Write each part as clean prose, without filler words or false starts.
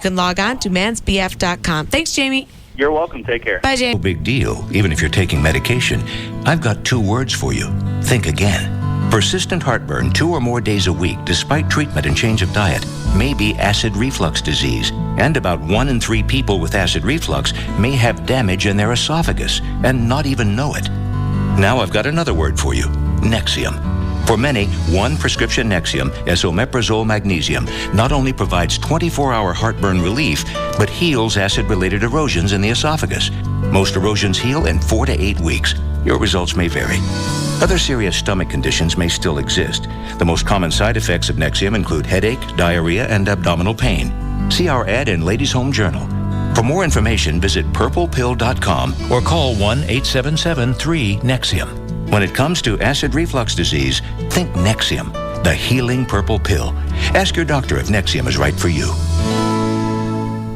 can log on to mansbf.com. Thanks, Jamie. You're welcome. Take care. Bye, Jamie. No big deal, even if you're taking medication. I've got 2 words for you. Think again. Persistent heartburn 2 or more days a week, despite treatment and change of diet, may be acid reflux disease. And about 1 in 3 people with acid reflux may have damage in their esophagus and not even know it. Now I've got another word for you. Nexium. For many, 1 prescription Nexium, esomeprazole magnesium, not only provides 24-hour heartburn relief, but heals acid-related erosions in the esophagus. Most erosions heal in 4 to 8 weeks. Your results may vary. Other serious stomach conditions may still exist. The most common side effects of Nexium include headache, diarrhea, and abdominal pain. See our ad in Ladies' Home Journal. For more information, visit purplepill.com or call 1-877-3-NEXIUM. When it comes to acid reflux disease, think Nexium, the healing purple pill. Ask your doctor if Nexium is right for you.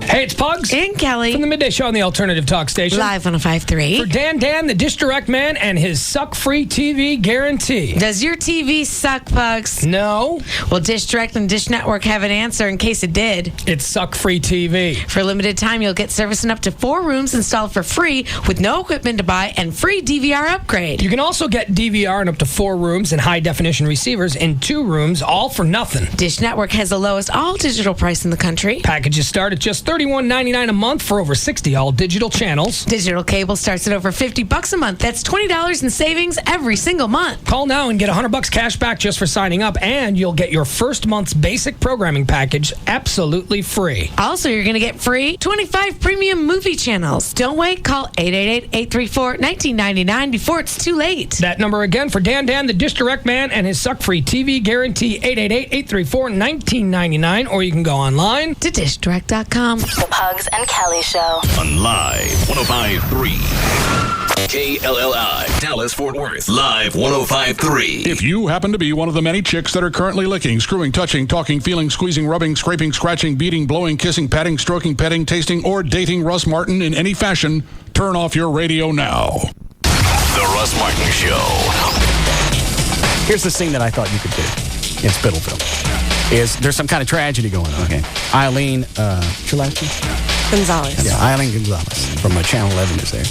Hey, it's Pugs. And Kelly. From the Midday Show on the Alternative Talk Station. Live 105.3. For Dan, the Dish Direct Man, and his suck-free TV guarantee. Does your TV suck, Pugs? No. Well, Dish Direct and Dish Network have an answer in case it did. It's suck-free TV. For a limited time, you'll get service in up to 4 rooms installed for free with no equipment to buy and free DVR upgrade. You can also get DVR in up to 4 rooms and high-definition receivers in 2 rooms, all for nothing. Dish Network has the lowest all-digital price in the country. Packages start at just $31.99 a month for over 60 all-digital channels. Digital cable starts at over $50 a month. That's $20 in savings every single month. Call now and get $100 cash back just for signing up, and you'll get your first month's basic programming package absolutely free. Also, you're going to get free 25 premium movie channels. Don't wait. Call 888-834-1999 before it's too late. That number again for Dan, the Dish Direct Man, and his suck-free TV guarantee, 888-834-1999, or you can go online to dishdirect.com. The Pugs and Kelly Show. On Live 105.3. KLLI, Dallas, Fort Worth. Live 105.3. If you happen to be one of the many chicks that are currently licking, screwing, touching, talking, feeling, squeezing, rubbing, scraping, scratching, beating, blowing, kissing, patting, stroking, petting, tasting, or dating Russ Martin in any fashion, turn off your radio now. The Russ Martin Show. Here's the scene that I thought you could do in Spittleville. There's some kind of tragedy going on. Okay. Eileen, what's your last name? Gonzalez. Yeah, Eileen Gonzalez from Channel 11 is there.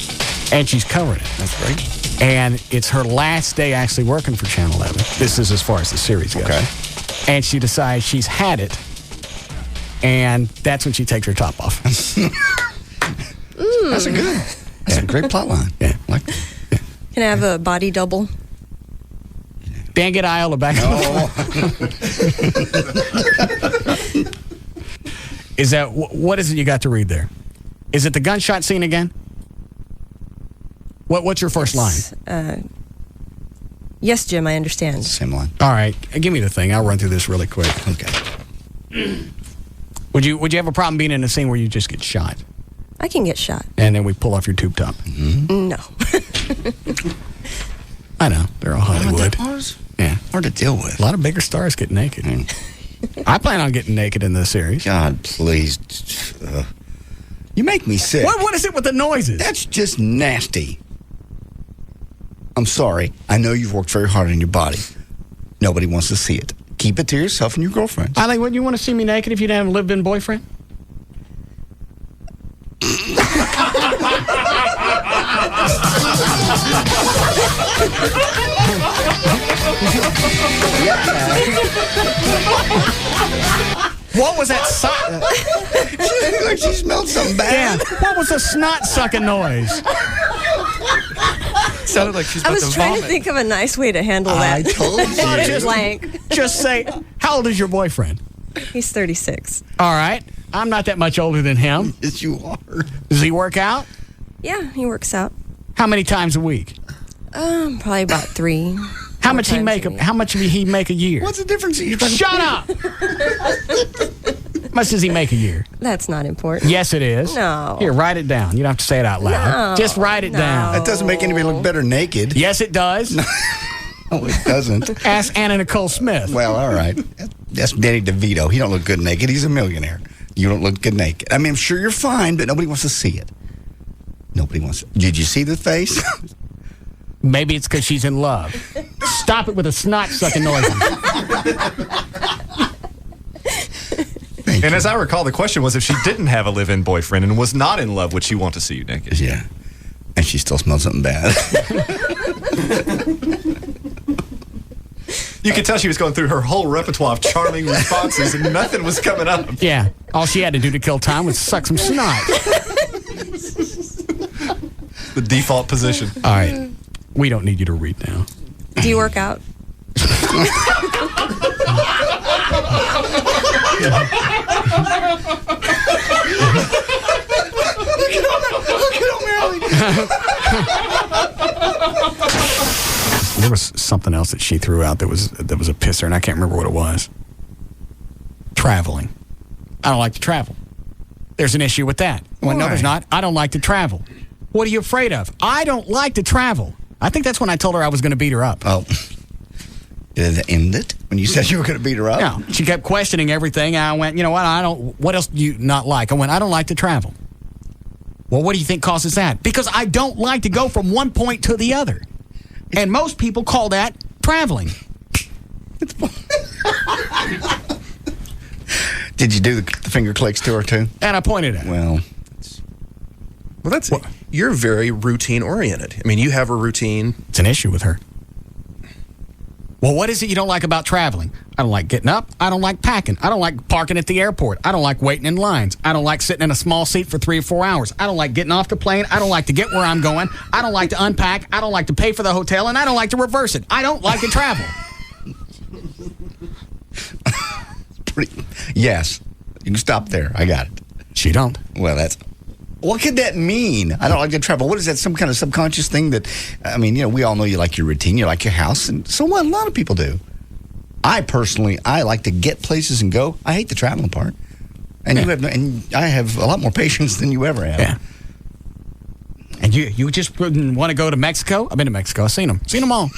And she's covering it. That's great. And it's her last day actually working for Channel 11. This is as far as the series goes. Okay. And she decides she's had it, and that's when she takes her top off. That's a great plot line. Yeah. Can I have a body double? Dan, get Iola back. Is that what is it you got to read there? Is it the gunshot scene again? What's your first line? Yes, Jim, I understand. Same line. All right, give me the thing. I'll run through this really quick. Okay. Would you have a problem being in a scene where you just get shot? I can get shot. And then we pull off your tube top? Mm-hmm. No. I know. They're all Hollywood. Yeah. Hard to deal with. A lot of bigger stars get naked. I plan on getting naked in this series. God, please. You make me sick. What is it with the noises? That's just nasty. I'm sorry. I know you've worked very hard on your body. Nobody wants to see it. Keep it to yourself and your girlfriend. Eileen, wouldn't you want to see me naked if you didn't have a lived-in boyfriend? What was that? She looked like she smelled something bad. Dan, what was the snot-sucking noise? Sounded like she's I about was to trying vomit. to think of a nice way to handle that. I told you. Blank. Just say, how old is your boyfriend? He's 36. All right. I'm not that much older than him. Yes, you are. Does he work out? Yeah, he works out. How many times a week? Probably about 3. How much he make? How much did he make a year? What's the difference? Shut up! How much does he make a year? That's not important. Yes, it is. No. Here, write it down. You don't have to say it out loud. No. Just write it down. That doesn't make anybody look better naked. Yes, it does. No, it doesn't. Ask Anna Nicole Smith. Well, all right. That's Danny DeVito. He don't look good naked. He's a millionaire. You don't look good naked. I mean, I'm sure you're fine, but nobody wants to see it. Nobody wants it. Did you see the face? Maybe it's because she's in love. Stop it with the snot-sucking noises. Thank And you. as I recall, the question was if she didn't have a live-in boyfriend and was not in love, would she want to see you naked? Yeah. And she still smells something bad. You could tell she was going through her whole repertoire of charming responses and nothing was coming up. Yeah. All she had to do to kill time was suck some snot. The default position. All right. We don't need you to read now. Do you work out? There was something else that she threw out that was a pisser, and I can't remember what it was. Traveling. I don't like to travel. There's an issue with that. Well, no, there's not. I don't like to travel. What are you afraid of? I don't like to travel. I think that's when I told her I was going to beat her up. Oh. Did it end it when you said you were going to beat her up? No. She kept questioning everything. I went, you know what? What else do you not like? I went, I don't like to travel. Well, what do you think causes that? Because I don't like to go from one point to the other. And most people call that traveling. Did you do the finger clicks to her, too? And I pointed at her. Well, that's it. You're very routine oriented. I mean, you have a routine. It's an issue with her. Well, what is it you don't like about traveling? I don't like getting up. I don't like packing. I don't like parking at the airport. I don't like waiting in lines. I don't like sitting in a small seat for 3 or 4 hours. I don't like getting off the plane. I don't like to get where I'm going. I don't like to unpack. I don't like to pay for the hotel, and I don't like to reverse it. I don't like to travel. Yes. You can stop there. I got it. She don't. Well, that's... What could that mean? I don't like to travel. What is that, some kind of subconscious thing that... I mean, we all know you like your routine, you like your house, and so what? A lot of people do. I like to get places and go. I hate the traveling part. And I have a lot more patience than you ever have. Yeah. And you just wouldn't want to go to Mexico? I've been to Mexico. I've seen them. Seen them all.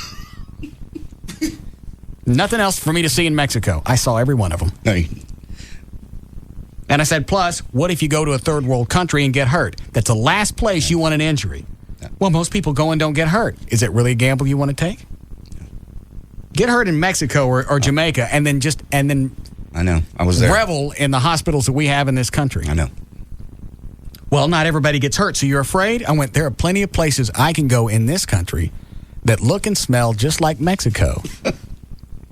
Nothing else for me to see in Mexico. I saw every one of them. No, and I said, plus, what if you go to a third world country and get hurt? That's the last place you want an injury. Well, most people go and don't get hurt. Is it really a gamble you want to take? Get hurt in Mexico or Jamaica and then I know. I was there. Revel in the hospitals that we have in this country. I know. Well, not everybody gets hurt, so you're afraid? I went, there are plenty of places I can go in this country that look and smell just like Mexico.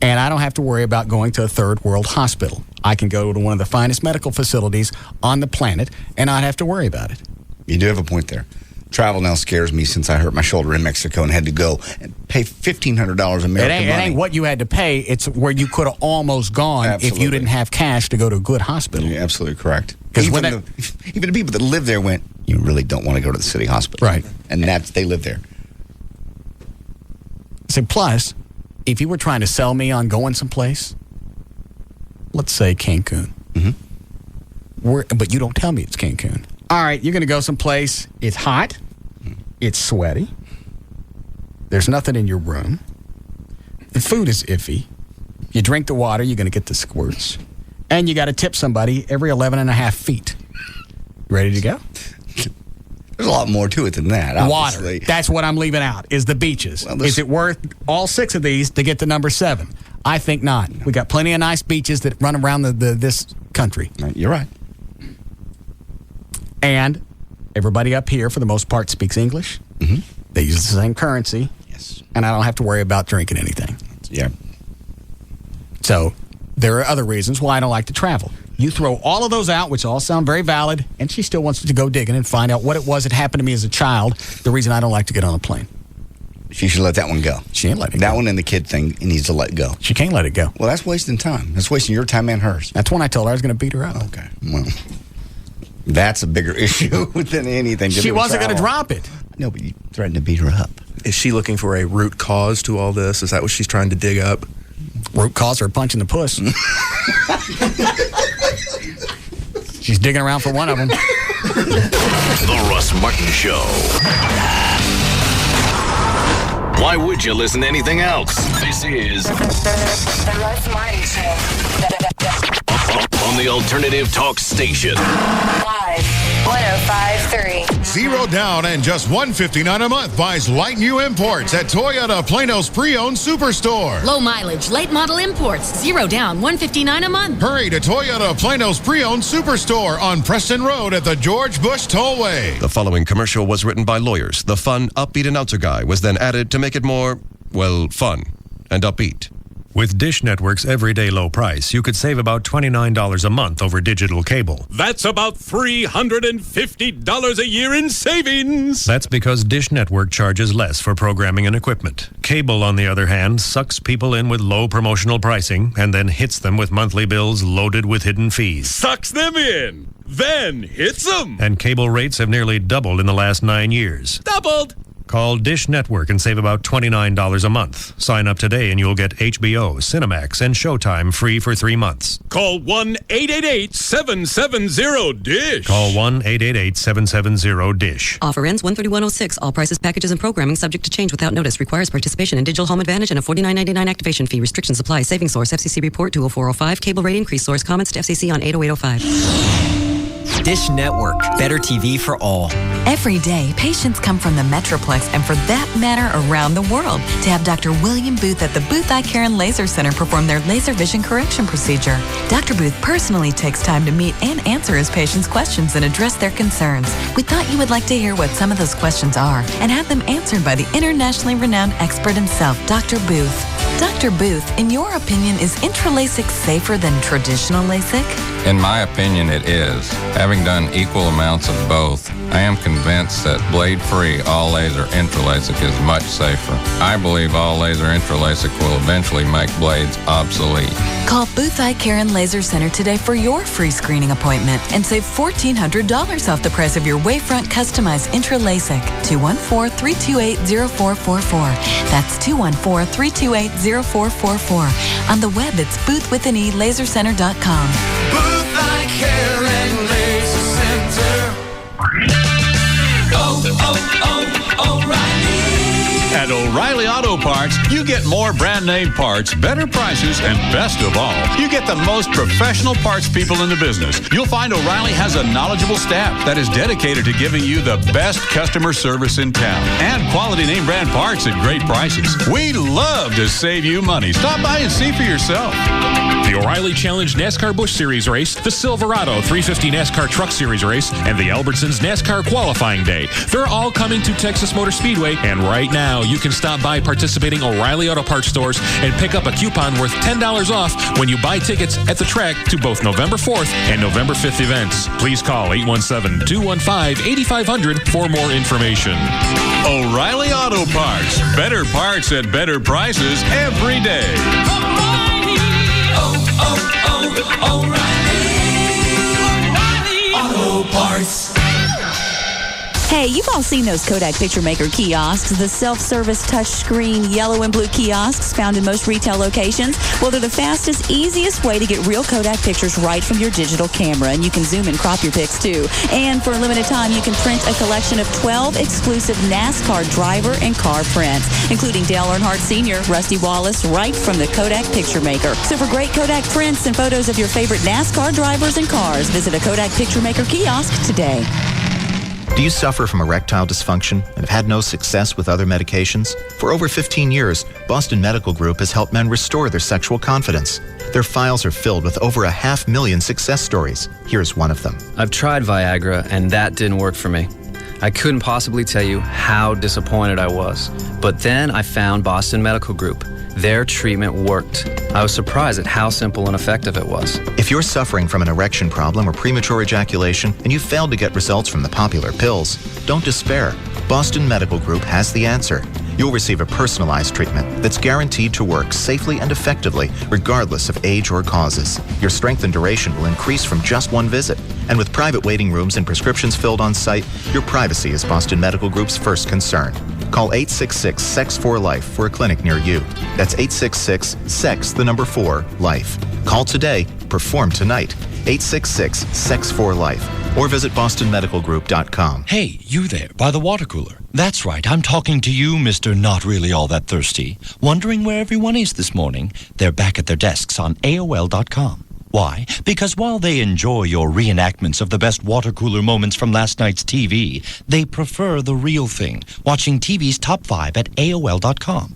And I don't have to worry about going to a third world hospital. I can go to one of the finest medical facilities on the planet and not have to worry about it. You do have a point there. Travel now scares me since I hurt my shoulder in Mexico and had to go and pay $1,500 American money. It ain't what you had to pay. It's where you could have almost gone if you didn't have cash to go to a good hospital. You're absolutely correct. Because even the people that live there went, you really don't want to go to the city hospital. Right. And they live there. So plus, if you were trying to sell me on going someplace, let's say Cancun. Mm-hmm. But you don't tell me it's Cancun. All right, you're going to go someplace. It's hot. It's sweaty. There's nothing in your room. The food is iffy. You drink the water, you're going to get the squirts. And you got to tip somebody every 11 and a half feet. Ready to go? There's a lot more to it than that, obviously. Water. That's what I'm leaving out, is the beaches. Well, is it worth all 6 of these to get to number 7? I think not. We got plenty of nice beaches that run around this country. You're right. And everybody up here, for the most part, speaks English. Mm-hmm. They use the same currency. Yes. And I don't have to worry about drinking anything. Yeah. So there are other reasons why I don't like to travel. You throw all of those out, which all sound very valid, and she still wants to go digging and find out what it was that happened to me as a child, the reason I don't like to get on a plane. She should let that one go. She ain't letting it go. That one and the kid thing needs to let go. She can't let it go. Well, that's wasting time. That's wasting your time and hers. That's when I told her I was going to beat her up. Okay. Well, that's a bigger issue than anything. She wasn't going to drop it. No, but you threatened to beat her up. Is she looking for a root cause to all this? Is that what she's trying to dig up? Root cause or a punch in the puss. She's digging around for one of them. The Russ Martin Show. Why would you listen to anything else? This is The Russ Martin Show. On the Alternative Talk Station. Live 105.3 0 down and just $159 a month buys light new imports at Toyota Plano's pre-owned superstore. Low mileage, late model imports. 0 down, $159 a month. Hurry to Toyota Plano's pre-owned superstore on Preston Road at the George Bush Tollway. The following commercial was written by lawyers. The fun, upbeat announcer guy was then added to make it more, well, fun and upbeat. With Dish Network's everyday low price, you could save about $29 a month over digital cable. That's about $350 a year in savings. That's because Dish Network charges less for programming and equipment. Cable, on the other hand, sucks people in with low promotional pricing and then hits them with monthly bills loaded with hidden fees. Sucks them in, then hits them. And cable rates have nearly doubled in the last 9 years. Doubled. Call Dish Network and save about $29 a month. Sign up today and you'll get HBO, Cinemax, and Showtime free for 3 months. Call 1-888-770-DISH. Call 1-888-770-DISH. Offer ends 1/31/06. All prices, packages, and programming subject to change without notice. Requires participation in Digital Home Advantage and a $49.99 activation fee. Restrictions apply. Saving source, FCC report 20405. Cable rate increase source. Comments to FCC on 80805. Dish Network, better TV for all. Every day, patients come from the Metroplex and for that matter, around the world to have Dr. William Booth at the Booth Eye Care and Laser Center perform their laser vision correction procedure. Dr. Booth personally takes time to meet and answer his patients' questions and address their concerns. We thought you would like to hear what some of those questions are and have them answered by the internationally renowned expert himself, Dr. Booth. Dr. Booth, in your opinion, is intra-LASIK safer than traditional LASIK? In my opinion, it is. Having done equal amounts of both, I am convinced that blade-free all-laser intra-LASIK is much safer. I believe all-laser intra-LASIK will eventually make blades obsolete. Call Booth Eye Care and Laser Center today for your free screening appointment and save $1,400 off the price of your Wavefront customized intra-LASIK. 214-328-0444. That's 214-328-0444. On the web, it's boothwithanelasercenter.com. Booth Eye Care and Laser Center. O'Reilly. At O'Reilly Auto Parts, you get more brand name parts, better prices, and best of all, you get the most professional parts people in the business. You'll find O'Reilly has a knowledgeable staff that is dedicated to giving you the best customer service in town and quality name brand parts at great prices. We love to save you money. Stop by and see for yourself. The O'Reilly Challenge NASCAR Busch Series race, the Silverado 350 NASCAR Truck Series race, and the Albertsons NASCAR Qualifying Day. They're all coming to Texas Motor Speedway, and right now you can stop by participating O'Reilly Auto Parts stores and pick up a coupon worth $10 off when you buy tickets at the track to both November 4th and November 5th events. Please call 817-215-8500 for more information. O'Reilly Auto Parts. Better parts at better prices every day. O'Reilly Auto Parts. Hey, you've all seen those Kodak Picture Maker kiosks, the self-service touchscreen yellow and blue kiosks found in most retail locations. Well, they're the fastest, easiest way to get real Kodak pictures right from your digital camera, and you can zoom and crop your pics too. And for a limited time, you can print a collection of 12 exclusive NASCAR driver and car prints, including Dale Earnhardt Sr., Rusty Wallace, right from the Kodak Picture Maker. So for great Kodak prints and photos of your favorite NASCAR drivers and cars, visit a Kodak Picture Maker kiosk today. Do you suffer from erectile dysfunction and have had no success with other medications? For over 15 years, Boston Medical Group has helped men restore their sexual confidence. Their files are filled with over 500,000 success stories. Here's one of them. I've tried Viagra, and that didn't work for me. I couldn't possibly tell you how disappointed I was. But then I found Boston Medical Group. Their treatment worked. I was surprised at how simple and effective it was. If you're suffering from an erection problem or premature ejaculation and you failed to get results from the popular pills, don't despair. Boston Medical Group has the answer. You'll receive a personalized treatment that's guaranteed to work safely and effectively, regardless of age or causes. Your strength and duration will increase from just one visit. And with private waiting rooms and prescriptions filled on site, your privacy is Boston Medical Group's first concern. Call 866-SEX4-LIFE for a clinic near you. That's 866-SEX4-LIFE. Call today, perform tonight. 866-SEX4-LIFE. Or visit bostonmedicalgroup.com. Hey, you there, by the water cooler. That's right, I'm talking to you, Mr. Not Really All That Thirsty. Wondering where everyone is this morning? They're back at their desks on AOL.com. Why? Because while they enjoy your reenactments of the best water cooler moments from last night's TV, they prefer the real thing, watching TV's Top 5 at AOL.com.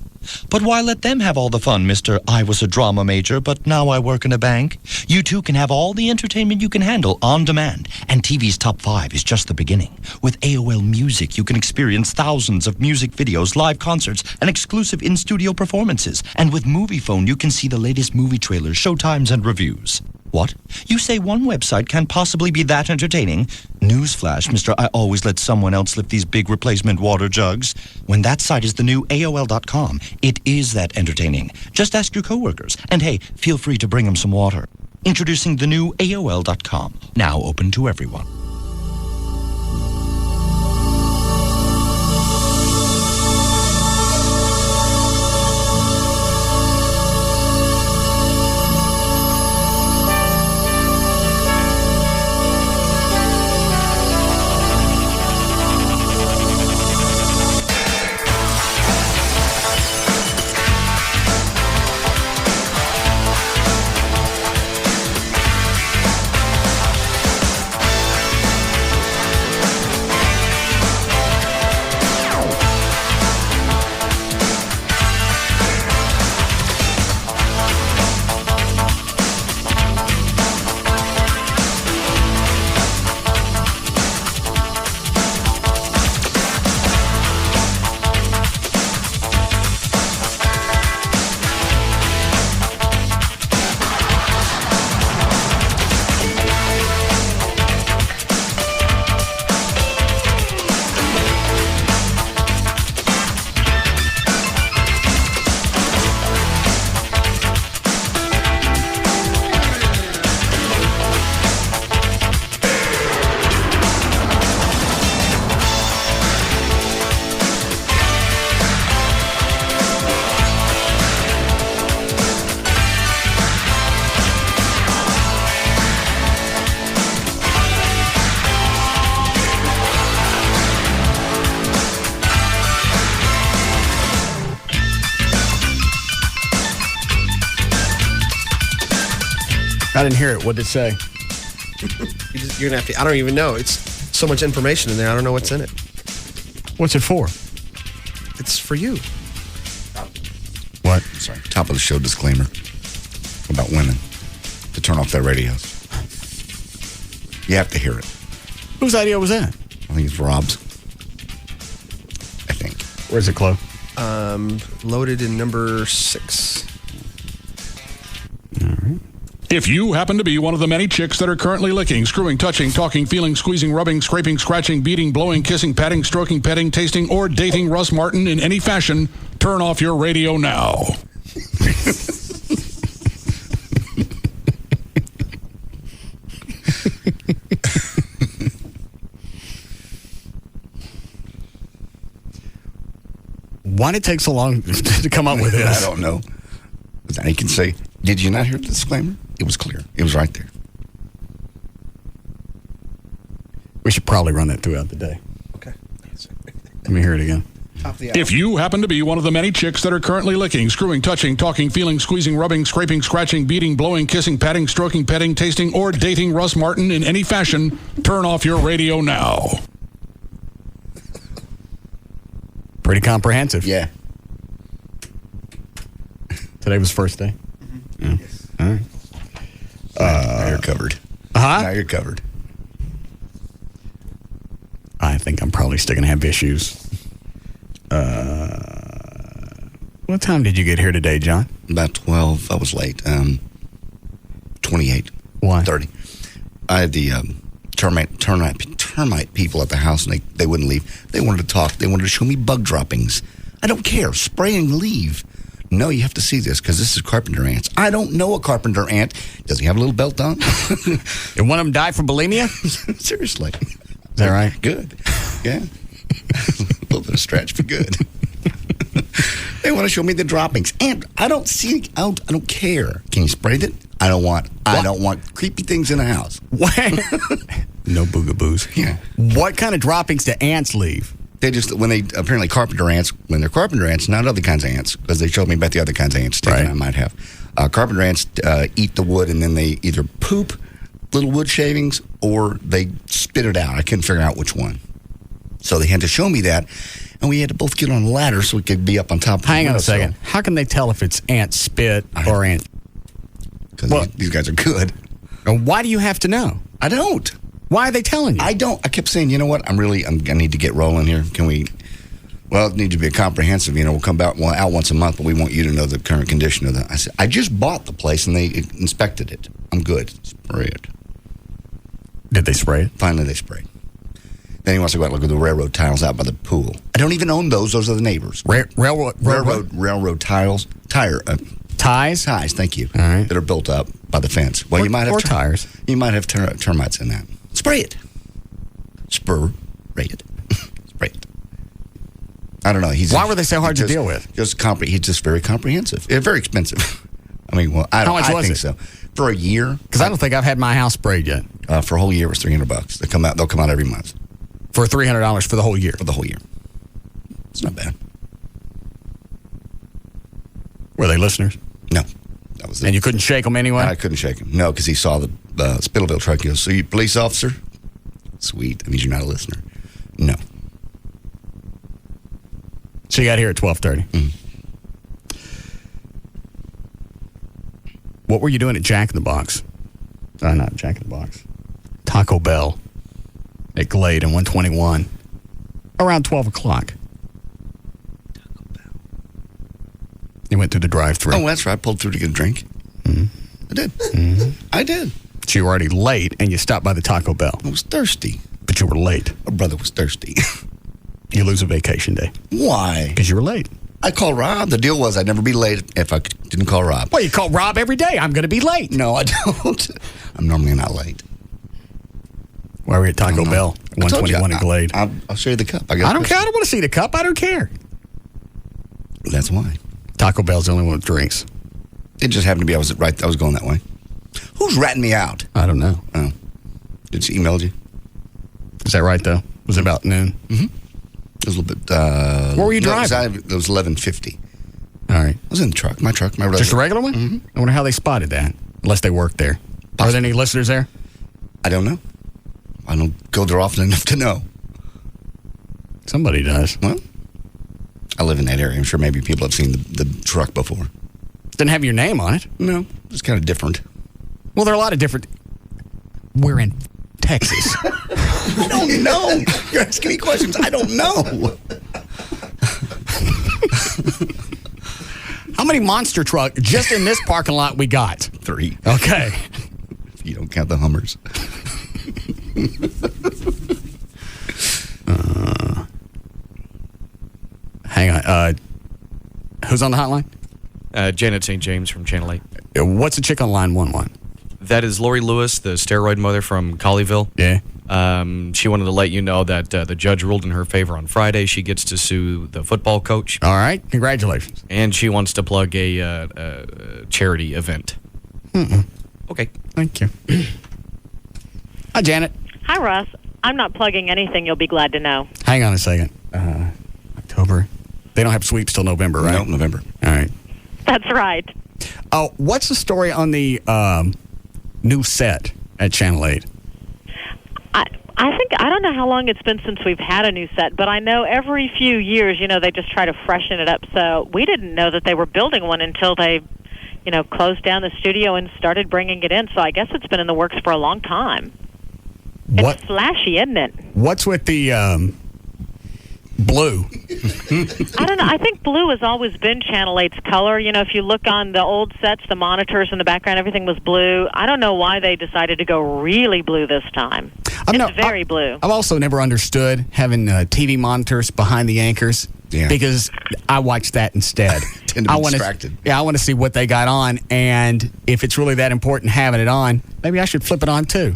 But why let them have all the fun, Mr. I was a drama major, but now I work in a bank? You too can have all the entertainment you can handle on demand. And TV's Top 5 is just the beginning. With AOL Music, you can experience thousands of music videos, live concerts, and exclusive in-studio performances. And with Movie Phone, you can see the latest movie trailers, showtimes, and reviews. What? You say one website can't possibly be that entertaining? Newsflash, Mr. I always let someone else lift these big replacement water jugs. When that site is the new AOL.com, it is that entertaining. Just ask your coworkers. And hey, feel free to bring them some water. Introducing the new AOL.com, now open to everyone. I didn't hear it. What did it say? You're gonna have to. I don't even know. It's so much information in there. I don't know what's in it. What's it for? It's for you. What? Sorry. Top of the show disclaimer about women to turn off their radios. You have to hear it. Whose idea was that? I think it's Rob's. I think. Where's it, Chloe? Loaded in number 6. All right. If you happen to be one of the many chicks that are currently licking, screwing, touching, talking, feeling, squeezing, rubbing, scraping, scratching, beating, blowing, kissing, patting, stroking, petting, tasting, or dating Russ Martin in any fashion, turn off your radio now. Why did it take so long to come up with this? I don't know. But then he can say, did you not hear the disclaimer? It was clear. It was right there. We should probably run that throughout the day. Okay. Let me hear it again. If you happen to be one of the many chicks that are currently licking, screwing, touching, talking, feeling, squeezing, rubbing, scraping, scratching, beating, blowing, kissing, patting, stroking, petting, tasting, or dating Russ Martin in any fashion, turn off your radio now. Pretty comprehensive. Yeah. Today was first day. Mm-hmm. Yeah. Yes. All right. Now you're covered. Huh? Now you're covered. I think I'm probably still going to have issues. What time did you get here today, John? About 12. I was late. 28. Why? 30. I had the termite people at the house, and they wouldn't leave. They wanted to talk. They wanted to show me bug droppings. I don't care. Spray and leave. No, you have to see this because this is carpenter ants. I don't know a carpenter ant. Does he have a little belt on? And one of them died from bulimia? Seriously. Is that right? Good. Yeah. A little bit of stretch, but good. They want to show me the droppings. And I don't see, I don't care. Can you spray it? I don't want creepy things in the house. What? No boogaboos. Yeah. What kind of droppings do ants leave? They just, when they, apparently carpenter ants, when they're carpenter ants, not other kinds of ants, because they showed me about the other kinds of ants too, I might have. Carpenter ants eat the wood, and then they either poop little wood shavings or they spit it out. I couldn't figure out which one. So they had to show me that, and we had to both get on a ladder so we could be up on top of Hang on a second. How can they tell if it's ant spit or ant? Because these guys are good. And why do you have to know? I don't. Why are they telling you? I don't. I kept saying, you know what? I need to get rolling here. Can we? Well, it needs to be a comprehensive. We'll come out once a month, but we want you to know the current condition of the. I said, I just bought the place and they inspected it. I'm good. Spray it. Did they spray it? Finally, they sprayed. Then he wants to go out and look at the railroad tiles out by the pool. I don't even own those. Those are the neighbors. Railroad tiles. Ties? Ties, thank you. All right. That are built up by the fence. Well, you might have tires. You might have termites in that. Spray it. Spray it. Spray it. I don't know. Why were they so hard to deal with? He's just very comprehensive. Very expensive. I mean, well, How much was think it? so. For a year. Because I don't think I've had my house sprayed yet. For a whole year, it was $300. They'll come out every month. For $300 for the whole year? For the whole year. It's not bad. Were they listeners? No. That was it. And you couldn't shake them anyway? I couldn't shake him. No, because he saw the Spittleville truck. He goes, so you police officer? Sweet. That means you're not a listener. No. So you got here at 12:30. Mm-hmm. What were you doing at Jack in the Box? Not Jack in the Box. Taco Bell at Glade and 121 around 12 o'clock. Taco Bell. You went through the drive-thru. Oh, that's right. I pulled through to get a drink. Mm-hmm. I did. Mm-hmm. I did. So you were already late, and you stopped by the Taco Bell. I was thirsty. But you were late. My brother was thirsty. You lose a vacation day. Why? Because you were late. I called Rob. The deal was I'd never be late if I didn't call Rob. Well, you call Rob every day. I'm going to be late. No, I don't. I'm normally not late. Why were you at Taco Bell? 121 in Glade. I'll show you the cup. I don't care. I don't want to see the cup. I don't care. That's why. Taco Bell's the only one with drinks. It just happened to be I was going that way. Who's ratting me out? I don't know. Oh. Did she email you? Is that right, though? Was it about noon? Mm-hmm. It was a little bit... Where were you driving? It was 11:50. All right. I was in the truck. My truck. My regular. Just a regular one? Mm-hmm. I wonder how they spotted that. Unless they worked there. Are there any listeners there? I don't know. I don't go there often enough to know. Somebody does. Well, I live in that area. I'm sure maybe people have seen the truck before. Didn't have your name on it. No. It's kind of different. Well, there are a lot of different... We're in Texas. I don't know. You're asking me questions. I don't know. How many monster trucks just in this parking lot we got? 3. Okay. If you don't count the Hummers. Hang on. Who's on the hotline? Janet St. James from Channel 8. What's the chick on line 11? That is Lori Lewis, the steroid mother from Colleyville. Yeah. She wanted to let you know that the judge ruled in her favor on Friday. She gets to sue the football coach. All right. Congratulations. And she wants to plug a charity event. Mm-mm. Okay. Thank you. Hi, Janet. Hi, Russ. I'm not plugging anything, you'll be glad to know. Hang on a second. October. They don't have sweeps till November, right? No, November. All right. That's right. Oh, what's the story on the new set at Channel 8? I don't know how long it's been since we've had a new set, but I know every few years, they just try to freshen it up. So we didn't know that they were building one until they, closed down the studio and started bringing it in. So I guess it's been in the works for a long time. It's flashy, isn't it? What's with the blue? I don't know. I think blue has always been Channel 8's color. If you look on the old sets, the monitors in the background, everything was blue. I don't know why they decided to go really blue this time. It's very blue. I've also never understood having TV monitors behind the anchors because I watch that instead. Tend to be distracted. I want to see what they got on, and if it's really that important having it on, maybe I should flip it on too.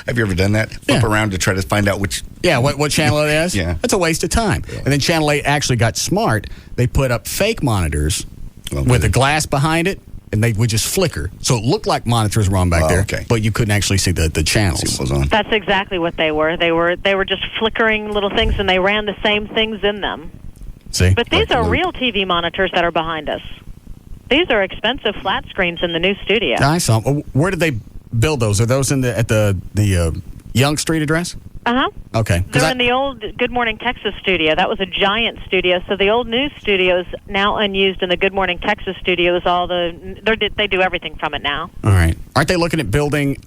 Have you ever done that? Flip around to try to find out which... Yeah, what channel it is? Yeah. That's a waste of time. Yeah. And then Channel 8 actually got smart. They put up fake monitors with a glass behind it, and they would just flicker. So it looked like monitors were on back there, but you couldn't actually see the channels. See what was on. That's exactly what they were. They were just flickering little things, and they ran the same things in them. See? But these are real TV monitors that are behind us. These are expensive flat screens in the new studio. I saw them. Where did they build those? Are those at the Young Street address? Uh-huh. Okay. They're in the old Good Morning Texas studio. That was a giant studio. So the old news studio is now unused, and the Good Morning Texas studio is they do everything from it now. All right. Aren't they looking at building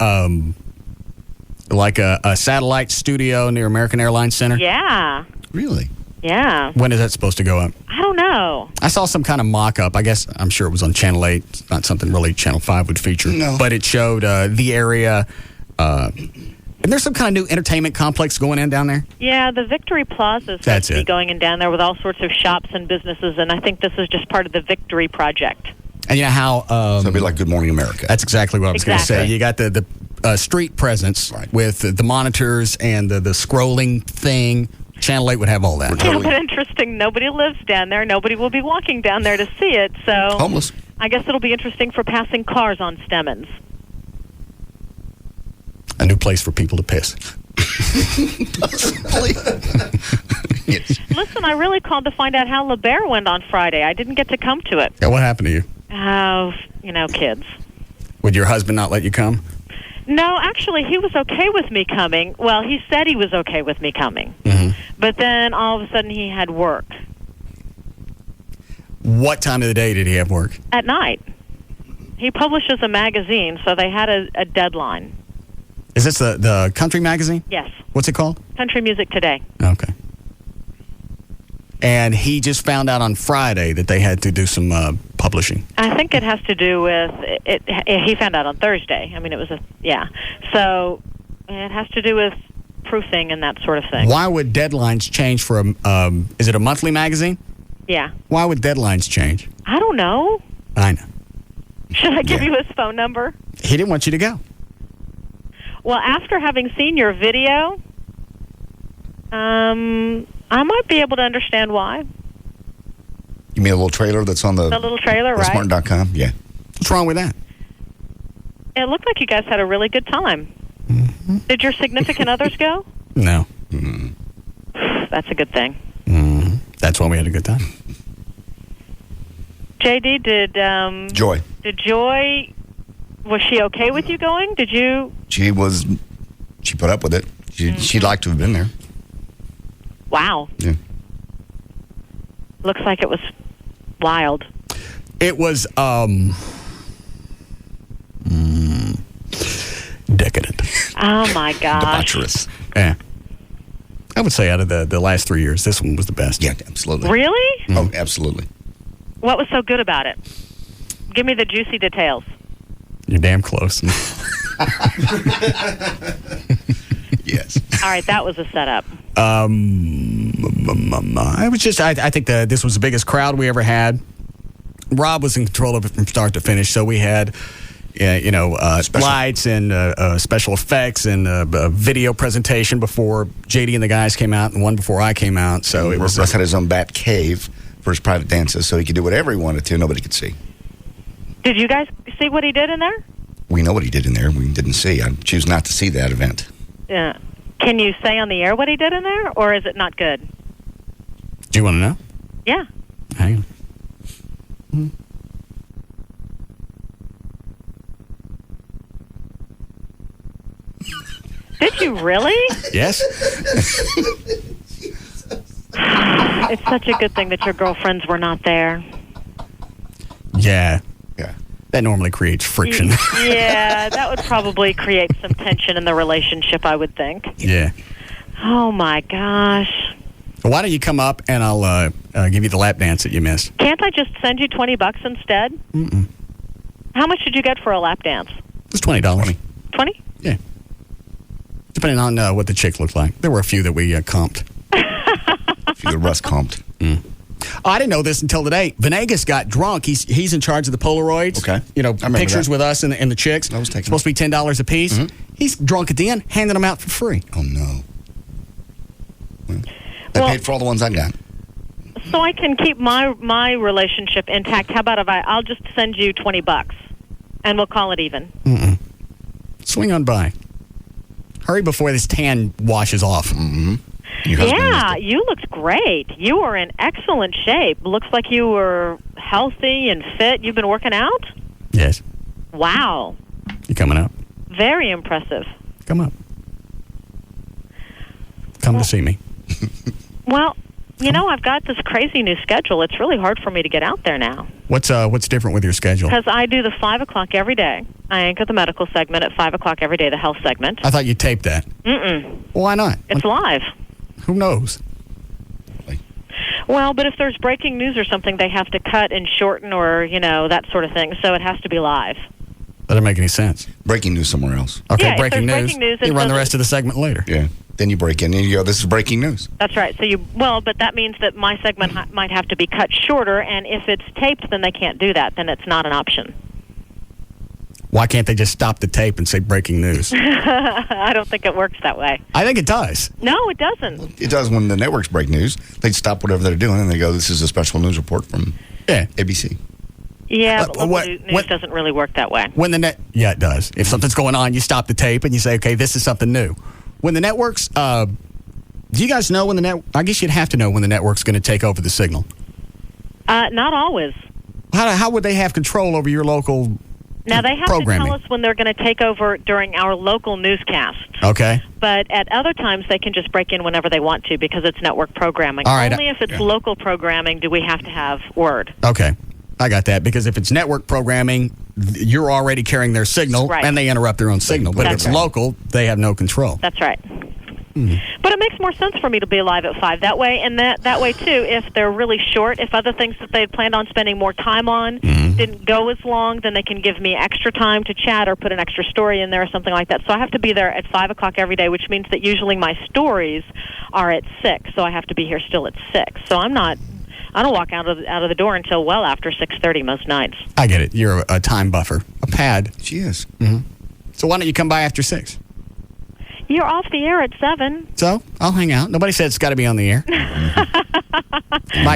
like a satellite studio near American Airlines Center? Yeah. Really? Yeah. When is that supposed to go up? I don't know. I saw some kind of mock-up. I guess, I'm sure it was on Channel 8. It's not something really Channel 5 would feature. No. But it showed the area. And there's some kind of new entertainment complex going in down there? Yeah, the Victory Plaza is supposed to be going in down there with all sorts of shops and businesses, and I think this is just part of the Victory Project. And you know how... so it'd be like Good Morning America. That's exactly what I was going to say. Exactly. You got the street presence with the monitors and the scrolling thing. Channel 8 would have all that. Yeah, but interesting. Nobody lives down there. Nobody will be walking down there to see it. So homeless. I guess it'll be interesting for passing cars on Stemmons. A new place for people to piss. Listen, I really called to find out how LeBaire went on Friday. I didn't get to come to it. Yeah, what happened to you? Oh, kids. Would your husband not let you come? No, actually, he was okay with me coming. Well, he said he was okay with me coming. Mm-hmm. But then all of a sudden he had work. What time of the day did he have work? At night. He publishes a magazine, so they had a deadline. Is this the country magazine? Yes. What's it called? Country Music Today. Okay. And he just found out on Friday that they had to do some publishing. I think it has to do with it. He found out on Thursday. I mean, it was So it has to do with proofing and that sort of thing. Why would deadlines change for is it a monthly magazine? Yeah. Why would deadlines change? I don't know. I know. Should I give you his phone number? He didn't want you to go. Well, after having seen your video, I might be able to understand why. You mean a little trailer that's on the little trailer, right? RussMartin.com? Yeah. What's wrong with that? It looked like you guys had a really good time. Mm-hmm. Did your significant others go? No. Mm-hmm. That's a good thing. Mm-hmm. That's why we had a good time. JD, did Joy. Did Joy? Was she okay with you going? Did you? She put up with it. She'd like to have been there. Wow. Yeah. Looks like it was wild. It was decadent. Oh my gosh. Debaucherous. Yeah. I would say out of the last 3 years, this one was the best. Yeah, absolutely. Really? Mm-hmm. Oh, absolutely. What was so good about it? Give me the juicy details. You're damn close. Yes. All right, that was a setup. I was just, I think this was the biggest crowd we ever had. Rob was in control of it from start to finish, so we had, lights and special effects and a video presentation before JD and the guys came out and one before I came out. So it was. Russ had his own bat cave for his private dances, so he could do whatever he wanted to. Nobody could see. Did you guys see what he did in there? We know what he did in there. We didn't see. I choose not to see that event. Yeah. Can you say on the air what he did in there, or is it not good? Do you want to know? Yeah. Hang on. Did you really? Yes. It's such a good thing that your girlfriends were not there. Yeah. Yeah. That normally creates friction. Yeah, that would probably create some tension in the relationship, I would think. Yeah. Oh, my gosh. Why don't you come up and I'll give you the lap dance that you missed? Can't I just send you $20 instead? Mm-mm. How much did you get for a lap dance? It's $20. 20? Yeah. Depending on what the chick looked like. There were a few that we comped. A few that Russ comped. Mm. Oh, I didn't know this until today. Venegas got drunk. He's in charge of the Polaroids. Okay. Pictures with us and the chicks. I was taking supposed to be $10 a piece. Mm-hmm. He's drunk at the end, handing them out for free. Oh, no. Well, they paid for all the ones I got. so I can keep my relationship intact, how about if I'll just send you $20 and we'll call it even? Mm-mm. Swing on by. Hurry before this tan washes off. Mm-hmm. Yeah, you looked great. You were in excellent shape. Looks like you were healthy and fit. You've been working out? Yes. Wow. You coming up? Very impressive. Come up. Come to see me. Well, you know, I've got this crazy new schedule. It's really hard for me to get out there now. What's different with your schedule? Because I do the 5 o'clock every day. I anchor the medical segment at 5 o'clock every day, the health segment. I thought you taped that. Mm-mm. Well, why not? It's live. Who knows? Well, but if there's breaking news or something, they have to cut and shorten or, you know, that sort of thing. So it has to be live. That doesn't make any sense. Breaking news somewhere else. Okay, Yeah, if breaking there's news. breaking news, it You run the doesn't- rest of the segment later. Yeah. Then you break in and you go, this is breaking news. That's right. So but that means that my segment might have to be cut shorter, and if it's taped, then they can't do that. Then it's not an option. Why can't they just stop the tape and say breaking news? I don't think it works that way. I think it does. No, it doesn't. It does when the networks break news. They stop whatever they're doing and they go, this is a special news report from ABC. Yeah, but local news doesn't really work that way. Yeah, it does. If something's going on, you stop the tape and you say, okay, this is something new. When the networks, do you guys know when I guess you'd have to know when the network's going to take over the signal. Not always. How would they have control over your local Now, they have programming? to tell us when they're going to take over during our local newscasts. Okay. But at other times, they can just break in whenever they want to because it's network programming. All right, Only if it's local programming do we have to have word. Okay. I got that. Because if it's network programming, you're already carrying their signal, Right. and they interrupt their own signal. But if That's it's right. local, they have no control. That's right. But it makes more sense for me to be live at 5 that way, and that way too. If they're really short, if other things that they had planned on spending more time on didn't go as long, then they can give me extra time to chat or put an extra story in there or something like that. So I have to be there at 5 o'clock every day, which means that usually my stories are at 6. So I have to be here still at 6. So I don't walk out of the door until well after 6:30 most nights. I get it. You're a time buffer, a pad. She is. Mm-hmm. So why don't you come by after 6? You're off the air at 7. So I'll hang out. Nobody said it's got to be on the air.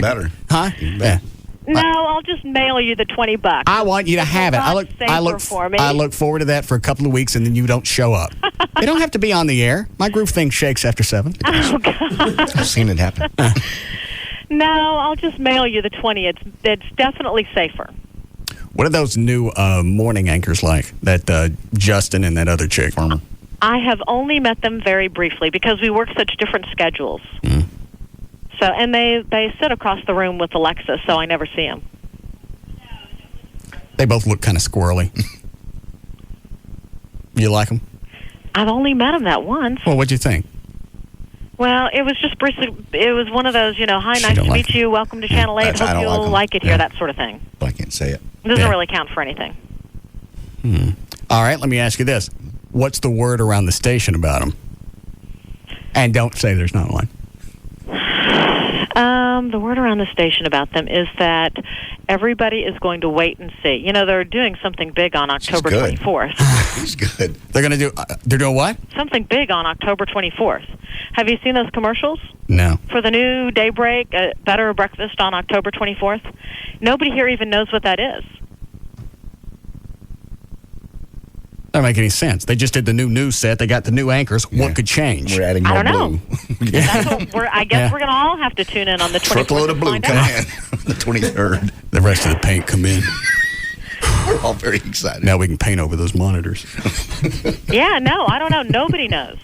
Better. Huh? Yeah. No, I'll just mail you the $20. I want you to have it. I For me. look forward to that for a couple of weeks, and then you don't show up. They don't have to be on the air. My group thing shakes after 7. Oh, God. I've seen it happen. No, I'll just mail you the 20. It's definitely safer. What are those new morning anchors like? That Justin and that other chick. Farmer. I have only met them very briefly because we work such different schedules. So, and they sit across the room with Alexa, so I never see them. They both look kind of squirrely. You like them? I've only met them that once. Well, what'd you think? Well, it was just briefly. It was one of those, hi, nice to meet you. Welcome to Channel 8. I Hope don't you'll like it here, that sort of thing. But I can't say it. It doesn't really count for anything. All right, let me ask you this. What's the word around the station about them? And don't say there's not one. The word around the station about them is that everybody is going to wait and see. They're doing something big on October 24th. He's good. They're going to do. They're doing what? Something big on October 24th. Have you seen those commercials? No. For the new Daybreak, Better Breakfast on October 24th? Nobody here even knows what that is. That doesn't make any sense. They just did the new news set. They got the new anchors. What could change? We're adding more I don't know. blue. That's what I guess we're going to all have to tune in on the 24th. Truckload of to blue find come out. in the 23rd. The rest of the paint come in. We're all very excited. Now we can paint over those monitors. Yeah, no, I don't know. Nobody knows.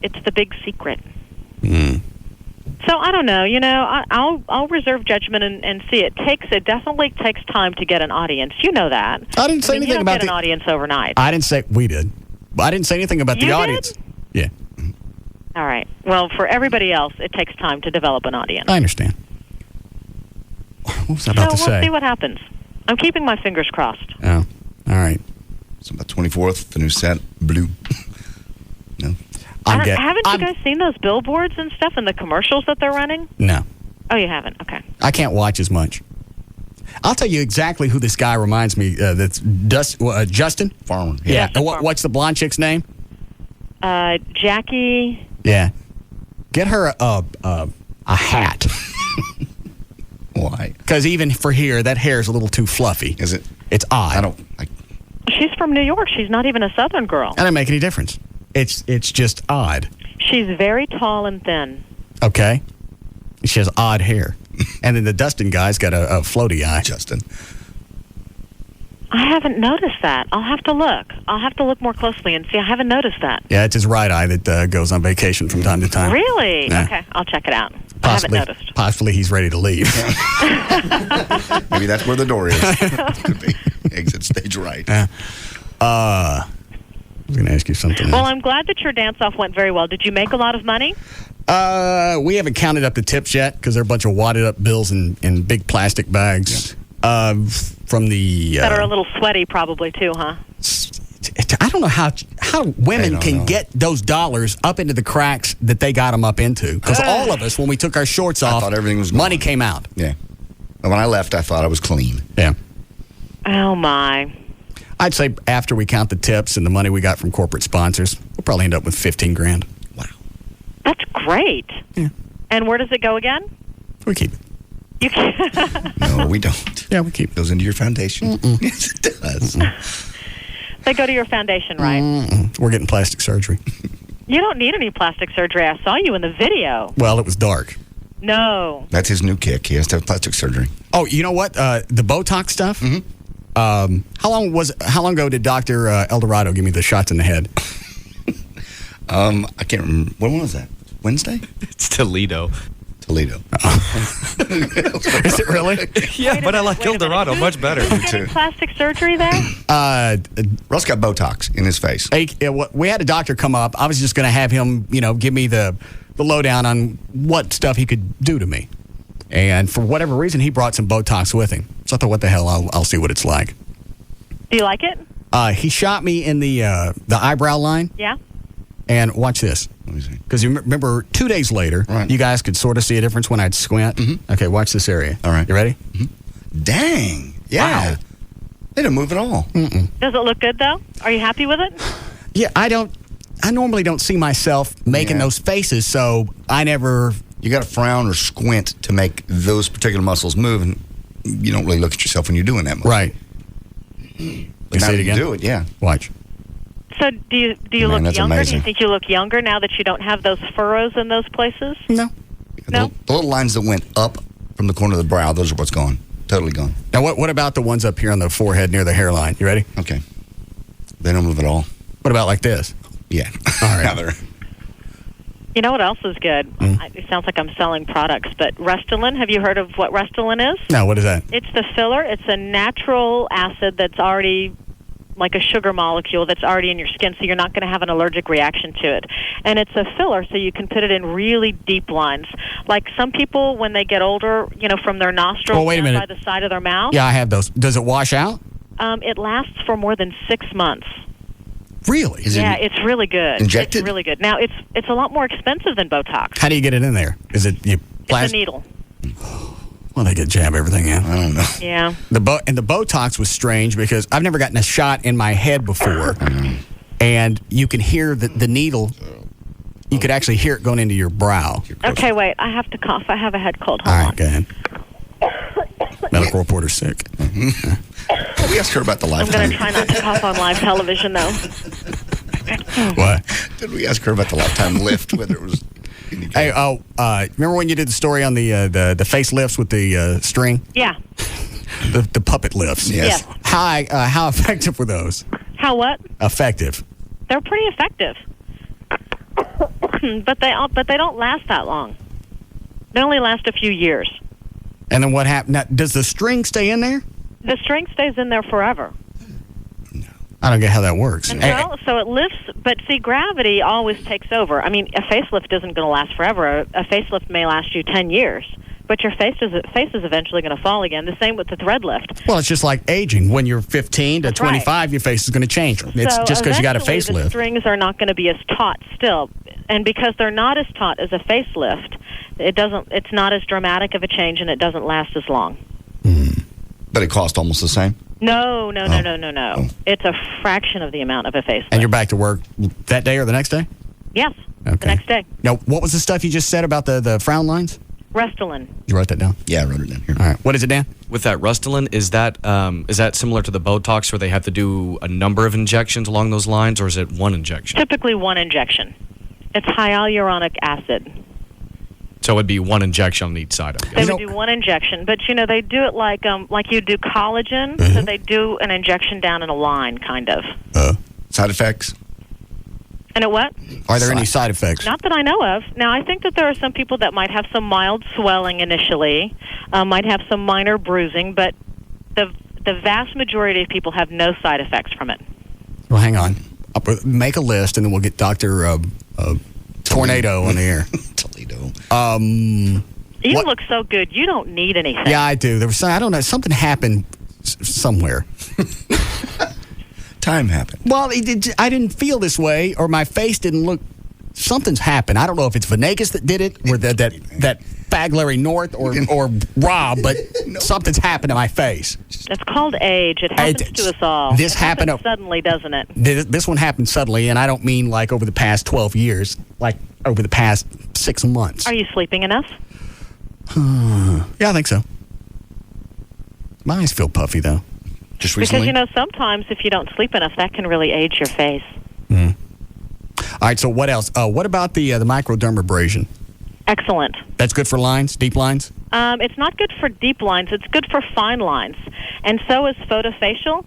It's the big secret. So I don't know. I'll reserve judgment and see. It definitely takes time to get an audience. You know that. I didn't say anything you don't about get an audience overnight. I didn't say we did. But I didn't say anything about You the did? audience. Yeah, All right. Well, for everybody else, it takes time to develop an audience. I understand. What was I about to We'll say? see what happens. I'm keeping my fingers crossed. Oh, all right. So about 24th, the new set, blue. No. Haven't you guys seen those billboards and stuff and the commercials that they're running? No. Oh, you haven't? Okay. I can't watch as much. I'll tell you exactly who this guy reminds me. That's Justin Farmer. Yeah. What's the blonde chick's name? Jackie. Yeah. Get her a hat. Why? Because even for here, that hair is a little too fluffy. Is it? It's odd. She's from New York. She's not even a Southern girl. That doesn't make any difference. It's just odd. She's very tall and thin. Okay. She has odd hair. And then the Dustin guy's got a floaty eye. Justin. I haven't noticed that. I'll have to look. I'll have to look more closely and see. I haven't noticed that. Yeah, it's his right eye that goes on vacation from time to time. Really? Yeah. Okay, I'll check it out. Possibly, I haven't noticed. Possibly he's ready to leave. Maybe that's where the door is. Could be. Exit stage right. Yeah. I was going to ask you something. Well, I'm glad that your dance-off went very well. Did you make a lot of money? We haven't counted up the tips yet because they're a bunch of wadded up bills in big plastic bags. From the that are a little sweaty, probably too, huh? I don't know how women can get those dollars up into the cracks that they got them up into. Because all of us, when we took our shorts off, I thought everything was money came out. Yeah. And when I left, I thought I was clean. Yeah. Oh my. I'd say after we count the tips and the money we got from corporate sponsors, we'll probably end up with $15,000. Wow. That's great. Yeah. And where does it go again? We keep it. You can. No, we don't. Yeah, we keep it. Goes into your foundation. Yes, it does. They go to your foundation, right? We're getting plastic surgery. You don't need any plastic surgery. I saw you in the video. Well, it was dark. No. That's his new kick. He has to have plastic surgery. Oh, you know what? The Botox stuff? How long ago did Dr. Eldorado give me the shots in the head? I can't remember. When was that? Wednesday? It's Toledo. Toledo. Is it really? Yeah, but I like Eldorado much better. Who's getting plastic surgery there? Russ got Botox in his face. We had a doctor come up. I was just going to have him, give me the lowdown on what stuff he could do to me. And for whatever reason, he brought some Botox with him. So I thought, what the hell, I'll see what it's like. Do you like it? He shot me in the eyebrow line. Yeah. And watch this. Let me see. Because you remember 2 days later, you guys could sort of see a difference when I'd squint. Mm-hmm. Okay, watch this area. All right. You ready? Mm-hmm. Dang. Yeah. Wow. They didn't move at all. Mm-mm. Does it look good, though? Are you happy with it? Yeah, I normally don't see myself making those faces, so I never... You got to frown or squint to make those particular muscles move, and you don't really look at yourself when you're doing that muscle. Right. But now say it you again? do it, yeah. Watch. So do you Man, look that's younger? amazing. Do you think you look younger now that you don't have those furrows in those places? No. No? The little lines that went up from the corner of the brow, those are what's gone. Totally gone. Now, what about the ones up here on the forehead near the hairline? You ready? Okay. They don't move at all. What about like this? Yeah. All right. Now You know what else is good? It sounds like I'm selling products, but Restylane, have you heard of what Restylane is? No, what is that? It's the filler. It's a natural acid that's already like a sugar molecule that's already in your skin, so you're not going to have an allergic reaction to it. And it's a filler, so you can put it in really deep lines. Like some people, when they get older, from their nostrils wait a down minute. by the side of their mouth. Yeah, I have those. Does it wash out? It lasts for more than 6 months. Really? It's really good. Injected? It's really good. Now, it's a lot more expensive than Botox. How do you get it in there? Is it It's a needle. Well, they could jab everything in. I don't know. Yeah. The Botox was strange because I've never gotten a shot in my head before, and you can hear the needle. You could actually hear it going into your brow. Okay, wait. I have to cough. I have a head cold. All right, go ahead. Medical reporter's sick. Mm-hmm. We asked her about the I'm lifetime. going to try not to cough on live television, though. What? Did we ask her about the lifetime lift? Whether it was. Hey, remember when you did the story on the facelifts with the string? Yeah. The puppet lifts. Yes. How effective were those? How what? Effective. They're pretty effective. but they don't last that long. They only last a few years. And then what happened? Now, does the string stay in there? The string stays in there forever. I don't get how that works. Well, so it lifts, but see, gravity always takes over. I mean, a facelift isn't going to last forever. A facelift may last you 10 years, but your face is eventually going to fall again. The same with the thread lift. Well, it's just like aging. When you're 15 to 25, your face is going to change. It's so just because you got a eventually facelift. The strings are not going to be as taut still, and because they're not as taut as a facelift, it's not as dramatic of a change, and it doesn't last as long. But it cost almost the same? No. It's a fraction of the amount of a facelift. And you're back to work that day or the next day? Yes, Okay. the next day. Now, what was the stuff you just said about the frown lines? Restylane. You wrote that down? Yeah, I wrote it down here. All right. What is it, Dan? With that Restylane, is that similar to the Botox where they have to do a number of injections along those lines, or is it one injection? Typically one injection. It's hyaluronic acid. So it would be one injection on each side of it. They would do one injection, but they do it like you do collagen. So they do an injection down in a line, kind of. Side effects? And a what? Are there any side effects? Not that I know of. Now, I think that there are some people that might have some mild swelling initially, might have some minor bruising, but the vast majority of people have no side effects from it. Well, hang on. I'll make a list, and then we'll get Dr. Tornado on the air. Toledo. You look so good. You don't need anything. Yeah, I do. There was I don't know. Something happened somewhere. Time happened. Well, I didn't feel this way, or my face didn't look. Something's happened. I don't know if it's Venegas that did it, or that fag Larry North, or Rob, but something's happened to my face. It's called age. It happens to us all. This it happened happens suddenly, doesn't it? This one happened suddenly, and I don't mean like over the past 12 years, like over the past 6 months. Are you sleeping enough? Yeah, I think so. My eyes feel puffy, though. Just recently? Because, sometimes if you don't sleep enough, that can really age your face. All right, so what else? What about the microdermabrasion? Excellent. That's good for lines, deep lines? It's not good for deep lines. It's good for fine lines. And so is photofacial.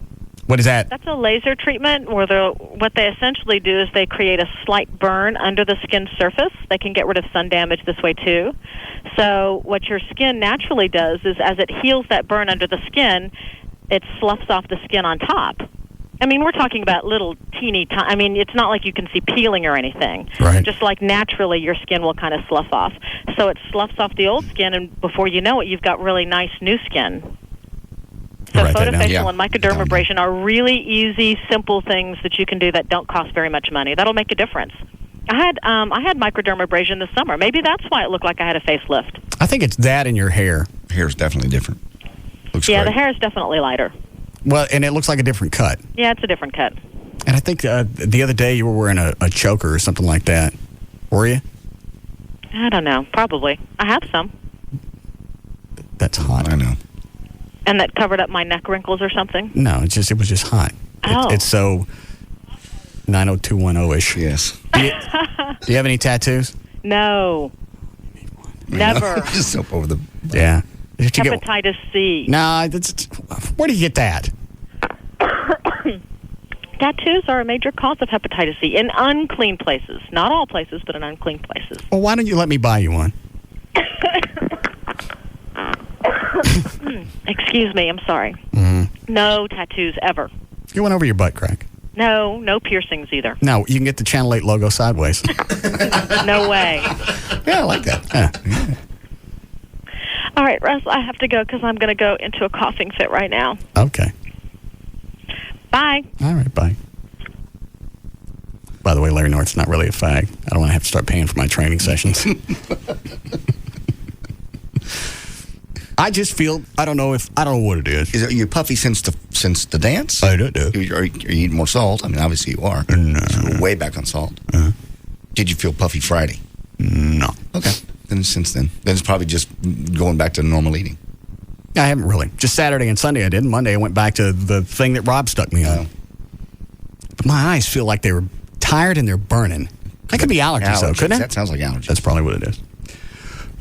What is that? That's a laser treatment where what they essentially do is they create a slight burn under the skin surface. They can get rid of sun damage this way, too. So what your skin naturally does is as it heals that burn under the skin, it sloughs off the skin on top. I mean, we're talking about little teeny tiny. I mean, it's not like you can see peeling or anything. Right. Just like naturally your skin will kind of slough off. So it sloughs off the old skin, and before you know it, you've got really nice new skin. So photofacial and microdermabrasion are really easy, simple things that you can do that don't cost very much money. That'll make a difference. I had microdermabrasion this summer. Maybe that's why it looked like I had a facelift. I think it's that in your hair. Hair's definitely different. Looks great. The hair is definitely lighter. Well, and it looks like a different cut. Yeah, it's a different cut. And I think the other day you were wearing a choker or something like that. Were you? I don't know. Probably. I have some. That's hot. I know. And that covered up my neck wrinkles or something? No, it was just hot. Oh. It's so 90210-ish. Yes. Do you have any tattoos? No. Never. Just up over the... Yeah. Hepatitis C. No, where do you get that? Tattoos are a major cause of hepatitis C in unclean places. Not all places, but in unclean places. Well, why don't you let me buy you one? Excuse me, I'm sorry. No tattoos ever. You went over your butt crack. No piercings either. No, you can get the Channel 8 logo sideways. No way. Yeah, I like that. Yeah. All right, Russ, I have to go because I'm going to go into a coughing fit right now. Okay. Bye. All right, bye. By the way, Larry North's not really a fag. I don't want to have to start paying for my training sessions. I just feel, I don't know what it is. Are you puffy since the dance? I do. Are you eating more salt? I mean, obviously you are. No. So way back on salt. Did you feel puffy Friday? No. Okay. Then since then it's probably just going back to normal eating. I haven't really. Just Saturday and Sunday I did. Monday I went back to the thing that Rob stuck me on. But my eyes feel like they were tired and they're burning. That could be allergies, though, couldn't it? That sounds like allergies. That's probably what it is.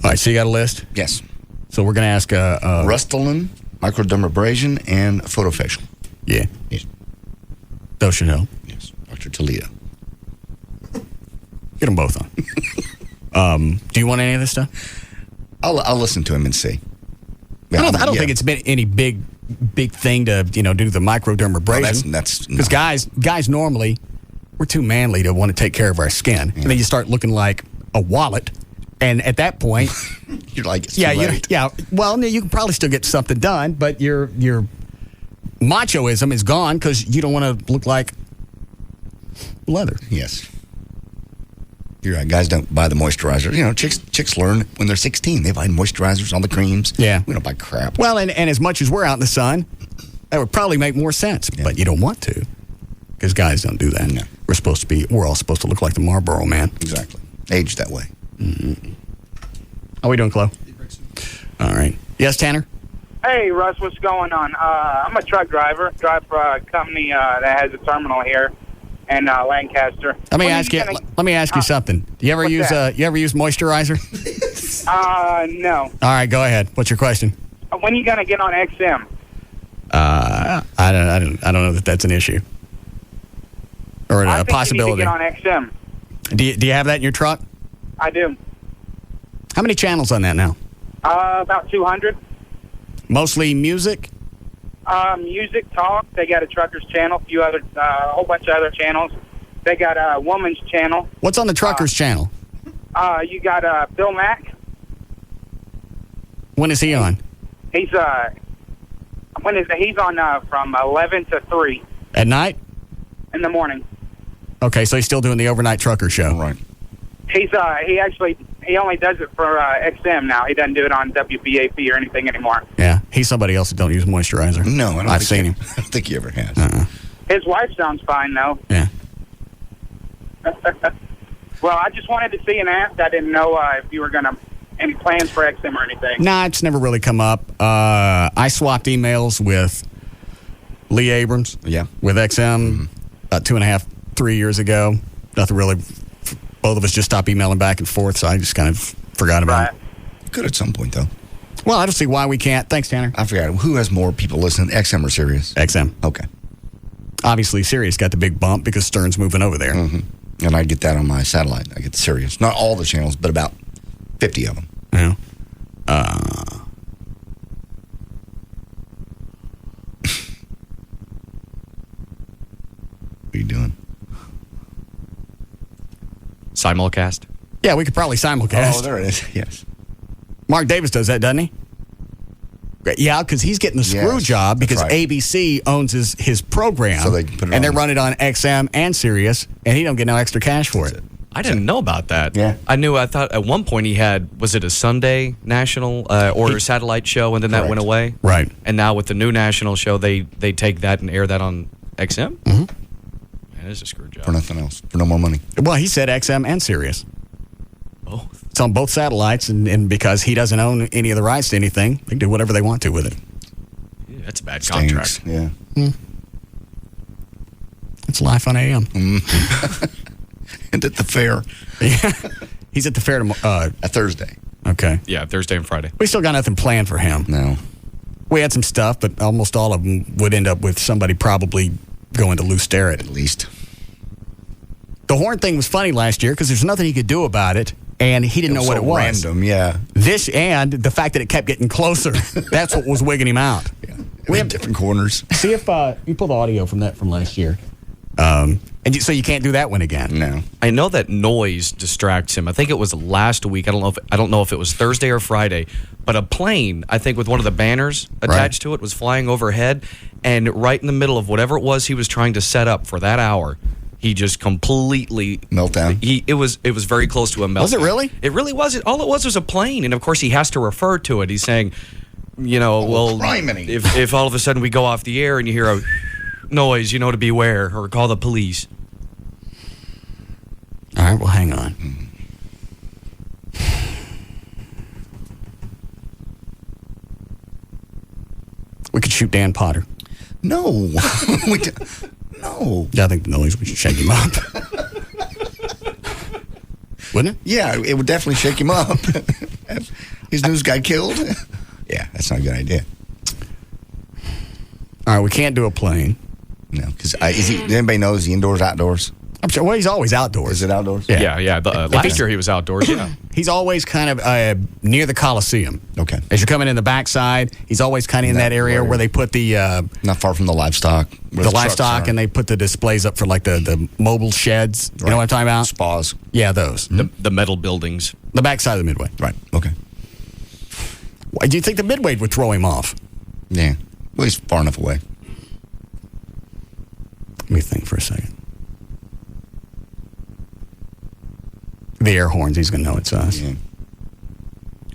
All right, so you got a list? Yes. So we're going to ask... Restylane, microdermabrasion, and photofacial. Yeah. Yes. Those should help. Yes. Dr. Toledo. Get them both on. Do you want any of this stuff? I'll listen to him and see. I don't think it's been any big thing to do the microdermabrasion. That's because guys normally we're too manly to want to take care of our skin, and then you start looking like a wallet, and at that point you're like it's too late. Well, you can probably still get something done, but your machoism is gone because you don't want to look like leather. Yes. You're right. Guys don't buy the moisturizer. Chicks learn when they're 16. They buy moisturizers, all the creams. Yeah. We don't buy crap. Well, and as much as we're out in the sun, that would probably make more sense. Yeah. But you don't want to, because guys don't do that. No. We're all supposed to look like the Marlboro Man. Exactly. Age that way. Mm-hmm. How we doing, Chloe? All right. Yes, Tanner? Hey, Russ, what's going on? I'm a truck driver. Drive for a company that has a terminal here in Lancaster. Let me ask you something. You ever use moisturizer? No. All right, go ahead. What's your question? When are you gonna get on XM? I don't know that that's an issue or a possibility. I think you need to get on XM. Do you have that in your truck? I do. How many channels on that now? About 200. Mostly music? Music, talk. They got a truckers channel, a whole bunch of other channels. They got a woman's channel. What's on the truckers channel? You got Bill Mack. When is he on? He's on from 11 to 3 at night. In the morning. Okay, so he's still doing the overnight trucker show, right? He only does it for XM now. He doesn't do it on WBAP or anything anymore. Yeah, he's somebody else that don't use moisturizer. No, I've seen him. I don't think he ever has. His wife sounds fine though. Yeah. Well, I just wanted to see and ask. I didn't know if you were any plans for XM or anything. Nah, it's never really come up. I swapped emails with Lee Abrams. Yeah. With XM about 2.5, 3 years ago. Nothing really. Both of us just stopped emailing back and forth, so I just kind of forgot about it. Could at some point, though. Well, I don't see why we can't. Thanks, Tanner. I forgot. Who has more people listening, XM or Sirius? XM. Okay. Obviously, Sirius got the big bump because Stern's moving over there. Mm-hmm. And I get that on my satellite. I get Sirius. Not all the channels, but about 50 of them. Yeah. What are you doing? Simulcast? Yeah, we could probably simulcast. Oh, there it is. Yes. Mark Davis does that, doesn't he? Yeah, because he's getting the screw job because ABC owns his program. So they can put it and on. they're running on XM and Sirius, and he don't get no extra cash for it. I didn't know about that. Yeah. I thought at one point he had, was it a Sunday national or satellite show, and then that went away? Right. And now with the new national show, they take that and air that on XM? Mm-hmm. Man, it's a screw job. For nothing else. For no more money. Well, he said XM and Sirius. Both. It's on both satellites, and because he doesn't own any of the rights to anything, they can do whatever they want to with it. Yeah, that's a bad contract. Yeah. It's life on AM. And at the fair. Yeah. He's at the fair tomorrow. Thursday. Okay. Yeah, Thursday and Friday. We still got nothing planned for him. No. We had some stuff, but almost all of them would end up with somebody probably going to Lou Sterrett. At least. The horn thing was funny last year because there's nothing he could do about it, and he didn't know what it was. Random, yeah. This and the fact that it kept getting closer. That's what was wigging him out. Yeah. We have different corners. See if you pull the audio from last year. So you can't do that one again. No. I know that noise distracts him. I think it was last week. I don't know if it was Thursday or Friday, but a plane, I think with one of the banners attached to it, was flying overhead, and right in the middle of whatever it was he was trying to set up for that hour, he just completely meltdown. It was very close to a meltdown. Was it really? It really was. All it was a plane, and of course he has to refer to it. He's saying, if all of a sudden we go off the air and you hear a noise, to beware or call the police. All right, well, hang on. We could shoot Dan Potter. No. No. Yeah, I think the noise would shake him up. Wouldn't it? Yeah, it would definitely shake him up. His news guy killed? Yeah, that's not a good idea. All right, we can't do a plane. No, because does anybody know, is he indoors, outdoors? I'm sure. Well, he's always outdoors. Is it outdoors? Yeah. Last year he was outdoors. Yeah. He's always kind of near the Coliseum. Okay. As you're coming in the backside, he's always kind of in that area where they put the not far from the livestock. The livestock, and they put the displays up for like the mobile sheds. You know what I'm talking about? Spas. Yeah, those. The metal buildings. The backside of the Midway. Right. Okay. Why do you think the Midway would throw him off? Yeah. Well, he's far enough away. Let me think for a second. The air horns, he's going to know it's us. Yeah.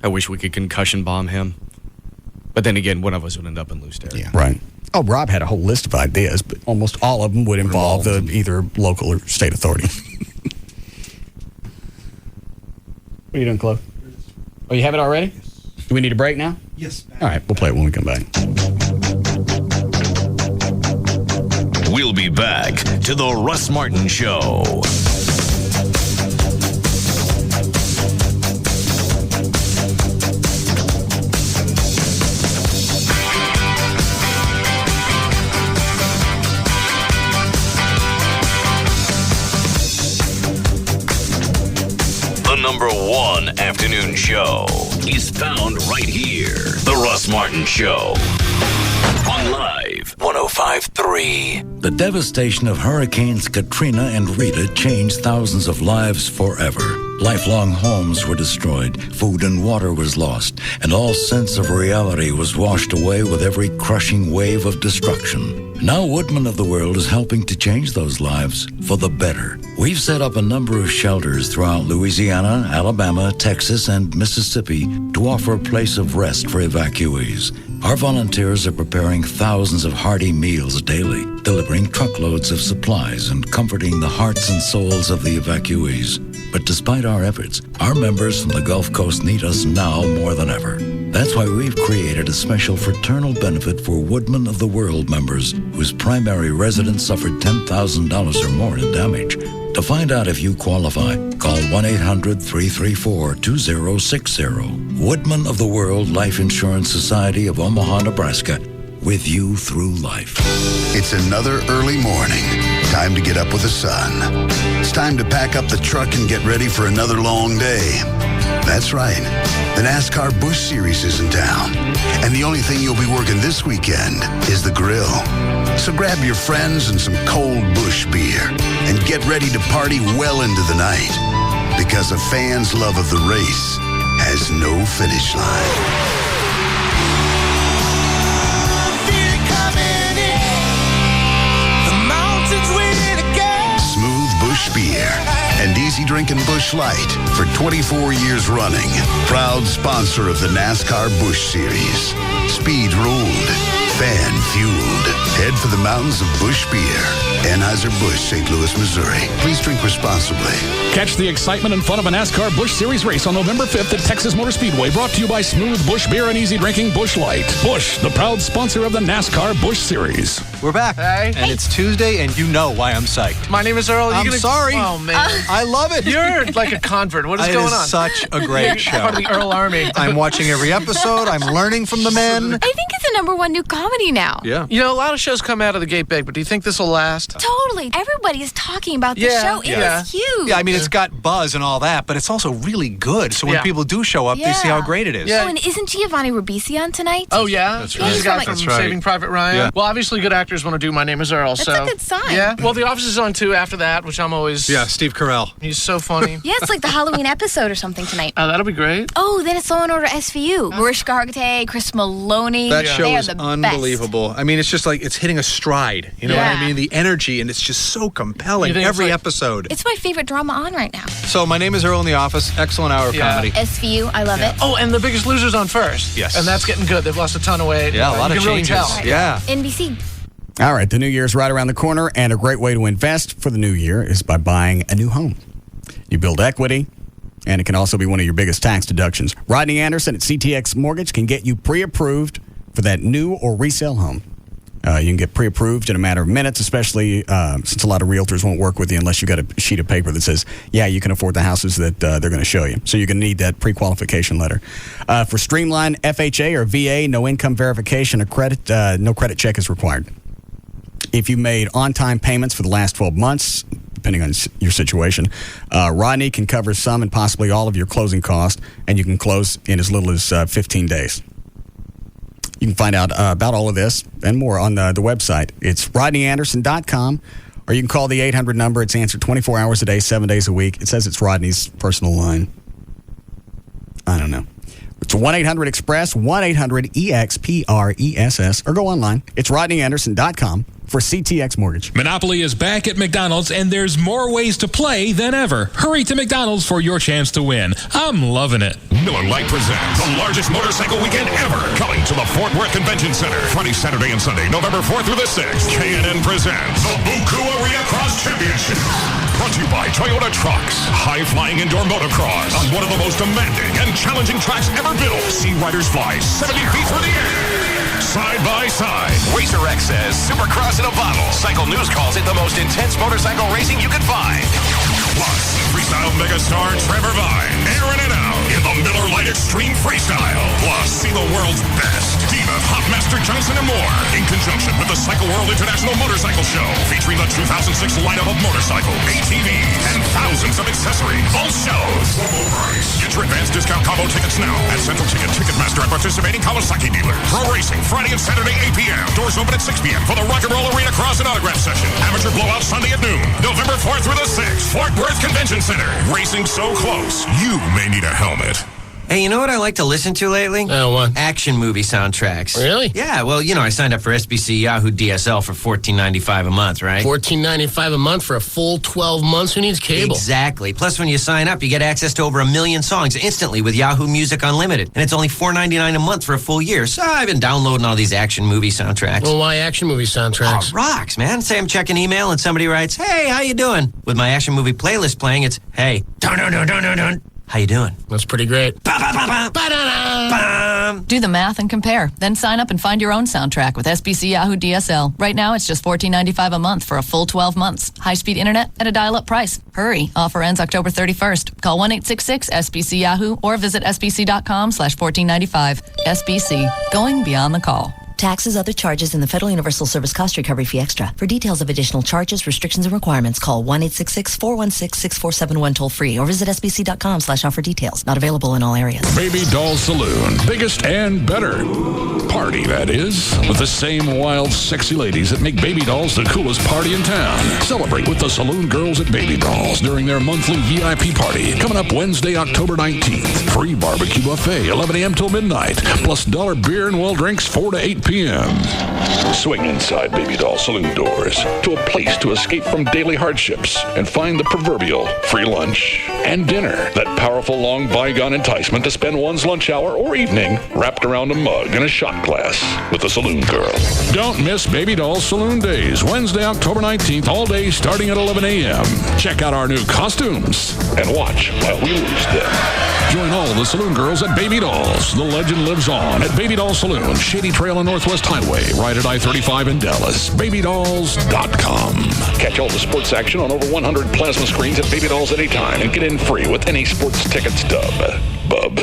I wish we could concussion bomb him. But then again, one of us would end up in loose area. Yeah. Right. Oh, Rob had a whole list of ideas, but almost all of them would involve either local or state authority. What are you doing, Chloe? Oh, you have it already? Do we need a break now? Yes. All right, we'll play it when we come back. We'll be back to the Russ Martin Show. The number one afternoon show is found right here. The Russ Martin Show. On Live 105.3. The devastation of Hurricanes Katrina and Rita changed thousands of lives forever. Lifelong homes were destroyed, food and water was lost, and all sense of reality was washed away with every crushing wave of destruction. Now Woodman of the World is helping to change those lives for the better. We've set up a number of shelters throughout Louisiana, Alabama, Texas, and Mississippi to offer a place of rest for evacuees. Our volunteers are preparing thousands of hearty meals daily, delivering truckloads of supplies and comforting the hearts and souls of the evacuees. But despite our efforts, our members from the Gulf Coast need us now more than ever. That's why we've created a special fraternal benefit for Woodman of the World members whose primary residence suffered $10,000 or more in damage. To find out if you qualify, call 1-800-334-2060. Woodman of the World Life Insurance Society of Omaha, Nebraska. With you through life. It's another early morning. Time to get up with the sun. It's time to pack up the truck and get ready for another long day. That's right. The NASCAR Busch Series is in town. And the only thing you'll be working this weekend is the grill. So grab your friends and some cold Busch beer and get ready to party well into the night. Because a fan's love of the race has no finish line. Busch Beer and easy drinking Busch Light for 24 years running. Proud sponsor of the NASCAR Busch Series. Speed ruled, fan fueled. Head for the mountains of Busch Beer. Anheuser-Busch, St. Louis, Missouri. Please drink responsibly. Catch the excitement and fun of a NASCAR Busch Series race on November 5th at Texas Motor Speedway. Brought to you by Smooth Busch Beer and easy drinking Busch Light. Busch, the proud sponsor of the NASCAR Busch Series. We're back. Hey. And it's Tuesday, and you know why I'm psyched. My name is Earl. I'm sorry. Oh, man. I love it. You're like a convert. What is going on? It is such a great show. Part of the Earl Army. I'm watching every episode. I'm learning from the men. I think it's the #1 new comedy now. Yeah. You know, a lot of shows come out of the gate big, but do you think this will last? Totally. Everybody is talking about the show. It is huge. Yeah, I mean, it's got buzz and all that, but it's also really good. So when people do show up, they see how great it is. Oh, and isn't Giovanni Ribisi on tonight? Oh, yeah? That's He's right. the guy from Saving Private Ryan. Yeah. Well, obviously, good actors want to do My Name is Earl. That's a good sign. Yeah. Well, The Office is on, too, after that, which I'm always... Yeah, Steve Carell. He's so funny. Yeah, it's like the Halloween episode or something tonight. That'll be great. Oh, then it's Law and Order SVU. Mariska Hargitay, Chris Maloney. That show they is are the unbelievable. Best. I mean, it's just like it's hitting a stride. You know what I mean? The energy, and it's just so compelling. Every episode. It's my favorite drama on right now. So, My Name is Earl in The Office. Excellent hour of comedy. SVU, I love it. Oh, and The Biggest Loser's on first. Yes. And that's getting good. They've lost a ton of weight. Yeah, a lot you of can changes. Really tell. Yeah. NBC. All right, the new year's right around the corner, and a great way to invest for the new year is by buying a new home. You build equity, and it can also be one of your biggest tax deductions. Rodney Anderson at CTX Mortgage can get you pre-approved for that new or resale home. You can get pre-approved in a matter of minutes, especially since a lot of realtors won't work with you unless you got a sheet of paper that says, yeah, you can afford the houses that they're going to show you. So you're going to need that pre-qualification letter. For Streamline FHA or VA, no income verification or credit, no credit check is required. If you made on-time payments for the last 12 months, depending on your situation, Rodney can cover some and possibly all of your closing costs, and you can close in as little as 15 days. You can find out about all of this and more on the website. It's RodneyAnderson.com, or you can call the 800 number. It's answered 24 hours a day, 7 days a week. It says it's Rodney's personal line. I don't know. It's 1-800-EXPRESS, 1-800-EXPRESS, or go online. It's RodneyAnderson.com for CTX Mortgage. Monopoly is back at McDonald's, and there's more ways to play than ever. Hurry to McDonald's for your chance to win. I'm loving it. Miller Lite presents the largest motorcycle weekend ever, coming to the Fort Worth Convention Center Friday, Saturday, and Sunday, November 4th through the 6th. K&N presents the Buku Arena Cross Championship. Brought to you by Toyota Trucks. High-flying indoor motocross on one of the most demanding and challenging tracks ever built. See riders fly 70 feet through the air. Side by side. Racer X says Supercross in a bottle. Cycle News calls it the most intense motorcycle racing you could find. Plus, freestyle megastar Trevor Vine, airing it out in the Miller Lite Extreme Freestyle. Plus, see the world's best Diva, Hopmaster Johnson, and more. In conjunction with the Cycle World International Motorcycle Show, featuring the 2006 lineup of motorcycles, ATVs, and thousands of accessories. All shows. Promo price. Get your advanced discount combo tickets now at Central Ticket, Ticketmaster, and participating Kawasaki dealers. Pro Racing, Friday and Saturday, 8 p.m. Doors open at 6 p.m. for the Rock and Roll Arena Cross and Autograph Session. Amateur Blowout Sunday at noon. November 4th through the 6th. Fort Worth Convention Center. Racing so close, you may need a helmet. Hey, you know what I like to listen to lately? What? Action movie soundtracks. Really? Yeah, well, you know, I signed up for SBC Yahoo DSL for $14.95 a month, right? $14.95 a month for a full 12 months? Who needs cable? Exactly. Plus, when you sign up, you get access to over 1 million songs instantly with Yahoo Music Unlimited. And it's only $4.99 a month for a full year. So I've been downloading all these action movie soundtracks. Well, why action movie soundtracks? Oh, rocks, man. Say I'm checking email and somebody writes, "Hey, how you doing?" With my action movie playlist playing, it's, "Hey, dun dun dun dun dun dun. How you doing?" That's pretty great. Do the math and compare. Then sign up and find your own soundtrack with SBC Yahoo DSL. Right now, it's just $14.95 a month for a full 12 months. High-speed internet at a dial-up price. Hurry. Offer ends October 31st. Call 1-866-SBC Yahoo or visit sbc.com/1495. SBC. Going beyond the call. Taxes, other charges, and the Federal Universal Service Cost Recovery Fee Extra. For details of additional charges, restrictions, and requirements, call 1-866-416-6471 toll-free or visit sbc.com/offer details. Not available in all areas. Baby Doll Saloon. Biggest and better. Party, that is. With the same wild, sexy ladies that make Baby Dolls the coolest party in town. Celebrate with the Saloon Girls at Baby Dolls during their monthly VIP party. Coming up Wednesday, October 19th. Free barbecue buffet, 11 a.m. till midnight. Plus dollar beer and well drinks, 4 to 8 p.m. Swing inside Baby Doll Saloon doors to a place to escape from daily hardships and find the proverbial free lunch and dinner. That powerful long bygone enticement to spend one's lunch hour or evening wrapped around a mug and a shot glass with the Saloon Girl. Don't miss Baby Doll Saloon Days, Wednesday, October 19th, all day starting at 11 a.m. Check out our new costumes and watch while we lose them. Join all the Saloon Girls at Baby Dolls. The legend lives on at Baby Doll Saloon, Shady Trail and Northwest Highway, right at I-35 in Dallas. BabyDolls.com. Catch all the sports action on over 100 plasma screens at Baby Dolls anytime and get in free with any sports ticket stub. Bub.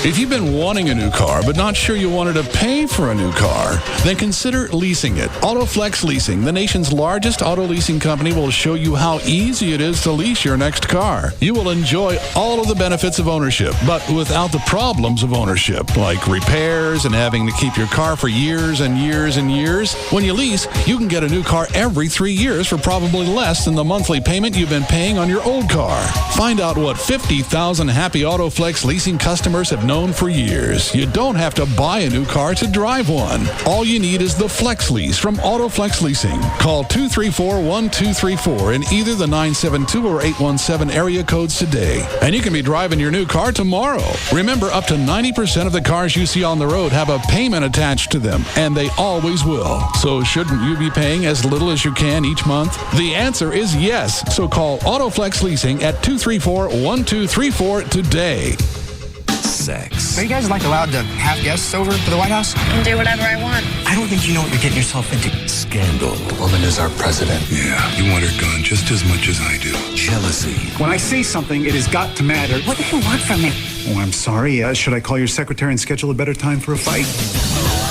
If you've been wanting a new car but not sure you wanted to pay for a new car, then consider leasing it. AutoFlex Leasing, the nation's largest auto leasing company, will show you how easy it is to lease your next car. You will enjoy all of the benefits of ownership, but without the problems of ownership, like repairs and having to keep your car for years and years and years. When you lease, you can get a new car every 3 years for probably less than the monthly payment you've been paying on your old car. Find out what 50,000 happy AutoFlex Leasing customers have known for years. You don't have to buy a new car to drive one. All you need is the Flex Lease from AutoFlex Leasing. Call 234-1234 in either the 972 or 817 area codes today. And you can be driving your new car tomorrow. Remember, up to 90% of the cars you see on the road have a payment attached to them, and they always will. So shouldn't you be paying as little as you can each month? The answer is yes. So call AutoFlex Leasing at 234-1234 today. Sex. Are you guys allowed to have guests over to the White House? I can do whatever I want. I don't think you know what you're getting yourself into. Scandal. The woman is our president. Yeah, you want her gone just as much as I do. Jealousy. When I say something, it has got to matter. What do you want from me? Oh, I'm sorry. Should I call your secretary and schedule a better time for a fight?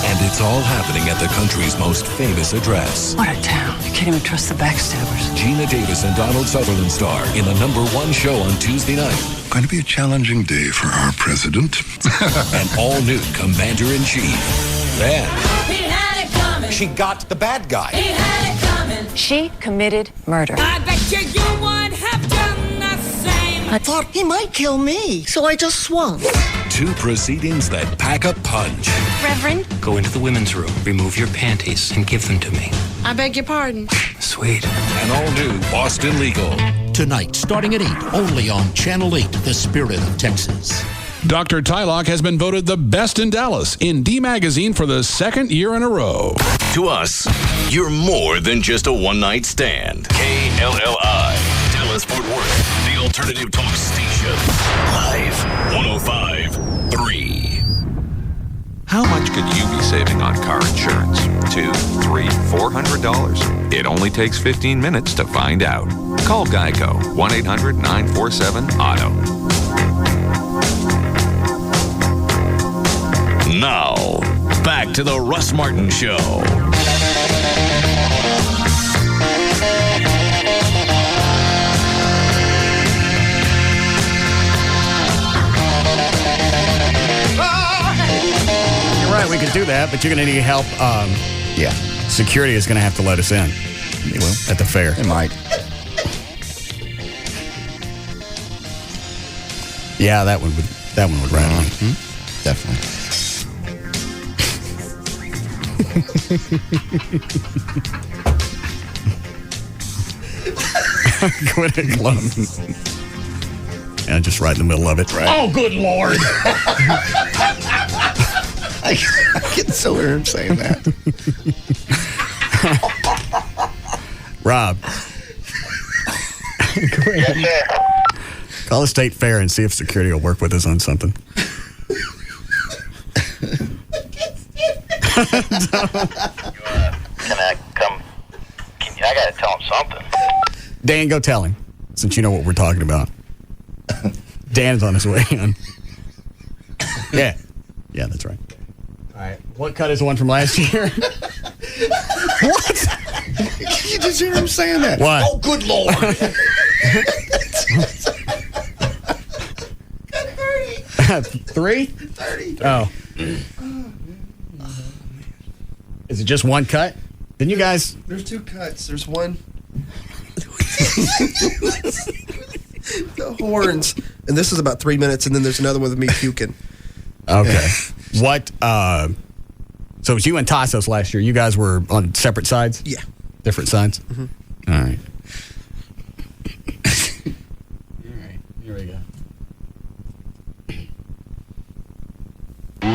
And it's all happening at the country's most famous address. What a town. You can't even trust the backstabbers. Gina Davis and Donald Sutherland star in the #1 show on Tuesday night. Going to be a challenging day for our president. An all-new Commander-in-Chief. Then He had it coming. she got the bad guy. He had it coming. She committed murder. I bet you would have done the same. I thought he might kill me, so I just swung. Two proceedings that pack a punch. Reverend, Go into the women's room, remove your panties, and give them to me. I beg your pardon. Sweet. An all-new Boston Legal. Tonight, starting at 8, only on Channel 8, The Spirit of Texas. Dr. Tylock has been voted the best in Dallas in D Magazine for the second year in a row. To us, you're more than just a one-night stand. KLLI, Dallas Fort Worth, the alternative talk station. Live 105.3. How much could you be saving on car insurance? $200, $300, $400? It only takes 15 minutes to find out. Call Geico, 1-800-947-AUTO. Now, back to the Russ Martin Show. You're right, we could do that, but you're going to need help. Yeah. Security is going to have to let us in. They will. At the fair. They might. Yeah, that one would rattle me. Definitely. Quit it, Glum. Yeah, just right in the middle of it. Right. Oh, good Lord. I get so weird saying that. Rob. Call the state fair and see if security will work with us on something. Can I come? I got to tell him something. Dan, go tell him, since you know what we're talking about. Dan's on his way in. Yeah. Yeah, that's right. All right. What cut is the one from last year? What? You just hear him saying that. What? Oh, good Lord. 3? 30. Oh. Is it just one cut? Then you guys... There's 2 cuts. There's one... the horns. And this is about 3 minutes, and then there's another one with me puking. Okay. What, so it was you and Tassos last year. You guys were on separate sides? Yeah. Different sides? Mm-hmm. All right. All right. Here we go.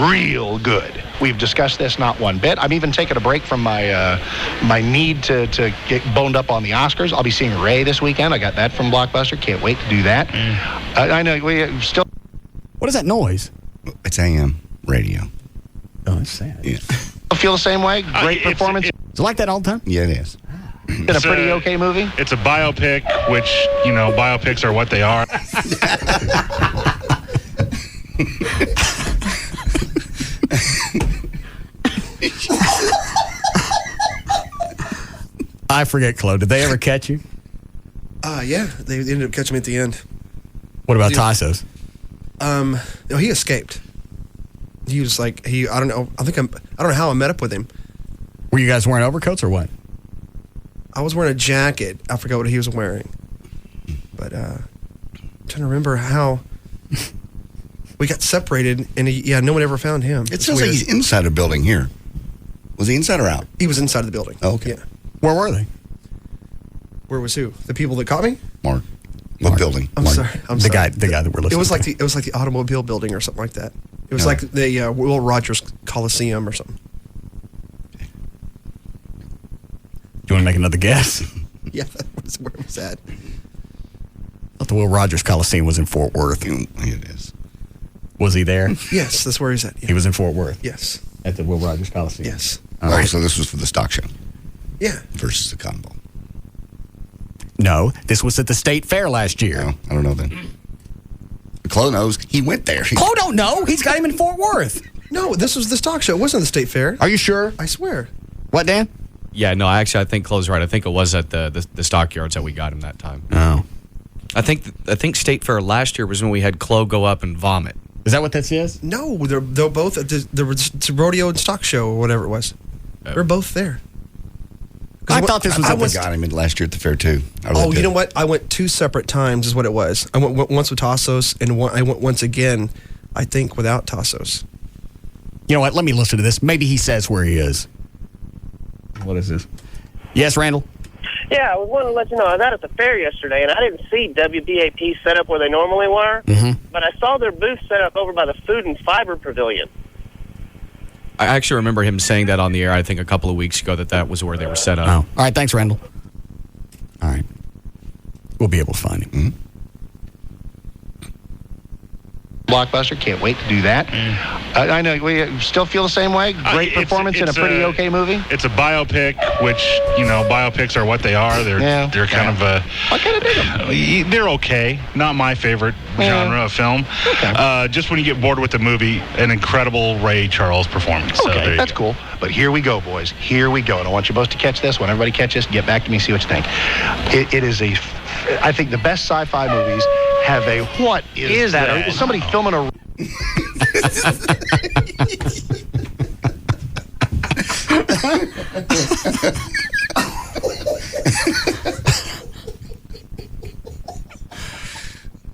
Real good. We've discussed this not one bit. I'm even taking a break from my my need to get boned up on the Oscars. I'll be seeing Ray this weekend. I got that from Blockbuster. Can't wait to do that. I know we still... What is that noise? It's AM radio. Oh, it's sad. Yeah. Feel the same way? Great performance? Is it like that all the time? Yeah, it is. Been a pretty okay movie? It's a biopic, which, you know, biopics are what they are. I forget, Chloe. Did they ever catch you? Yeah. They ended up catching me at the end. What about Tassos? No, he escaped. He was like, I don't know. I don't know how I met up with him. Were you guys wearing overcoats or what? I was wearing a jacket. I forgot what he was wearing. But I'm trying to remember how we got separated, and no one ever found him. It sounds like he's inside a building here. Was he inside or out? He was inside of the building. Oh, okay. Yeah. Where were they? Where was who? The people that caught me? Mark. What building? I'm Mark. sorry. The guy that we're listening It was like to. it was like the automobile building or something like that. It was like the Will Rogers Coliseum or something. Do you want to make another guess? Yeah, that was where it was at. I thought the Will Rogers Coliseum was in Fort Worth. It is. Was he there? Yes, that's where he's at. Yeah. He was in Fort Worth. Yes. At the Will Rogers Coliseum. Yes. All right. So this was for the stock show. Yeah. Versus the Cotton Bowl. No, this was at the State Fair last year. No, I don't know then. Chloe knows. He went there. Chloe don't know. He's got him in Fort Worth. No, this was the stock show. It wasn't the State Fair. Are you sure? I swear. What, Dan? Yeah, no, I think Chloe's right. I think it was at the stockyards that we got him that time. Oh. I think State Fair last year was when we had Chloe go up and vomit. Is that what this is? No, they're both at the rodeo and stock show or whatever it was. They're both there. I thought this was. I got him in last year at the fair too. You know what? I went 2 separate times. Is what it was. I went once with Tassos, and I went once again I think, without Tassos. You know what? Let me listen to this. Maybe he says where he is. What is this? Yes, Randall? Yeah, I was wanting to let you know, I was out at the fair yesterday, and I didn't see WBAP set up where they normally were, but I saw their booth set up over by the Food and Fiber Pavilion. I actually remember him saying that on the air, I think, a couple of weeks ago, that was where they were set up. Oh. All right, thanks, Randall. All right. We'll be able to find him. Blockbuster, can't wait to do that. I know, we still feel the same way? Great performance in a pretty okay movie? It's a biopic, which, biopics are what they are. They're kind of a... I kind of dig them. They're okay. Not my favorite genre of film. Okay. Just when you get bored with the movie, an incredible Ray Charles performance. Okay, that's cool. But here we go, boys. Here we go. And I want you both to catch this. When everybody catches, get back to me, see what you think. It is I think the best sci-fi movies have a... What is that? Is somebody filming a...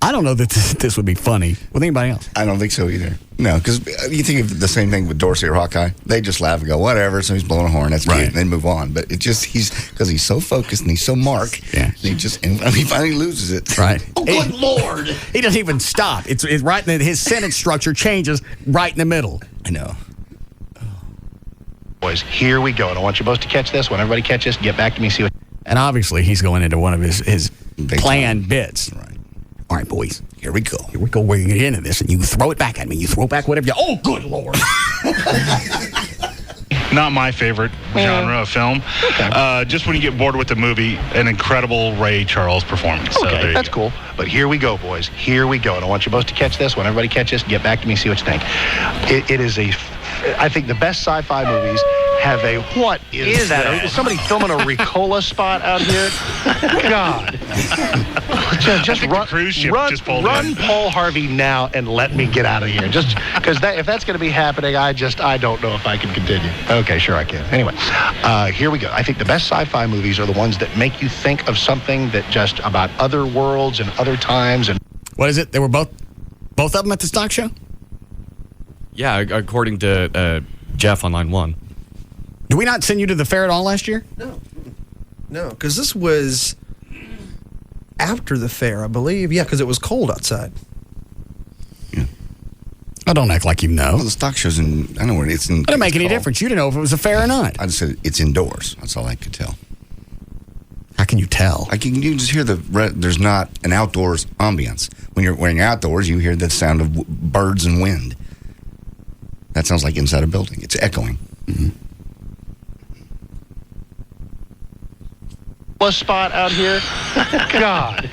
I don't know that this would be funny with anybody else. I don't think so either. No, because you think of the same thing with Dorsey or Hawkeye. They just laugh and go, whatever, so he's blowing a horn, that's cute, and then move on. But it just, because he's so focused and he's so Mark, and he finally loses it. Right. Oh, good Lord. He doesn't even stop. It's right in his sentence structure changes right in the middle. I know. Boys, here we go. And I want you both to catch this. When everybody catches, get back to me, see what... And obviously, he's going into one of his planned bits. Right. All right, boys, here we go. Here we go. We're going to get into this, and you throw it back at me. You throw back whatever you... Oh, good Lord. Not my favorite genre of film. Okay. Just when you get bored with the movie, an incredible Ray Charles performance. Okay, that's cool. But here we go, boys. Here we go. And I want you both to catch this. When everybody catches, get back to me, see what you think. It is I think the best sci-fi movies have a... What is that? Is somebody filming a Ricola spot out here? God. Just run Paul Harvey now and let me get out of here. Just because if that's going to be happening, I don't know if I can continue. Okay, sure I can. Anyway, here we go. I think the best sci-fi movies are the ones that make you think of something that just about other worlds and other times. And what is it? They were both of them at the stock show? Yeah, according to Jeff on line 1. Did we not send you to the fair at all last year? No, because this was after the fair, I believe. Yeah, because it was cold outside. Yeah. I don't act like you know. Well, the stock show's in... I know where it's in... It didn't make any difference. You didn't know if it was a fair or not. I just said it's indoors. That's all I could tell. How can you tell? You just hear there's not an outdoors ambience. When you're outdoors, you hear the sound of birds and wind. That sounds like inside a building. It's echoing. Mm-hmm. Spot out here. God.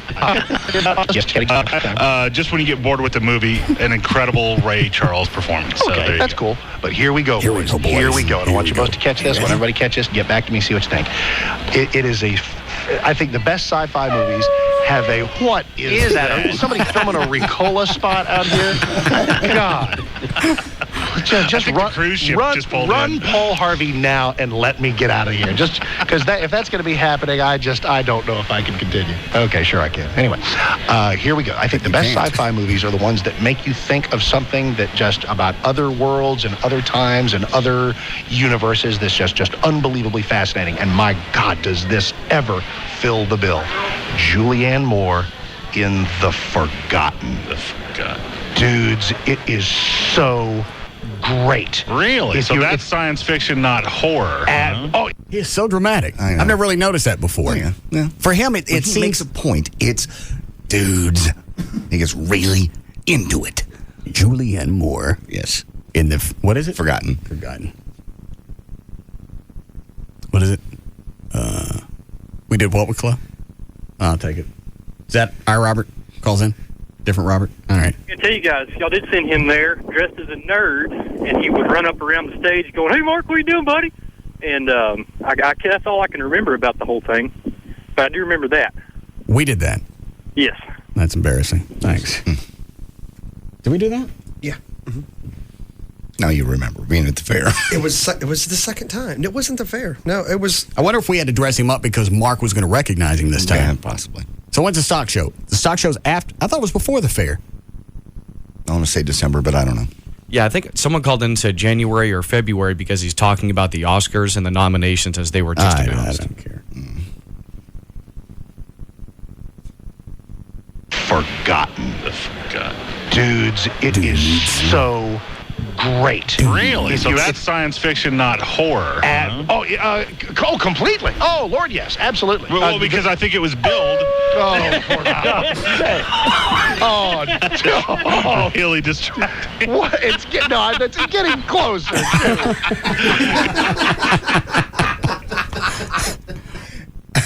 Just when you get bored with the movie, an incredible Ray Charles performance. Okay, that's cool. But here we go, boys. Here we go. And I want you both to catch this. When everybody catches, get back to me, see what you think. It is I think the best sci-fi movies have a... What is that? Is somebody filming a Ricola spot out here? God. Just run Paul Harvey now and let me get out of here. Just because if that's going to be happening, I don't know if I can continue. Okay, sure I can. Anyway, here we go. I think the best sci-fi movies are the ones that make you think of something that just about other worlds and other times and other universes that's just unbelievably fascinating. And my God, does this ever fill the bill. Julianne Moore in The Forgotten. Dudes, it is so great. Really? So that's science fiction, not horror. Oh, he is so dramatic. I've never really noticed that before. Yeah. For him, it seems... He makes a point. It's dudes. He gets really into it. Julianne Moore. Yes. In the... What is it? Forgotten. What is it? We did what with Club? I'll take it. Is that our Robert calls in? Different Robert? All right. I can tell you guys, y'all did send him there dressed as a nerd, and he would run up around the stage going, "Hey, Mark, what are you doing, buddy?" And that's all I can remember about the whole thing. But I do remember that. We did that? Yes. That's embarrassing. Thanks. Did we do that? Yeah. Mm-hmm. Now you remember being at the fair. It was the second time. It wasn't the fair. No, it was... I wonder if we had to dress him up because Mark was going to recognize him this time. Yeah, possibly. So when's the stock show? The stock show's after... I thought it was before the fair. Oh, to say December, but I don't know. Yeah, I think someone called in and said January or February because he's talking about the Oscars and the nominations as they were just announced. I don't care. Forgotten. Dudes, it is so great. Really? So that's science fiction, not horror. Completely. Oh, Lord, yes, absolutely. Well, because I think it was billed. Oh, for God's sake. Oh, really distracting. What? It's getting closer, too.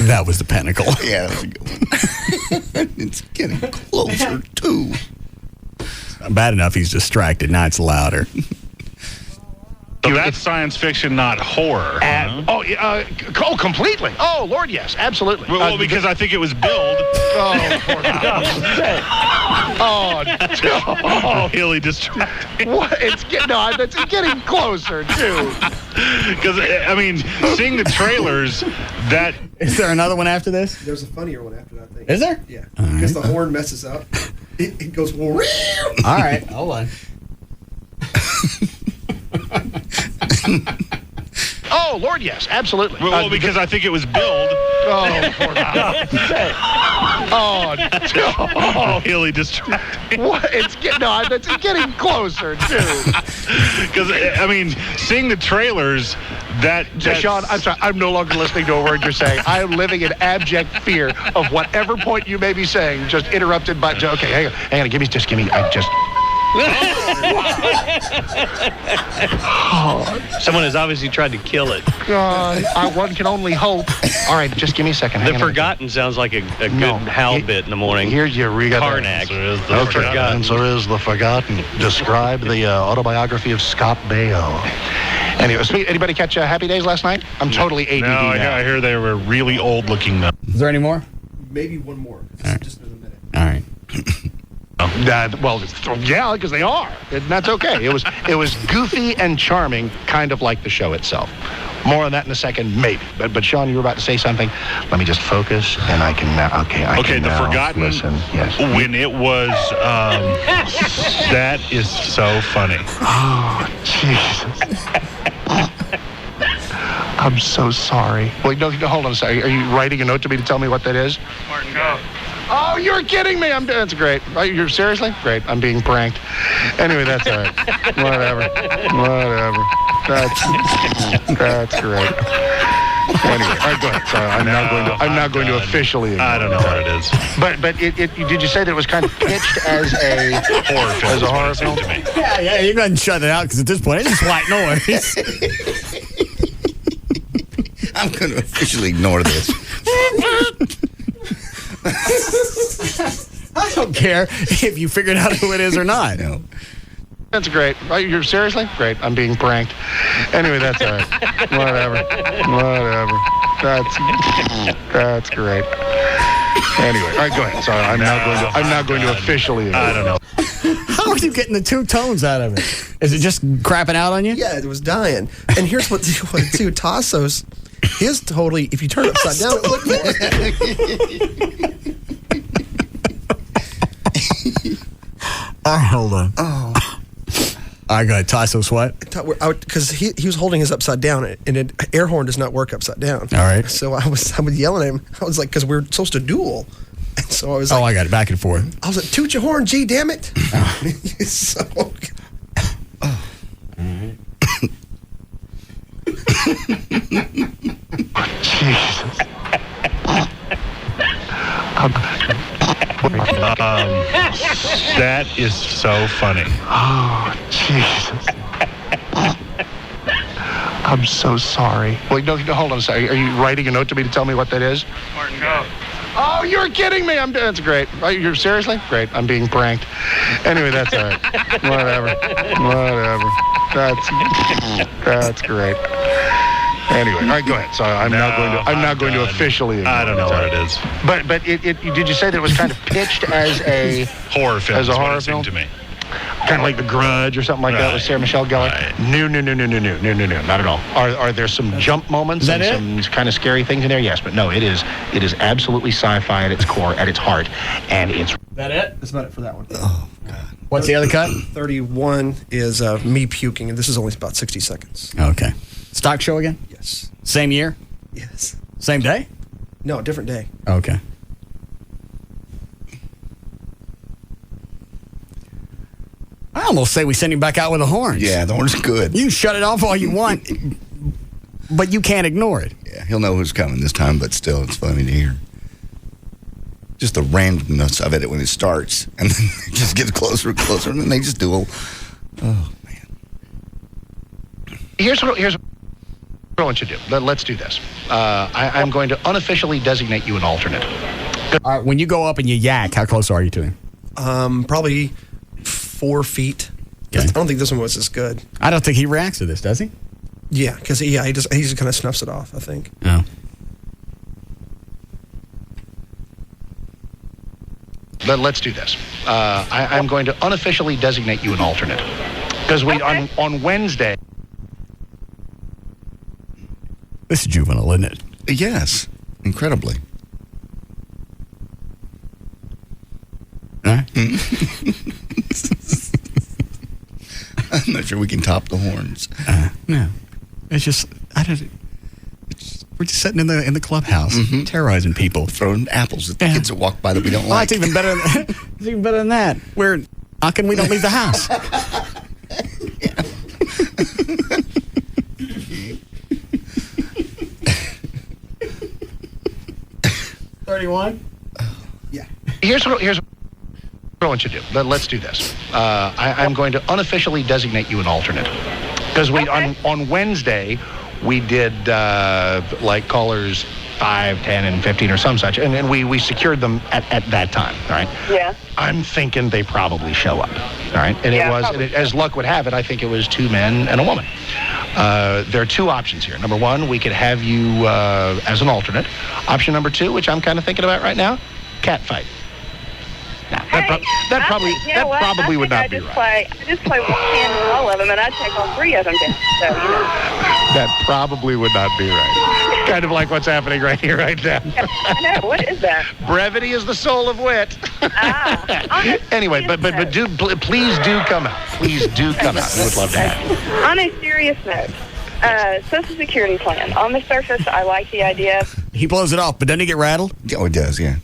That was the pinnacle. Yeah, that was a good one. It's getting closer, too. Bad enough he's distracted. Now it's louder. So that's science fiction, not horror. Completely. Oh, Lord, yes, absolutely. Well, because I think it was billed. Oh, for God's sake. Oh, really distracting. What? It's getting closer, too. Because, I mean, seeing the trailers, that... Is there another one after this? There's a funnier one after that, I think. Is there? Yeah. Because the horn messes up. It goes... All right, hold on. Oh, Lord, yes, absolutely. Well, because I think it was billed. Oh, for God's sake. Oh, really distracting. What? It's getting closer, too. Because, I mean, seeing the trailers, Sean, I'm sorry. I'm no longer listening to a word you're saying. I am living in abject fear of whatever point you may be saying, just interrupted by... Okay, hang on. Give me... Someone has obviously tried to kill it. One can only hope. All right, just give me a second. The Forgotten sounds like a good Hal bit in the morning. Here's your Karnak. The Forgotten is the Forgotten. Describe the autobiography of Scott Baio. Anyway, anybody catch Happy Days last night? I'm totally ADD now. I hear they were really old-looking now. Is there any more? Maybe one more. Just in a minute. All right. Yeah, because they are. That's okay. It was goofy and charming, kind of like the show itself. More on that in a second, maybe. But Sean, you were about to say something. Let me just focus, and I can now. Okay, The Forgotten. Listen, yes. When it was, that is so funny. Oh, Jesus. I'm so sorry. Wait, no, hold on a second. Are you writing a note to me to tell me what that is? Martin, go. Oh, you're kidding me. That's great. You're seriously? Great. I'm being pranked. Anyway, that's all right. Whatever. That's great. Anyway, all right, go ahead. Sorry, I'm now going to officially ignore I don't know what it is. But did you say that it was kind of pitched as a horror film? As a horror film? To me. Yeah, you're going to shut it out because at this point it's just white noise. I'm going to officially ignore this. I don't care if you figured out who it is or not. No. That's great. You're seriously? Great. I'm being pranked. Anyway, that's all right. Whatever. That's great. Anyway, all right, go ahead. Sorry, I'm now going to officially. I don't know. How are you getting the two tones out of it? Is it just crapping out on you? Yeah, it was dying. And here's what too, Tasso's. His totally, if you turn it upside down, it looks hold on. Oh. I got Tasso's what? Because he was holding his upside down, and an air horn does not work upside down. All right. So I was yelling at him. I was like, because we're supposed to duel. And so I was like, I got it back and forth. I was like, toot your horn, G, damn it. So... Jesus. That is so funny. Oh, Jesus. I'm so sorry. Wait, no, hold on a second. Are you writing a note to me to tell me what that is? Martin, go. Oh, you're kidding me. That's great. You're seriously? Great. I'm being pranked. Anyway, that's all right. Whatever. That's great. Anyway, all right, go ahead. So I'm now going to officially. I don't know what it is. But did you say that it was kind of pitched as a horror film? As a horror film to me. Kind of like The Grudge or something like that with Sarah Michelle Gellar. No, not at all. Are there some jump moments and some kind of scary things in there? Yes, but no, it is absolutely sci-fi at its core, at its heart, and it's... That it? That's about it for that one. Oh, God. What's the other cut? 31 is me puking, and this is only about 60 seconds. Okay. Stock show again? Yes. Same year? Yes. Same day? No, different day. Okay. I almost say we send him back out with the horns. Yeah, the horns are good. You shut it off all you want, but you can't ignore it. Yeah, he'll know who's coming this time, but still, it's funny to hear. Just the randomness of it when it starts, and then it just gets closer and closer, and then they just do a... Oh, man. Here's what I want you to do. Let's do this. I'm going to unofficially designate you an alternate. All right, when you go up and you yak, how close are you to him? Probably 4 feet. Okay. I don't think this one was as good. I don't think he reacts to this, does he? Yeah, because he just kind of snuffs it off, I think. Oh. Let's do this. I'm going to unofficially designate you an alternate. Because on Wednesday... This is juvenile, isn't it? Yes, incredibly. All right. I'm not sure we can top the horns. No. It's just... We're just sitting in the clubhouse, terrorizing people, throwing apples at the kids that walk by that we don't like. It's even better. It's even better than that. We're knocking. We don't leave the house. 31. Yeah. Here's what I want you to do. Let's do this. I'm going to unofficially designate you an alternate. Because on Wednesday, we did like callers 5, 10, and 15 or some such, and we secured them at that time, all right? Yeah. I'm thinking they probably show up, all right? And as luck would have it, I think it was 2 men and a woman. There are 2 options here. Number 1, we could have you as an alternate. Option number 2, which I'm kind of thinking about right now, cat fight. Now, that probably would not be right. I just play one hand with all of them, and I'd take all 3 of them down. So, you know. That probably would not be right. Kind of like what's happening right here, right now. I know. What is that? Brevity is the soul of wit. Anyway, but please do come out. Please do come out. We would love to have you. On a serious note, Social Security plan. On the surface, I like the idea. He blows it off, but doesn't he get rattled? Oh, he does, yeah.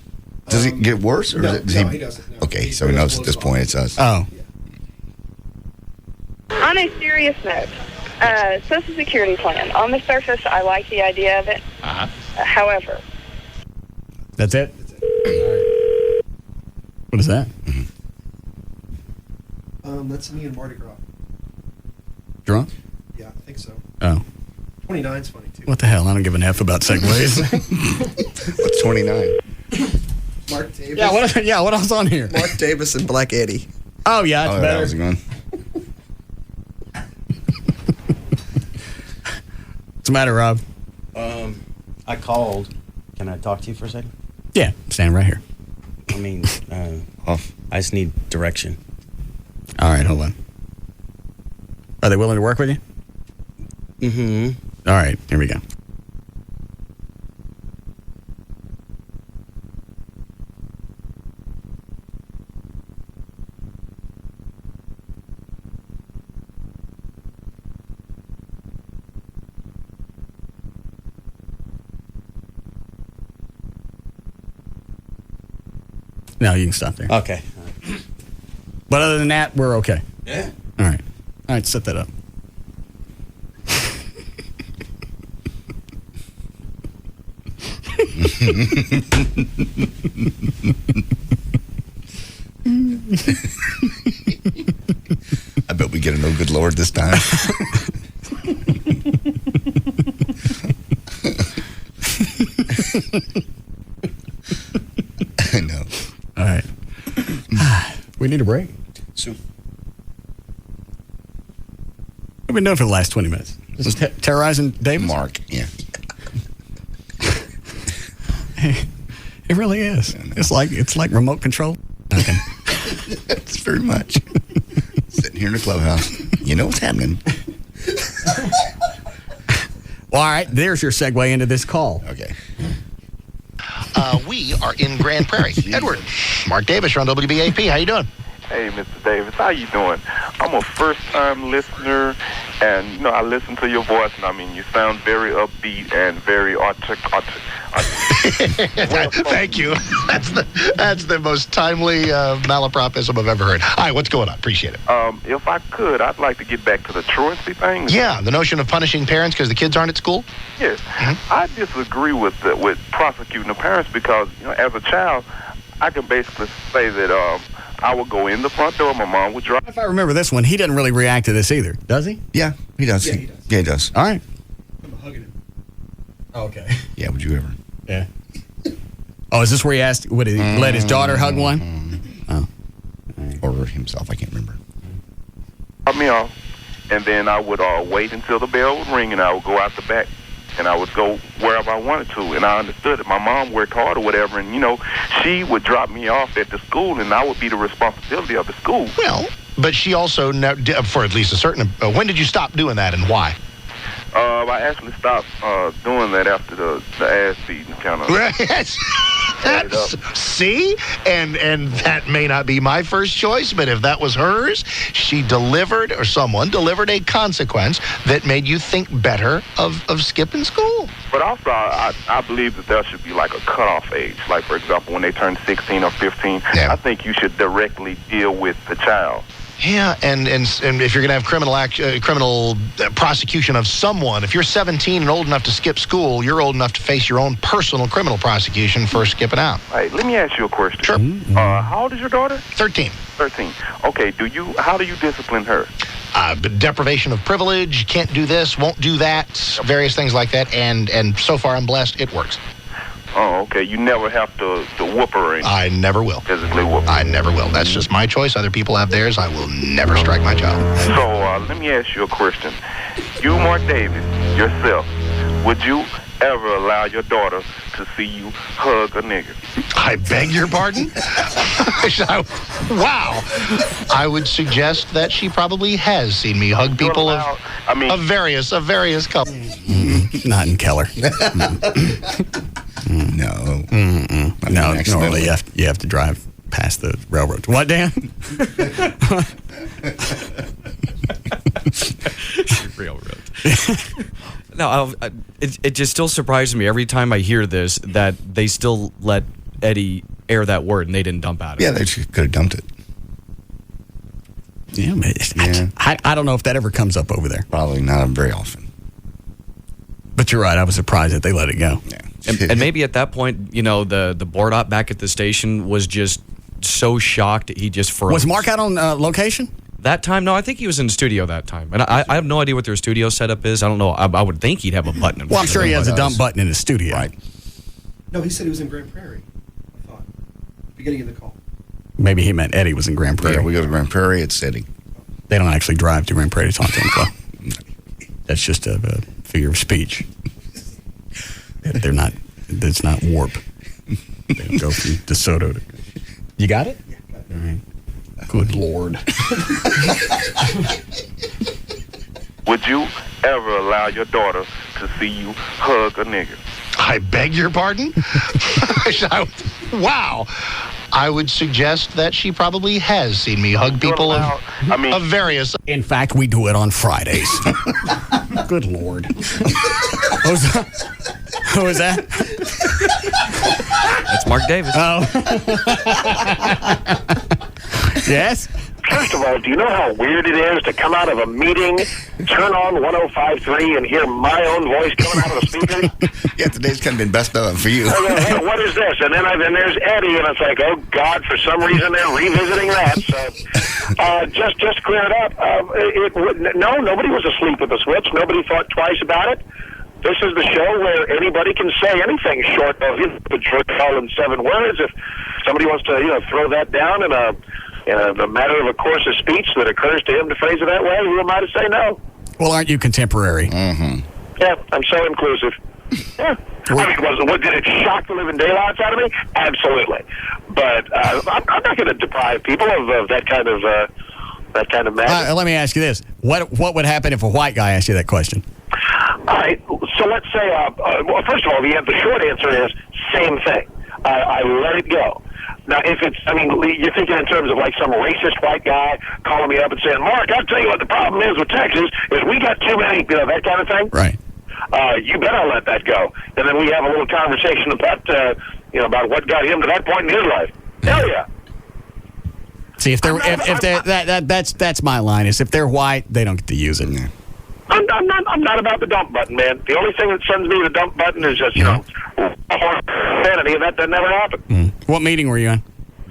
Does it get worse? Or No, does he doesn't. No. Okay, so he knows at this point it's us. Oh. On a serious note, Social Security plan. On the surface, I like the idea of it. However. That's it? What is that? That's me and Mardi Gras. Drunk? Yeah, I think so. Oh. 29's funny, too. What the hell? I don't give an F about segues. What's 29? Mark Davis. What else on here? Mark Davis and Black Eddie. Oh, yeah, that's better. That was good. What's the matter, Rob? I called. Can I talk to you for a second? Yeah, stand right here. I mean, I just need direction. All right, hold on. Are they willing to work with you? Mm-hmm. All right, here we go. No, you can stop there. Okay. But other than that, we're okay. Yeah. All right. All right, set that up. I bet we get a no good Lord this time. I know. All right. We need a break. Soon. What have we been doing for the last 20 minutes? Just terrorizing Davis? Mark, yeah. It really is. It's like remote control. Okay. It's very much. here in the clubhouse. You know what's happening. Well, all right, there's your segue into this call. Okay. We are in Grand Prairie. Edward, Mark Davis, you're on WBAP. How you doing? Hey, Mr. Davis, how you doing? I'm a first-time listener, and I listen to your voice, and I mean, you sound very upbeat and very Thank you. That's the most timely malapropism I've ever heard. All right, what's going on? Appreciate it. If I could, I'd like to get back to the truancy thing. Yeah, the notion of punishing parents because the kids aren't at school? Yes. I disagree with prosecuting the parents because, as a child, I can basically say that I would go in the front door, my mom would drive. If I remember this one, he didn't really react to this either, does he? Yeah, he does. Yeah, he does. Yeah, he does. All right. I'm hugging him. Okay. Yeah, would you ever? Yeah. Oh, is this where he asked, would he let his daughter hug one? Oh. Or himself, I can't remember. Cut me off, and then I would wait until the bell would ring, and I would go out the back, and I would go wherever I wanted to. And I understood that my mom worked hard or whatever, and, she would drop me off at the school, and I would be the responsibility of the school. Well, but she also, for at least a certain... when did you stop doing that and why? I actually stopped doing that after the ass beating kind of... See? And that may not be my first choice, but if that was hers, she delivered, or someone delivered a consequence that made you think better of skipping school. But also, I believe that there should be like a cutoff age. Like, for example, when they turn 16 or 15, I think you should directly deal with the child. Yeah, and if you're going to have criminal prosecution of someone, if you're 17 and old enough to skip school, you're old enough to face your own personal criminal prosecution for skipping out. All right, let me ask you a question. Sure. How old is your daughter? 13. 13. Okay, how do you discipline her? Deprivation of privilege, can't do this, won't do that, various things like that, and so far I'm blessed, it works. Oh, okay. You never have to whoop her or anything. I never will. Physically whoop her. I never will. That's just my choice. Other people have theirs. I will never strike my child. So let me ask you a question. You, Mark Davis, yourself, would you ever allow your daughter to see you hug a nigga? I beg your pardon? Wow. I would suggest that she probably has seen me hug people of various couples. Not in Keller. No. No, normally you have to drive past the railroad. What, Dan? Railroad. No, it just still surprises me every time I hear this that they still let Eddie air that word and they didn't dump out of it. Yeah, they could have dumped it. Yeah, I don't know if that ever comes up over there. Probably not very often. But you're right. I was surprised that they let it go. Yeah. And maybe at that point, the board op back at the station was just so shocked he just froze. Was Mark out on location? That time? No, I think he was in the studio that time. And I have no idea what their studio setup is. I don't know. I would think he'd have a button. Well, I'm sure he has a dump button in his studio. Right. No, he said he was in Grand Prairie, I thought. Beginning of the call. Maybe he meant Eddie was in Grand Prairie. Yeah, we go to Grand Prairie, it's Eddie. They don't actually drive to Grand Prairie to talk to him. That's just a figure of speech. They're not. It's not warp. They don't go from DeSoto to. You got it? Yeah, got it. All right. Good Lord. Would you ever allow your daughter to see you hug a nigga? I beg your pardon? Wow. I would suggest that she probably has seen me hug people of various... In fact, we do it on Fridays. Good Lord. Who was that? That's Mark Davis. Oh. Yes? First of all, do you know how weird it is to come out of a meeting, turn on 105.3, and hear my own voice coming out of the speakers? Yeah, today's kind of been best of for you. Hey, what is this? And then there's Eddie, and it's like, oh, God, for some reason they're revisiting that. So just clear it up. No, nobody was asleep at the switch. Nobody thought twice about it. This is the show where anybody can say anything short of the call in 7 words. If somebody wants to, throw that down in a matter of a course of speech that occurs to him to phrase it that way, who am I to say no? Well, aren't you contemporary? Mm-hmm. Yeah, I'm so inclusive. Yeah. Did it shock the living daylights out of me? Absolutely. But I'm not going to deprive people of that kind of that kind of magic. Let me ask you this. What would happen if a white guy asked you that question? All right, so let's say, well, first of all, the short answer is same thing. I let it go. Now, if it's, you're thinking in terms of like some racist white guy calling me up and saying, Mark, I'll tell you what the problem is with Texas is we got too many, that kind of thing. Right. You bet I'll let that go. And then we have a little conversation about, about what got him to that point in his life. Hell yeah. See, that's my line. Is if they're white, they don't get to use it. I'm not about the dump button, man. The only thing that sends me to the dump button is just, insanity, and that never happened. What meeting were you in?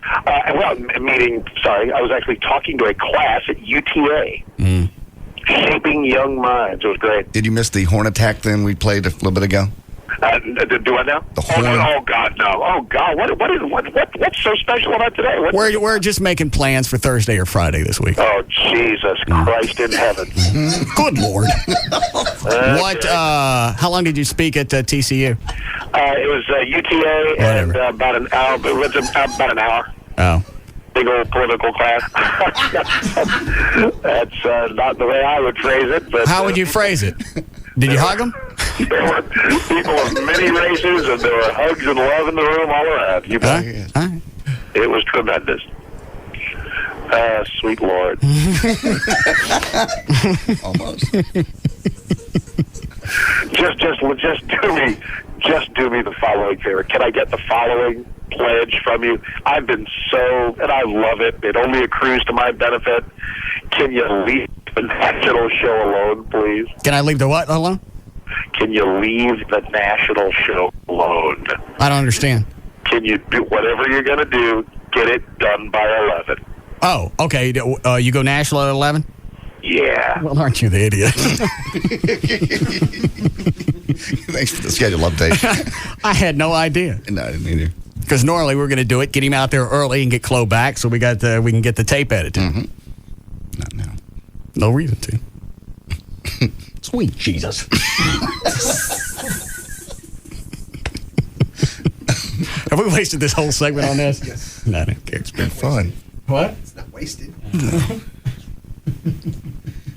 I was actually talking to a class at UTA. Shaping Young Minds. It was great. Did you miss the horn attack thing we played a little bit ago? Do I now? The horn. Oh God, no! Oh God, what's so special about today? We're just making plans for Thursday or Friday this week. Oh Jesus Christ in heaven! Good Lord! How long did you speak at TCU? It was UTA and about an hour. It was about an hour. Oh. Big old political class. That's not the way I would phrase it. But how would you phrase it? Did you hug them? There were people of many races, and there were hugs and love in the room all around. You bet. It was tremendous. Sweet Lord. Almost. Just do me the following favor. Can I get the following pledge from you? I've been and I love it. It only accrues to my benefit. Can you leave the national show alone, please? Can I leave the what alone? Can you leave the national show alone? I don't understand. Can you do whatever you're going to do, get it done by 11? Oh, okay. You go national at 11? Yeah. Well, aren't you the idiot? Thanks for the schedule update. I had no idea. No, I didn't either. Because normally we're going to do it, get him out there early and get Chloe back so we can get the tape edited. Not now. No reason to. Sweet Jesus. Have we wasted this whole segment on this? Yes. No, I don't care. It's been fun. What? It's not wasted.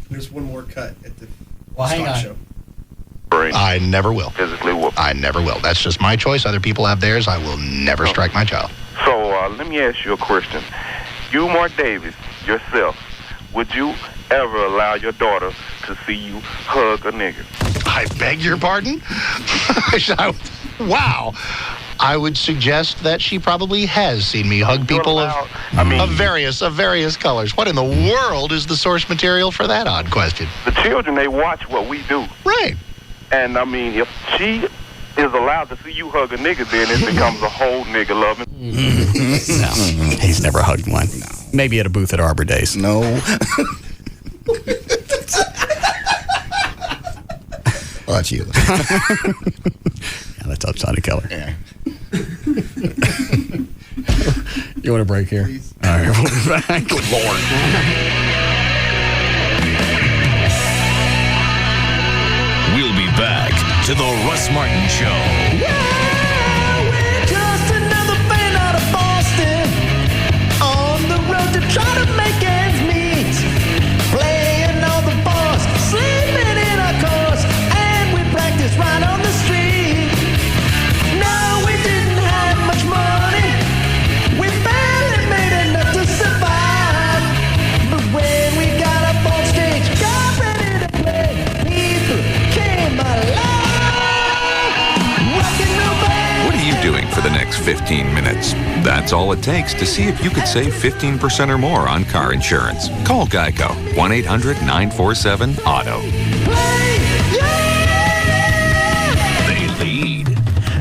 There's one more cut at the stock show. I never will. Physically whoop. I never will. That's just my choice. Other people have theirs. I will never strike my child. So let me ask you a question. You, Mark Davis, yourself, would you ever allow your daughter to see you hug a nigga? I beg your pardon? Wow. I would suggest that she probably has seen me hug people of various colors. What in the world is the source material for that odd question? The children, they watch what we do. Right. And, if she is allowed to see you hug a nigga, then it becomes a whole nigga loving. No, he's never hugged one. No. Maybe at a booth at Arbor Days. No. Well, that's you. That's Johnny Keller. Yeah. You want a break here? Please. All right, we'll be back. Good Lord. We'll be back to the Russ Martin Show. We're just another band out of Boston, on the road to try to make ends meet, playing all the bars, sleeping in our cars, and we practice right on the street. No, we didn't have much money, we barely made enough to survive, but when we got up on stage, got ready to play, people came alive. What are you doing for the next 15 minutes? That's all it takes to see if you could save 15% or more on car insurance. Call Geico, 1-800-947-AUTO. They lead.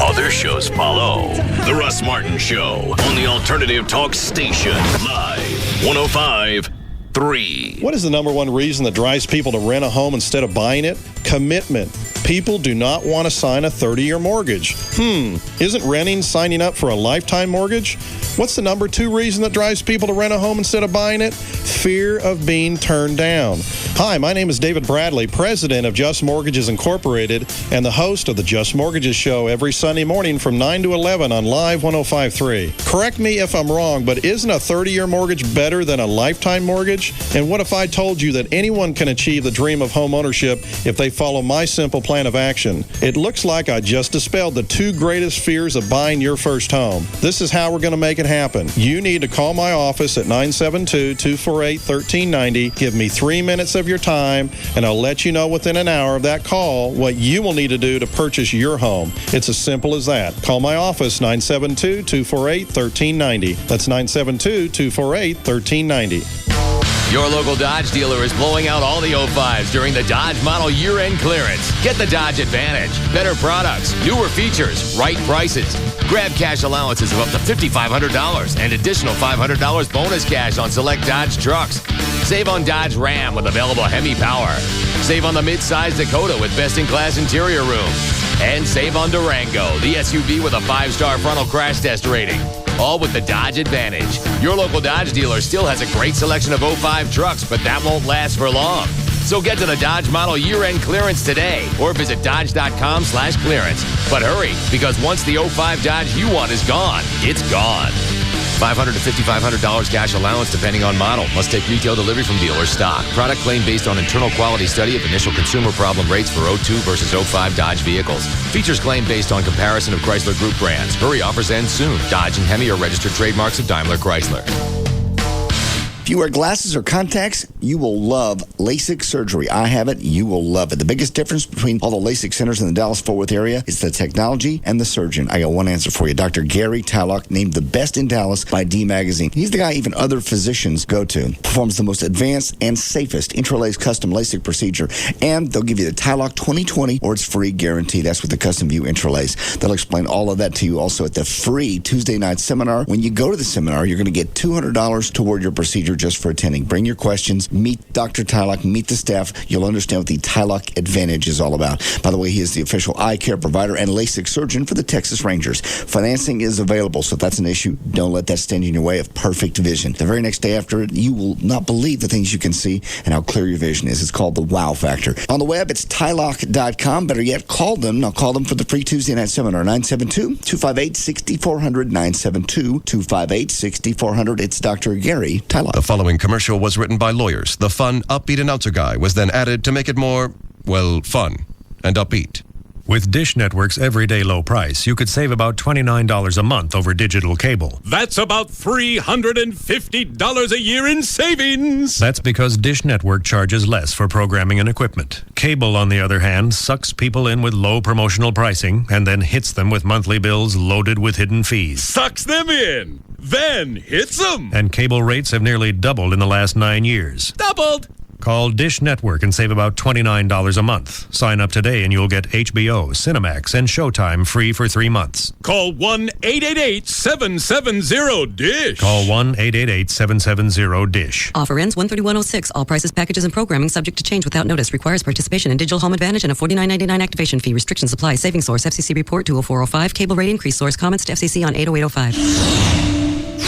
Other shows follow. The Russ Martin Show on the Alternative Talk Station. Live 105.3. What is the number one reason that drives people to rent a home instead of buying it? Commitment. People do not want to sign a 30-year mortgage. Isn't renting signing up for a lifetime mortgage? What's the number 2 reason that drives people to rent a home instead of buying it? Fear of being turned down. Hi, my name is David Bradley, president of Just Mortgages Incorporated and the host of the Just Mortgages Show every Sunday morning from 9 to 11 on Live 105.3. Correct me if I'm wrong, but isn't a 30-year mortgage better than a lifetime mortgage? And what if I told you that anyone can achieve the dream of home ownership if they follow my simple plan of action? It looks like I just dispelled the 2 greatest fears of buying your first home. This is how we're going to make it happen. You need to call my office at 972-248-1390. Give me 3 minutes of your time, and I'll let you know within an hour of that call what you will need to do to purchase your home. It's as simple as that. Call my office, 972-248-1390. That's 972-248-1390. Your local Dodge dealer is blowing out all the 05s during the Dodge Model Year-End Clearance. Get the Dodge Advantage. Better products, newer features, right prices. Grab cash allowances of up to $5,500 and additional $500 bonus cash on select Dodge trucks. Save on Dodge Ram with available Hemi power. Save on the mid-size Dakota with best-in-class interior room. And save on Durango, the SUV with a 5-star frontal crash test rating. All with the Dodge Advantage. Your local Dodge dealer still has a great selection of 05 trucks, but that won't last for long. So get to the Dodge Model Year-End Clearance today or visit Dodge.com/clearance. But hurry, because once the 05 Dodge you want is gone, it's gone. $500 to $5,500 cash allowance depending on model. Must take retail delivery from dealer stock. Product claim based on internal quality study of initial consumer problem rates for 02 versus 05 Dodge vehicles. Features claim based on comparison of Chrysler Group brands. Hurry, offers end soon. Dodge and Hemi are registered trademarks of Daimler Chrysler. If you wear glasses or contacts, you will love LASIK surgery. I have it. You will love it. The biggest difference between all the LASIK centers in the Dallas-Fort Worth area is the technology and the surgeon. I got one answer for you. Dr. Gary Tylock, named the best in Dallas by D Magazine. He's the guy even other physicians go to. Performs the most advanced and safest intralaser custom LASIK procedure. And they'll give you the Tylock 2020 or it's free guarantee. That's with the Custom View Intralace. They'll explain all of that to you also at the free Tuesday night seminar. When you go to the seminar, you're going to get $200 toward your procedure just for attending. Bring your questions, meet Dr. Tylock, meet the staff. You'll understand what the Tylock Advantage is all about. By the way, he is the official eye care provider and LASIK surgeon for the Texas Rangers. Financing is available, so if that's an issue, don't let that stand in your way of perfect vision. The very next day after it, you will not believe the things you can see and how clear your vision is. It's called the wow factor. On the web, it's Tylock.com. Better yet, call them. Now call them for the free Tuesday night seminar, 972-258-6400, 972-258-6400. It's Dr. Gary Tylock. The following commercial was written by lawyers. The fun, upbeat announcer guy was then added to make it more, well, fun and upbeat. With Dish Network's everyday low price, you could save about $29 a month over digital cable. That's about $350 a year in savings. That's because Dish Network charges less for programming and equipment. Cable, on the other hand, sucks people in with low promotional pricing and then hits them with monthly bills loaded with hidden fees. Sucks them in, then hits them. And cable rates have nearly doubled in the last 9 years. Doubled. Call Dish Network and save about $29 a month. Sign up today and you'll get HBO, Cinemax, and Showtime free for 3 months. Call 1-888-770-DISH. Call 1-888-770-DISH. Offer ends 1/31/06. All prices, packages, and programming subject to change without notice. Requires participation in Digital Home Advantage and a $49.99 activation fee. Restrictions apply. Saving source, FCC report 20405. Cable rate increase source. Comments to FCC on 80805.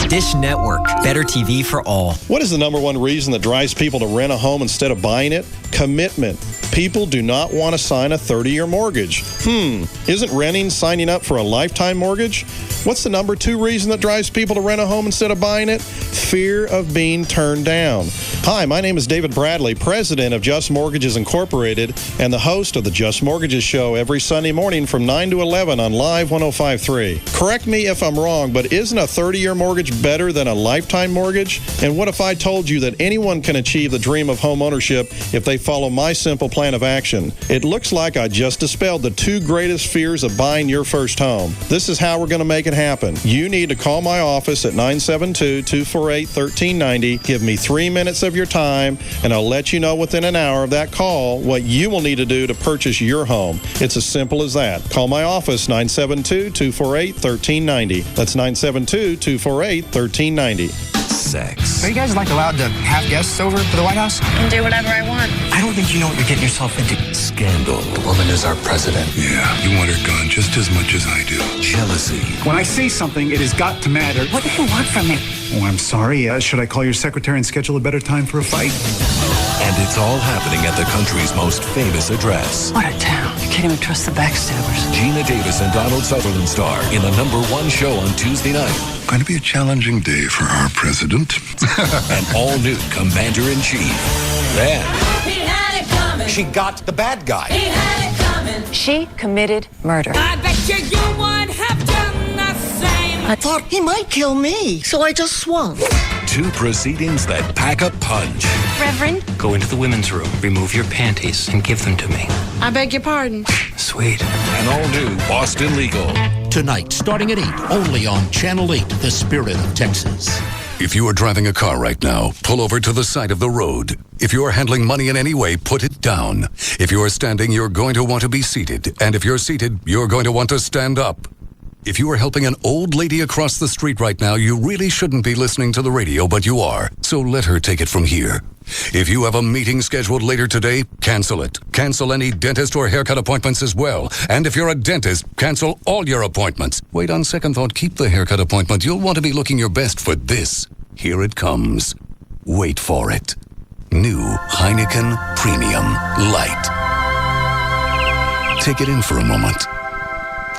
Dish Network. Better TV for all. What is the number 1 reason that drives people to rent a home instead of buying it? Commitment. People do not want to sign a 30-year mortgage. Isn't renting signing up for a lifetime mortgage? What's the number 2 reason that drives people to rent a home instead of buying it? Fear of being turned down. Hi, my name is David Bradley, president of Just Mortgages Incorporated and the host of the Just Mortgages Show every Sunday morning from 9 to 11 on Live 105.3. Correct me if I'm wrong, but isn't a 30-year mortgage better than a lifetime mortgage? And what if I told you that anyone can achieve the dream of home ownership if they follow my simple plan of action? It looks like I just dispelled the 2 greatest fears of buying your first home. This is how we're going to make it happen. You need to call my office at 972-248-1390. Give me 3 minutes of your time, and I'll let you know within an hour of that call what you will need to do to purchase your home. It's as simple as that. Call my office, 972-248-1390. That's 972-248-1390. sex. Are you guys allowed to have guests over to the White House? I can do whatever I want. I don't think you know what you're getting yourself into. Scandal. The woman is our president. Yeah, you want her gone just as much as I do. Jealousy. When I say something, it has got to matter. What do you want from me? Oh, I'm sorry. Should I call your secretary and schedule a better time for a fight? And it's all happening at the country's most famous address. What a town. You can't even trust the backstabbers. Gina Davis and Donald Sutherland star in the #1 show on Tuesday night. Going to be a challenging day for our president. An all-new Commander-in-Chief. Then... He had it coming. She got the bad guy. He had it coming. She committed murder. I bet you would have done the same. I thought he might kill me, so I just swung. 2 proceedings that pack a punch. Reverend? Go into the women's room, remove your panties, and give them to me. I beg your pardon. Sweet. An all-new Boston Legal. Tonight, starting at 8, only on Channel 8, The Spirit of Texas. If you are driving a car right now, pull over to the side of the road. If you are handling money in any way, put it down. If you are standing, you're going to want to be seated. And if you're seated, you're going to want to stand up. If you are helping an old lady across the street right now, you really shouldn't be listening to the radio, but you are. So let her take it from here. If you have a meeting scheduled later today, cancel it. Cancel any dentist or haircut appointments as well. And if you're a dentist, cancel all your appointments. Wait, on second thought, keep the haircut appointment. You'll want to be looking your best for this. Here it comes. Wait for it. New Heineken Premium Light. Take it in for a moment.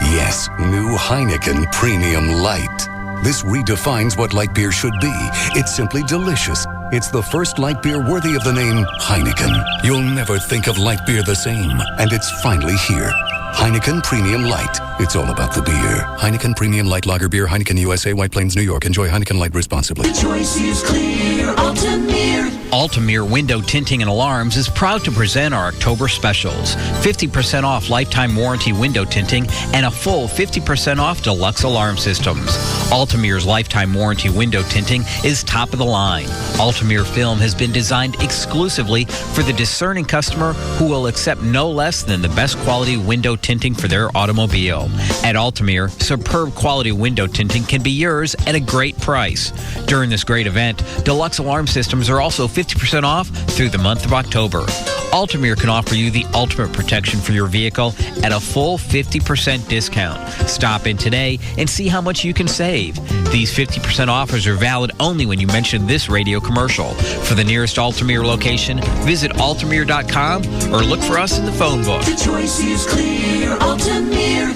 Yes, new Heineken Premium Light. This redefines what light beer should be. It's simply delicious. It's the first light beer worthy of the name Heineken. You'll never think of light beer the same. And it's finally here. Heineken Premium Light. It's all about the beer. Heineken Premium Light Lager Beer, Heineken USA, White Plains, New York. Enjoy Heineken Light responsibly. The choice is clear. Altamir. Altamir Window Tinting and Alarms is proud to present our October specials. 50% off lifetime warranty window tinting and a full 50% off deluxe alarm systems. Altamir's lifetime warranty window tinting is top of the line. Altamir film has been designed exclusively for the discerning customer who will accept no less than the best quality window tinting for their automobile. At Altamir, superb quality window tinting can be yours at a great price. During this great event, deluxe alarm systems are also 50% off through the month of October. Altamir can offer you the ultimate protection for your vehicle at a full 50% discount. Stop in today and see how much you can save. These 50% offers are valid only when you mention this radio commercial. For the nearest Altamir location, visit altamir.com or look for us in the phone book. The choice is clear. Altamir.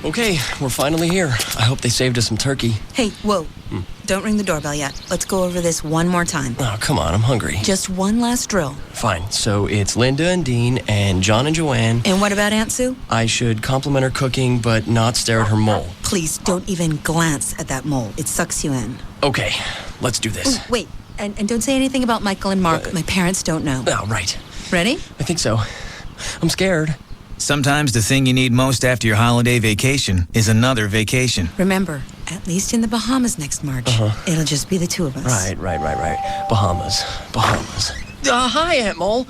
Okay, we're finally here. I hope they saved us some turkey. Hey, whoa. Don't ring the doorbell yet. Let's go over this one more time. Oh, come on, I'm hungry. Just one last drill. Fine, so it's Linda and Dean and John and Joanne. And what about Aunt Sue? I should compliment her cooking, but not stare at her mole. Please don't even glance at that mole. It sucks you in. Okay, let's do this. Ooh, wait, and don't say anything about Michael and Mark. My parents don't know. Oh, right. Ready? I think so. I'm scared. Sometimes the thing you need most after your holiday vacation is another vacation. Remember, at least in the Bahamas next March. It'll just be the two of us. Right. Bahamas. Hi, Aunt Mole.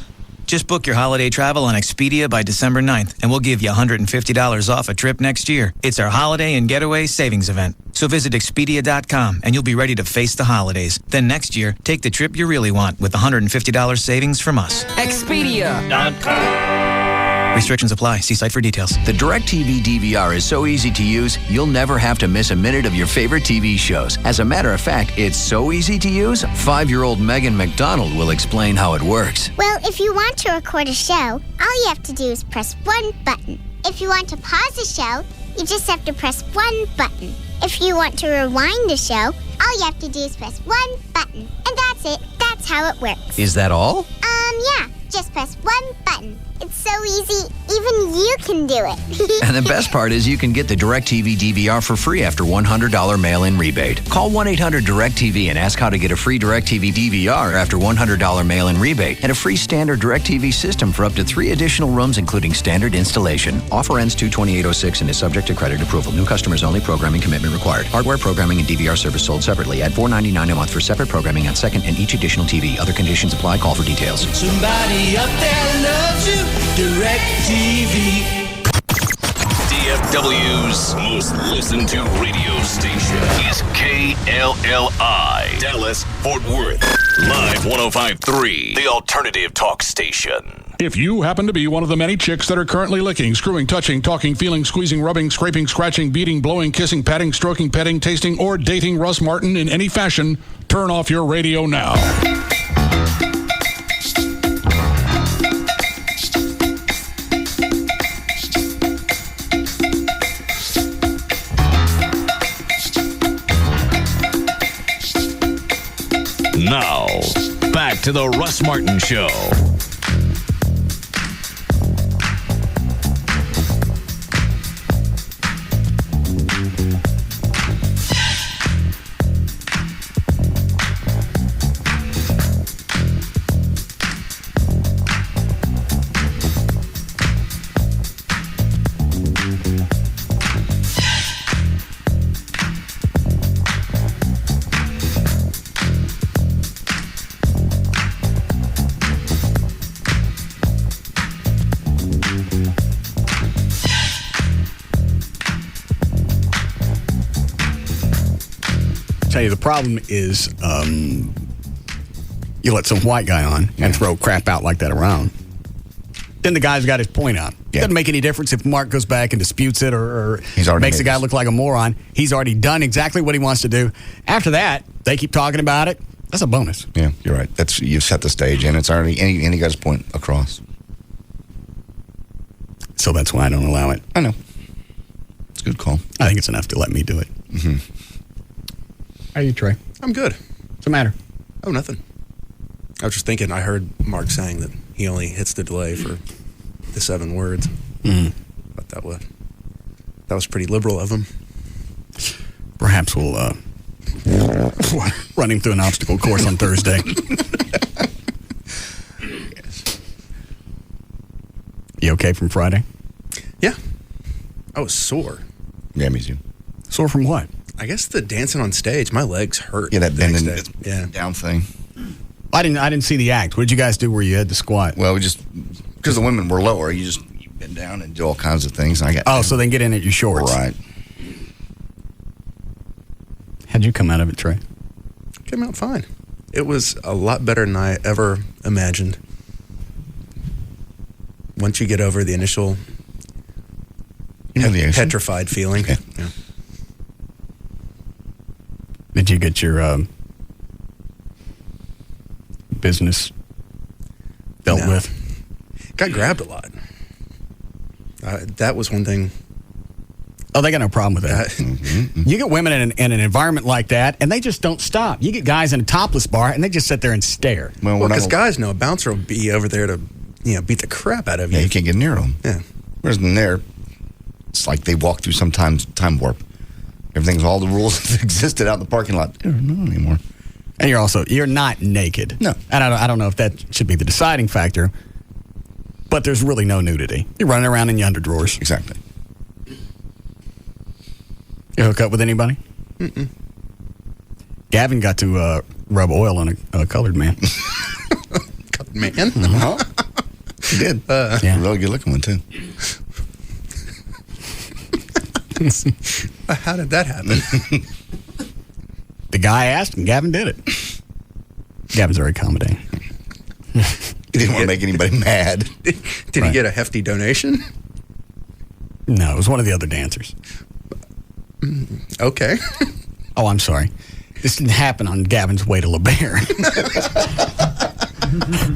Just book your holiday travel on Expedia by December 9th, and we'll give you $150 off a trip next year. It's our holiday and getaway savings event. So visit Expedia.com, and you'll be ready to face the holidays. Then next year, take the trip you really want with $150 savings from us. Expedia.com. Restrictions apply. See site for details. The DirecTV DVR is so easy to use, you'll never have to miss a minute of your favorite TV shows. As a matter of fact, it's so easy to use, 5-year-old Megan McDonald will explain how it works. Well, if you want to record a show, all you have to do is press one button. If you want to pause a show, you just have to press one button. If you want to rewind a show, all you have to do is press one button. And that's it. That's how it works. Is that all? Yeah. Just press one button. It's so easy, even you can do it. And the best part is you can get the DirecTV DVR for free after $100 mail-in rebate. Call 1-800-DirecTV and ask how to get a free DirecTV DVR after $100 mail-in rebate and a free standard DirecTV system for up to 3 additional rooms, including standard installation. Offer ends 2/28/06 and is subject to credit approval. New customers only. Programming commitment required. Hardware, programming, and DVR service sold separately. Add $4.99 a month for separate programming on second and each additional TV. Other conditions apply. Call for details. Somebody up there loves you. DirecTV. DFW's most listened to radio station is KLLI, Dallas, Fort Worth. Live 105.3, the alternative talk station. If you happen to be one of the many chicks that are currently licking, screwing, touching, talking, feeling, squeezing, rubbing, scraping, scratching, beating, blowing, kissing, patting, stroking, petting, tasting, or dating Russ Martin in any fashion, turn off your radio now. Now, back to the Russ Martin Show. Tell you the problem is you let some white guy on and throw crap out like that around. Then the guy's got his point out. It doesn't make any difference if Mark goes back and disputes it or makes the guy look like a moron. He's already done exactly what he wants to do. After that, they keep talking about it. That's a bonus. Yeah, you're right. You've set the stage, and it's already and he got his point across. So that's why I don't allow it. I know. It's a good call. I think it's enough to let me do it. Mm-hmm. How are you, Trey? I'm good. What's the matter? Oh, nothing. I was just thinking, I heard Mark saying that he only hits the delay for the 7 words. But that was pretty liberal of him. Perhaps we'll run him through an obstacle course on Thursday. You okay from Friday? Yeah. I was sore. Yeah, me too. Sore from what? I guess the dancing on stage, my legs hurt. Yeah, that bending down thing. I didn't see the act. What did you guys do where you had to squat? Well, we just because the women were lower, you bend down and do all kinds of things. And I got so then get in at your shorts. Right. How'd you come out of it, Trey? Came out fine. It was a lot better than I ever imagined. Once you get over the initial petrified feeling. Okay. Yeah. Did you get your business dealt with? Got grabbed a lot. That was one thing. Oh, they got no problem with that. You get women in an environment like that, and they just don't stop. You get guys in a topless bar, and they just sit there and stare. Well, because guys know a bouncer will be over there to beat the crap out of you. Yeah, you can't get near them. Yeah. Whereas in there, it's like they walk through some time warp. Everything's all the rules that existed out in the parking lot. They're not anymore. And you're not naked. No. And I don't know if that should be the deciding factor, but there's really no nudity. You're running around in your underdrawers. Exactly. You hook up with anybody? Mm-mm. Gavin got to rub oil on a colored man. Colored man? Uh-huh. He did. Yeah. Really good looking one, too. How did that happen? The guy asked, and Gavin did it. Gavin's very accommodating. He didn't want to make anybody mad. Did he get a hefty donation? No, it was one of the other dancers. Okay. Oh, I'm sorry. This didn't happen on Gavin's way to La Bear.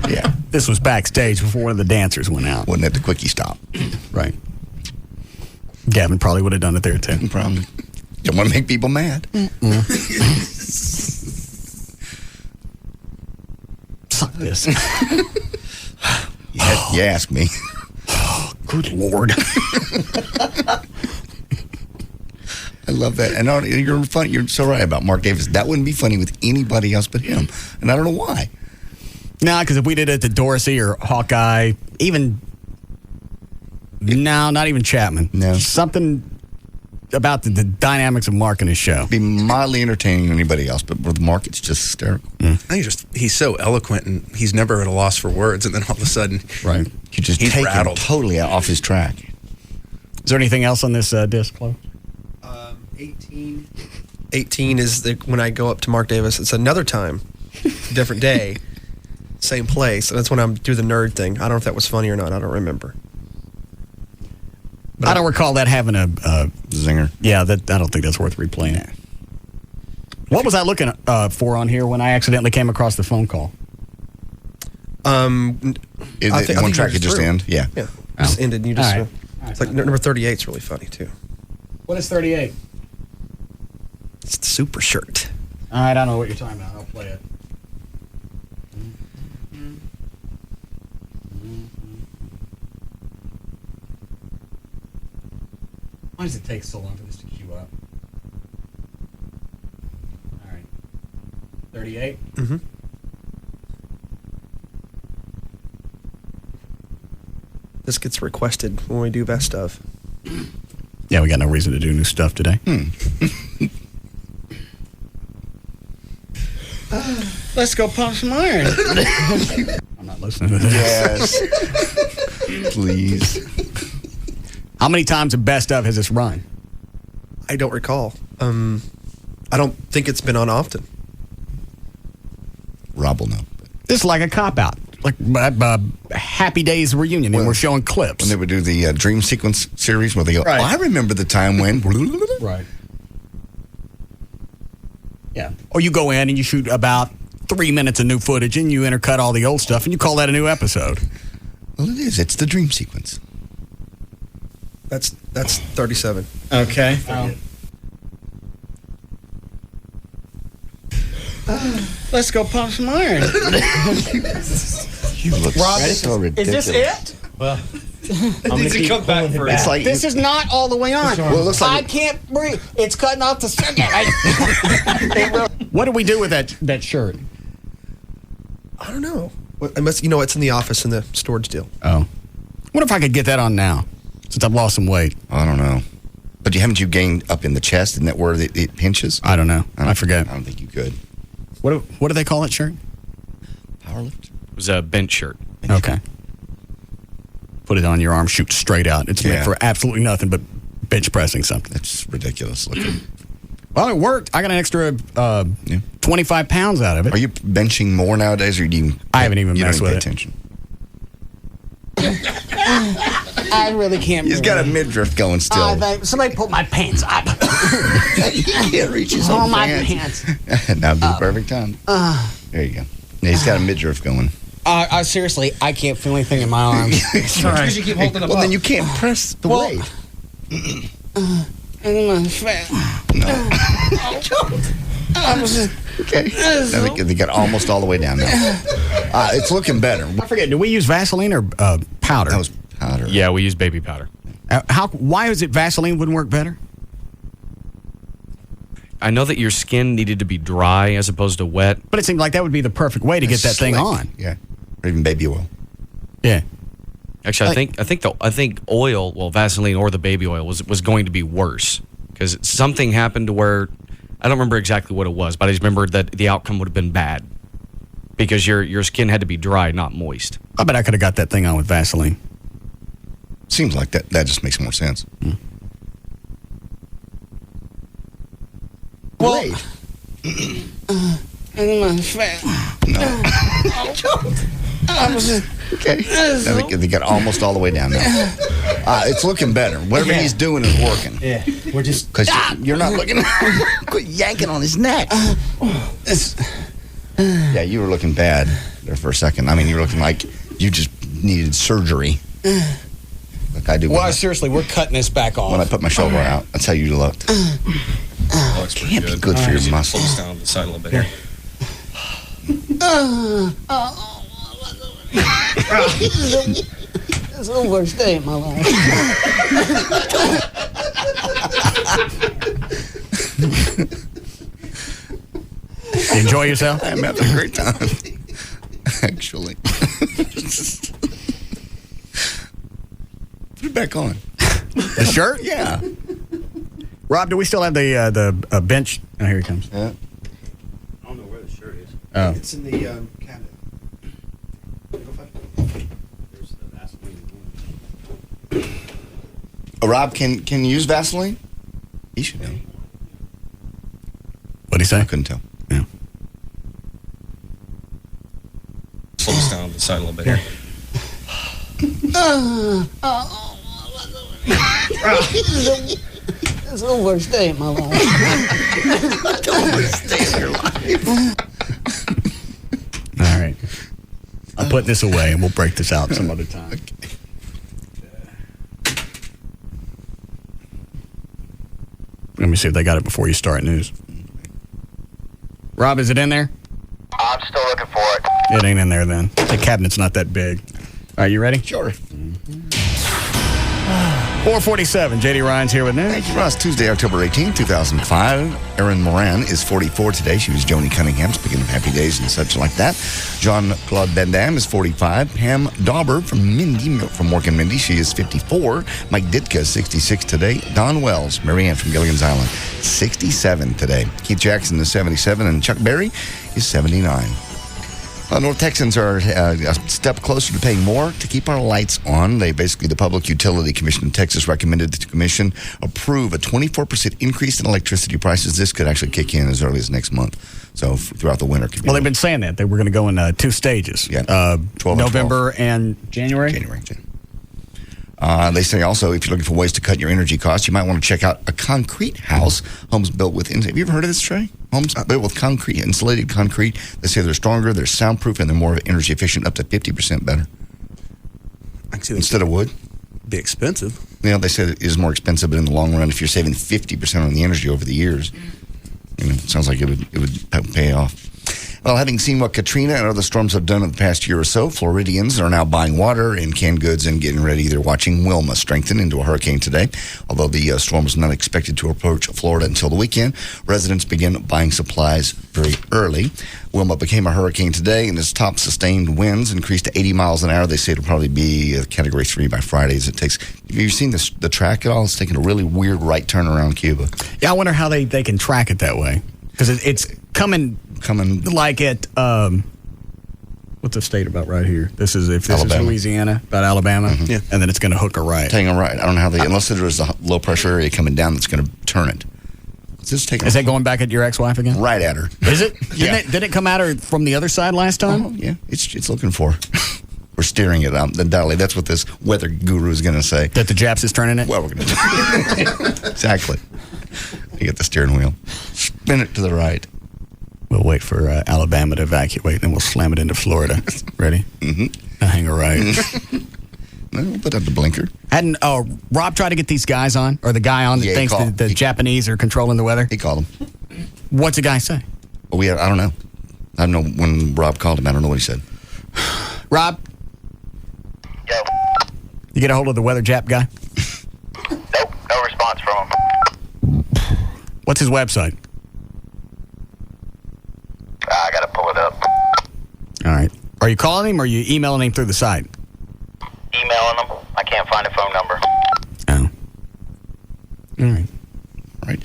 Yeah. This was backstage before one of the dancers went out. Wasn't at the quickie stop. Right. Gavin probably would have done it there, too. Probably. Don't want to make people mad. Suck this. You ask me. Oh, good Lord. I love that. And you're funny. You're so right about Mark Davis. That wouldn't be funny with anybody else but him. And I don't know why. No, because if we did it to Dorsey or Hawkeye, not even Chapman. No. Something about the dynamics of Mark and his show. Be mildly entertaining to anybody else, but with Mark, it's just hysterical. I think he's so eloquent, and he's never at a loss for words, and then all of a sudden, right, you just take him totally off his track. there anything else on this disc, Chloe? 18 is when I go up to Mark Davis. It's another time, different day, same place. And that's when I'm do the nerd thing. I don't know if that was funny or not. I don't remember. But I don't recall that having a zinger. Yeah, I don't think that's worth replaying. What was I looking for on here when I accidentally came across the phone call? One track could just end? Yeah. Yeah. Just ended. You just. All right. It's like number 38 is really funny, too. What is 38? It's the super shirt. All right, I don't know what you're talking about. I'll play it. Why does it take so long for this to queue up? All right. 38? Mm-hmm. This gets requested when we do best of. Yeah, we got no reason to do new stuff today. Let's go pump some iron. I'm not listening to this. Yes. Please. How many times of best of has this run? I don't recall. I don't think it's been on often. Rob will know. This is like a cop-out. Like Happy Days reunion, and we're showing clips. When they would do the Dream Sequence series where they go, Right. I remember the time when... Right. Yeah. Or you go in and you shoot about 3 minutes of new footage and you intercut all the old stuff and you call that a new episode. Well, it is. It's the Dream Sequence. That's 37. Okay. Let's go pump some iron. You look Rob, so ridiculous. is this it? Well, Needs to come back for It's like This is not all the way on. Well, it looks like I can't breathe. It's cutting off the second. What do we do with that shirt? I don't know. I must, it's in the office in the storage deal. Oh. What if I could get that on now, since I've lost some weight? I don't know. But haven't you gained up in the chest? Isn't that where it pinches? I don't know. I forget. I don't think you could. What do they call that shirt? Powerlift? It was a bench shirt. Okay. Put it on your arm, shoot straight out. It's meant for absolutely nothing but bench pressing something. That's ridiculous looking. Well, it worked. I got an extra 25 pounds out of it. Are you benching more nowadays, or do you? I haven't even messed with pay it. Attention. I really can't. He's got a midriff going still. Somebody pull my pants up. He can't reach his own my pants. pants. Now be the perfect time. There you go. Yeah, he's got a midriff going. Seriously, I can't feel anything in my arms. Because you keep holding them Well, up. then you can't press the weight. Okay. Now they got almost all the way down now. It's looking better. I forget. Do we use Vaseline or powder? That was powder. Yeah, we use baby powder. Why is it Vaseline wouldn't work better? I know that your skin needed to be dry as opposed to wet. But it seemed like that would be the perfect way to get that thing on. Yeah. Or even baby oil. Yeah. Actually, I think oil, well, Vaseline or the baby oil was going to be worse because something happened to where I don't remember exactly what it was, but I just remember that the outcome would have been bad because your skin had to be dry, not moist. I bet I could have got that thing on with Vaseline. Seems like that just makes more sense. Well, Okay. Now they got almost all the way down now. It's looking better. Whatever he's doing is working. Yeah. We're just... Because you're not looking... Quit yanking on his neck. Yeah, you were looking bad there for a second. I mean, you were looking like you just needed surgery. Like I do. Well, seriously, we're cutting this back off. When I put my shoulder out, that's how you looked. It can't be good for your muscles. Close down the side a little bit. It's the worst day of my life. You enjoy yourself? I'm having a great time. Actually. Put it back on. The shirt? Yeah. Rob, do we still have the bench? Oh, here he comes. Yeah. I don't know where the shirt is. Oh. It's in the cabinet. There's the Vaseline. Rob, can you use Vaseline? He should know. What'd he say? I couldn't tell. Yeah. Slow this down on the side a little bit here. It's the worst day of my life. The worst day of your life. All right. I'll put this away and we'll break this out some other time. Okay. Let me see if they got it before you start news. Rob, is it in there? I'm still looking for it. It ain't in there then. The cabinet's not that big. All right, you ready? Sure. 447. JD Ryan's here with news. Thank you, Ross. Tuesday, October 18, 2005. Erin Moran is 44 today. She was Joni Cunningham, speaking of happy days and such like that. Jean-Claude Van Damme is 45. Pam Dauber from Mork and Mindy, she is 54. Mike Ditka is 66 today. Don Wells, Marianne from Gilligan's Island, 67 today. Keith Jackson is 77, and Chuck Berry is 79. North Texans are a step closer to paying more to keep our lights on. The Public Utility Commission of Texas recommended that the commission approve a 24% increase in electricity prices. This could actually kick in as early as next month. So throughout the winter. Well, they've been saying that. They were going to go in 2 stages. Yeah, 12 November and January? January. They say also, if you're looking for ways to cut your energy costs, you might want to check out a concrete house. Homes built with, have you ever heard of this, Trey? Homes built with concrete, insulated concrete. They say they're stronger, they're soundproof, and they're more energy efficient, up to 50% better. Instead of wood. Be expensive. They say it is more expensive, but in the long run, if you're saving 50% on the energy over the years, it sounds like it would pay off. Well, having seen what Katrina and other storms have done in the past year or so, Floridians are now buying water and canned goods and getting ready. They're watching Wilma strengthen into a hurricane today. Although the storm is not expected to approach Florida until the weekend, residents begin buying supplies very early. Wilma became a hurricane today, and its top sustained winds increased to 80 miles an hour. They say it'll probably be a Category 3 by Friday as it takes. Have you seen the track at all? It's taking a really weird right turn around Cuba. Yeah, I wonder how they can track it that way. Because it's coming like at what's the state about right here? This is Louisiana, about Alabama, Yeah. And then it's going to hook a right. Taking a right. I don't know how unless there is a low pressure area coming down that's going to turn it. Is that going back at your ex-wife again? Right at her. Is it? Yeah. Did it come at her from the other side last time? Oh, yeah, it's looking for her. We're steering it out. That's what this weather guru is going to say. That the Japs is turning it? Well, we're going to exactly. You get the steering wheel. Spin it to the right. We'll wait for Alabama to evacuate, then we'll slam it into Florida. Ready? Mm-hmm. Hang a right. We'll put up the blinker. Hadn't Rob tried to get these guys on, or the guy on that thinks the Japanese are controlling the weather? He called them. What's the guy say? Well, I don't know. I don't know when Rob called him. I don't know what he said. Rob? Yo. You get a hold of the weather Jap guy? Nope, no response from him. What's his website? I gotta pull it up. All right. Are you calling him or are you emailing him through the site? Emailing him. I can't find a phone number. Oh. All right. Right.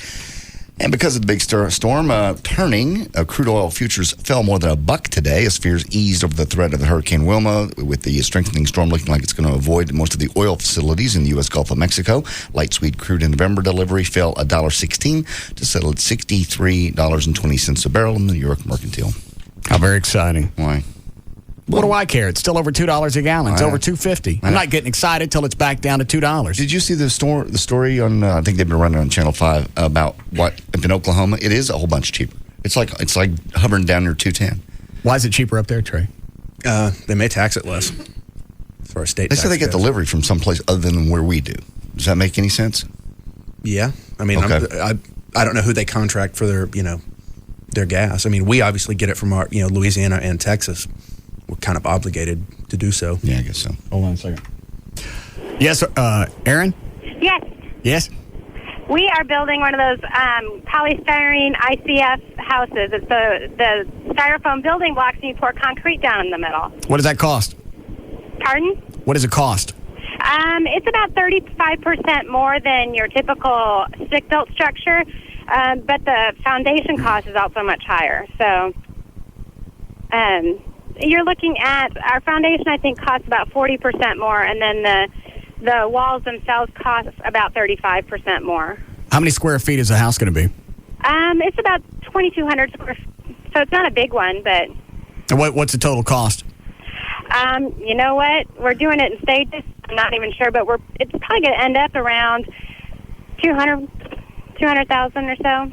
And because of the big storm turning, crude oil futures fell more than $1 today as fears eased over the threat of the Hurricane Wilma, with the strengthening storm looking like it's going to avoid most of the oil facilities in the U.S. Gulf of Mexico. Light sweet crude in November delivery fell $1.16 to settle at $63.20 a barrel in the New York Mercantile. How very exciting. Why? What do I care? It's still over $2 a gallon. It's over $2.50. I'm not getting excited till it's back down to $2. Did you see the story on? I think they've been running on Channel 5 about what in Oklahoma. It is a whole bunch cheaper. It's like hovering down near 210. Why is it cheaper up there, Trey? They may tax it less for our state. They say they get delivery from someplace other than where we do. Does that make any sense? Yeah, I mean, okay. I don't know who they contract for their gas. I mean, we obviously get it from our Louisiana and Texas. We're kind of obligated to do so. Yeah, I guess so. Hold on a second. Yes, Aaron? Yes. Yes? We are building one of those polystyrene ICF houses. It's the styrofoam building blocks, and you pour concrete down in the middle. What does that cost? Pardon? What does it cost? It's about 35% more than your typical stick-built structure, but the foundation cost is also much higher. So, you're looking at our foundation, I think, costs about 40% more, and then the walls themselves cost about 35% more. How many square feet is the house going to be? It's about 2,200 square feet, so it's not a big one, but... And what's the total cost? You know what? We're doing it in stages. I'm not even sure, but it's probably going to end up around 200,000 or so.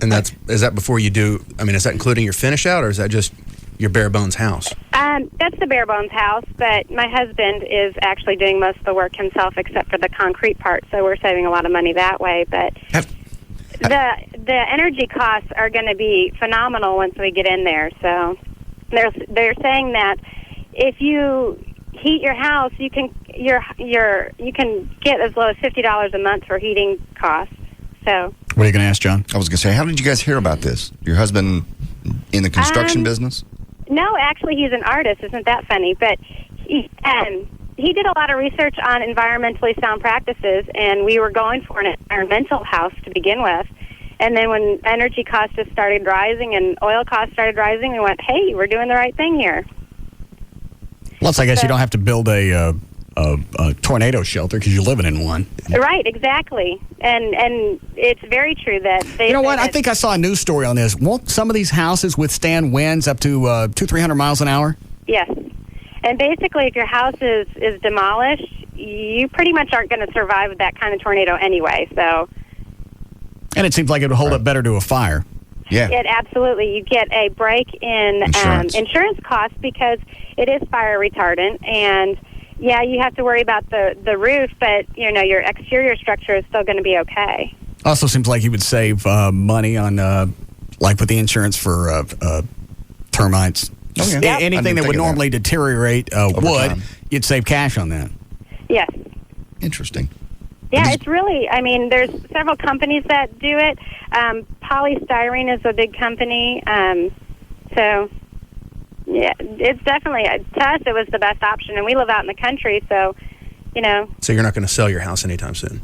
And is that before you do? I mean, is that including your finish out, or is that just your bare bones house? That's the bare bones house, but my husband is actually doing most of the work himself, except for the concrete part. So we're saving a lot of money that way. But the energy costs are going to be phenomenal once we get in there. So they're saying that if you heat your house, you can you can get as low as $50 a month for heating costs. So what are you going to ask, John? I was going to say, how did you guys hear about this? Your husband in the construction business? No, actually, he's an artist. Isn't that funny? But he did a lot of research on environmentally sound practices, and we were going for an environmental house to begin with. And then when energy costs just started rising and oil costs started rising, we went, hey, we're doing the right thing here. Plus, I guess you don't have to build a tornado shelter because you're living in one. Right, exactly. And it's very true that they... You know what? I think I saw a news story on this. Won't some of these houses withstand winds up to 200-300 miles an hour? Yes. And basically, if your house is demolished, you pretty much aren't going to survive that kind of tornado anyway, so... And it seems like it would hold up better to a fire. Yeah. It absolutely. You get a break in insurance costs because it is fire retardant, and... Yeah, you have to worry about the roof, but, your exterior structure is still going to be okay. Also seems like you would save money on, like with the insurance for termites. Oh, yeah. Anything that would normally deteriorate wood, you'd save cash on that. Yes. Interesting. Yeah, it's really, there's several companies that do it. Polystyrene is a big company, so... Yeah, it's definitely, to us, it was the best option. And we live out in the country, so, So you're not going to sell your house anytime soon?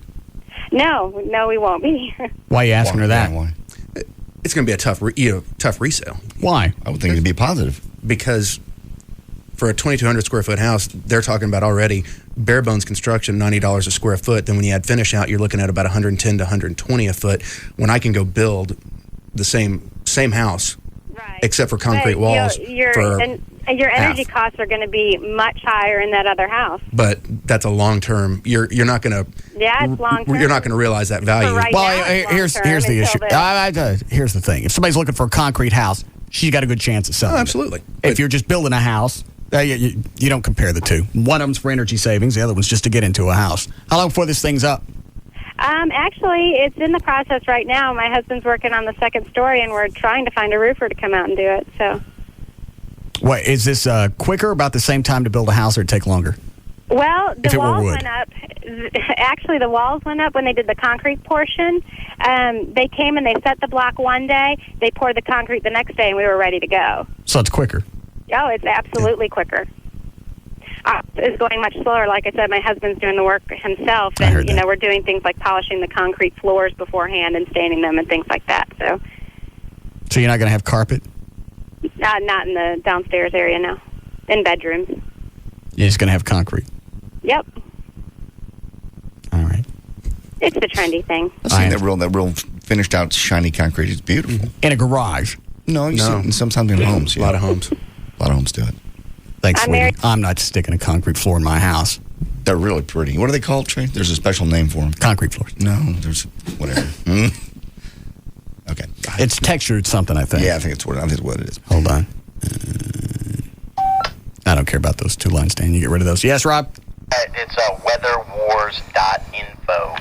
No, we won't be. Why are you asking her that? Why? It's going to be a tough resale. Why? I would think it'd be positive. Because for a 2,200 square foot house, they're talking about already bare bones construction, $90 a square foot. Then when you add finish out, you're looking at about $110 to $120 a foot. When I can go build the same house, right, except for concrete walls, your energy costs are going to be much higher in that other house. But that's a long term. You're not going to. Yeah, it's long term. You're not going to realize that value. Right here's the issue. Here's the thing. If somebody's looking for a concrete house, she's got a good chance of selling. Oh, absolutely. If you're just building a house, you don't compare the two. One of them's for energy savings. The other one's just to get into a house. How long before this thing's up? Actually, it's in the process right now. My husband's working on the second story, and we're trying to find a roofer to come out and do it. So, what is this quicker? About the same time to build a house, or it take longer? Well, the walls went up. Actually, the walls went up when they did the concrete portion. They came and they set the block one day. They poured the concrete the next day, and we were ready to go. So it's quicker. Oh, it's absolutely quicker. It's going much slower. Like I said, my husband's doing the work himself, and we're doing things like polishing the concrete floors beforehand and staining them and things like that. So you're not going to have carpet? Not in the downstairs area, no. In bedrooms. You're just going to have concrete? Yep. All right. It's the trendy thing. I've seen that real finished out shiny concrete. It's beautiful. In a garage? No, you see it sometimes in homes. Yeah. A lot of homes. A lot of homes do it. Thanks, sweetie. I'm not sticking a concrete floor in my house. They're really pretty. What are they called, Trey? There's a special name for them. Concrete floors. No, there's whatever. Okay. It's textured something, I think. Yeah, I think it's what it is. Hold on. I don't care about those two lines, Dan. You get rid of those. Yes, Rob? It's weatherwars.info.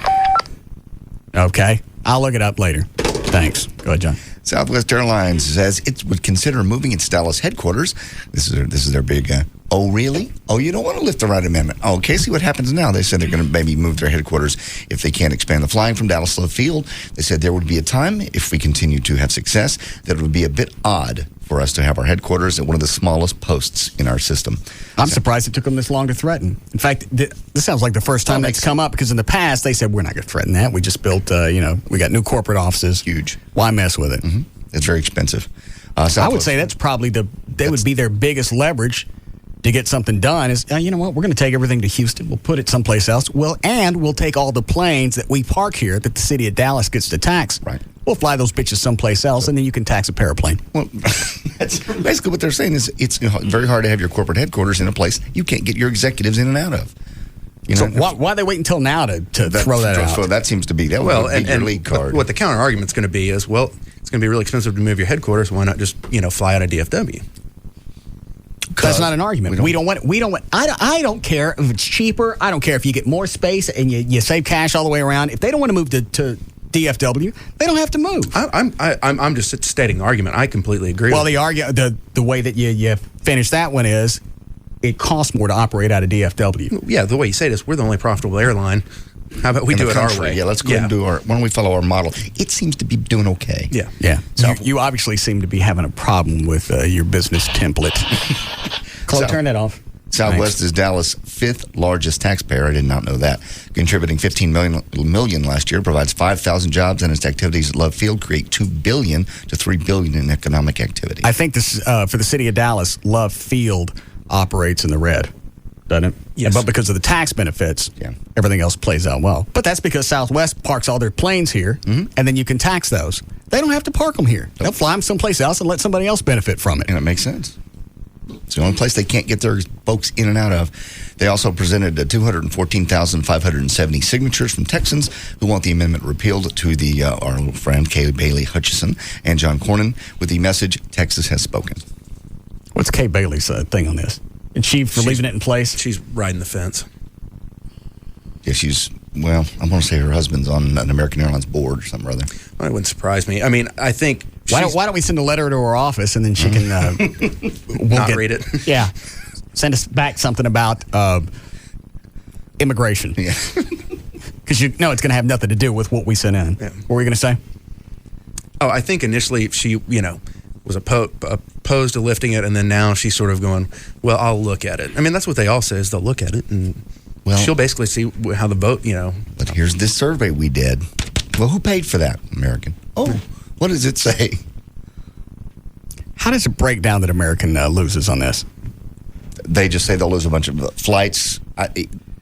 Okay. I'll look it up later. Thanks. Go ahead, John. Southwest Airlines says it would consider moving its Dallas headquarters. This is their big, oh, really? Oh, you don't want to lift the right amendment. Oh, okay, see what happens now. They said they're going to maybe move their headquarters if they can't expand the flying from Dallas Love Field. They said there would be a time, if we continue to have success, that it would be a bit odd for us to have our headquarters at one of the smallest posts in our system. I'm surprised it took them this long to threaten. In fact, this sounds like the first time that's come up, because in the past they said, we're not going to threaten that. We just built, we got new corporate offices. Huge. Why mess with it? Mm-hmm. It's very expensive. I would say that's probably would be their biggest leverage to get something done is, you know what, we're going to take everything to Houston. We'll put it someplace else. And we'll take all the planes that we park here that the city of Dallas gets to tax. Right. We'll fly those bitches someplace else, and then you can tax a paraplane. Well, that's basically what they're saying is it's very hard to have your corporate headquarters in a place you can't get your executives in and out of. So why they wait until now to throw that out? So that seems to be your lead card. What the counter argument's going to be is, well, it's going to be really expensive to move your headquarters. Why not just fly out of DFW? That's not an argument. We don't want. I don't care if it's cheaper. I don't care if you get more space and you save cash all the way around. If they don't want to move to DFW, they don't have to move. I'm just stating the argument. I completely agree. Well, the way that you finish that one is it costs more to operate out of DFW. Yeah, the way you say this, we're the only profitable airline. How about we do it our way? Yeah, let's go and do our. Why don't we follow our model? It seems to be doing okay. Yeah. So you obviously seem to be having a problem with your business template. Chloe, turn that off. Southwest is Dallas' 5th largest taxpayer. I did not know that. Contributing $15 million last year, provides 5,000 jobs, and its activities at Love Field create $2 billion to $3 billion in economic activity. I think this for the city of Dallas, Love Field operates in the red, doesn't it? Yes. But because of the tax benefits, everything else plays out well. But that's because Southwest parks all their planes here, and then you can tax those. They don't have to park them here. They'll fly them someplace else and let somebody else benefit from it. And it makes sense. It's the only place they can't get their folks in and out of. They also presented 214,570 signatures from Texans who want the amendment repealed to our little friend Kay Bailey Hutchison and John Cornyn with the message, Texas has spoken. What's Kay Bailey's thing on this? And she's leaving it in place? She's riding the fence. Yeah, I'm going to say her husband's on an American Airlines board or something or other. Well, it wouldn't surprise me. I mean, I think... Why don't we send a letter to her office and then she can... read it. Yeah. Send us back something about immigration. Yeah. Because it's going to have nothing to do with what we sent in. Yeah. What were you going to say? Oh, I think initially she, was opposed to lifting it, and then now she's sort of going, well, I'll look at it. I mean, that's what they all say is they'll look at it, and she'll basically see how the vote, But here's this survey we did. Well, who paid for that, American? Oh, what does it say? How does it break down that American loses on this? They just say they'll lose a bunch of flights.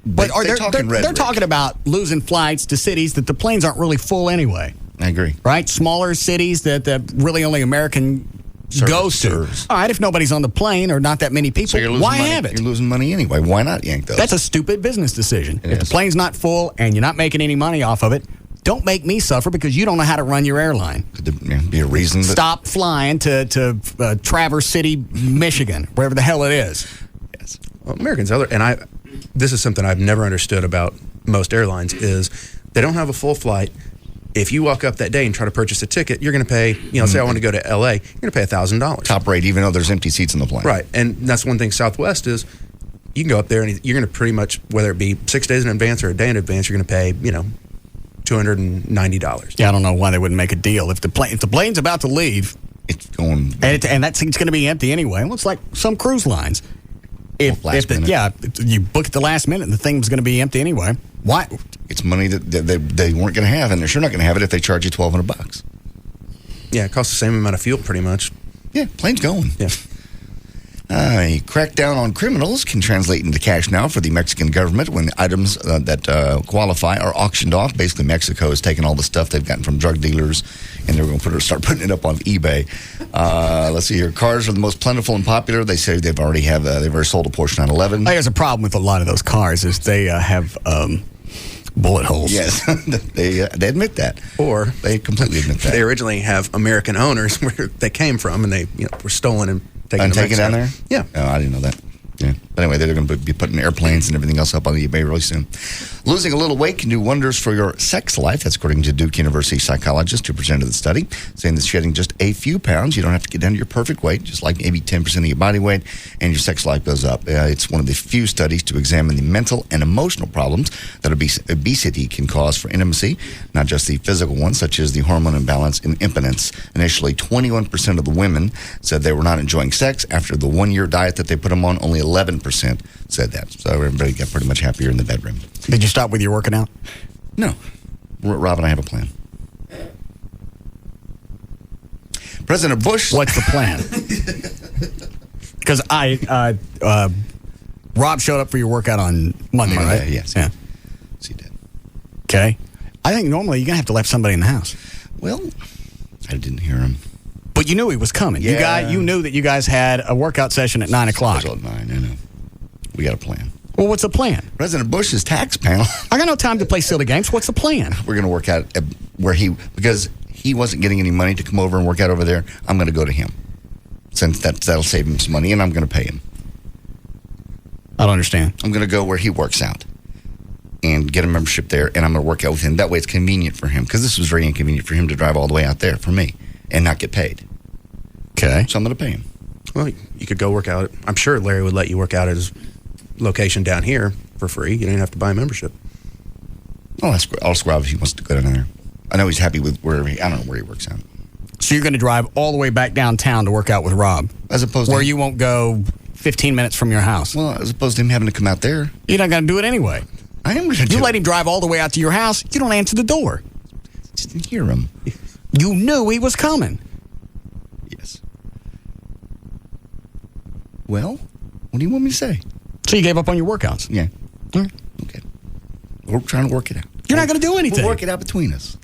They're talking about losing flights to cities that the planes aren't really full anyway. I agree. Right? Smaller cities that really only American goes to. All right, if nobody's on the plane or not that many people, why have it? You're losing money anyway. Why not yank those? That's a stupid business decision. If the plane's not full and you're not making any money off of it, don't make me suffer because you don't know how to run your airline. Could there be a reason? Stop flying to Traverse City, Michigan, wherever the hell it is. Yes. Well, Americans, this is something I've never understood about most airlines is they don't have a full flight. If you walk up that day and try to purchase a ticket, you're going to pay, say I want to go to L.A., you're going to pay $1,000. Top rate, even though there's empty seats on the plane. Right. And that's one thing Southwest is you can go up there and you're going to pretty much, whether it be 6 days in advance or a day in advance, you're going to pay, $290. Yeah, I don't know why they wouldn't make a deal. If the plane's about to leave, it's going, and that seat's going to be empty anyway. It looks like some cruise lines. If you book at the last minute and the thing's going to be empty anyway, why? It's money that they weren't going to have, and they're sure not going to have it if they charge you $1,200. Yeah, it costs the same amount of fuel pretty much. Yeah, plane's going. Yeah. A crackdown on criminals can translate into cash now for the Mexican government when items that qualify are auctioned off. Basically, Mexico has taken all the stuff they've gotten from drug dealers, and they're going to start putting it up on eBay. Let's see here. Cars are the most plentiful and popular. They say they've already sold a Porsche 911. There's a problem with a lot of those cars is they have bullet holes. Yes, they admit that, or they completely admit that. They originally have American owners where they came from, and they were stolen and taken down there? Yeah. Oh, I didn't know that. Yeah. But anyway, they're going to be putting airplanes and everything else up on the eBay really soon. Losing a little weight can do wonders for your sex life. That's according to Duke University psychologist who presented the study, saying that shedding just a few pounds, you don't have to get down to your perfect weight, just like maybe 10% of your body weight, and your sex life goes up. It's one of the few studies to examine the mental and emotional problems that obesity can cause for intimacy, not just the physical ones, such as the hormone imbalance and impotence. Initially, 21% of the women said they were not enjoying sex. After the 1-year diet that they put them on, only 11% said that. So everybody got pretty much happier in the bedroom. Did you stop with your working out? No. Rob and I have a plan. President Bush. What's the plan? Because Rob showed up for your workout on Monday, right? Yes. Yeah. Yes, he did. Okay. I think normally you're going to have to let somebody in the house. Well, I didn't hear him. But you knew he was coming. Yeah. You knew that you guys had a workout session at 9 o'clock. At 9, I know. We got a plan. Well, what's the plan? President Bush's tax panel. I got no time to play silly games. What's the plan? We're going to work out because he wasn't getting any money to come over and work out over there. I'm going to go to him. Since that'll save him some money, and I'm going to pay him. I don't understand. I'm going to go where he works out and get a membership there, and I'm going to work out with him. That way it's convenient for him, because this was very inconvenient for him to drive all the way out there for me and not get paid. Okay. So I'm going to pay him. Well, you could go work out. I'm sure Larry would let you work out at his location down here for free. You don't even have to buy a membership. I'll ask Rob if he wants to go down there. I know he's happy with I don't know where he works out. So you're going to drive all the way back downtown to work out with Rob? As opposed to... Where you won't go 15 minutes from your house? Well, as opposed to him having to come out there. You're not going to do it anyway. I am going to do it. You let him drive all the way out to your house, you don't answer the door. Just didn't hear him. You knew he was coming. Yes. Well, what do you want me to say? So you gave up on your workouts? Yeah. Mm. Okay. We're trying to work it out. You're not going to do anything. We'll work it out between us.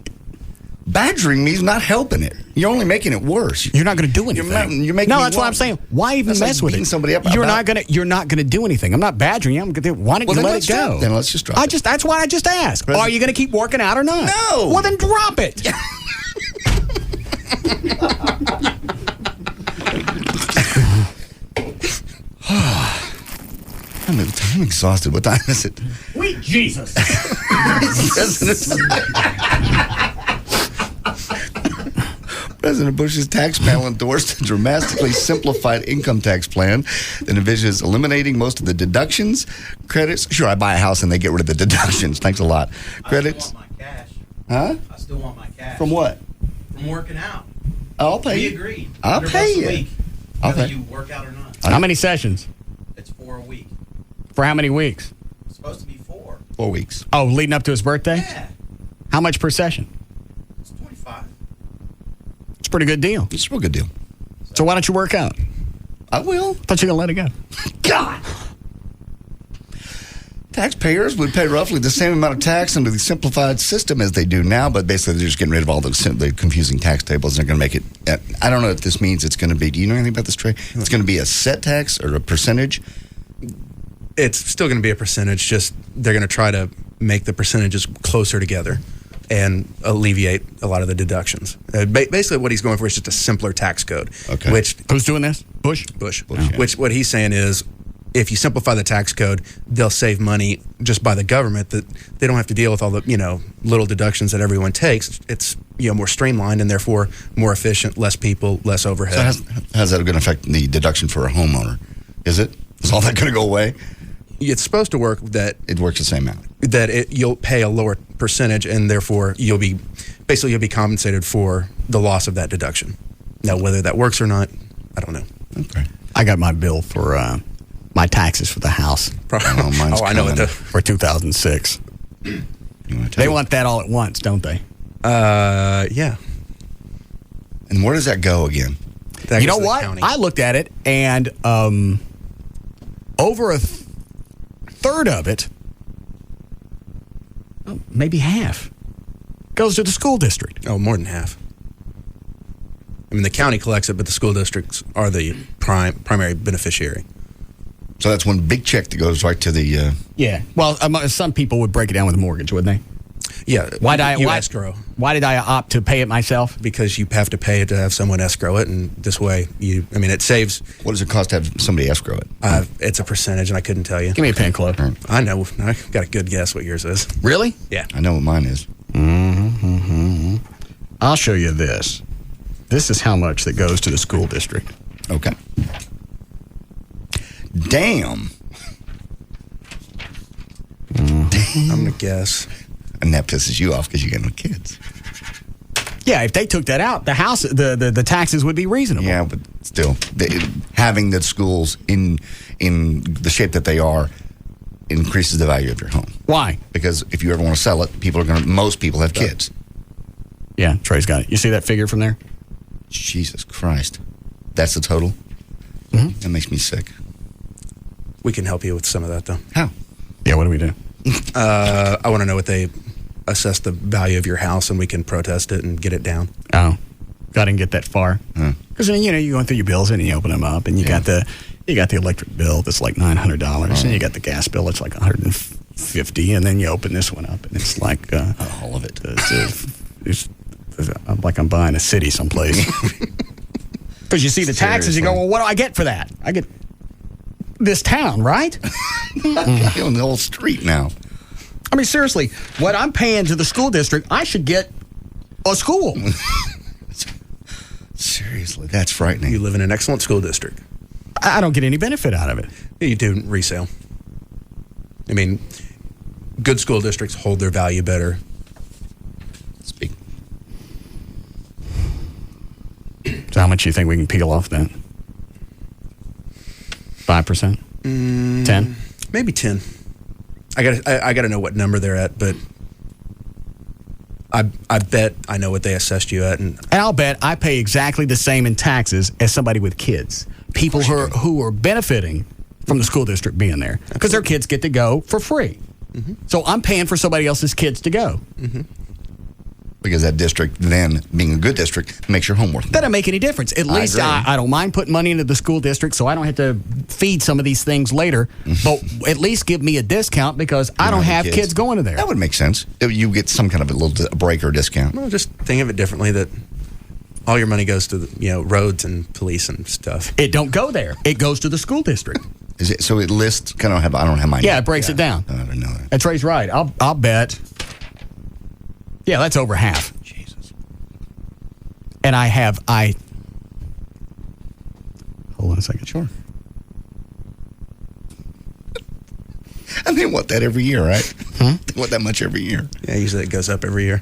Badgering me is not helping it. You're only making it worse. You're not going to do anything. You're making no, me that's what I'm saying. Why even mess with it? Somebody up You're not going to do anything. I'm not badgering you. Why don't you let it go? Then let's just drop it. That's why I just asked. Are you going to keep working out or not? No. Well, then drop it. I'm exhausted. What time is it? Sweet Jesus. President Bush's tax panel endorsed a dramatically simplified income tax plan that envisions eliminating most of the deductions, credits. Sure, I buy a house and they get rid of the deductions. Thanks a lot. Credits. I still want my cash. Huh? I still want my cash. From what? From working out. I'll pay you. We agreed. I'll pay you. $100 a week, I'll whether pay. you work out or not. How many sessions? It's 4 a week. For how many weeks? It's supposed to be 4. 4 weeks. Oh, leading up to his birthday? Yeah. How much per session? It's 25. It's a pretty good deal. It's a real good deal. So why don't you work out? I will. Thought you were going to let it go. God. Taxpayers would pay roughly the same amount of tax under the simplified system as they do now, but basically they're just getting rid of all the confusing tax tables. And they're going to make it. I don't know if this means it's going to be. Do you know anything about this, Trey? It's going to be a set tax or a percentage. It's still going to be a percentage. Just they're going to try to make the percentages closer together and alleviate a lot of the deductions. Basically, what he's going for is just a simpler tax code. Okay. Which who's doing this? Bush. Yeah. Which what he's saying is, if you simplify the tax code, they'll save money just by the government. That they don't have to deal with all the little deductions that everyone takes. It's more streamlined and therefore more efficient, less people, less overhead. So how's that going to affect the deduction for a homeowner? Is all that going to go away? It's supposed to work that it works the same amount. That you'll pay a lower percentage and therefore you'll be compensated for the loss of that deduction. Now whether that works or not, I don't know. Okay. I got my bill for my taxes for the house. I know it. For 2006. They want that all at once, don't they? Yeah. And where does that go again? You know what? I looked at it, and over a third of it, maybe half, goes to the school district. Oh, more than half. I mean, the county collects it, but the school districts are the primary beneficiary. So that's one big check that goes right to the... Yeah. Well, some people would break it down with a mortgage, wouldn't they? Yeah. Escrow. Why did I opt to pay it myself? Because you have to pay it to have someone escrow it, and this way, it saves... What does it cost to have somebody escrow it? It's a percentage, and I couldn't tell you. Give me a pen, Cliff. I know. I got a good guess what yours is. Really? Yeah. I know what mine is. I'll show you this. This is how much that goes to the school district. Okay. Damn. I'm going to guess. And that pisses you off because you got no kids. Yeah, if they took that out, the house, the taxes would be reasonable. Yeah, but still, having the schools in the shape that they are increases the value of your home. Why? Because if you ever want to sell it, most people have kids. Yeah, Trey's got it. You see that figure from there? Jesus Christ. That's the total? Mm-hmm. That makes me sick. We can help you with some of that, though. How? Yeah, what do we do? I want to know what they assess the value of your house, and we can protest it and get it down. Oh, I didn't get that far. Because then you're going through your bills and you open them up, and you got the electric bill that's like $900, and you got the gas bill that's like $150, and then you open this one up, and it's like all of it. It's like I'm buying a city someplace. Because you see the taxes, you go, well, what do I get for that? I get this town, right? I own the whole street now. I mean, seriously, what I'm paying to the school district, I should get a school. Seriously, that's frightening. You live in an excellent school district. I don't get any benefit out of it. You do resale. I mean, good school districts hold their value better. Speak. So how much do you think we can peel off then? 5%? 10? Maybe 10. I gotta know what number they're at, but I bet I know what they assessed you at, and I'll bet I pay exactly the same in taxes as somebody with kids. People who are benefiting from the school district being there because their kids get to go for free. Mm-hmm. So I'm paying for somebody else's kids to go. Mm-hmm. Because that district, then, being a good district, makes your home worth more. That doesn't make any difference. At least I don't mind putting money into the school district so I don't have to feed some of these things later. But at least give me a discount because I don't have kids going to there. That would make sense. You get some kind of a little break or discount. Well, just think of it differently, that all your money goes to roads and police and stuff. It don't go there. It goes to the school district. Is it so? It lists. I don't have mine. Yeah, it breaks it down. I don't know that. That's Trey's right. I'll bet. Yeah, that's over half. Jesus. And hold on a second. Sure. And they want that every year, right? They want that much every year. Yeah, usually it goes up every year.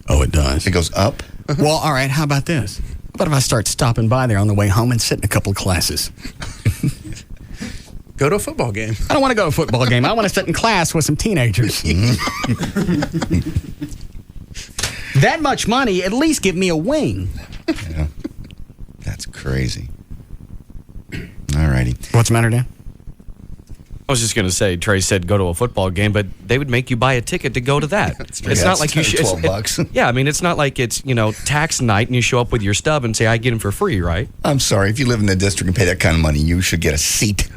Oh, it does. It goes up? Well, all right, how about this? How about if I start stopping by there on the way home and sit in a couple of classes? Go to a football game. I don't want to go to a football game. I want to sit in class with some teenagers. That much money, at least give me a wing. Yeah. That's crazy. All righty. What's the matter, Dan? I was just going to say, Trey said go to a football game, but they would make you buy a ticket to go to that. It's not like you should. $12. Yeah, I mean, it's not like it's, tax night and you show up with your stub and say, I get them for free, right? I'm sorry. If you live in the district and pay that kind of money, you should get a seat.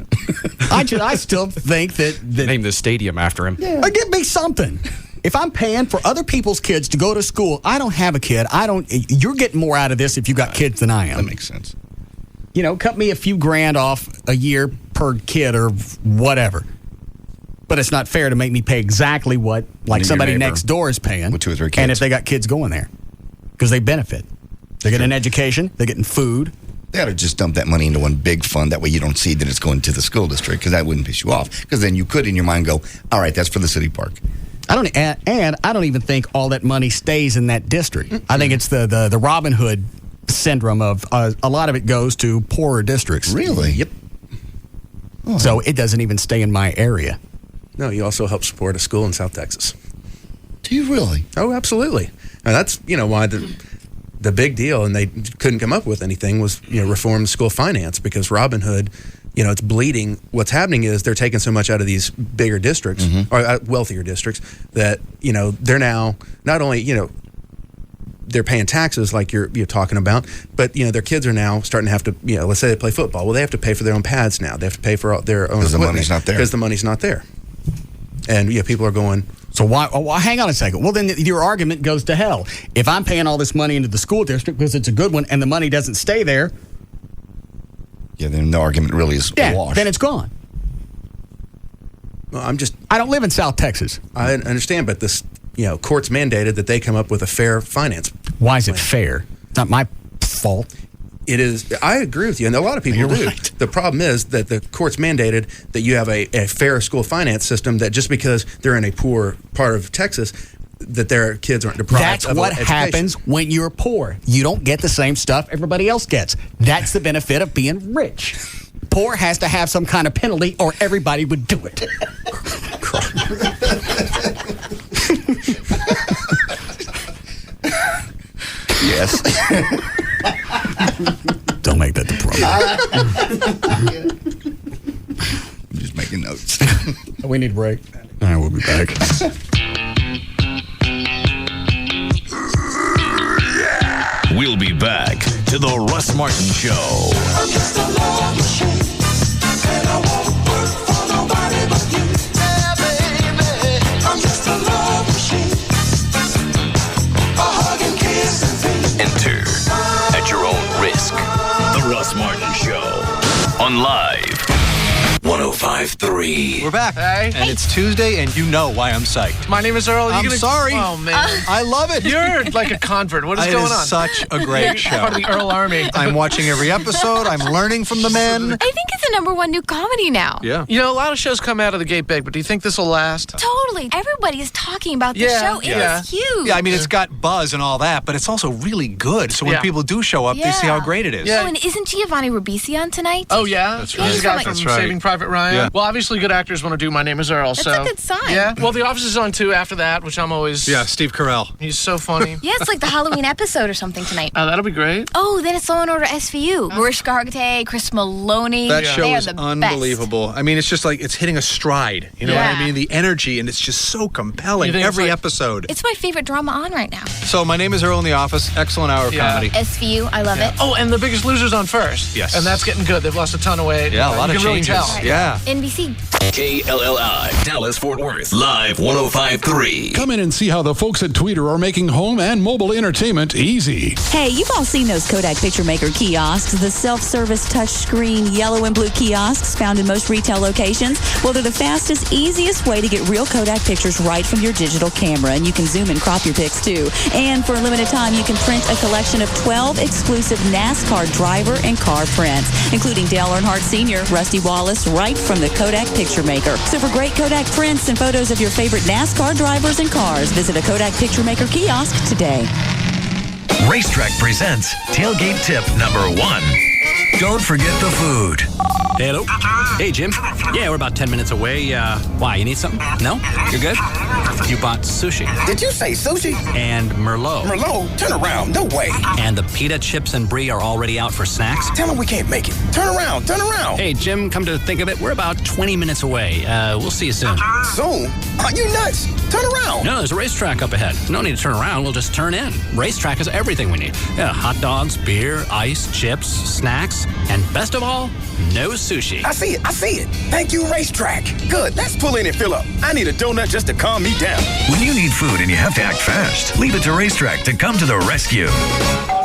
I still think that name the stadium after him. Yeah. Or give me something. If I'm paying for other people's kids to go to school, I don't have a kid. You're getting more out of this if you got kids than I am. That makes sense. Cut me a few grand off a year per kid or whatever. But it's not fair to make me pay exactly what somebody next door is paying. With 2 or 3 kids. And if they got kids going there. Because they benefit. They're getting an education. They're getting food. They ought to just dump that money into one big fund. That way you don't see that it's going to the school district, because that wouldn't piss you off. Because then you could, in your mind, go, all right, that's for the city park. I don't even think all that money stays in that district. I think it's the Robin Hood syndrome of a lot of it goes to poorer districts. Really? Yep. Oh. So it doesn't even stay in my area. No, you also help support a school in South Texas. Do you really? Oh, absolutely. And that's why the big deal, and they couldn't come up with anything, was reform school finance, because Robin Hood, it's bleeding. What's happening is they're taking so much out of these bigger districts, or wealthier districts, that they're now not only they're paying taxes like you're talking about, but their kids are now starting to have to let's say they play football. Well, they have to pay for their own pads now. They have to pay for their own because the money's not there. Because the money's not there, and people are going. So why? Well, hang on a second. Well, then your argument goes to hell. If I'm paying all this money into the school district because it's a good one, and the money doesn't stay there, yeah, then the argument really is a wash. Then it's gone. Well, I don't live in South Texas. I understand, but this courts mandated that they come up with a fair finance. Why is it fair? It's not my fault. It is. I agree with you, and a lot of people do. Right. The problem is that the courts mandated that you have a fair school finance system, that just because they're in a poor part of Texas, that their kids aren't deprived That's of what education. happens when you're poor. You don't get the same stuff everybody else gets. That's the benefit of being rich. Poor has to have some kind of penalty, or everybody would do it. Yes. Don't make that the problem. taking notes. We need a break. All right, we'll be back. We'll be back to the Russ Martin Show. I'm just a love machine, and I won't work for nobody but you. Yeah, baby, I'm just a love machine. A hug and kiss and feed. Enter at your own risk. The Russ Martin Show on Live 105.3. We're back. Hey. And it's Tuesday, and you know why I'm psyched. My name is Earl. I'm sorry. Oh, man. I love it. You're like a convert. What is It going is on? such a great show. Part of the Earl Army. I'm watching every episode. I'm learning from the men. I think it's the #1 new comedy now. Yeah. You know, a lot of shows come out of the gate big, but do you think this will last? Totally. Everybody is talking about the show. It is huge. Yeah, I mean, it's got buzz and all that, but it's also really good. So when people do show up, they see how great it is. Oh, and isn't Giovanni Ribisi on tonight? Oh, yeah? That's He's right. the guy from That's right. Saving Private Ryan. Yeah. Well, obviously, good actors want to do My Name is Earl. That's so a good sign. Yeah. Well, The Office is on, too, after that, which I'm always... Yeah, Steve Carell. He's so funny. Yeah, it's like the Halloween episode or something tonight. Oh, that'll be great. Oh, then it's Law and Order SVU. Mariska Hargitay, Chris Maloney. That show they are is the unbelievable. I mean, it's just like it's hitting a stride. You know what I Yeah. mean? The energy, and it's just so compelling. You think it's Every like- episode. It's my favorite drama on right now. So My Name is Earl in the Office. Excellent hour of comedy. SVU, I love it. Oh, and The Biggest Loser's on first. Yes. And that's getting good. They've lost a ton of weight. Yeah, a lot you of can changes. Really tell. Yeah. NBC. KLLI, Dallas, Fort Worth, Live 105.3. Come in and see how the folks at Tweeter are making home and mobile entertainment easy. Hey, you've all seen those Kodak Picture Maker kiosks, the self-service touchscreen yellow and blue kiosks found in most retail locations. Well, they're the fastest, easiest way to get real Kodak pictures right from your digital camera, and you can zoom and crop your pics too. And for a limited time, you can print a collection of 12 exclusive NASCAR driver and car prints, including Dale Earnhardt Sr., Rusty Wallace, right from the Kodak Picture Maker. So for great Kodak prints and photos of your favorite NASCAR drivers and cars, visit a Kodak Picture Maker kiosk today. Racetrack presents Tailgate Tip number 1. Don't forget the food. Hello. Hey, Jim. Yeah, we're about 10 minutes away. Why, you need something? No? You're good? You bought sushi. Did you say sushi? And Merlot. Merlot? Turn around. No way. And the pita chips and brie are already out for snacks. Tell them we can't make it. Turn around. Turn around. Hey, Jim, come to think of it, we're about 20 minutes away. We'll see you soon. Soon? Are you nuts? Turn around. No, there's a racetrack up ahead. No need to turn around. We'll just turn in. Racetrack has everything we need. Yeah, hot dogs, beer, ice, chips, snacks, and best of all, no sushi. I see it. I see it. Thank you, Racetrack. Good. Let's pull in and fill up. I need a donut just to calm me down. When you need food and you have to act fast, leave it to Racetrack to come to the rescue.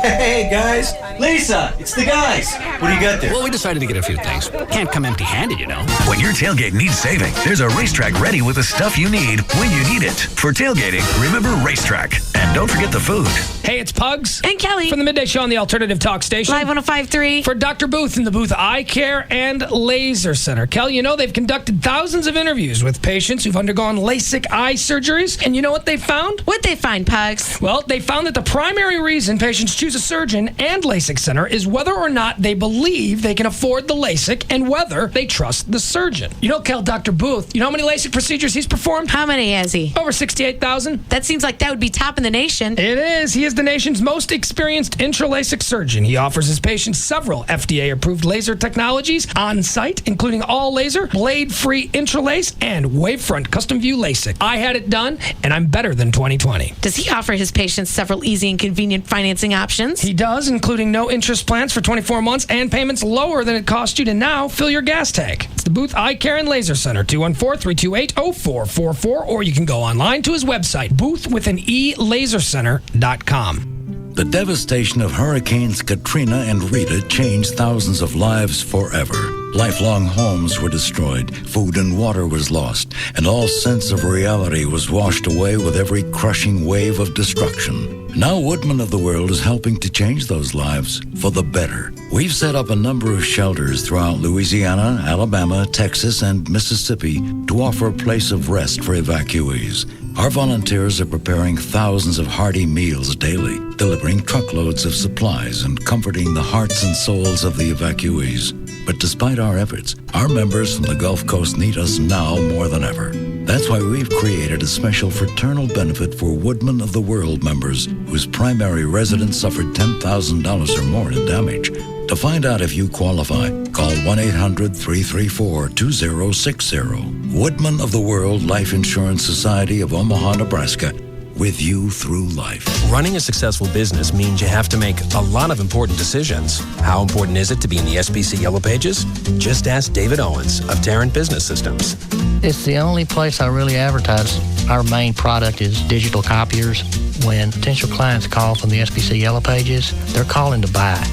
Hey, guys. Lisa, it's the guys. What do you got there? Well, we decided to get a few things. Can't come empty-handed, you know. When your tailgate needs saving, there's a Racetrack ready with the stuff you need when you need it. For tailgating, remember Racetrack. And don't forget the food. Hey, it's Pugs. And Kelly. From the Midday Show on the Alternative Talk Station. Live 105.3. For Dr. Booth in the Booth Eye Care and Laser Center. Kelly, you know they've conducted thousands of interviews with patients who've undergone LASIK eye surgeries. And you know what they found? What'd they find, Pugs? Well, they found that the primary reason patients choose a surgeon and LASIK center is whether or not they believe they can afford the LASIK and whether they trust the surgeon. You know, Kel, Dr. Booth, you know how many LASIK procedures he's performed? How many has he? Over 68,000. That seems like that would be top in the nation. It is. He is the nation's most experienced intra-LASIK surgeon. He offers his patients several FDA-approved laser technologies on site, including all laser, blade-free intralace, and wavefront custom view LASIK. I had it done, and I'm better than 2020. Does he offer his patients several easy and convenient financing options? He does, including no interest plans for 24 months and payments lower than it cost you to now fill your gas tank. It's the Booth Eye Care and Laser Center, 214-328-0444, or you can go online to his website, boothwithanelasercenter.com. The devastation of Hurricanes Katrina and Rita changed thousands of lives forever. Lifelong homes were destroyed, food and water was lost, and all sense of reality was washed away with every crushing wave of destruction. Now Woodman of the World is helping to change those lives for the better. We've set up a number of shelters throughout Louisiana, Alabama, Texas, and Mississippi to offer a place of rest for evacuees. Our volunteers are preparing thousands of hearty meals daily, delivering truckloads of supplies and comforting the hearts and souls of the evacuees. But despite our efforts, our members from the Gulf Coast need us now more than ever. That's why we've created a special fraternal benefit for Woodman of the World members whose primary residence suffered $10,000 or more in damage. To find out if you qualify, call 1-800-334-2060. Woodman of the World Life Insurance Society of Omaha, Nebraska. With you through life. Running a successful business means you have to make a lot of important decisions. How important is it to be in the SBC Yellow Pages? Just ask David Owens of Tarrant Business Systems. It's the only place I really advertise. Our main product is digital copiers. When potential clients call from the SBC Yellow Pages, they're calling to buy.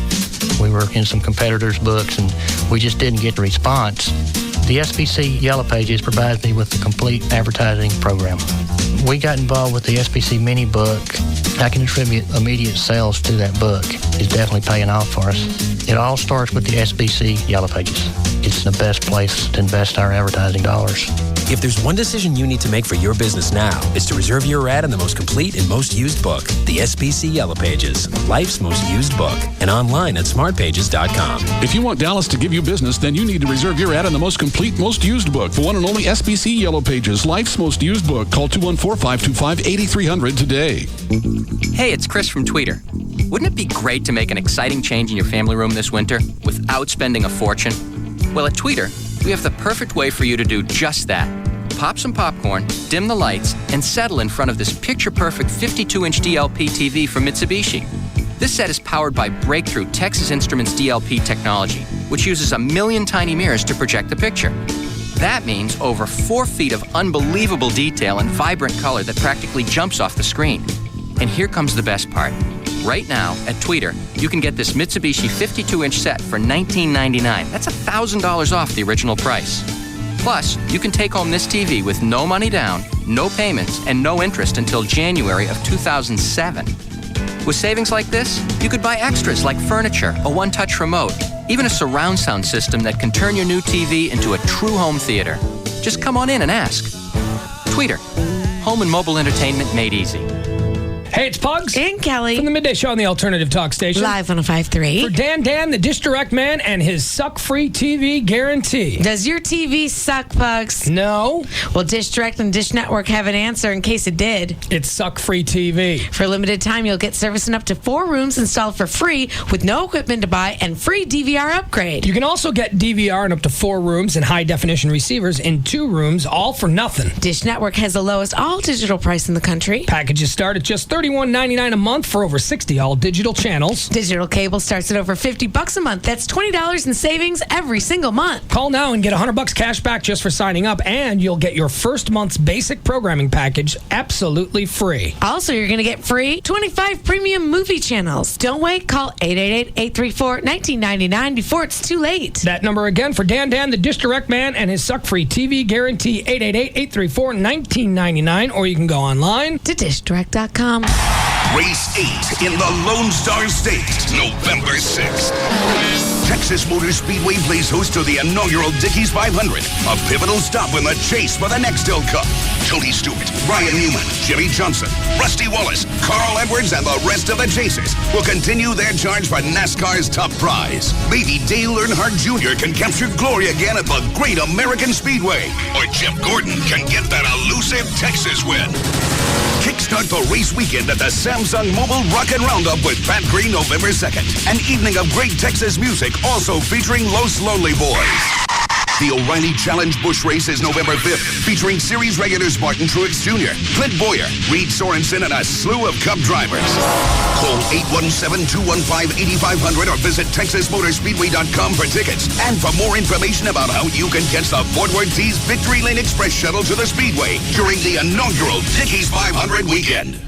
We were in some competitors' books and we just didn't get the response. The SBC Yellow Pages provides me with a complete advertising program. We got involved with the SBC Mini Book. I can attribute immediate sales to that book. It's definitely paying off for us. It all starts with the SBC Yellow Pages. It's the best place to invest our advertising dollars. If there's one decision you need to make for your business now, it's to reserve your ad in the most complete and most used book, the SBC Yellow Pages, life's most used book, and online at smartpages.com. If you want Dallas to give you business, then you need to reserve your ad in the most complete, most used book, the one and only SBC Yellow Pages, life's most used book. Call 214-525-8300 today. Hey, it's Chris from Tweeter. Wouldn't it be great to make an exciting change in your family room this winter without spending a fortune? Well, at Tweeter, we have the perfect way for you to do just that. Pop some popcorn, dim the lights, and settle in front of this picture-perfect 52-inch DLP TV from Mitsubishi. This set is powered by breakthrough Texas Instruments DLP technology, which uses 1 million tiny mirrors to project the picture. That means over 4 feet of unbelievable detail and vibrant color that practically jumps off the screen. And here comes the best part. Right now, at Tweeter, you can get this Mitsubishi 52-inch set for $19.99. That's $1,000 off the original price. Plus, you can take home this TV with no money down, no payments, and no interest until January of 2007. With savings like this, you could buy extras like furniture, a one-touch remote, even a surround sound system that can turn your new TV into a true home theater. Just come on in and ask. Tweeter, home and mobile entertainment made easy. Hey, it's Pugs. And Kelly. From the Midday Show on the Alternative Talk Station. Live 105.3. For Dan, the Dish Direct Man, and his suck-free TV guarantee. Does your TV suck, Pugs? No. Well, Dish Direct and Dish Network have an answer in case it did. It's suck-free TV. For a limited time, you'll get service in up to 4 rooms installed for free with no equipment to buy and free DVR upgrade. You can also get DVR in up to 4 rooms and high-definition receivers in 2 rooms, all for nothing. Dish Network has the lowest all-digital price in the country. Packages start at just $31.99 a month for over 60 all-digital channels. Digital cable starts at over $50 a month. That's $20 in savings every single month. Call now and get $100 cash back just for signing up, and you'll get your first month's basic programming package absolutely free. Also, you're going to get free 25 premium movie channels. Don't wait. Call 888-834-1999 before it's too late. That number again for Dan, the Dish Direct Man, and his suck-free TV guarantee, 888-834-1999, or you can go online to dishdirect.com. Race 8 in the Lone Star State, November 6th. Texas Motor Speedway plays host to the inaugural Dickies 500, a pivotal stop in the chase for the Nextel Cup. Tony Stewart, Ryan Newman, Jimmy Johnson, Rusty Wallace, Carl Edwards, and the rest of the chasers will continue their charge for NASCAR's top prize. Maybe Dale Earnhardt Jr. can capture glory again at the Great American Speedway, or Jeff Gordon can get that elusive Texas win. Kickstart the race weekend at the Samsung Mobile Rocket Roundup with Pat Green November 2nd. An evening of great Texas music, also featuring Los Lonely Boys. The O'Reilly Challenge Busch Race is November 5th, featuring series regulars Martin Truex Jr., Clint Boyer, Reed Sorensen, and a slew of Cup drivers. Call 817-215-8500 or visit TexasMotorspeedway.com for tickets and for more information about how you can catch the Fort Worth T's Victory Lane Express shuttle to the Speedway during the inaugural Dickies 500 weekend.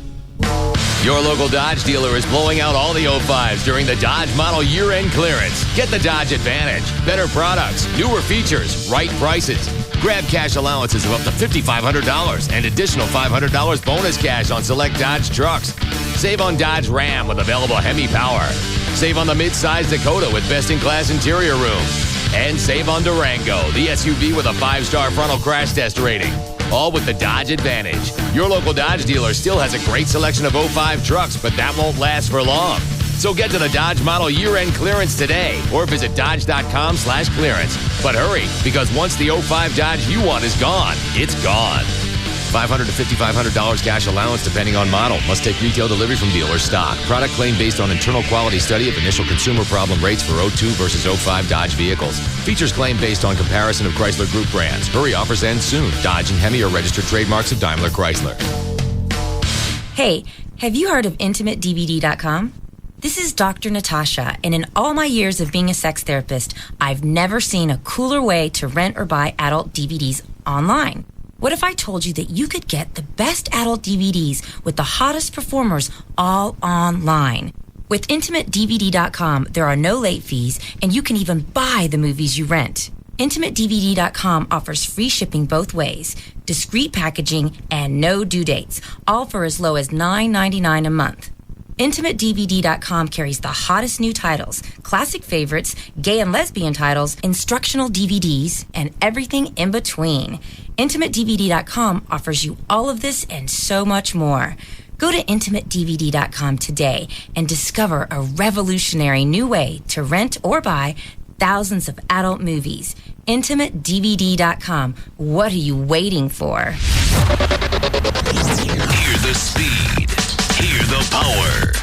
Your local Dodge dealer is blowing out all the 05s during the Dodge Model Year-End Clearance. Get the Dodge Advantage. Better products, newer features, right prices. Grab cash allowances of up to $5,500 and additional $500 bonus cash on select Dodge trucks. Save on Dodge Ram with available Hemi power. Save on the mid-size Dakota with best-in-class interior room. And save on Durango, the SUV with a 5-star frontal crash test rating. All with the Dodge Advantage. Your local Dodge dealer still has a great selection of 05 trucks, but that won't last for long. So get to the Dodge Model Year-End Clearance today or visit Dodge.com/clearance. But hurry, because once the 05 Dodge you want is gone, it's gone. $500 to $5,500 cash allowance depending on model. Must take retail delivery from dealer stock. Product claim based on internal quality study of initial consumer problem rates for 02 versus 05 Dodge vehicles. Features claim based on comparison of Chrysler Group brands. Hurry, offers end soon. Dodge and Hemi are registered trademarks of Daimler Chrysler. Hey, have you heard of IntimateDVD.com? This is Dr. Natasha, and in all my years of being a sex therapist, I've never seen a cooler way to rent or buy adult DVDs online. What if I told you that you could get the best adult DVDs with the hottest performers all online? With IntimateDVD.com, there are no late fees, and you can even buy the movies you rent. IntimateDVD.com offers free shipping both ways, discreet packaging, and no due dates, all for as low as $9.99 a month. IntimateDVD.com carries the hottest new titles, classic favorites, gay and lesbian titles, instructional DVDs, and everything in between. IntimateDVD.com offers you all of this and so much more. Go to IntimateDVD.com today and discover a revolutionary new way to rent or buy thousands of adult movies. IntimateDVD.com. What are you waiting for? Hear the speed. Hear the power.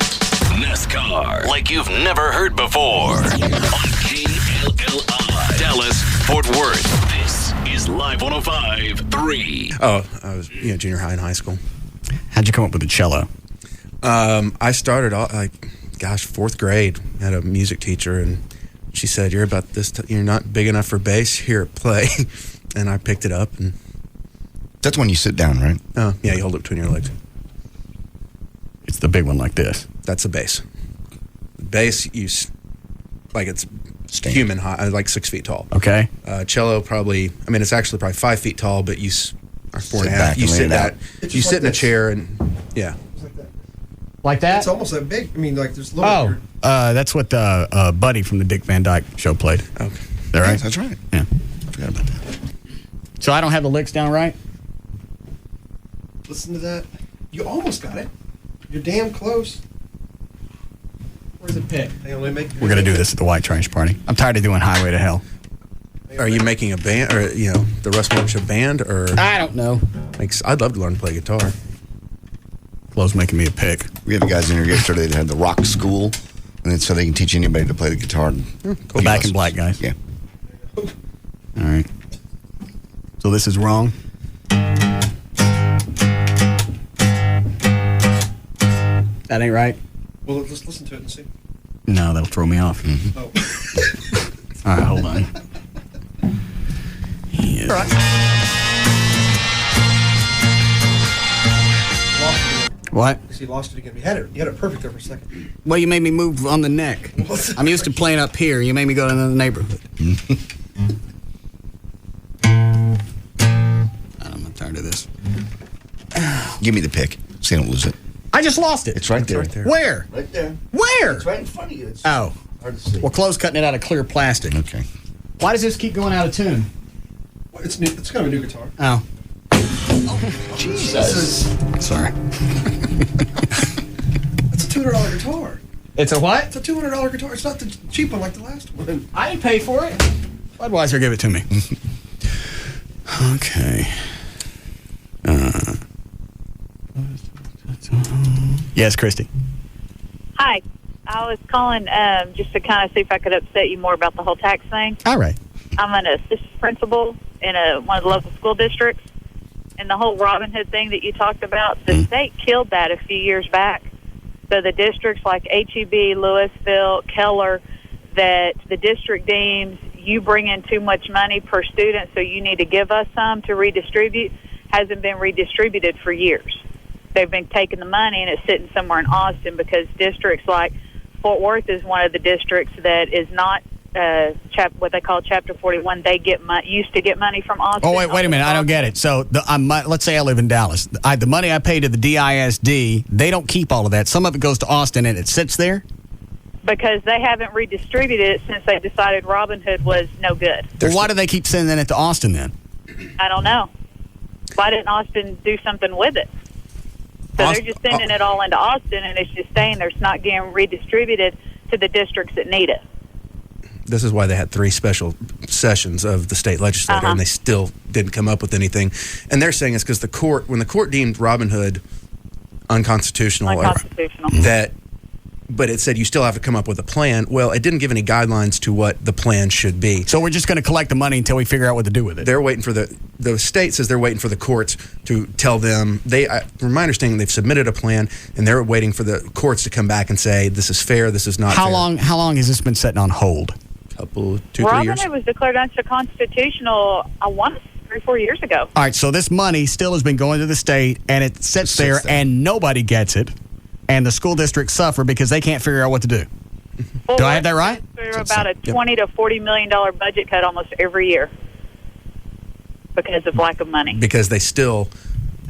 NASCAR like you've never heard before. On KLLI. Dallas, Fort Worth. This is Live 105.3. Oh, I was junior high and high school. How'd you come up with the cello? I started, fourth grade. I had a music teacher, and she said, "You're about this. You're not big enough for bass. Here, play." And I picked it up, and that's when you sit down, right? Oh, yeah. You hold it between your legs. It's the big one like this. That's a bass. The bass, it's human high, like 6 feet tall. Okay. Cello probably. I mean, it's actually probably 5 feet tall, but you are 4.5. You sit that. You sit in a chair, and yeah. Like that? It's almost that big. I mean, like there's little. That's what Buddy from the Dick Van Dyke Show played. Okay. Is that right? Yes, that's right. Yeah. I forgot about that. So I don't have the licks down right? Listen to that. You almost got it. You're damn close. Where's the pick? We're going to do this at the White Trash Party. I'm tired of doing Highway to Hell. Are you making a band, or the Russ Martin Show band, or? I don't know. I'd love to learn to play guitar. Flo's making me a pick. We had the guys in here yesterday that had the rock school, and so they can teach anybody to play the guitar. The Back in Black guys. Yeah. All right. So this is wrong. That ain't right. Well, let's listen to it and see. No, that'll throw me off. Mm-hmm. Oh. All right, hold on. Yes. All right. What? You lost it again. You had it perfect there for a second. Well, you made me move on the neck. I'm used to playing up here. You made me go to the neighborhood. I'm tired of this. Give me the pick so you don't lose it. I just lost it. It's right there. Where? Right there. Where? It's right in front of you. It's hard to see. Well, Chloe's cutting it out of clear plastic. Okay. Why does this keep going out of tune? Well, it's new. It's kind of a new guitar. Oh. Jesus. Sorry. It's a $200 guitar. It's a what? It's a $200 guitar. It's not the cheap one like the last one. I didn't pay for it. Budweiser gave it to me. Okay. Yes, Christy. Hi. I was calling just to kind of see if I could upset you more about the whole tax thing. All right. I'm an assistant principal in one of the local school districts, and the whole Robin Hood thing that you talked about, the state killed that a few years back. So the districts like HEB, Louisville, Keller, that the district deems you bring in too much money per student, so you need to give us some to redistribute, hasn't been redistributed for years. They've been taking the money and it's sitting somewhere in Austin, because districts like Fort Worth is one of the districts that is not what they call Chapter 41. They used to get money from Austin. Oh, wait a minute. I don't get it. So let's say I live in Dallas. The money I pay to the DISD, they don't keep all of that. Some of it goes to Austin and it sits there? Because they haven't redistributed it since they decided Robin Hood was no good. Well, why do they keep sending it to Austin then? I don't know. Why didn't Austin do something with it? So they're just sending it all into Austin, and it's just staying there. It's not getting redistributed to the districts that need it. this is why they had 3 special sessions of the state legislature, and they still didn't come up with anything. And they're saying it's because when the court deemed Robinhood unconstitutional. But it said you still have to come up with a plan. Well, it didn't give any guidelines to what the plan should be. So we're just going to collect the money until we figure out what to do with it. They're waiting for the state says they're waiting for the courts to tell them. From my understanding, they've submitted a plan, and they're waiting for the courts to come back and say this is fair, this is not fair. How long has this been sitting on hold? 2-3 years. Robinhood was declared unconstitutional, I want to say 3-4 years ago. All right, so this money still has been going to the state, and it sits there, and nobody gets it. And the school districts suffer because they can't figure out what to do. Well, do I have that right? Through about a $20 to $40 million budget cut almost every year because of lack of money. Because they still,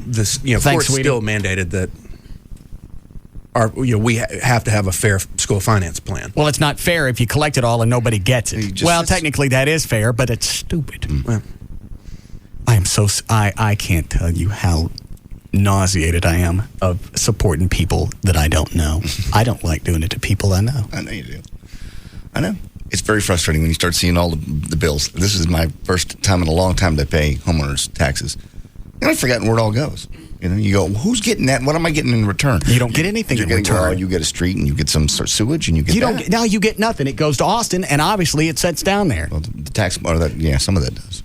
courts still mandated that we have to have a fair school finance plan. Well, it's not fair if you collect it all and nobody gets it. Well, technically that is fair, but it's stupid. Well, I can't tell you how nauseated I am of supporting people that I don't know. I don't like doing it to people I know. I know you do. I know. It's very frustrating when you start seeing all the bills. This is my first time in a long time to pay homeowners taxes. And I've forgotten where it all goes. You go, who's getting that? What am I getting in return? You don't get anything in return. Well, you get a street and you get some sort of sewage and you get that. No, you get nothing. It goes to Austin and obviously it sets down there. Well, the tax, some of that does.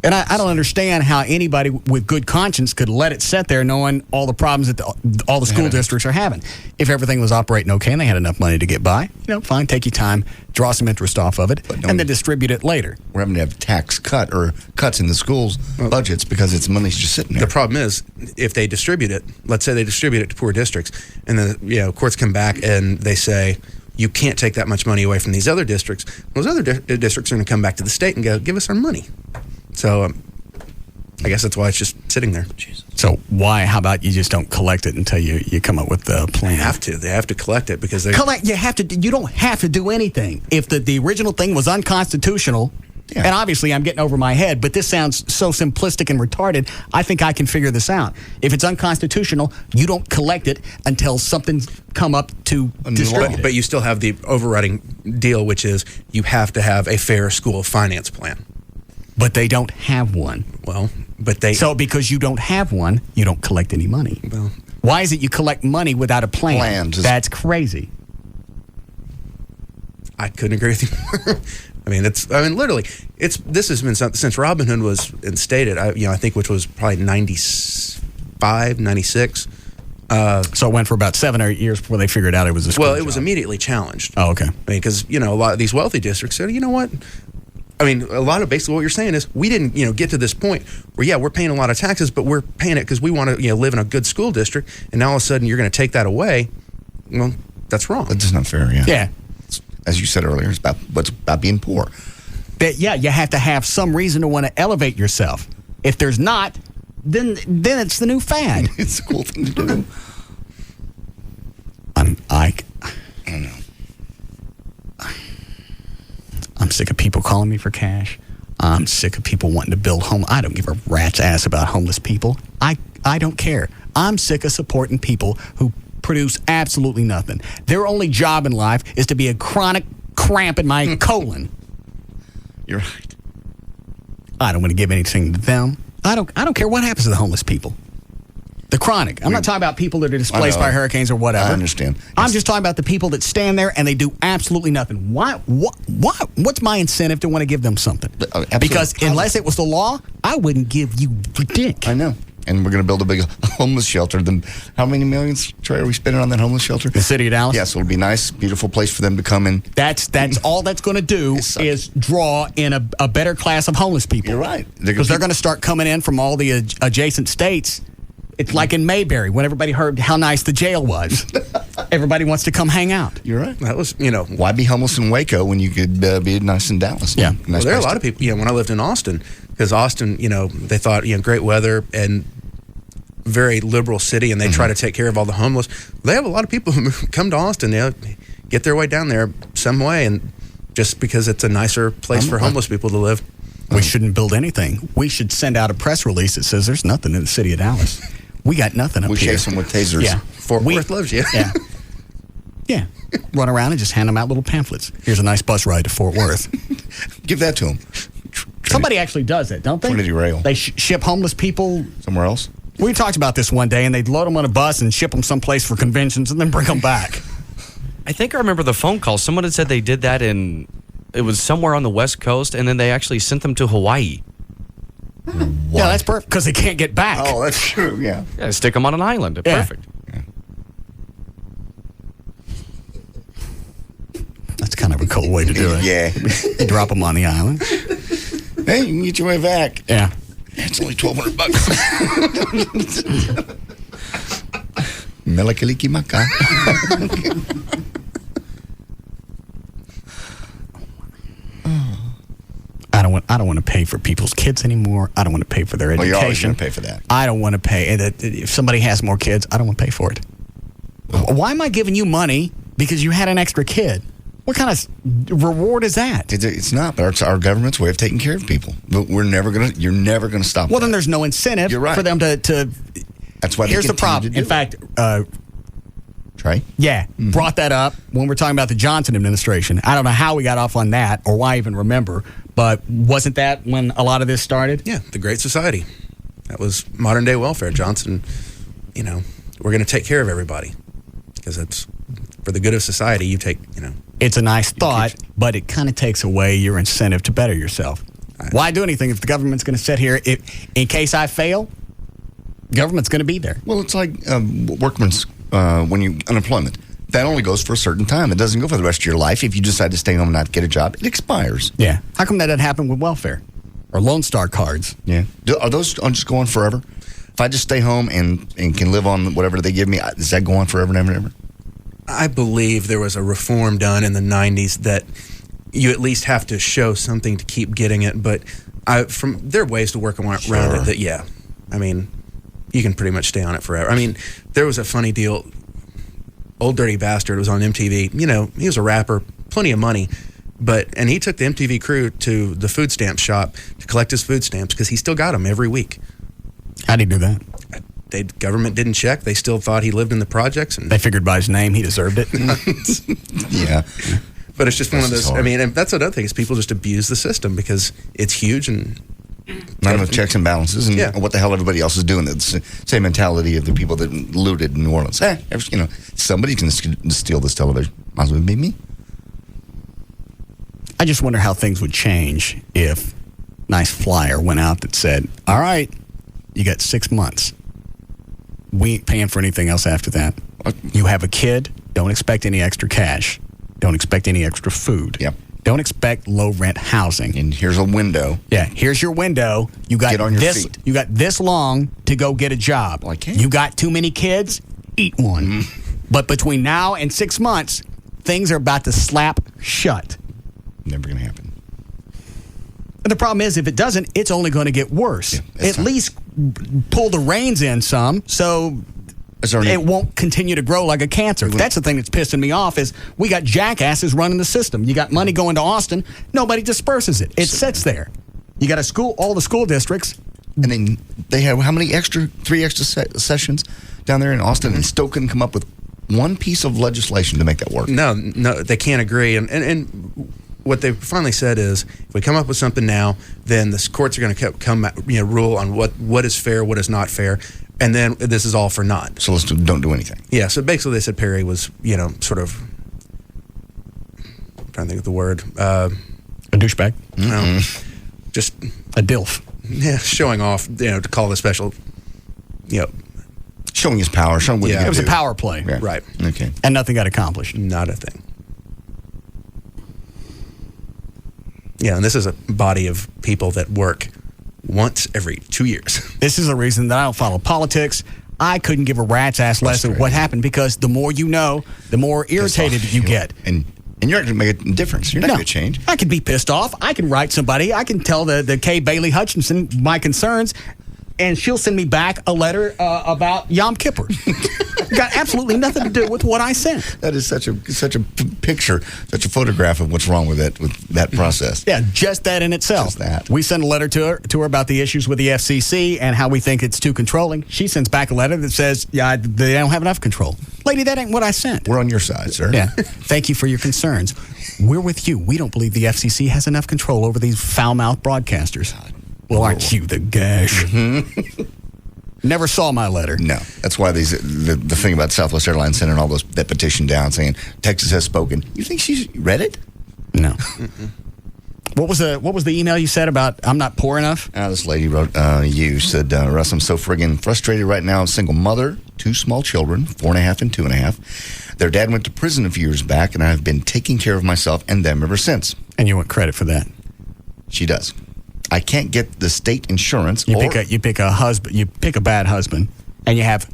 And I don't understand how anybody with good conscience could let it sit there knowing all the problems that all the school districts are having. If everything was operating okay and they had enough money to get by, fine, take your time, draw some interest off of it, and then distribute it later. We're having to have tax cut or cuts in the schools' budgets because it's money's just sitting there. The problem is, if they distribute it, let's say they distribute it to poor districts, and then courts come back and they say, you can't take that much money away from these other districts. Those other districts are going to come back to the state and go, give us our money. So I guess that's why it's just sitting there. So how about you just don't collect it until you come up with the plan? They have to collect it because you don't have to do anything. If the original thing was unconstitutional, and obviously I'm getting over my head, but this sounds so simplistic and retarded, I think I can figure this out. If it's unconstitutional, you don't collect it until something's come up to distribute it. But you still have the overriding deal, which is you have to have a fair school finance plan. But they don't have one. Well, So because you don't have one, you don't collect any money. Well, why is it you collect money without a plan? That's crazy. I couldn't agree with you more. Literally, this has been something since Robinhood was instated. I think which was probably 95, 96. So it went for about 7 or 8 years before they figured out it was a school Well, it job. was immediately challenged. Oh, okay. Because a lot of these wealthy districts said, you know what? A lot of basically what you're saying is we didn't, get to this point where, we're paying a lot of taxes, but we're paying it because we want to, live in a good school district, and now all of a sudden you're going to take that away. Well, that's wrong. That's just not fair, Yeah. As you said earlier, it's about being poor. You have to have some reason to want to elevate yourself. If there's not, then it's the new fad. It's a cool thing to do. I don't know. I'm sick of people calling me for cash. I'm sick of people wanting to build home. I don't give a rat's ass about homeless people. I don't care. I'm sick of supporting people who produce absolutely nothing. Their only job in life is to be a chronic cramp in my colon. You're right. I don't want to give anything to them. I don't care what happens to the homeless people. The chronic. I'm not talking about people that are displaced by hurricanes or whatever. I understand. I'm just talking about the people that stand there and they do absolutely nothing. Why? What's my incentive to want to give them something? Because unless it was the law, I wouldn't give you a dick. I know. And we're going to build a big homeless shelter. Then how many millions, Trey, are we spending on that homeless shelter? The city of Dallas? Yes, it'll be a nice, beautiful place for them to come in. That's all that's going to do is draw in a better class of homeless people. You're right. Because they're going to start coming in from all the adjacent states. It's like in Mayberry when everybody heard how nice the jail was. Everybody wants to come hang out. You're right. That was, why be homeless in Waco when you could be nice in Dallas? Yeah. Well, there are a lot of people, when I lived in Austin, because Austin, they thought, great weather and very liberal city, and they try to take care of all the homeless. They have a lot of people who come to Austin, get their way down there some way, and just because it's a nicer place for homeless people to live. We shouldn't build anything. We should send out a press release that says there's nothing in the city of Dallas. We got nothing up here. We chase them with tasers. Yeah. Fort Worth loves you. Yeah. Yeah. Run around and just hand them out little pamphlets. Here's a nice bus ride to Fort Worth. Give that to them. Somebody actually does it, don't they? Trinity Rail. They ship homeless people somewhere else. We talked about this one day, and they'd load them on a bus and ship them someplace for conventions and then bring them back. I think I remember the phone call. Someone had said they did that it was somewhere on the West Coast, and then they actually sent them to Hawaii. Yeah, that's perfect, because they can't get back. Oh, that's true, yeah. Yeah, stick them on an island. Yeah. Perfect. Yeah. That's kind of a cool way to do it. Yeah. You drop them on the island. Hey, you can get your way back. Yeah. It's only $1,200. Melakaliki maka. I don't want to pay for people's kids anymore. I don't want to pay for their education. Well, you're always going to pay for that. I don't want to pay. If somebody has more kids, I don't want to pay for it. Why am I giving you money because you had an extra kid? What kind of reward is that? It's not, but it's our government's way of taking care of people. But you're never going to stop. Well, then there's no incentive for them to. That's why. Here's the problem. In fact, Trey? Yeah, brought that up when we're talking about the Johnson administration. I don't know how we got off on that or why I even remember, but wasn't that when a lot of this started? Yeah, the Great Society. That was modern day welfare. Johnson, we're going to take care of everybody because that's for the good of society. You take, It's a nice thought, but it kind of takes away your incentive to better yourself. Why do anything if the government's going to sit here? In case I fail, government's going to be there. Well, it's like workman's unemployment. That only goes for a certain time. It doesn't go for the rest of your life. If you decide to stay home and not get a job, it expires. Yeah. How come that doesn't happen with welfare or Lone Star cards? Yeah. Are those just going forever? If I just stay home and can live on whatever they give me, is that going forever and ever and ever? I believe there was a reform done in the 90s that you at least have to show something to keep getting it. But there are ways to work around it that, yeah. I mean, you can pretty much stay on it forever. I mean, there was a funny deal. Old Dirty Bastard was on MTV. He was a rapper, plenty of money. And he took the MTV crew to the food stamp shop to collect his food stamps because he still got them every week. How'd he do that? The government didn't check. They still thought he lived in the projects. And they figured by his name he deserved it. Yeah. But it's just one of those. I mean, and that's another thing is people just abuse the system because it's huge and not enough checks and balances, and what the hell everybody else is doing. It's the same mentality of the people that looted in New Orleans. Somebody can steal this television. Might as well be me. I just wonder how things would change if nice flyer went out that said, all right, you got 6 months. We ain't paying for anything else after that. You have a kid, don't expect any extra cash. Don't expect any extra food. Yep. Don't expect low rent housing. And here's a window. Yeah, here's your window. You got Get on your feet. You got this long to go get a job. Well, I can't. You got too many kids? Eat one. But between now and 6 months, things are about to slap shut. Never going to happen. And the problem is, if it doesn't, it's only going to get worse. Yeah, At least pull the reins in some, so it won't continue to grow like a cancer. That's the thing that's pissing me off is we got jackasses running the system. You got money going to Austin. Nobody disperses it. It sits there. You got all the school districts. And then they have how many 3 extra sessions down there in Austin and still couldn't come up with one piece of legislation to make that work. No, they can't agree. And what they finally said is, if we come up with something now, then the courts are going to rule on what is fair, what is not fair, and then this is all for naught. So don't do anything. Yeah. So basically, they said Perry was, sort of. I'm trying to think of the word. A douchebag. No, just a dilf. Yeah, showing off. To call the special. Showing his power. Showing what he can It was do. a power play. Yeah. Right. Okay. And nothing got accomplished. Not a thing. Yeah, and this is a body of people that work once every 2 years. This is the reason that I don't follow politics. I couldn't give a rat's ass less of what happened because the more you know, the more irritated you get. And you're not going to make a difference. You're not going to change. I can be pissed off. I can write somebody. I can tell the Kay Bailey Hutchinson my concerns, and she'll send me back a letter about Yom Kippur. Got absolutely nothing to do with what I sent. That is such a picture, such a photograph of what's wrong with that process. Yeah, just that in itself. Just that. We send a letter to her about the issues with the FCC and how we think it's too controlling. She sends back a letter that says, yeah, they don't have enough control. Lady, that ain't what I sent. We're on your side, sir. Yeah. Thank you for your concerns. We're with you. We don't believe the FCC has enough control over these foul-mouthed broadcasters. Well, aren't you the gash? Never saw my letter. No. That's why the thing about Southwest Airlines sending all that petition down saying Texas has spoken. You think she's read it? No. What was the email you said about I'm not poor enough? This lady wrote, you said, Russ, I'm so friggin' frustrated right now. I'm a single mother, 2 small children, 4.5 and 2.5. Their dad went to prison a few years back, and I've been taking care of myself and them ever since. And you want credit for that? She does. I can't get the state insurance. You pick a bad husband, and you have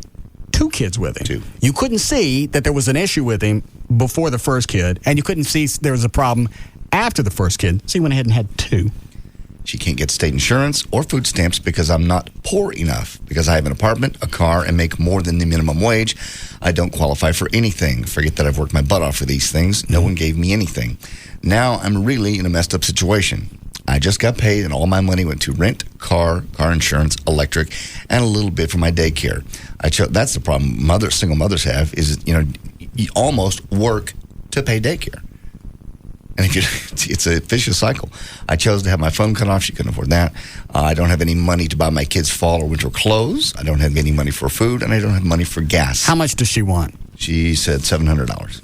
2 kids with him. 2. You couldn't see that there was an issue with him before the first kid, and you couldn't see there was a problem after the first kid, so you went ahead and had 2. She can't get state insurance or food stamps because I'm not poor enough. Because I have an apartment, a car, and make more than the minimum wage. I don't qualify for anything. Forget that I've worked my butt off for these things. No one gave me anything. Now I'm really in a messed up situation. I just got paid, and all my money went to rent, car insurance, electric, and a little bit for my daycare. That's the problem single mothers have is, you almost work to pay daycare. And it's a vicious cycle. I chose to have my phone cut off. She couldn't afford that. I don't have any money to buy my kids fall or winter clothes. I don't have any money for food, and I don't have money for gas. How much does she want? She said $700.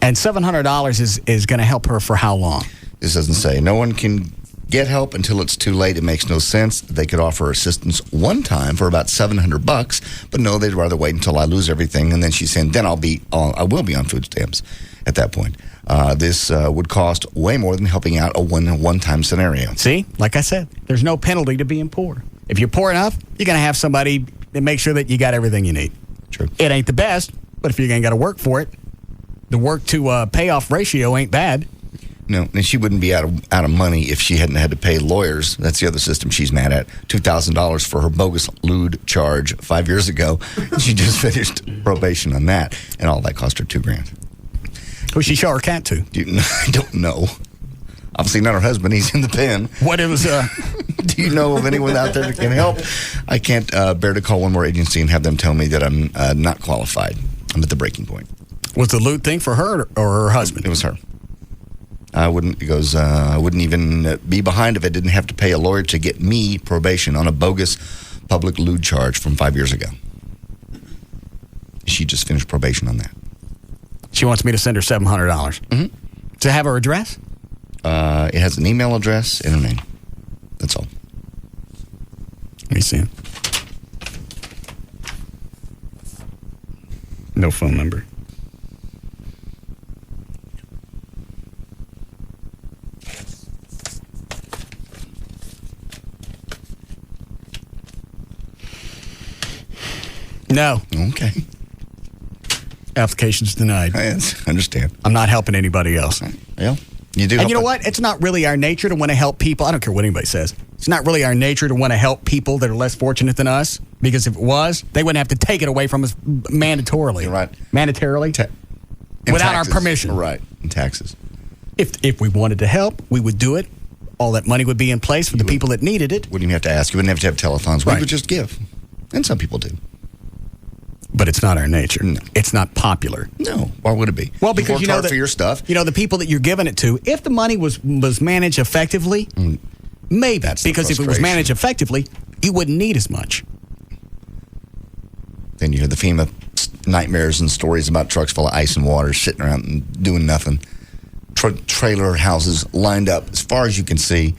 And $700 is going to help her for how long? This doesn't say. No one can get help until it's too late. It makes no sense. They could offer assistance one time for about $700, but no, they'd rather wait until I lose everything. And then she's saying, then I will be on food stamps at that point. This would cost way more than helping out a one-time scenario. See, like I said, there's no penalty to being poor. If you're poor enough, you're going to have somebody that makes sure that you got everything you need. True. It ain't the best, but if you're going to got to work for it, the work to payoff ratio ain't bad. No, and she wouldn't be out of money if she hadn't had to pay lawyers. That's the other system she's mad at. $2,000 for her bogus lewd charge 5 years ago. She just finished probation on that, and all that cost her $2,000. Who's she show her cat to? I don't know. Obviously not her husband. He's in the pen. What it was? Do you know of anyone out there that can help? I can't bear to call one more agency and have them tell me that I'm not qualified. I'm at the breaking point. Was the lewd thing for her or her husband? It was her. I wouldn't even be behind if I didn't have to pay a lawyer to get me probation on a bogus public lewd charge from 5 years ago. She just finished probation on that. She wants me to send her $700. Mm-hmm. To have her address? It has an email address and her name. That's all. Let me see. No phone number. No. Okay. Application's denied. I understand. I'm not helping anybody else. Well, you do. And you know what? It's not really our nature to want to help people. I don't care what anybody says. It's not really our nature to want to help people that are less fortunate than us. Because if it was, they wouldn't have to take it away from us mandatorily. You're right. Mandatorily. Without our permission. Right. And taxes. If we wanted to help, we would do it. All that money would be in place for the people that needed it. Wouldn't even have to ask. You wouldn't have to have telethons. We would just give. And some people do. But it's not our nature. No. It's not popular. No. Why would it be? Well, because you know hard that, for your stuff. You know, the people that you're giving it to, if the money was managed effectively, maybe. That's because if it was managed effectively, you wouldn't need as much. Then you hear the FEMA nightmares and stories about trucks full of ice and water sitting around and doing nothing. Trailer houses lined up as far as you can see.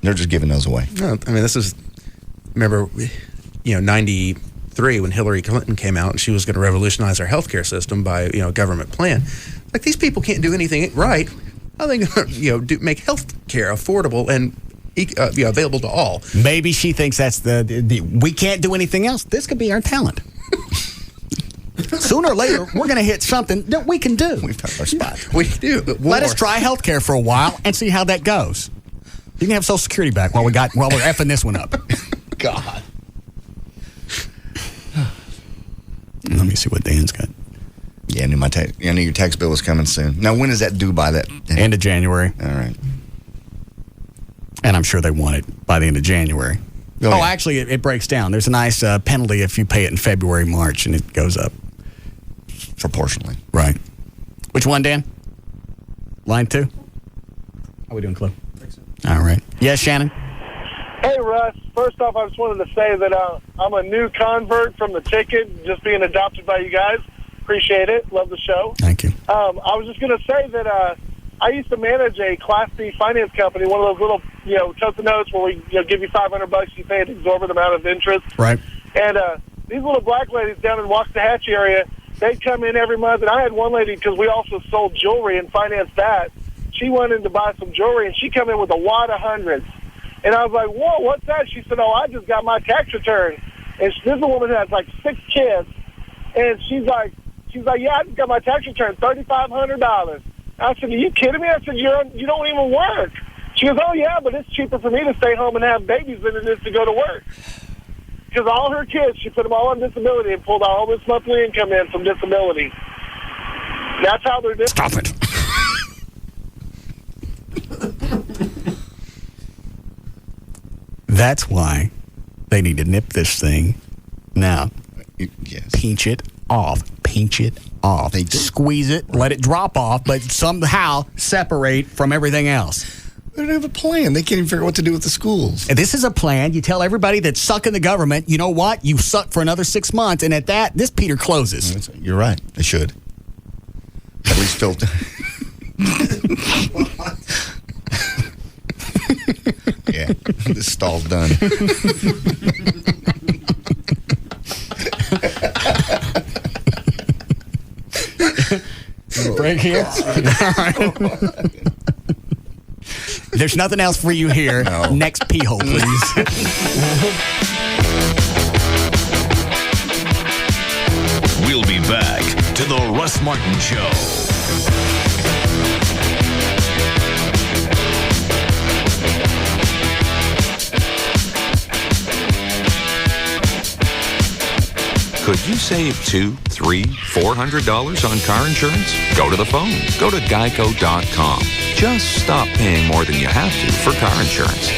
They're just giving those away. No, I mean, this is, remember, 93 when Hillary Clinton came out and she was going to revolutionize our healthcare system by, government plan. Like, these people can't do anything right. How are they going to, make healthcare affordable and available to all? Maybe she thinks that's the we can't do anything else. This could be our talent. Sooner or later, we're going to hit something that we can do. We've found our spot. We do. Let us try healthcare for a while and see how that goes. You can have Social Security back while we're effing this one up. God. me see what Dan's got. Yeah, I knew your tax bill was coming soon. Now, when is that due by that? End of January. All right. And I'm sure they want it by the end of January. Oh, yeah. Actually, it breaks down. There's a nice penalty if you pay it in February, March, and it goes up. Proportionally. Right. Which one, Dan? Line 2? How are we doing, Chloe? All right. Yes, Shannon? Hey, Russ. First off, I just wanted to say that I'm a new convert from the ticket, just being adopted by you guys. Appreciate it. Love the show. Thank you. I was just going to say that I used to manage a Class B finance company, one of those little, totes of notes where we give you $500, you pay an exorbitant amount of interest. Right. And these little black ladies down in Waxahachie area, they'd come in every month, and I had one lady, because we also sold jewelry and financed that. She went in to buy some jewelry, and she come in with a wad of hundreds. And I was like, whoa, what's that? She said, I just got my tax return. And this is a woman who has like 6 kids. And she's like, yeah, I just got my tax return, $3,500. I said, are you kidding me? I said, you don't even work. She goes, oh, yeah, but it's cheaper for me to stay home and have babies than it is to go to work. Because all her kids, she put them all on disability and pulled all this monthly income in from disability. That's how they're different. Stop it. That's why they need to nip this thing now. Yes. Pinch it off. They squeeze it, let it drop off, but somehow separate from everything else. They don't have a plan. They can't even figure out what to do with the schools. And this is a plan. You tell everybody that's sucking the government, you know what? You suck for another 6 months, and at that, this Peter closes. You're right. They should. At least filter. Yeah, this stall's done. Break here. All right. There's nothing else for you here. No. Next pee hole, please. We'll be back to the Russ Martin Show. Could you save $200, $300, $400 on car insurance? Go to the phone. Go to geico.com. Just stop paying more than you have to for car insurance.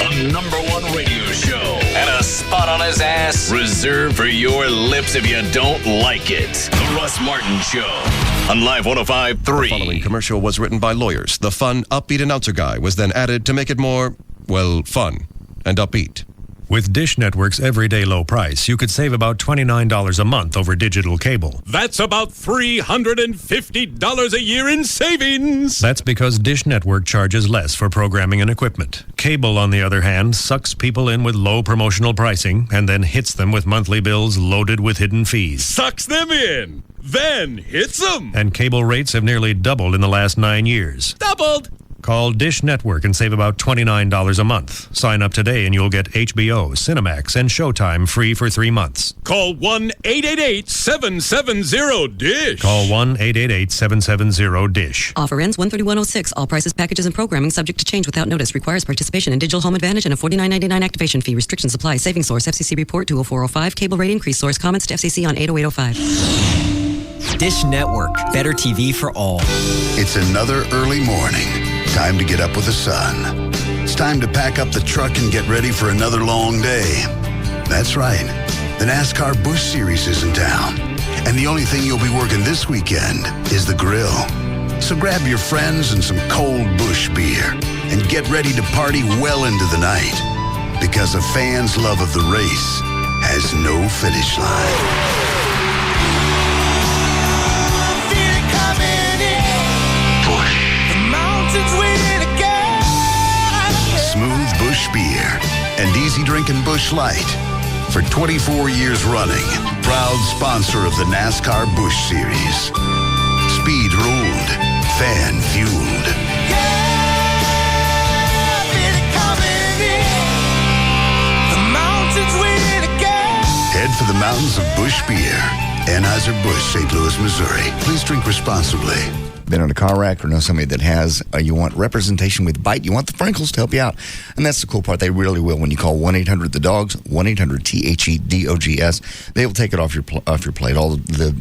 A #1 radio show and a spot on his ass reserved for your lips if you don't like it. The Russ Martin Show on Live 105.3. The following commercial was written by lawyers. The fun, upbeat announcer guy was then added to make it more, fun and upbeat. With Dish Network's everyday low price, you could save about $29 a month over digital cable. That's about $350 a year in savings. That's because Dish Network charges less for programming and equipment. Cable, on the other hand, sucks people in with low promotional pricing and then hits them with monthly bills loaded with hidden fees. Sucks them in, then hits them. And cable rates have nearly doubled in the last 9 years. Doubled. Call Dish Network and save about $29 a month. Sign up today and you'll get HBO, Cinemax, and Showtime free for 3 months. Call 1-888-770-DISH. Call 1-888-770-DISH. Offer ends 1/31/06. All prices, packages, and programming subject to change without notice. Requires participation in Digital Home Advantage and a $49.99 activation fee. Restrictions apply. Saving source, FCC report 20405. Cable rate increase source. Comments to FCC on 80805. Dish Network. Better TV for all. It's another early morning. Time to get up with the sun. It's time to pack up the truck and get ready for another long day. That's right. The NASCAR Busch Series is in town. And the only thing you'll be working this weekend is the grill. So grab your friends and some cold Busch beer and get ready to party well into the night. Because a fan's love of the race has no finish line. Smooth Busch beer and easy drinking Busch Light. For 24 years running, proud sponsor of the NASCAR Busch Series. Speed ruled, fan fueled. Head for the mountains of Busch beer. Anheuser-Busch, St. Louis, Missouri. Please drink responsibly. been in a car wreck or know somebody that has, you want representation with Bite, you want the Frankels to help you out. And that's the cool part. They really will. When you call 1-800-THE-DOGS, 1-800-THEDOGS, they will take it off your plate. All the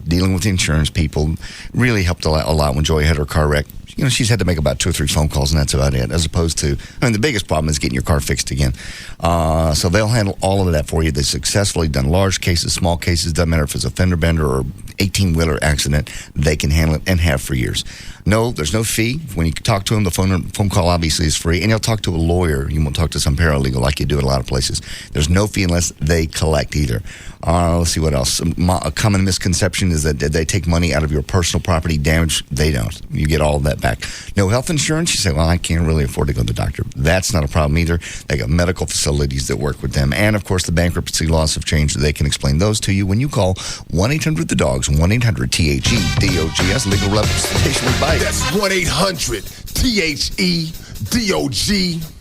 dealing with the insurance people really helped a lot when Joy had her car wreck. She's had to make about 2 or 3 phone calls, and that's about it, as opposed to, the biggest problem is getting your car fixed again. So they'll handle all of that for you. They've successfully done large cases, small cases, doesn't matter if it's a fender bender or 18-wheeler accident, they can handle it and have for years. No, there's no fee. When you talk to them, the phone call obviously is free, and you'll talk to a lawyer. You won't talk to some paralegal like you do at a lot of places. There's no fee unless they collect either. Let's see what else. A common misconception is that they take money out of your personal property damage. They don't. You get all of that back. No health insurance. You say, well, I can't really afford to go to the doctor. That's not a problem either. They got medical facilities that work with them. And, of course, the bankruptcy laws have changed. They can explain those to you when you call 1-800-THE-DOGS, 1-800-THEDOGS, legal representation with Bite. That's 1-800-THEDOGS.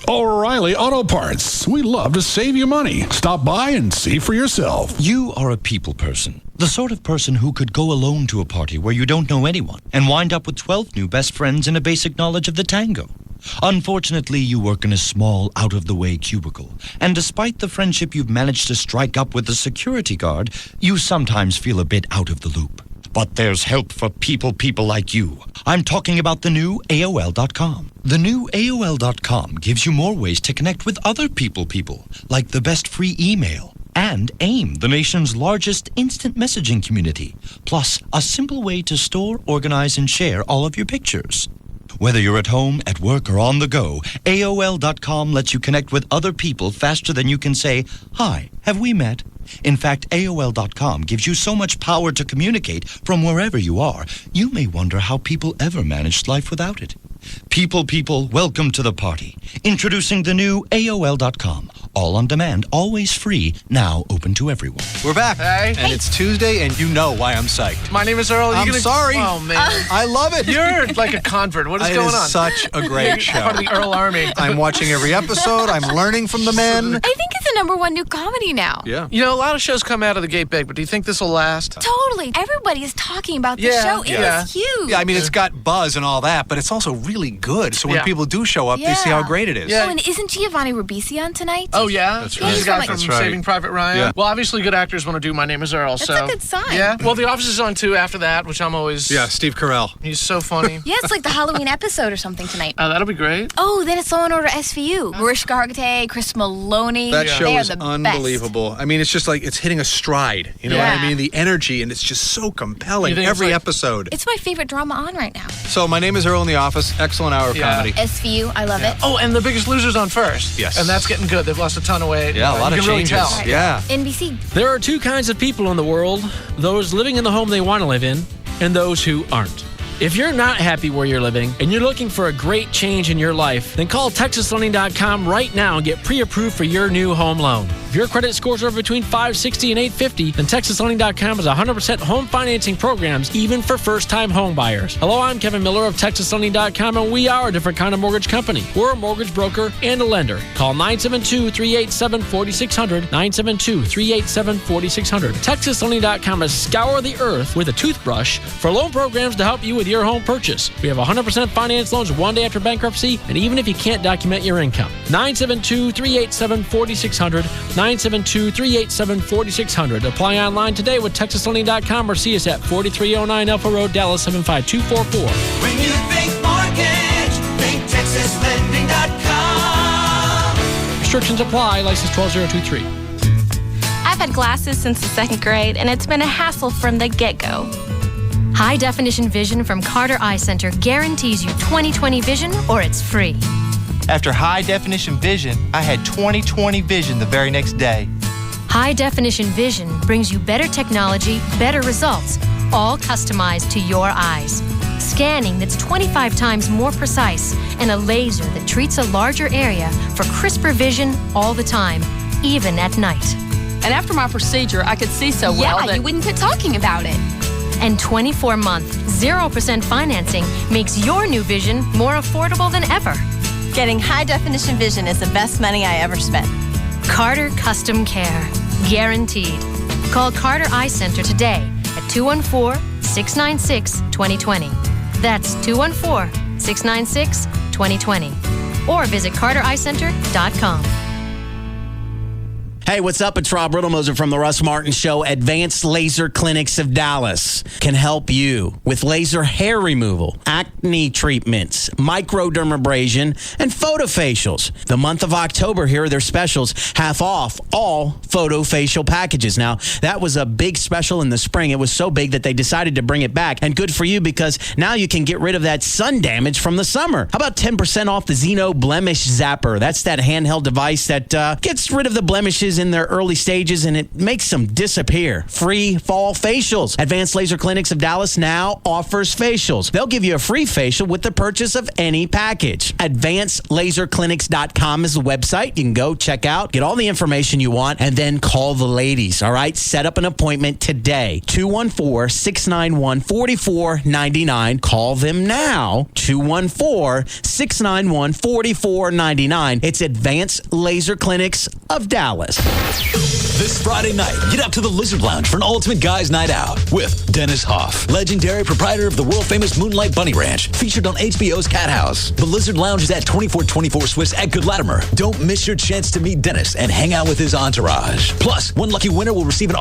O'Reilly Auto Parts. We love to save you money. Stop by and see for yourself. You are a people person. The sort of person who could go alone to a party where you don't know anyone and wind up with 12 new best friends and a basic knowledge of the tango. Unfortunately, you work in a small, out-of-the-way cubicle, and despite the friendship you've managed to strike up with the security guard, you sometimes feel a bit out of the loop. But there's help for people like you. I'm talking about the new AOL.com. The new AOL.com gives you more ways to connect with other people, like the best free email, and AIM, the nation's largest instant messaging community, plus a simple way to store, organize, and share all of your pictures. Whether you're at home, at work, or on the go, AOL.com lets you connect with other people faster than you can say, "Hi, have we met?" In fact, AOL.com gives you so much power to communicate from wherever you are, you may wonder how people ever managed life without it. People, welcome to the party. Introducing the new AOL.com. All on demand, always free, now open to everyone. We're back. Hey. And it's Tuesday, and you know why I'm psyched. My name is Earl. I'm sorry. Oh, man. I love it. You're like a convert. What is going on? It is such a great show. Part of the Earl Army. I'm watching every episode. I'm learning from the men. I think it's the #1 new comedy now. Yeah. You know, a lot of shows come out of the gate big, but do you think this will last? Totally. Everybody is talking about the show. It is huge. Yeah, I mean, it's got buzz and all that, but it's also really good. So when people do show up, they see how great it is. Oh, and isn't Giovanni Ribisi on tonight? Oh, yeah? That's He's right. the guy from Saving Private Ryan. Yeah. Well, obviously, good actors want to do My Name is Earl. That's so a good sign. Yeah. Well, The Office is on too after that, which I'm always. Yeah, Steve Carell. He's so funny. Yeah, it's like the Halloween episode or something tonight. That'll be great. Oh, then it's Law & Order SVU. Mariska Hargitay, Chris Maloney. That show they is are the unbelievable. Best. I mean, it's just like it's hitting a stride. You know what I mean? The energy, and it's just so compelling. Every episode. It's my favorite drama on right now. So, My Name is Earl in The Office. Excellent hour of comedy. SVU, I love it. Oh, and The Biggest Loser's on first. Yes. And that's getting good. They've lost a ton of weight. Yeah, a lot you of can changes. Really tell. Yeah. NBC. There are two kinds of people in the world, those living in the home they want to live in and those who aren't. If you're not happy where you're living and you're looking for a great change in your life, then call TexasLending.com right now and get pre-approved for your new home loan. If your credit scores are between 560 and 850, then TexasLending.com has 100% home financing programs, even for first-time home buyers. Hello, I'm Kevin Miller of TexasLending.com, and we are a different kind of mortgage company. We're a mortgage broker and a lender. Call 972-387-4600, 972-387-4600. TexasLending.com has scoured the earth with a toothbrush for loan programs to help you with your home purchase. We have 100% finance loans one day after bankruptcy, and even if you can't document your income. 972-387-4600, 972-387-4600. Apply online today with TexasLending.com or see us at 4309 Alpha Road, Dallas, 75244. When you think mortgage, think TexasLending.com. Restrictions apply. License 12023. I've had glasses since the 2nd grade, and it's been a hassle from the get-go. High-definition vision from Carter Eye Center guarantees you 20/20 vision or it's free. After high-definition vision, I had 20/20 vision the very next day. High-definition vision brings you better technology, better results, all customized to your eyes. Scanning that's 25 times more precise, and a laser that treats a larger area for crisper vision all the time, even at night. And after my procedure, I could see so well that you wouldn't quit talking about it. And 24-month, 0% financing makes your new vision more affordable than ever. getting high-definition vision is the best money I ever spent. Carter Custom Care. Guaranteed. Call Carter Eye Center today at 214-696-2020. That's 214-696-2020. Or visit CarterEyeCenter.com. Hey, what's up? It's Rob Riddlemoser from the Russ Martin Show. Advanced Laser Clinics of Dallas can help you with laser hair removal, acne treatments, microdermabrasion, and photofacials. The month of October, here are their specials. Half off all photofacial packages. Now, that was a big special in the spring. It was so big that they decided to bring it back. And good for you, because now you can get rid of that sun damage from the summer. How about 10% off the Xeno Blemish Zapper? That's that handheld device that gets rid of the blemishes in their early stages, and it makes them disappear. Free fall facials. Advanced Laser Clinics of Dallas now offers facials. They'll give you a free facial with the purchase of any package. AdvancedLaserClinics.com is the website. You can go check out, get all the information you want, and then call the ladies, all right? Set up an appointment today. 214-691-4499. Call them now. 214-691-4499. It's Advanced Laser Clinics of Dallas. This Friday night, get out to the Lizard Lounge for an ultimate guys' night out with Dennis Hoff, legendary proprietor of the world-famous Moonlight Bunny Ranch, featured on HBO's Cat House. The Lizard Lounge is at 2424 Swiss at Good Latimer. Don't miss your chance to meet Dennis and hang out with his entourage. Plus, one lucky winner will receive an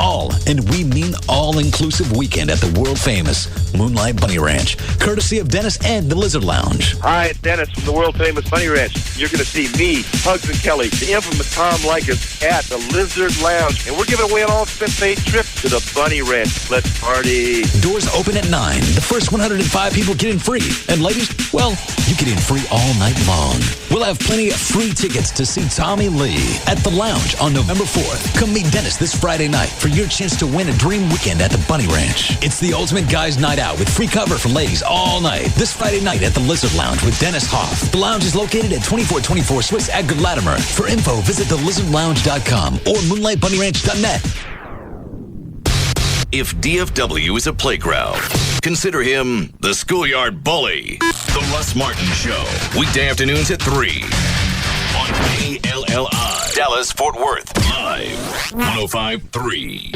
and we mean all-inclusive weekend at the world-famous Moonlight Bunny Ranch, courtesy of Dennis and the Lizard Lounge. Hi, it's Dennis from the world-famous Bunny Ranch. You're going to see me, Hugs and Kelly, the infamous Tom Likas at the Lizard Lounge, and we're giving away an all-expense-paid trip to the Bunny Ranch. Let's party. Doors open at 9. The first 105 people get in free. And ladies, well, you get in free all night long. We'll have plenty of free tickets to see Tommy Lee at the Lounge on November 4th. Come meet Dennis this Friday night for your chance to win a dream weekend at the Bunny Ranch. It's the ultimate guys' night out with free cover from ladies all night. This Friday night at the Lizard Lounge with Dennis Hoff. The lounge is located at 2424 Swiss at Good Latimer. For info, visit thelizardlounge.com or moonlightbunnyranch.net. If DFW is a playground, consider him the schoolyard bully. The Russ Martin Show. Weekday afternoons at 3 on KLLI. Dallas, Fort Worth. Live. 105.3.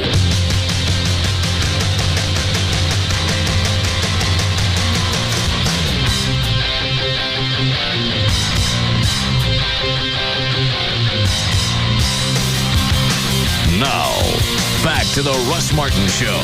Now, back to the Russ Martin Show.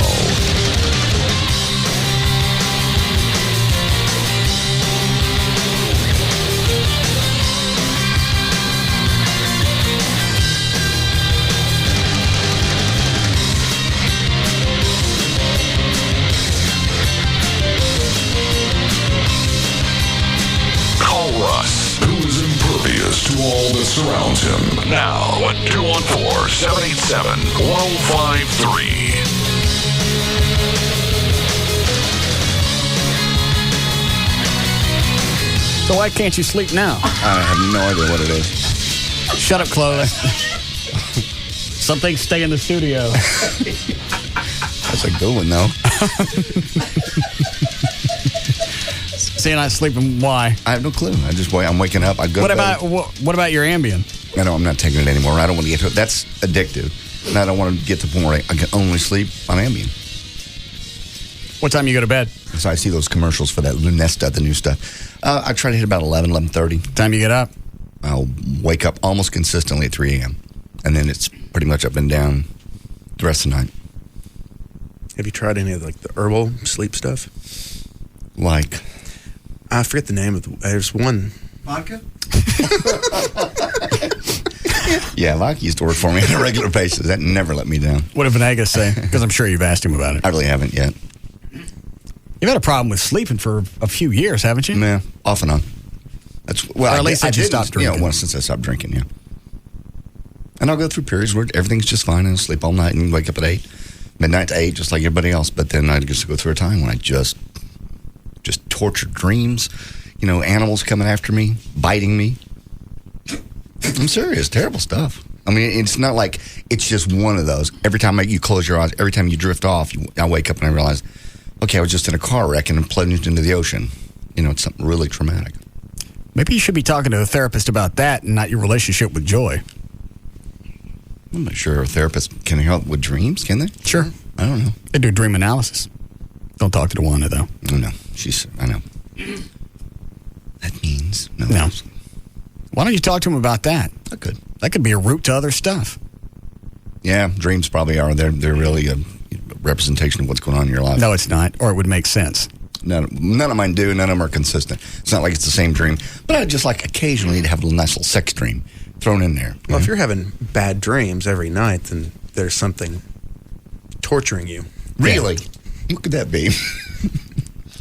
Call Russ, who is impervious to all that surrounds him. Now at 214-787-1053. So why can't you sleep now? I have no idea what it is. Shut up, Chloe. Some things stay in the studio. That's a good one, though. See, you're not sleeping. Why? I have no clue. I'm waking up. I go. What about your Ambien? I know I'm not taking it anymore. I don't want to get to it. That's addictive. And I don't want to get to the point where I can only sleep on Ambien. What time you go to bed? So I see those commercials for that Lunesta, the new stuff. I try to hit about 11:30. Time you get up? I'll wake up almost consistently at 3 a.m. And then it's pretty much up and down the rest of the night. Have you tried any of the herbal sleep stuff? Like? I forget the name of there's one. Vodka? Yeah, vodka used to work for me on a regular basis. That never let me down. What did Venegas say? Because I'm sure you've asked him about it. I really haven't yet. You've had a problem with sleeping for a few years, haven't you? Yeah, off and on. Or at least since you stopped drinking. Since I stopped drinking, yeah. And I'll go through periods where everything's just fine and I'll sleep all night and wake up at 8, midnight to 8, just like everybody else. But then I just go through a time when I just tortured dreams, animals coming after me, biting me. I'm serious, terrible stuff. I mean, it's not like it's just one of those. Every time you close your eyes, every time you drift off, I wake up and I realize, okay, I was just in a car wreck and plunged into the ocean. It's something really traumatic. Maybe you should be talking to a therapist about that and not your relationship with Joy. I'm not sure a therapist can help with dreams, can they? Sure. I I don't know. They do dream analysis. Don't talk to the Wanda, though. No. I know. That means no. Why don't you talk to him about that? I could. That could be a route to other stuff. Yeah, dreams probably are. They're really a representation of what's going on in your life. No, it's not, or it would make sense. None of mine do. None of them are consistent. It's not like it's the same dream. But I just like occasionally to have a nice little sex dream thrown in there. Well, if you're having bad dreams every night, then there's something torturing you. Really? What could that be?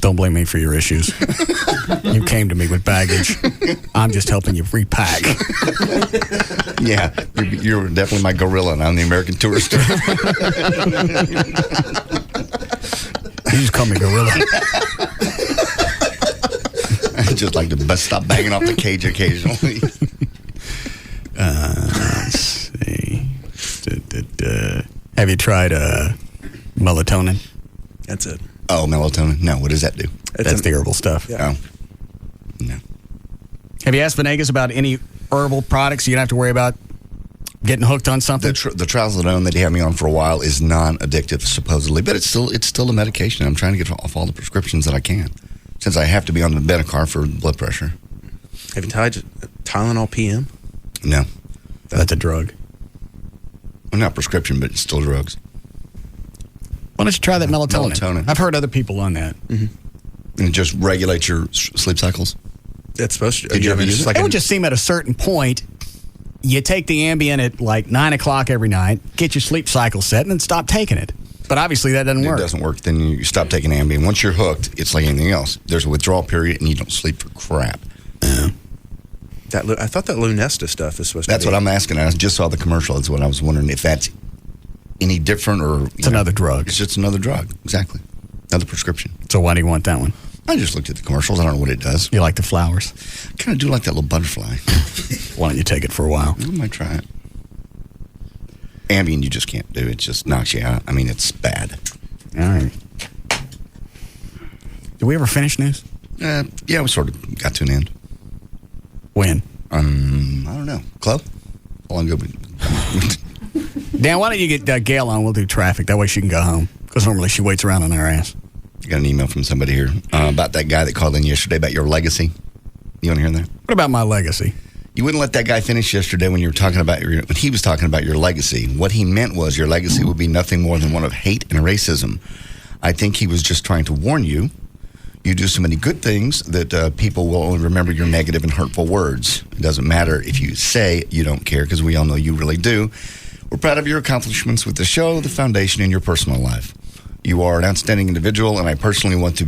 Don't blame me for your issues. You came to me with baggage. I'm just helping you repack. Yeah, you're definitely my gorilla, and I'm the American tourister. You just call me gorilla. I just like to stop banging off the cage occasionally. Let's see. Have you tried melatonin? That's it. Oh, melatonin? No, what does that do? That's the herbal stuff. Yeah. Oh. No. Have you asked Venegas about any herbal products you don't have to worry about getting hooked on something? The trazodone that he had me on for a while is non-addictive, supposedly, but it's still a medication. I'm trying to get off all the prescriptions that I can, since I have to be on the Benicar for blood pressure. Have you tried Tylenol PM? No. That's a drug. Well, not prescription, but it's still drugs. Why don't you try that melatonin? I've heard other people on that. Mm-hmm. And it just regulates your sleep cycles? It's supposed to. Did you ever use it? It would just seem at a certain point, you take the Ambien at like 9 o'clock every night, get your sleep cycle set, and then stop taking it. But obviously that doesn't work. It doesn't work. Then you stop taking Ambien. Once you're hooked, it's like anything else. There's a withdrawal period, and you don't sleep for crap. Yeah. I thought that Lunesta stuff is supposed to be. That's what I'm asking. I just saw the commercial. That's what I was wondering if that's any different or... It's another drug. It's just another drug. Exactly. Another prescription. So why do you want that one? I just looked at the commercials. I don't know what it does. You like the flowers? I kind of do like that little butterfly. Why don't you take it for a while? I might try it. Ambien you just can't do. It just knocks you out. I mean, it's bad. All right. Did we ever finish news? Yeah, we sort of got to an end. When? I don't know. Club? How long ago? Dan, why don't you get Gail on? We'll do traffic. That way she can go home. Because normally she waits around on our ass. I got an email from somebody here about that guy that called in yesterday about your legacy. You want to hear that? What about my legacy? You wouldn't let that guy finish yesterday when you were talking about when he was talking about your legacy. What he meant was your legacy would be nothing more than one of hate and racism. I think he was just trying to warn you. You do so many good things that people will only remember your negative and hurtful words. It doesn't matter if you say you don't care, because we all know you really do. We're proud of your accomplishments with the show, the foundation, and your personal life. You are an outstanding individual, and I personally want you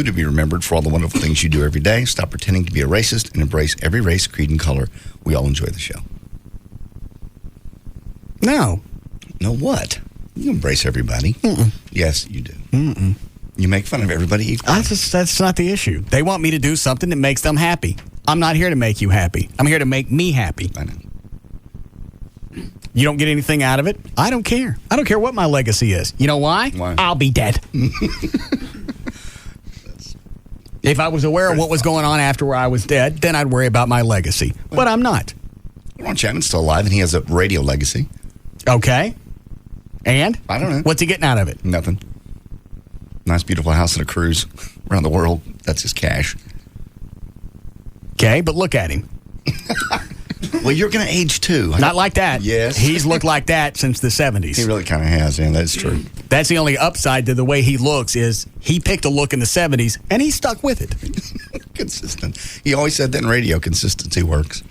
to be remembered for all the wonderful things you do every day. Stop pretending to be a racist and embrace every race, creed, and color. We all enjoy the show. No. No what? You embrace everybody. Mm-mm. Yes, you do. Mm-mm. You make fun of everybody equally. That's not the issue. They want me to do something that makes them happy. I'm not here to make you happy. I'm here to make me happy. I know. You don't get anything out of it. I don't care. I don't care what my legacy is. You know why? Why? I'll be dead. If I was aware of what was going on after I was dead, then I'd worry about my legacy. But I'm not. Ron Chapman's still alive, and he has a radio legacy. Okay. And? I don't know. What's he getting out of it? Nothing. Nice, beautiful house and a cruise around the world. That's his cash. Okay, but look at him. Well, you're going to age too. Not like that. Yes. He's looked like that since the 70s. He really kind of has, and that's true. That's the only upside to the way he looks is he picked a look in the 70s, and he stuck with it. Consistent. He always said that in radio, consistency works.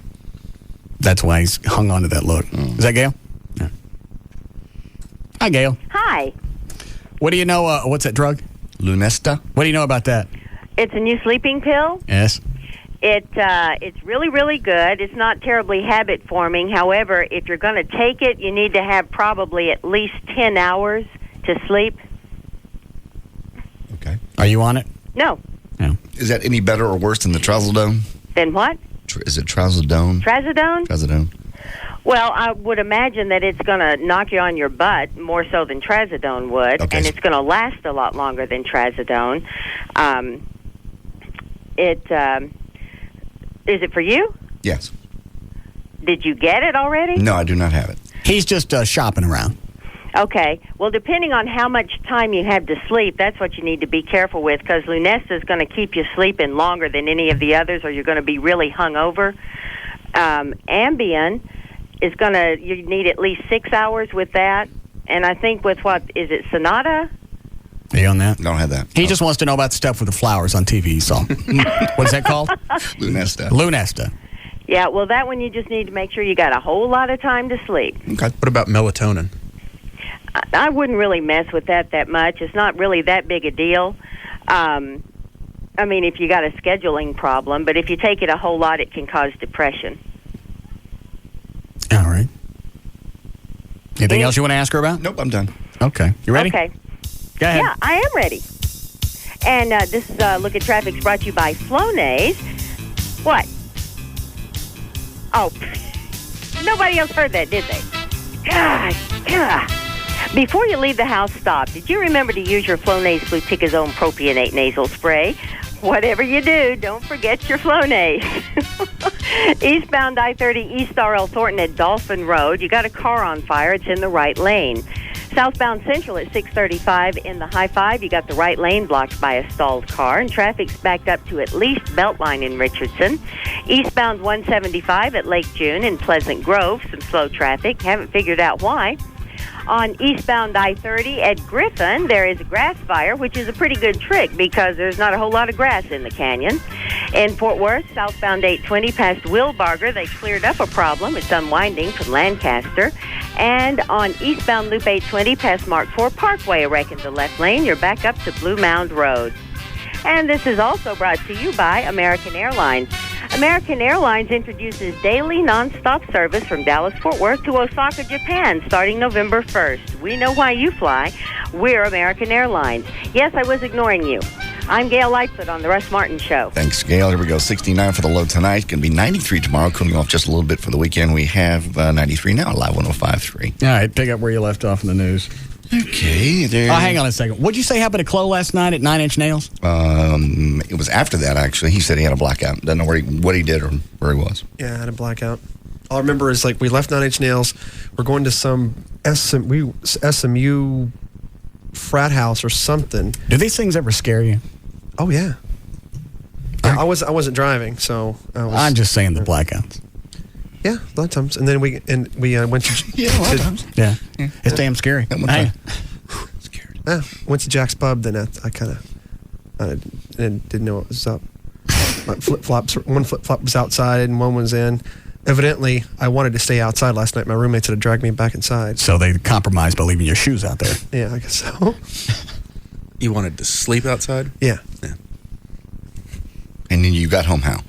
That's why he's hung on to that look. Is that Gail? Yeah. Hi, Gail. Hi. What do you know? What's that drug? Lunesta. What do you know about that? It's a new sleeping pill. Yes. It's really, really good. It's not terribly habit forming. However, if you're going to take it, you need to have probably at least 10 hours to sleep. Okay. Are you on it? No. No. Is that any better or worse than the trazodone? Then what? Is it trazodone? Trazodone? Trazodone. Well, I would imagine that it's going to knock you on your butt more so than trazodone would, Okay. and it's going to last a lot longer than trazodone. Is it for you? Yes. Did you get it already? No, I do not have it. He's just shopping around. Okay. Well, depending on how much time you have to sleep, that's what you need to be careful with, because Lunesta is going to keep you sleeping longer than any of the others, or you're going to be really hungover. Ambien is going to, you need at least 6 hours with that. And I think with is it Sonata? Are you on that? Don't have that. He just wants to know about the stuff with the flowers on TV. So, what is that called? Lunesta. Yeah, well, that one you just need to make sure you got a whole lot of time to sleep. Okay. What about melatonin? I wouldn't really mess with that much. It's not really that big a deal. I mean, if you got a scheduling problem, but if you take it a whole lot, it can cause depression. All right. Anything else you want to ask her about? Nope, I'm done. Okay. You ready? Okay. Go ahead. Yeah, I am ready. And this Look at Traffic's brought to you by Flonase. What? Oh, nobody else heard that, did they? God. Before you leave the house, stop. Did you remember to use your Flonase fluticasone propionate nasal spray? Whatever you do, don't forget your Flonase. Eastbound I-30 East R.L. Thornton at Dolphin Road. You got a car on fire. It's in the right lane. Southbound Central at 635 in the High 5. You got the right lane blocked by a stalled car, and traffic's backed up to at least Beltline in Richardson. Eastbound 175 at Lake June in Pleasant Grove. Some slow traffic. Haven't figured out why. On eastbound I-30 at Griffin, there is a grass fire, which is a pretty good trick because there's not a whole lot of grass in the canyon. In Fort Worth, southbound 820 past Wilbarger, they cleared up a problem. It's unwinding from Lancaster. And on eastbound Loop 820 past Mark IV Parkway, a wreck in the left lane. You're back up to Blue Mound Road. And this is also brought to you by American Airlines. American Airlines introduces daily nonstop service from Dallas-Fort Worth to Osaka, Japan, starting November 1st. We know why you fly. We're American Airlines. Yes, I was ignoring you. I'm Gail Lightfoot on the Russ Martin Show. Thanks, Gail. Here we go. 69 for the low tonight. Going to be 93 tomorrow, cooling off just a little bit for the weekend. We have 93 now, live 105.3. All right, pick up where you left off in the news. Okay. Hang on a second. What'd you say happened to Chloe last night at 9 Inch Nails? It was after that, actually. He said he had a blackout. Doesn't know what he did or where he was. Yeah, I had a blackout. All I remember is, we left 9 Inch Nails. We're going to some SMU frat house or something. Do these things ever scare you? Oh, yeah. I wasn't driving, so... I'm just saying the blackouts. Yeah, a lot of times. And then we went to... Yeah, a lot of times. Yeah. It's damn scary. Scared. Went to Jack's Pub, then I kind of didn't know what was up. One flip-flop was outside and one was in. Evidently, I wanted to stay outside last night. My roommates had dragged me back inside. So they compromised by leaving your shoes out there. Yeah, I guess so. You wanted to sleep outside? Yeah. And then you got home how?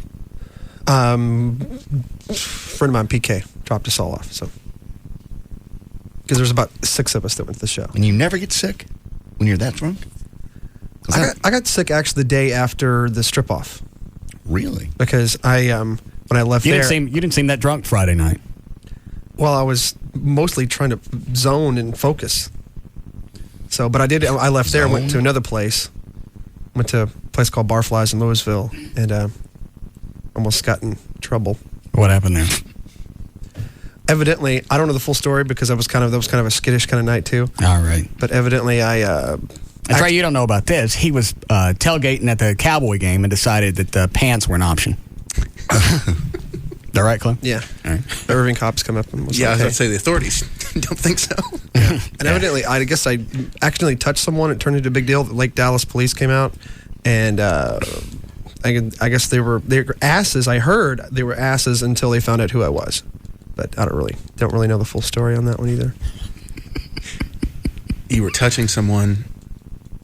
Friend of mine, PK, dropped us all off. So, because there's about 6 of us that went to the show. And you never get sick when you're that drunk? I got sick actually the day after the strip off. Really? Because when I left you didn't seem that drunk Friday night. Well, I was mostly trying to zone and focus. So, but I left there, went to another place. Went to a place called Barflies in Louisville, and almost got in trouble. What happened there? Evidently, I don't know the full story because that was kind of a skittish kind of night too. All right. But evidently, That's right, you don't know about this. He was tailgating at the Cowboy game and decided that the pants were an option. Is that right, Clem? Yeah. All right. The Irving cops come up and was I was like, going to say the authorities don't think so. Yeah. And evidently, I guess I accidentally touched someone. It turned into a big deal. The Lake Dallas police came out, and I guess they were asses. I heard they were asses until they found out who I was. But I don't really know the full story on that one either. You were touching someone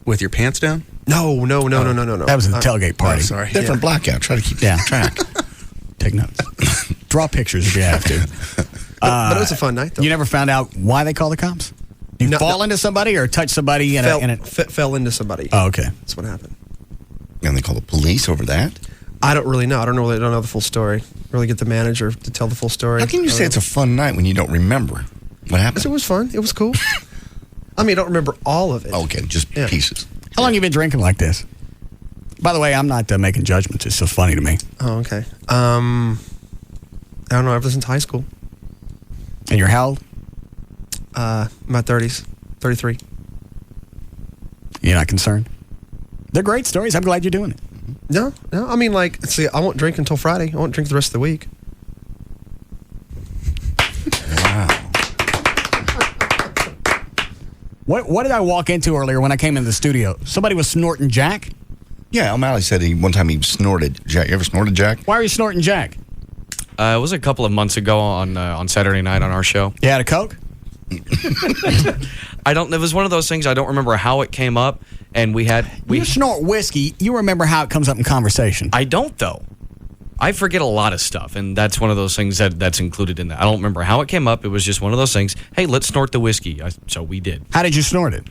with your pants down? No. That was a tailgate party. Oh, sorry. Different blackout. Try to keep track. Take notes. Draw pictures if you have to. But it was a fun night, though. You never found out why they call the cops? You fall into somebody or touch somebody fell into somebody. Oh, okay. That's what happened. And they call the police over that? I don't really know. I don't know the full story. Really get the manager to tell the full story. How can you say it's a fun night when you don't remember what happened? It was fun. It was cool. I mean, I don't remember all of it. Okay, just pieces. How long have you been drinking like this? By the way, I'm not making judgments. It's so funny to me. Oh, okay. I don't know. Ever since high school. And you're how old? My 30s. 33. You're not concerned? They're great stories. I'm glad you're doing it. No. I mean, like, see, I won't drink until Friday. I won't drink the rest of the week. Wow. What did I walk into earlier when I came into the studio? Somebody was snorting Jack? Yeah, O'Malley said one time he snorted Jack. You ever snorted Jack? Why are you snorting Jack? It was a couple of months ago on Saturday night on our show. You had a Coke? It was one of those things. I don't remember how it came up, and you snort whiskey. You remember how it comes up in conversation. I don't, though. I forget a lot of stuff, and that's one of those things that's included in that. I don't remember how it came up. It was just one of those things. Hey, let's snort the whiskey. So we did. How did you snort it?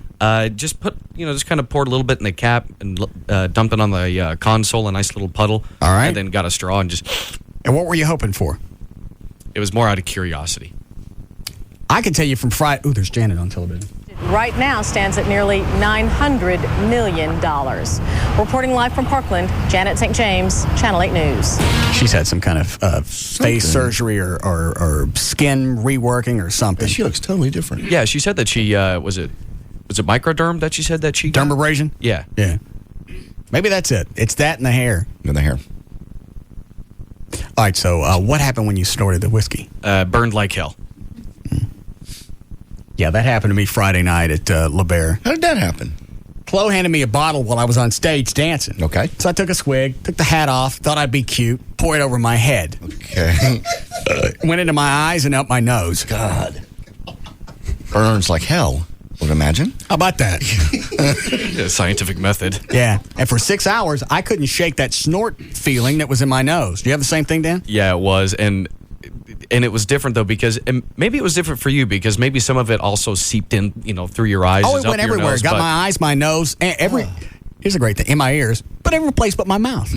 Just kind of poured a little bit in the cap and dumped it on the console, a nice little puddle. All right. And then got a straw and just. And what were you hoping for? It was more out of curiosity. I can tell you from Friday. Ooh, there's Janet on television. Right now stands at nearly $900 million. Reporting live from Parkland, Janet St. James, Channel 8 News. She's had some kind of face surgery or skin reworking or something. She looks totally different. Yeah, she said that she was it microderm that she said that she got? Dermabrasion? Yeah. Maybe that's it. It's that and the hair. And the hair. All right, so what happened when you snorted the whiskey? Burned like hell. Yeah, that happened to me Friday night at La Bear. How did that happen? Chloe handed me a bottle while I was on stage dancing. Okay. So I took a swig, took the hat off, thought I'd be cute, poured it over my head. Okay. Went into my eyes and up my nose. God. Burns like hell, I would imagine. How about that? Scientific method. Yeah. And for 6 hours, I couldn't shake that snort feeling that was in my nose. Do you have the same thing, Dan? Yeah, it was. And it was different, though, because maybe it was different for you because maybe some of it also seeped in, through your eyes. Oh, it went everywhere. It got my eyes, my nose, and here's a great thing, in my ears, but every place but my mouth.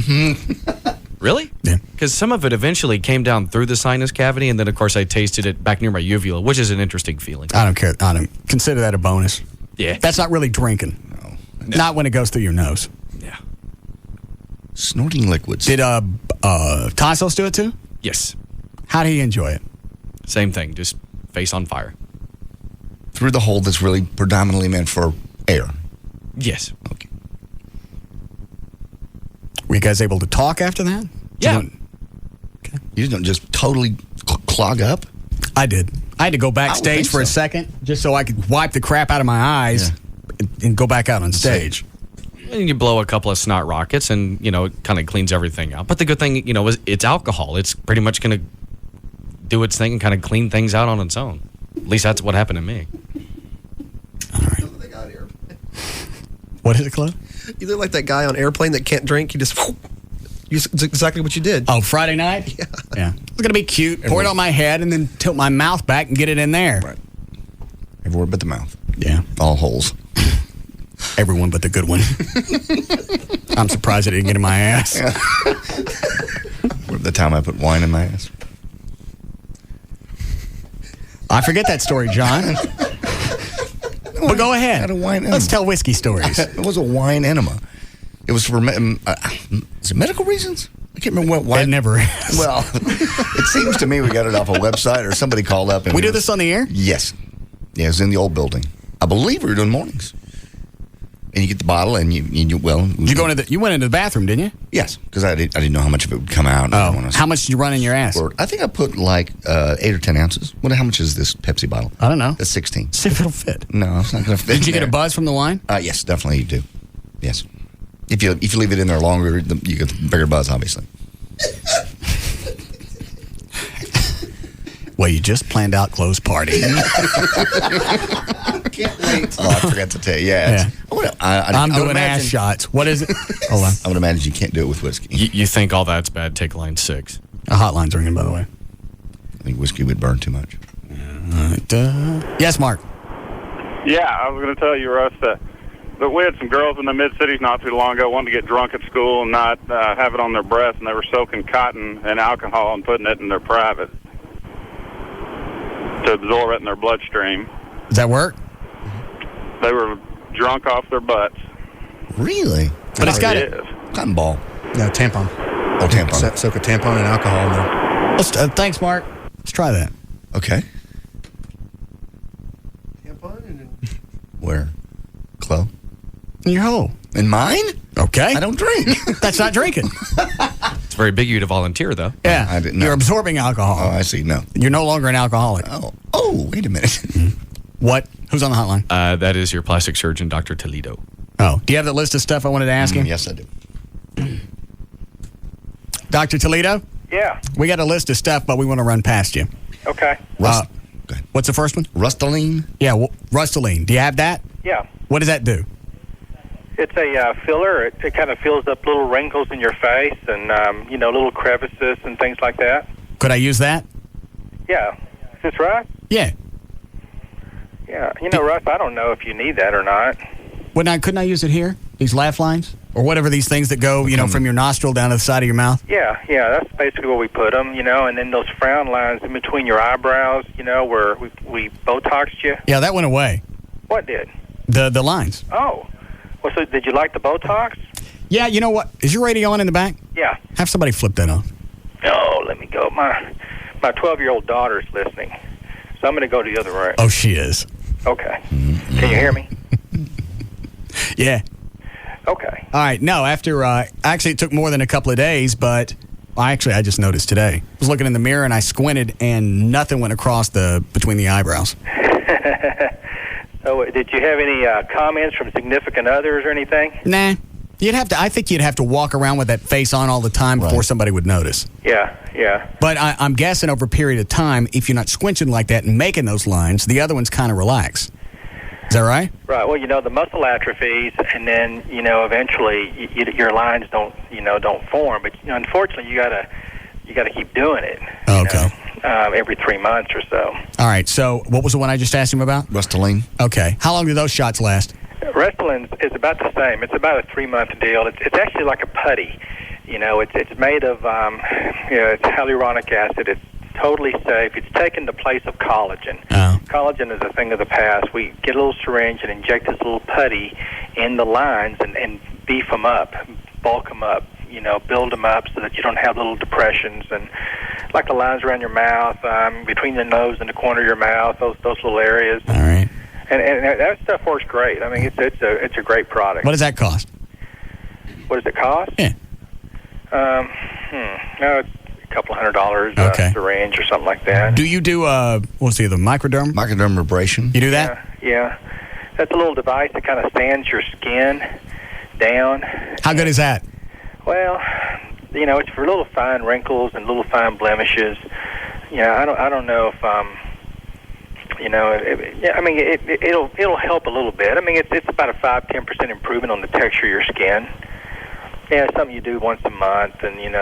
Really? Yeah. Because some of it eventually came down through the sinus cavity, and then, of course, I tasted it back near my uvula, which is an interesting feeling. I don't care. I don't consider that a bonus. Yeah. That's not really drinking. No. Not when it goes through your nose. Yeah. Snorting liquids. Did Tassos do it too? Yes. How did he enjoy it? Same thing, just face on fire. Through the hole that's really predominantly meant for air. Yes. Okay. Were you guys able to talk after that? Yeah. You don't just totally clog up? I did. I had to go backstage for a second just so I could wipe the crap out of my eyes and go back out on stage. And you blow a couple of snot rockets and, it kind of cleans everything out. But the good thing, is it's alcohol. It's pretty much going to do its thing and kind of clean things out on its own. At least that's what happened to me. All right. What is it, Cliff? You look like that guy on Airplane that can't drink. It's exactly what you did. Oh, Friday night? Yeah. It's going to be cute. Pour it on my head and then tilt my mouth back and get it in there. Right. Everywhere but the mouth. Yeah. All holes. Everyone but the good one. I'm surprised it didn't get in my ass. Yeah. The time I put wine in my ass. I forget that story, John. But go ahead. Had a wine enema. Let's tell whiskey stories. It was a wine enema. It was for is it medical reasons? I can't remember what wine. It never is. Well, it seems to me we got it off a website or somebody called up. And we do this on the air? Yes. Yeah, it was in the old building. I believe we were doing mornings. And you get the bottle, and you you went into the bathroom, didn't you? Yes, because I didn't know how much of it would come out. How much did you run in your ass? I think I put like 8 or 10 ounces. How much is this Pepsi bottle? I don't know. That's 16. See if it'll fit. No, it's not going to fit. Did you get a buzz from the wine? Yes, definitely you do. Yes, if you leave it in there longer, you get a bigger buzz, obviously. Well, you just planned out Chloe's party. Can't wait. Oh, I forgot to tell you. Yeah. I'm doing ass shots. What is it? Hold on. I would imagine you can't do it with whiskey. You think all that's bad? Take line 6. A hotline's ringing, by the way. I think whiskey would burn too much. Yes, Mark. Yeah, I was going to tell you, Russ, that we had some girls in the mid-cities not too long ago wanting to get drunk at school and not have it on their breath, and they were soaking cotton and alcohol and putting it in their private to absorb it in their bloodstream. Does that work? They were drunk off their butts. Really? But it's got it. Cotton ball. No, tampon. Oh, tampon. Soak a tampon in alcohol in there. Thanks, Mark. Let's try that. Okay. Tampon and then In your hole. In mine? Okay. I don't drink. That's not drinking. It's very big of you to volunteer, though. Yeah. I didn't know. You're absorbing alcohol. Oh, I see. No. You're no longer an alcoholic. Oh, wait a minute. What? Who's on the hotline? That is your plastic surgeon, Dr. Toledo. Oh, do you have the list of stuff I wanted to ask him? Yes, I do. Dr. Toledo? Yeah. We got a list of stuff, but we want to run past you. Okay. What's the first one? Rustylene. Yeah, Rustylene. Do you have that? Yeah. What does that do? It's a filler. It kind of fills up little wrinkles in your face and, little crevices and things like that. Could I use that? Yeah. Is this right? Yeah. Yeah. Russ, I don't know if you need that or not. Couldn't I use it here? These laugh lines? Or whatever these things that go, from your nostril down to the side of your mouth? Yeah, that's basically where we put them, and then those frown lines in between your eyebrows, where we Botoxed you. Yeah, that went away. What did? The lines. Oh. Well, so did you like the Botox? Yeah, you know what? Is your radio on in the back? Yeah. Have somebody flip that on. Oh, let me go. My 12-year-old daughter's listening, so I'm going to go to the other room. Oh, she is. Okay. Can you hear me? Yeah. Okay. All right. No, after, actually, it took more than a couple of days, but I just noticed today. I was looking in the mirror and I squinted and nothing went across between the eyebrows. So, did you have any comments from significant others or anything? Nah. I think you'd have to walk around with that face on all the time before somebody would notice. Yeah. But I'm guessing over a period of time, if you're not squinching like that and making those lines, the other ones kind of relax. Is that right? Right. Well, the muscle atrophies, and then eventually your lines don't form. But unfortunately, you gotta keep doing it. Okay. Every 3 months or so. All right. So, what was the one I just asked him about? Rustylene. Okay. How long do those shots last? Rustylene is about the same. It's about a 3-month deal. It's actually like a putty. It's made of it's hyaluronic acid. It's totally safe. It's taken the place of collagen. Oh. Collagen is a thing of the past. We get a little syringe and inject this little putty in the lines and beef them up, bulk them up, build them up so that you don't have little depressions and like the lines around your mouth, between the nose and the corner of your mouth, those little areas. All right. And that stuff works great. I mean, it's a great product. What does that cost? What does it cost? Yeah. No, it's a couple $100 okay. syringe or something like that. Do you do the microderm? Microdermabrasion. You do that? Yeah. That's a little device that kind of sands your skin down. How good is that? Well, it's for little fine wrinkles and little fine blemishes. I don't know if it'll help a little bit. I mean, it's about a 5-10% improvement on the texture of your skin. Yeah, it's something you do once a month, and it's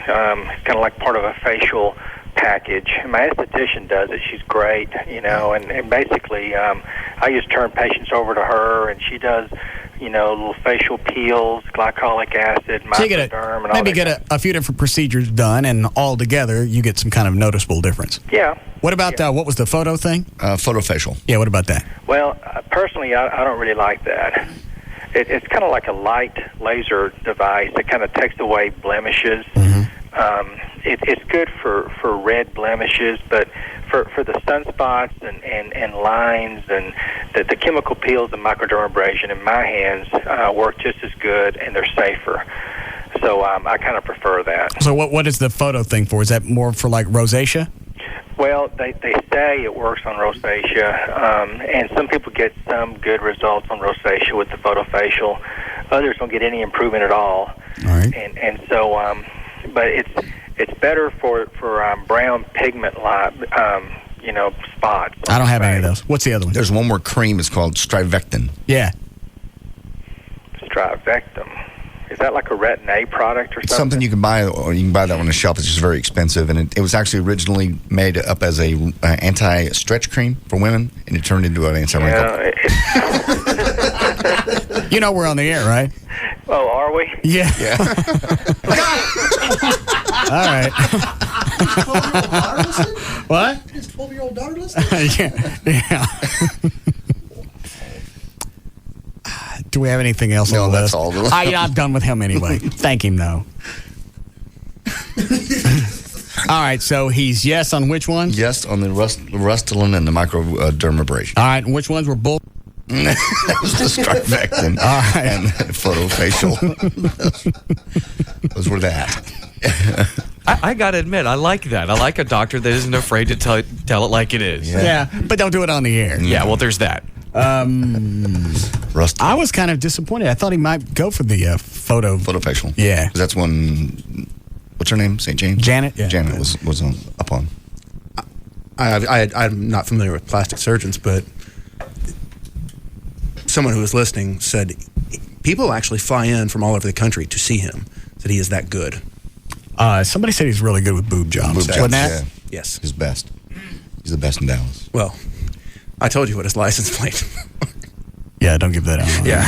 kind of like part of a facial package. My esthetician does it. She's great, and basically I just turn patients over to her, and she does little facial peels, glycolic acid, microderm, and all get a few different procedures done, and all together you get some kind of noticeable difference. Yeah. What about what was the photo thing? Photofacial. Yeah. What about that? Well, personally, I don't really like that. It's kind of like a light laser device that kind of takes away blemishes. Mm-hmm. It's good for red blemishes, but for the sunspots and lines and the chemical peels and microdermabrasion in my hands work just as good, and they're safer. So I kind of prefer that. So what is the photo thing for? Is that more for like rosacea? Well, they say it works on rosacea, and some people get some good results on rosacea with the photofacial. Others don't get any improvement at all. All right. And so, but it's better for brown pigment spots. I don't have any of those. What's the other one? There's one more cream. It's called Strivectin. Yeah. Strivectin. Is that like a Retin-A product or something? Something you can buy, or you can buy that on the shelf. It's just very expensive, and it was actually originally made up as a anti-stretch cream for women, and it turned into an anti-wrinkle. We're on the air, right? Oh, are we? Yeah. All right. What? His 12-year-old daughter listening? Yeah. Do we have anything else on the list? No, that's all. I'm done with him anyway. Thank him, though. All right, so he's yes on which one? Yes on the Rustylene and the microdermabrasion. All right, and which ones were bull? That was the strivectin. All right. And photofacial. Those were that. I got to admit, I like that. I like a doctor that isn't afraid to tell it like it is. Yeah, but don't do it on the air. Yeah, well, there's that. Rusty. I was kind of disappointed. I thought he might go for the photofacial. Yeah. 'Cause that's one. What's her name? St. James? Janet? Yeah. Janet was up on. I'm not familiar with plastic surgeons, but someone who was listening said people actually fly in from all over the country to see him. Said he is that good. Somebody said he's really good with boob jobs. Wasn't that? Yeah. Yes. His best. He's the best in Dallas. Well, I told you what his license plate. Yeah, don't give that out. Yeah.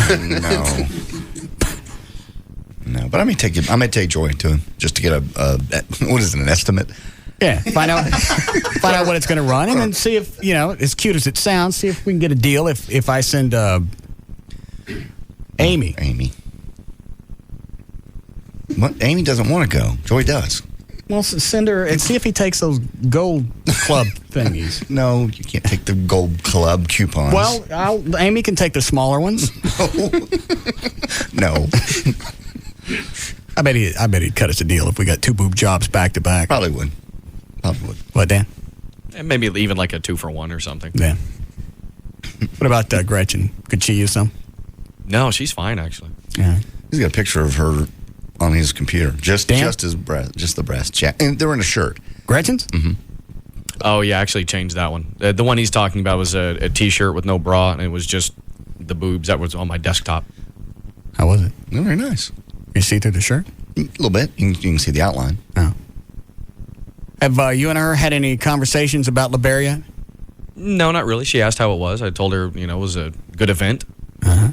No, but I may take joy to him just to get a what is it, an estimate? Yeah, find out what it's going to run, and then see if, as cute as it sounds, see if we can get a deal. If I send Amy. What? Amy doesn't want to go. Joy does. Well, send her and see if he takes those gold club thingies. No, you can't take the gold club coupons. Well, Amy can take the smaller ones. No. I bet he'd cut us a deal if we got 2 boob jobs back to back. Probably would. What, Dan? And maybe even like a 2-for-1 or something. Yeah. What about Gretchen? Could she use some? No, she's fine actually. Yeah. He's got a picture of her on his computer. Just his breast, just the breast. And they're in a shirt. Gretchen's? Mm-hmm. Oh yeah, I actually changed that one. The one he's talking about was a T-shirt with no bra, and it was just the boobs that was on my desktop. How was it? Very nice. You see through the shirt? A little bit. You can see the outline. Oh. Have you and her had any conversations about LeBaron yet? No, not really. She asked how it was. I told her, it was a good event. Uh-huh.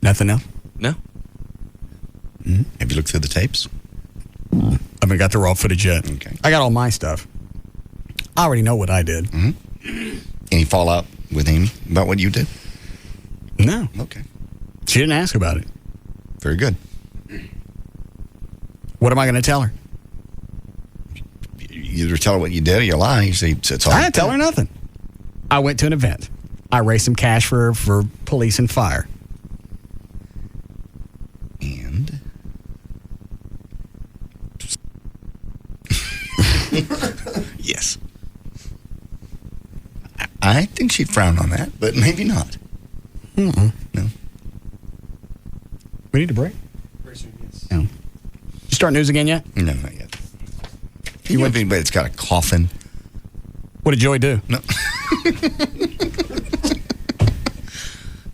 Nothing else? No. Mm-hmm. Have you looked through the tapes? I haven't got the raw footage yet. Okay. I got all my stuff. I already know what I did. Mm-hmm. Any fallout with Amy about what you did? No. Okay. She didn't ask about it. Very good. What am I going to tell her? You either tell her what you did or you lie. You say it's all. I didn't tell her nothing. I went to an event. I raised some cash for police and fire. And? Yes. I think she'd frown on that, but maybe not. Mm-mm. No. We need a break? No. You start news again yet? No, not yet. You know anybody that's got a coffin? What did Joey do? No.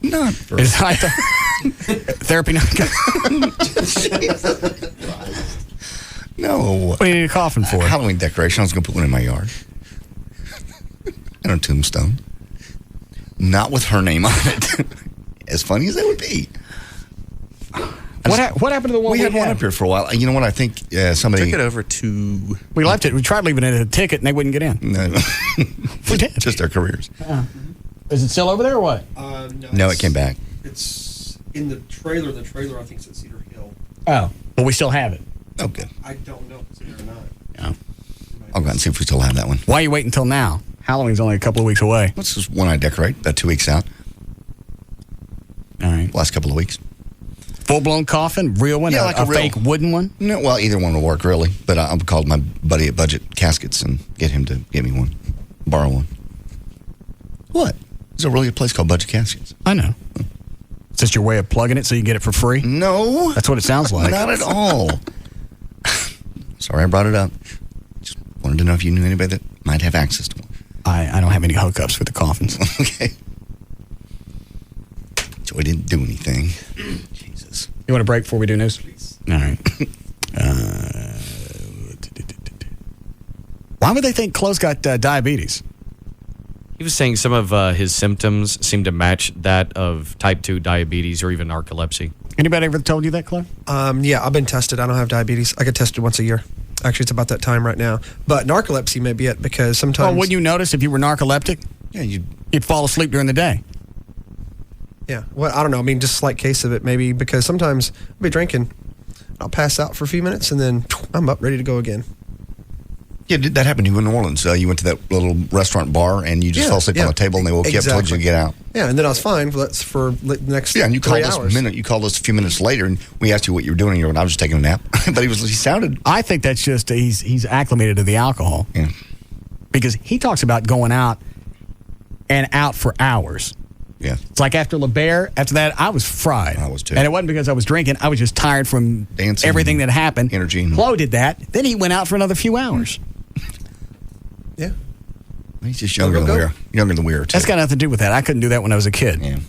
Not for therapy. No. What do you need a coffin for? Halloween decoration. I was going to put one in my yard. And a tombstone. Not with her name on it. As funny as that would be. What happened to the one we had? One up here for a while. You know what? I think somebody took it over to. We left it. We tried leaving it at a ticket, and they wouldn't get in. No, we did. Just their careers. Is it still over there or what? No, it came back. It's in the trailer. The trailer, I think, is at Cedar Hill. Oh, but we still have it. Oh, good. I don't know if it's in there or not. Yeah. I'll go out and see if we still have that one. Why are you waiting until now? Halloween's only a couple of weeks away. What's this one I decorate? About 2 weeks out. All right. Last couple of weeks. Full-blown coffin? Real one? Yeah, a fake wooden one? No, well, either one will work, really. But I'll call my buddy at Budget Caskets and get him to get me one. Borrow one. What? There's a really good place called Budget Caskets. I know. Is this your way of plugging it so you get it for free? No. That's what it sounds like. Not at all. Sorry I brought it up. Just wanted to know if you knew anybody that might have access to one. I don't have any hookups with the coffins. Okay. Joy didn't do anything. Jesus. You want a break before we do news? Please. All right. Why would they think Chloe's got diabetes? He was saying some of his symptoms seem to match that of type 2 diabetes or even narcolepsy. Anybody ever told you that, Chloe? Yeah, I've been tested. I don't have diabetes. I get tested once a year. Actually, it's about that time right now. But narcolepsy may be it because sometimes... Well, wouldn't you notice if you were narcoleptic? Yeah, you'd fall asleep during the day. Yeah, well, I don't know. I mean, just a slight case of it maybe because sometimes I'll be drinking. I'll pass out for a few minutes and then I'm up ready to go again. Yeah, that happened to you in New Orleans. You went to that little restaurant bar and you just fell asleep on the table and they woke you up and told you to get out. Yeah, and then I was fine for the next and you 3 called hours. us You called us a few minutes later, and we asked you what you were doing, and you were I was just taking a nap. But he sounded. I think that's just he's acclimated to the alcohol. Yeah. Because he talks about going out and out for hours. Yeah. It's like after LeBaire, after that, I was fried. I was too. And it wasn't because I was drinking. I was just tired from dancing, everything that happened. Energy. Chloe did that. Then he went out for another few hours. Yeah. He's just younger than we are. Younger than we are, too. That's got nothing to do with that. I couldn't do that when I was a kid. Yeah.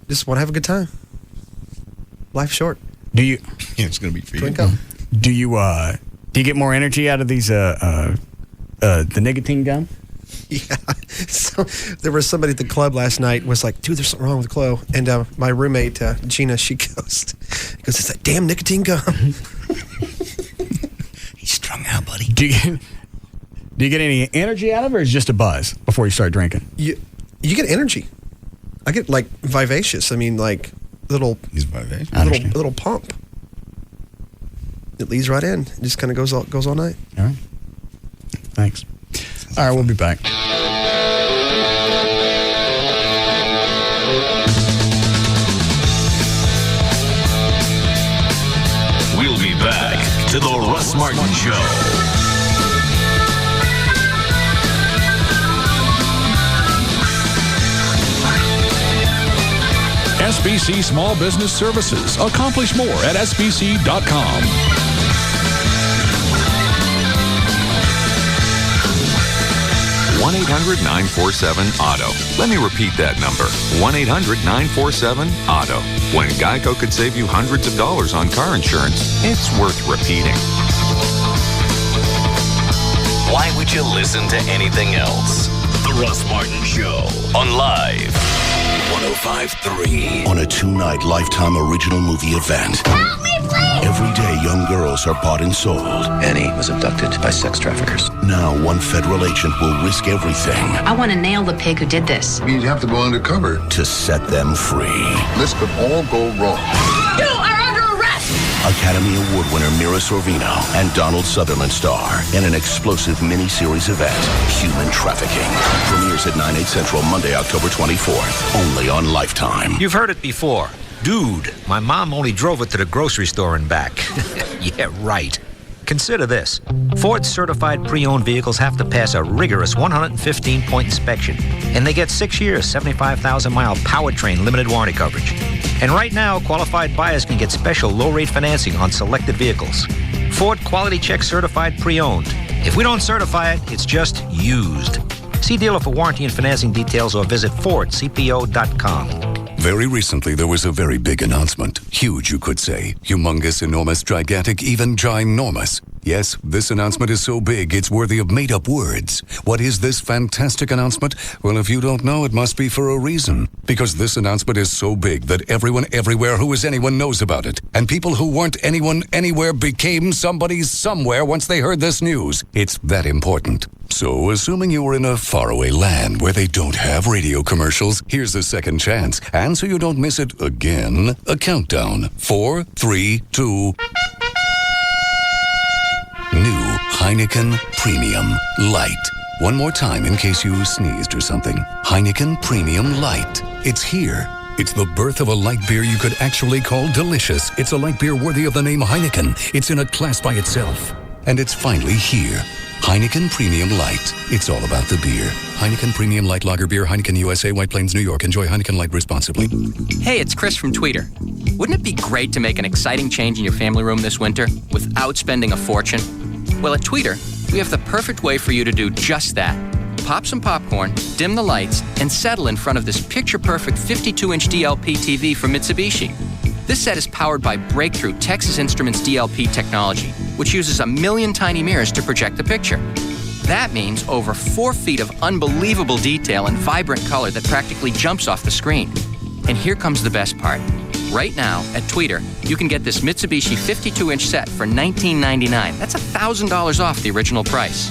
Just want to have a good time. Life's short. Do you? Yeah, it's going to be for Drink you. up. Do you get more energy out of these the nicotine gum? Yeah. So there was somebody at the club last night was like, dude, there's something wrong with Chloe. And my roommate, Gina, she goes, it's that damn nicotine gum. He's strung out, buddy. Do you get any energy out of it, or is it just a buzz before you start drinking? You get energy. I get like vivacious. I mean, like little pump. It leads right in. It just kind of goes all night. All right. Thanks. All right, we'll be back. We'll be back to the Russ Martin Show. SBC Small Business Services. Accomplish more at sbc.com. 1-800-947-AUTO. Let me repeat that number. 1-800-947-AUTO. When Geico could save you hundreds of dollars on car insurance, it's worth repeating. Why would you listen to anything else? The Russ Martin Show on Live 105.3. On a 2-night Lifetime original movie event. Help me, please! Every day, young girls are bought and sold. Annie was abducted by sex traffickers. Now, one federal agent will risk everything. I want to nail the pig who did this. You'd have to go undercover to set them free. This could all go wrong. You are under arrest! Academy Award winner Mira Sorvino and Donald Sutherland star in an explosive miniseries event, Human Trafficking. Premieres at 9/8 Central, Monday, October 24th. Only on Lifetime. You've heard it before. Dude, my mom only drove it to the grocery store and back. Yeah, right. Consider this. Ford certified pre-owned vehicles have to pass a rigorous 115-point inspection. And they get 6 years, 75,000-mile powertrain limited warranty coverage. And right now, qualified buyers can get special low-rate financing on selected vehicles. Ford Quality Check certified pre-owned. If we don't certify it, it's just used. See dealer for warranty and financing details or visit FordCPO.com. Very recently, there was a very big announcement. Huge, you could say. Humongous, enormous, gigantic, even ginormous. Yes, this announcement is so big, it's worthy of made-up words. What is this fantastic announcement? Well, if you don't know, it must be for a reason. Because this announcement is so big that everyone everywhere who is anyone knows about it. And people who weren't anyone anywhere became somebody somewhere once they heard this news. It's that important. So, assuming you were in a faraway land where they don't have radio commercials, here's a second chance. And so you don't miss it again, a countdown. 4, 3, 2... New Heineken Premium Light. One more time in case you sneezed or something. Heineken Premium Light. It's here. It's the birth of a light beer you could actually call delicious. It's a light beer worthy of the name Heineken. It's in a class by itself. And it's finally here. Heineken Premium Light. It's all about the beer. Heineken Premium Light Lager Beer, Heineken USA, White Plains, New York. Enjoy Heineken Light responsibly. Hey, it's Chris from Tweeter. Wouldn't it be great to make an exciting change in your family room this winter without spending a fortune? Well, at Tweeter, we have the perfect way for you to do just that. Pop some popcorn, dim the lights, and settle in front of this picture-perfect 52-inch DLP TV from Mitsubishi. This set is powered by breakthrough Texas Instruments DLP technology, which uses 1 million tiny mirrors to project the picture. That means over 4 feet of unbelievable detail and vibrant color that practically jumps off the screen. And here comes the best part. Right now, at Tweeter, you can get this Mitsubishi 52-inch set for $19.99. That's $1,000 off the original price.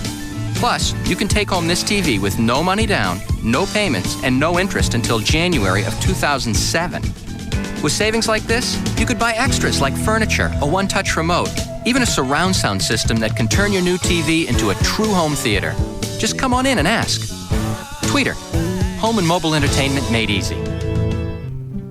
Plus, you can take home this TV with no money down, no payments, and no interest until January of 2007. With savings like this, you could buy extras like furniture, a one-touch remote, even a surround sound system that can turn your new TV into a true home theater. Just come on in and ask. Tweeter. Home and mobile entertainment made easy.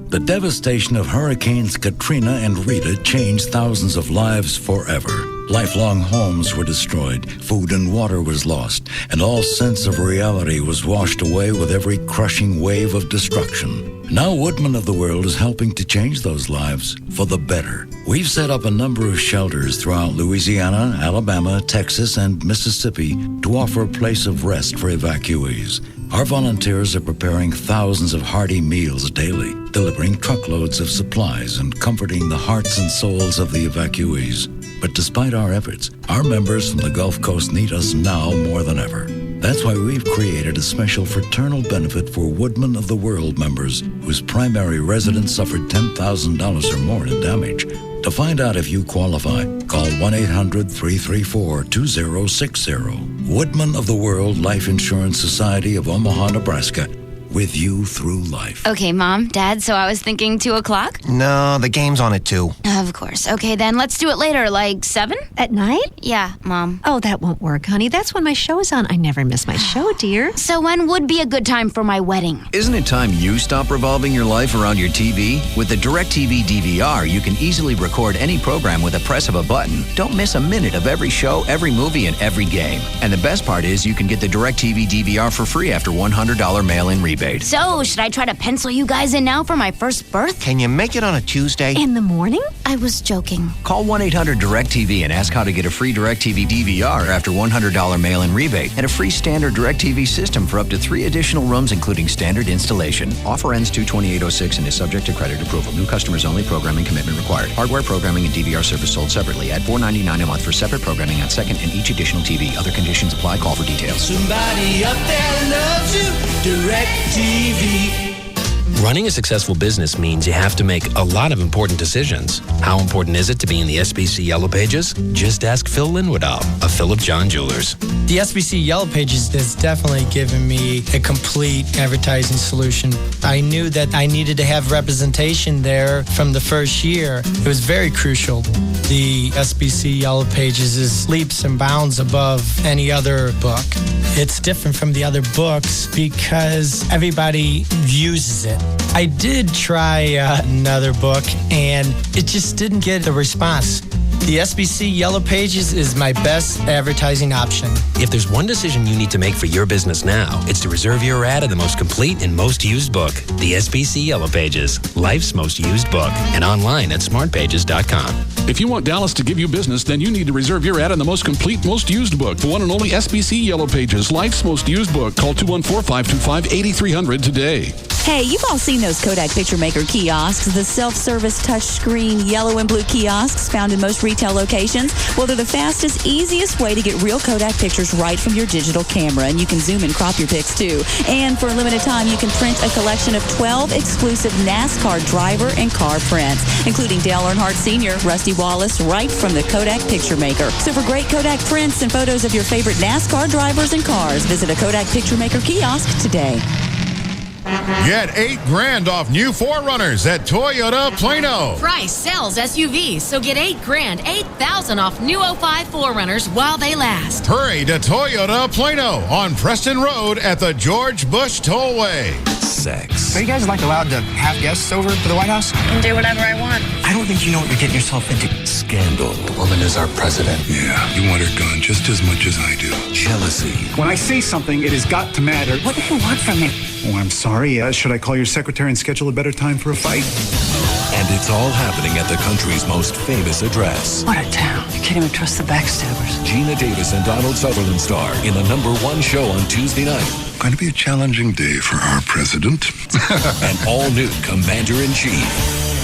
The devastation of Hurricanes Katrina and Rita changed thousands of lives forever. Lifelong homes were destroyed, food and water was lost, and all sense of reality was washed away with every crushing wave of destruction. Now Woodman of the World is helping to change those lives for the better. We've set up a number of shelters throughout Louisiana, Alabama, Texas, and Mississippi to offer a place of rest for evacuees. Our volunteers are preparing thousands of hearty meals daily, delivering truckloads of supplies and comforting the hearts and souls of the evacuees. But despite our efforts, our members from the Gulf Coast need us now more than ever. That's why we've created a special fraternal benefit for Woodman of the World members whose primary residence suffered $10,000 or more in damage. To find out if you qualify, call 1-800-334-2060. Woodman of the World Life Insurance Society of Omaha, Nebraska. With you through life. Okay, Mom, Dad, so I was thinking 2 o'clock? No, the game's on at 2. Of course. Okay, then let's do it later, like 7? At night? Yeah, Mom. Oh, that won't work, honey. That's when my show's on. I never miss my show, dear. So when would be a good time for my wedding? Isn't it time you stop revolving your life around your TV? With the DirecTV DVR, you can easily record any program with a press of a button. Don't miss a minute of every show, every movie, and every game. And the best part is you can get the DirecTV DVR for free after $100 mail-in rebate. So, should I try to pencil you guys in now for my first birth? Can you make it on a Tuesday? In the morning? I was joking. Call 1-800-DirecTV and ask how to get a free DirecTV DVR after $100 mail-in rebate and a free standard DirecTV system for up to 3 additional rooms, including standard installation. Offer ends 2/28/06 and is subject to credit approval. New customers only. Programming commitment required. Hardware, programming, and DVR service sold separately. Add $4.99 a month for separate programming on second and each additional TV. Other conditions apply. Call for details. Somebody up there loves you. DirecTV. Running a successful business means you have to make a lot of important decisions. How important is it to be in the SBC Yellow Pages? Just ask Phil Linwoodall of Philip John Jewelers. The SBC Yellow Pages has definitely given me a complete advertising solution. I knew that I needed to have representation there from the first year. It was very crucial. The SBC Yellow Pages is leaps and bounds above any other book. It's different from the other books because everybody uses it. I did try another book, and it just didn't get the response. The SBC Yellow Pages is my best advertising option. If there's one decision you need to make for your business now, it's to reserve your ad in the most complete and most used book, the SBC Yellow Pages, life's most used book, and online at smartpages.com. If you want Dallas to give you business, then you need to reserve your ad in the most complete, most used book, the one and only SBC Yellow Pages, life's most used book. Call 214-525-8300 today. Hey, you've all seen those Kodak Picture Maker kiosks, the self-service touchscreen yellow and blue kiosks found in most retail locations. Well, they're the fastest, easiest way to get real Kodak pictures right from your digital camera, and you can zoom and crop your pics too. And for a limited time, you can print a collection of 12 exclusive NASCAR driver and car prints, including Dale Earnhardt Sr., Rusty Wallace, right from the Kodak Picture Maker. So for great Kodak prints and photos of your favorite NASCAR drivers and cars, visit a Kodak Picture Maker kiosk today. Get $8,000 off new 4Runners at Toyota Plano. Price sells SUVs, so get $8,000, $8,000 off new 05 4Runners while they last. Hurry to Toyota Plano on Preston Road at the George Bush Tollway. Sex. Are you guys allowed to have guests over to the White House? I can do whatever I want. I don't think you know what you're getting yourself into. Scandal. The woman is our president. Yeah, you want her gone just as much as I do. Jealousy. When I say something, it has got to matter. What do you want from me? Oh, I'm sorry. Should I call your secretary and schedule a better time for a fight? And it's all happening at the country's most famous address. What a town. You can't even trust the backstabbers. Gina Davis and Donald Sutherland star in the #1 show on Tuesday night. Going to be a challenging day for our president. An all-new Commander-in-Chief.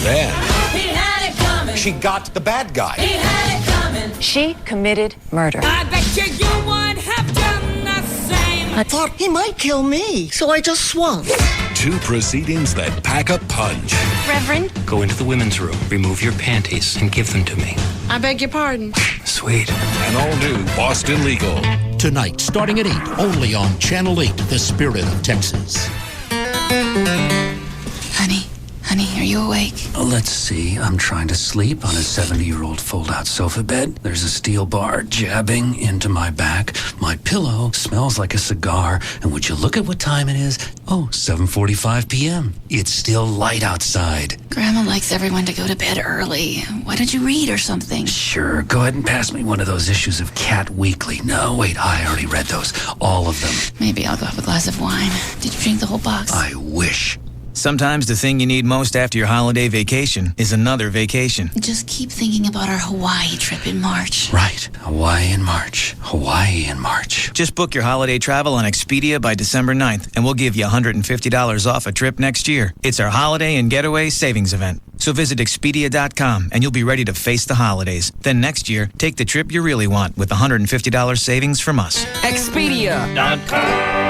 Then He had it coming. She got the bad guy. He had it coming. She committed murder. I bet you would have done the same. I thought he might kill me, so I just swung. 2 proceedings that pack a punch. Reverend? Go into the women's room, remove your panties, and give them to me. I beg your pardon. Sweet. An all-new Boston Legal. Tonight, starting at 8, only on Channel 8, The Spirit of Texas. Honey, Are you awake? Let's see. I'm trying to sleep on a 70-year-old fold-out sofa bed. There's a steel bar jabbing into my back. My pillow smells like a cigar. And would you look at what time it is? Oh, 7:45 p.m. It's still light outside. Grandma likes everyone to go to bed early. Why don't you read or something? Sure. Go ahead and pass me one of those issues of Cat Weekly. No, wait. I already read those. All of them. Maybe I'll go have a glass of wine. Did you drink the whole box? I wish. Sometimes the thing you need most after your holiday vacation is another vacation. Just keep thinking about our Hawaii trip in March. Right. Hawaii in March. Hawaii in March. Just book your holiday travel on Expedia by December 9th, and we'll give you $150 off a trip next year. It's our holiday and getaway savings event. So visit Expedia.com, and you'll be ready to face the holidays. Then next year, take the trip you really want with $150 savings from us. Expedia.com.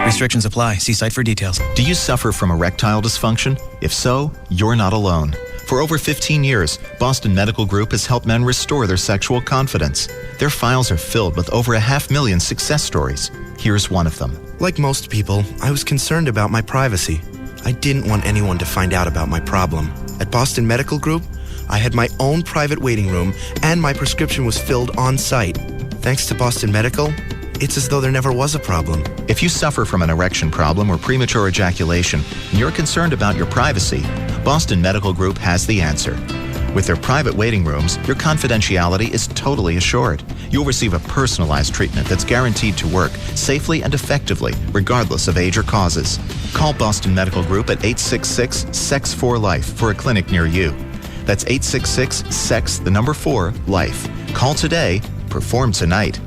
Restrictions apply. See site for details. Do you suffer from erectile dysfunction? If so, you're not alone. For over 15 years, Boston Medical Group has helped men restore their sexual confidence. Their files are filled with over 500,000 success stories. Here's one of them. Like most people, I was concerned about my privacy. I didn't want anyone to find out about my problem. At Boston Medical Group, I had my own private waiting room, and my prescription was filled on site. Thanks to Boston Medical, it's as though there never was a problem. If you suffer from an erection problem or premature ejaculation, and you're concerned about your privacy, Boston Medical Group has the answer. With their private waiting rooms, your confidentiality is totally assured. You'll receive a personalized treatment that's guaranteed to work safely and effectively, regardless of age or causes. Call Boston Medical Group at 866-SEX4-LIFE for a clinic near you. That's 866-SEX4-LIFE. Call today, perform tonight.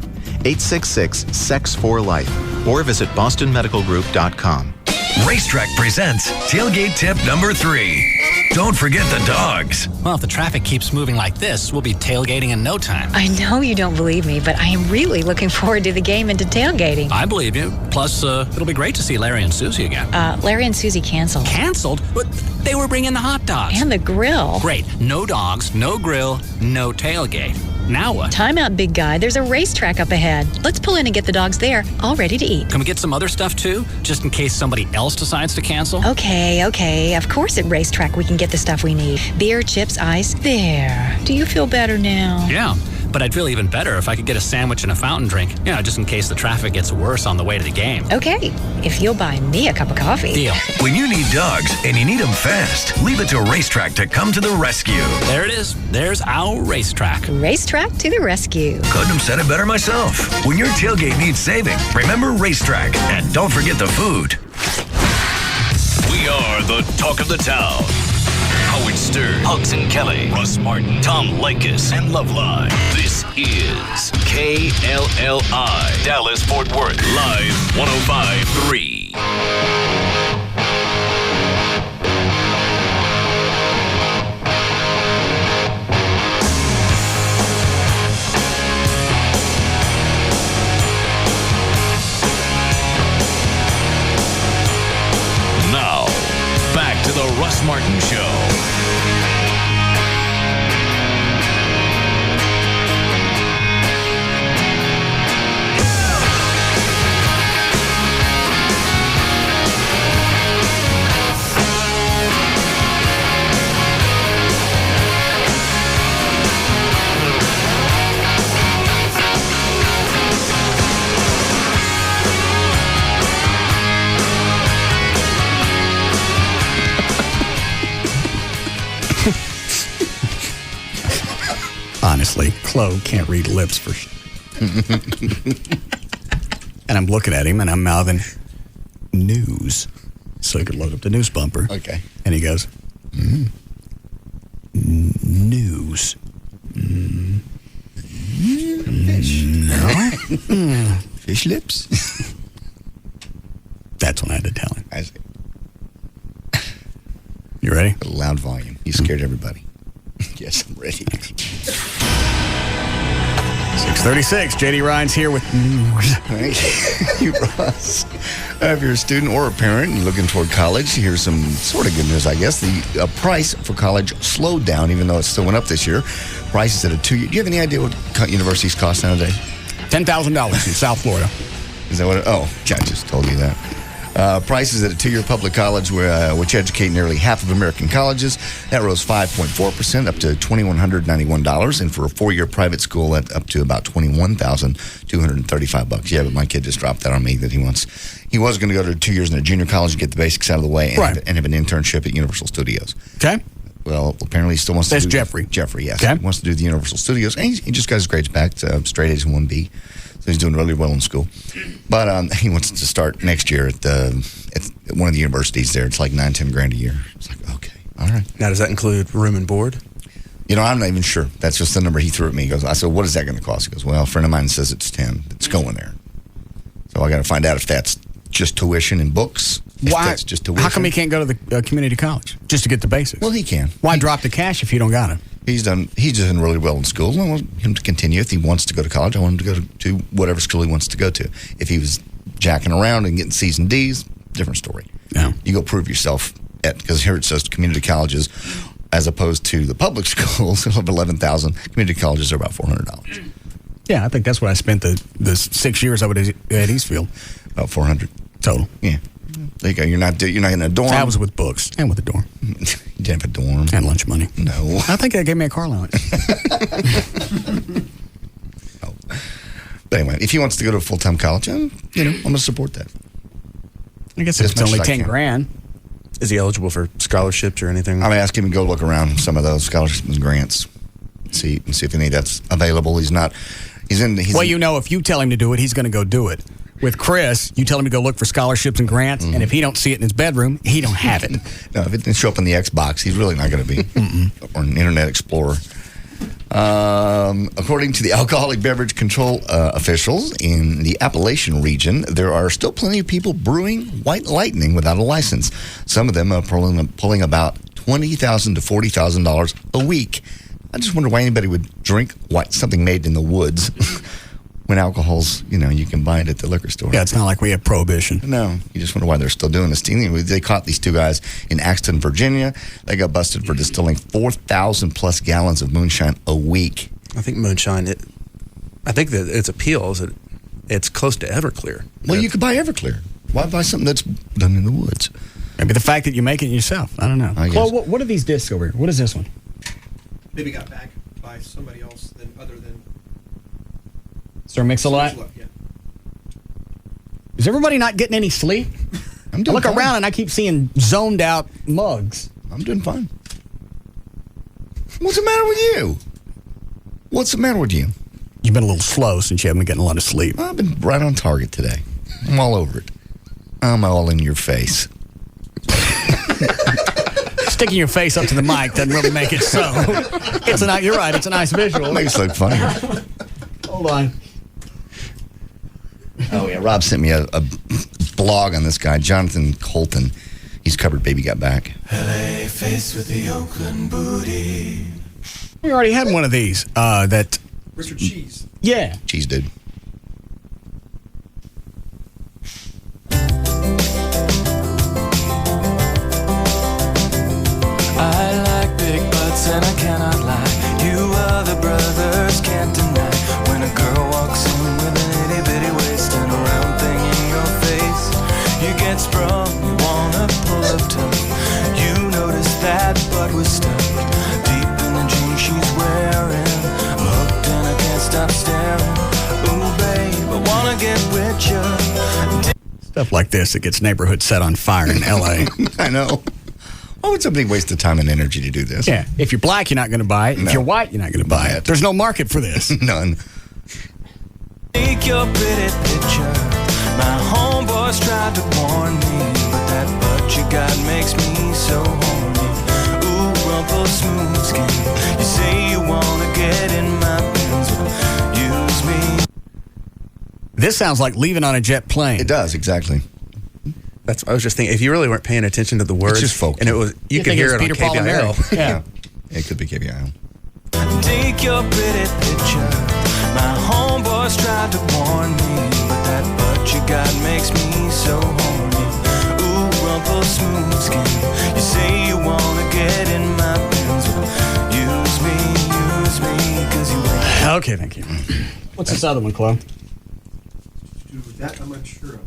866-SEX4-LIFE or visit bostonmedicalgroup.com. Racetrack presents Tailgate Tip number 3. Don't forget the dogs. Well, if the traffic keeps moving like this, we'll be tailgating in no time. I know you don't believe me, but I am really looking forward to the game and to tailgating. I believe you. Plus, it'll be great to see Larry and Susie again. Larry and Susie canceled. Canceled? But they were bringing the hot dogs. And the grill. Great. No dogs, no grill, no tailgate. Now what? Time out, big guy. There's a racetrack up ahead. Let's pull in and get the dogs there, all ready to eat. Can we get some other stuff, too? Just in case somebody else decides to cancel? Okay. Of course at racetrack we can get the stuff we need. Beer, chips, ice. There. Do you feel better now? Yeah. But I'd feel even better if I could get a sandwich and a fountain drink. Just in case the traffic gets worse on the way to the game. Okay, if you'll buy me a cup of coffee. Deal. When you need dogs and you need them fast, leave it to Racetrack to come to the rescue. There it is. There's our Racetrack. Racetrack to the rescue. Couldn't have said it better myself. When your tailgate needs saving, remember Racetrack. And don't forget the food. We are the talk of the town. Howard Stern, Hugs and Kelly, Russ Martin, Tom Likas, and Loveline. This is KLLI, Dallas, Fort Worth, live 105.3. Now, back to the Russ Martin Show. Honestly, Chloe can't read lips for and I'm looking at him and I'm mouthing news. So he could load up the news bumper. Okay. And he goes, news. Fish. No. Fish lips. That's when I had to tell him. I see. You ready? A loud volume. You scared everybody. Yes, I'm ready. 6:36. JD Ryan's here with news. Thank you, Ross. If you're a student or a parent and looking toward college, here's some sort of good news, I guess. The price for college slowed down, even though it still went up this year. Prices at a 2-year. Do you have any idea what universities cost nowadays? $10,000 in South Florida. Is that what? I just told you that. Prices at a 2-year public college, which educate nearly half of American colleges, that rose 5.4% up to $2,191, and for a 4-year private school, that up to about $21,235. Yeah, but my kid just dropped that on me that he was going to go to 2 years in a junior college and get the basics out of the way, and have an internship at Universal Studios. Okay. Well, apparently he still wants to do... Jeffrey. Jeffrey, yes. Okay. He wants to do the Universal Studios, and he just got his grades back to straight A's and 1B. So he's doing really well in school. But he wants to start next year at one of the universities there. It's like $9-10 a year. It's like, okay, all right. Now, does that include room and board? I'm not even sure. That's just the number he threw at me. I said, what is that going to cost? He goes, well, a friend of mine says it's 10. It's going there. So I got to find out if that's just tuition and books. Why? That's just tuition. How come he can't go to the community college just to get the basics? Well, he can. Why drop the cash if you don't got it? He's done really well in school. I want him to continue. If he wants to go to college, I want him to go to whatever school he wants to go to. If he was jacking around and getting C's and D's, different story. Yeah. You go prove yourself because here it says community colleges, as opposed to the public schools of 11,000. Community colleges are about $400. Yeah, I think that's what I spent the 6 years I was at Eastfield. About $400 total. Yeah. There you go. You're not in a dorm. That was with books and with a dorm. You didn't have a dorm. And lunch money. No. I think they gave me a car allowance. Oh. But anyway, if he wants to go to a full-time college, I'm going to support that. I guess it's only $10,000. Is he eligible for scholarships or anything? I'm asking him to go look around some of those scholarships and grants. See if any of that's available. He's not. If you tell him to do it, he's going to go do it. With Chris, you tell him to go look for scholarships and grants, and if he don't see it in his bedroom, he don't have it. No, if it didn't show up in the Xbox, he's really not going to be. Or an Internet Explorer. According to the alcoholic beverage control officials in the Appalachian region, there are still plenty of people brewing White Lightning without a license. Some of them are pulling about $20,000 to $40,000 a week. I just wonder why anybody would drink something made in the woods. When alcohol's, you can buy it at the liquor store. Yeah, it's not like we have prohibition. No, you just wonder why they're still doing this. They caught these two guys in Axton, Virginia. They got busted for distilling 4,000 plus gallons of moonshine a week. I think moonshine, I think that its appeal is that it's close to Everclear. Well, you could buy Everclear. Why buy something that's done in the woods? Maybe the fact that you make it yourself. I don't know. Well, what are these discs over here? What is this one? Maybe got back by somebody else other than Sir Mix-a-Lot? Yeah. Is everybody not getting any sleep? I look around and I keep seeing zoned out mugs. I'm doing fine. What's the matter with you? What's the matter with you? You've been a little slow since you haven't been getting a lot of sleep. I've been right on target today. I'm all over it. I'm all in your face. Sticking your face up to the mic doesn't really make it so. You're right, it's a nice visual. It makes it look funny. Hold on. Oh, yeah. Rob sent me a blog on this guy, Jonathan Colton. He's covered Baby Got Back. LA faced with the Oakland booty. We already had one of these. Richard Cheese. Yeah. Cheese dude. I like big butts and I cannot lie. You other brothers can't deny. When a girl walks in with an itty bitty waist and a round thing in your face, you get sprung, you wanna pull up tough. You notice that butt was stuck deep in the jeans she's wearing. I'm hooked and I can't stop staring. Ooh babe, I wanna get with you. Stuff like this that gets neighborhoods set on fire in L.A. I know. Why would somebody waste the time and energy to do this? Yeah. If you're black, you're not going to buy it. No. If you're white, you're not going to buy it. There's no market for this. None. Take your pretty picture. My homeboys tried to warn me, but that butt you got makes me so horny. Ooh, rumple smooth skin. You say you wanna get in my pants, well, use me. This sounds like leaving on a jet plane. It does, exactly. That's. I was just thinking. If you really weren't paying attention to the words, it's just folk, and it was you could hear it Peter, on Paul, and Mary. KLLI. Yeah, it could be KLLI. Take your pretty picture. My homeboys tried to warn me, but that butt you got makes me so horny. Ooh, rumple smooth skin. You say you wanna get in my pants, well, use me, 'cause you ain't. Okay, thank you. What's this other one, Chloe? That I'm unsure of.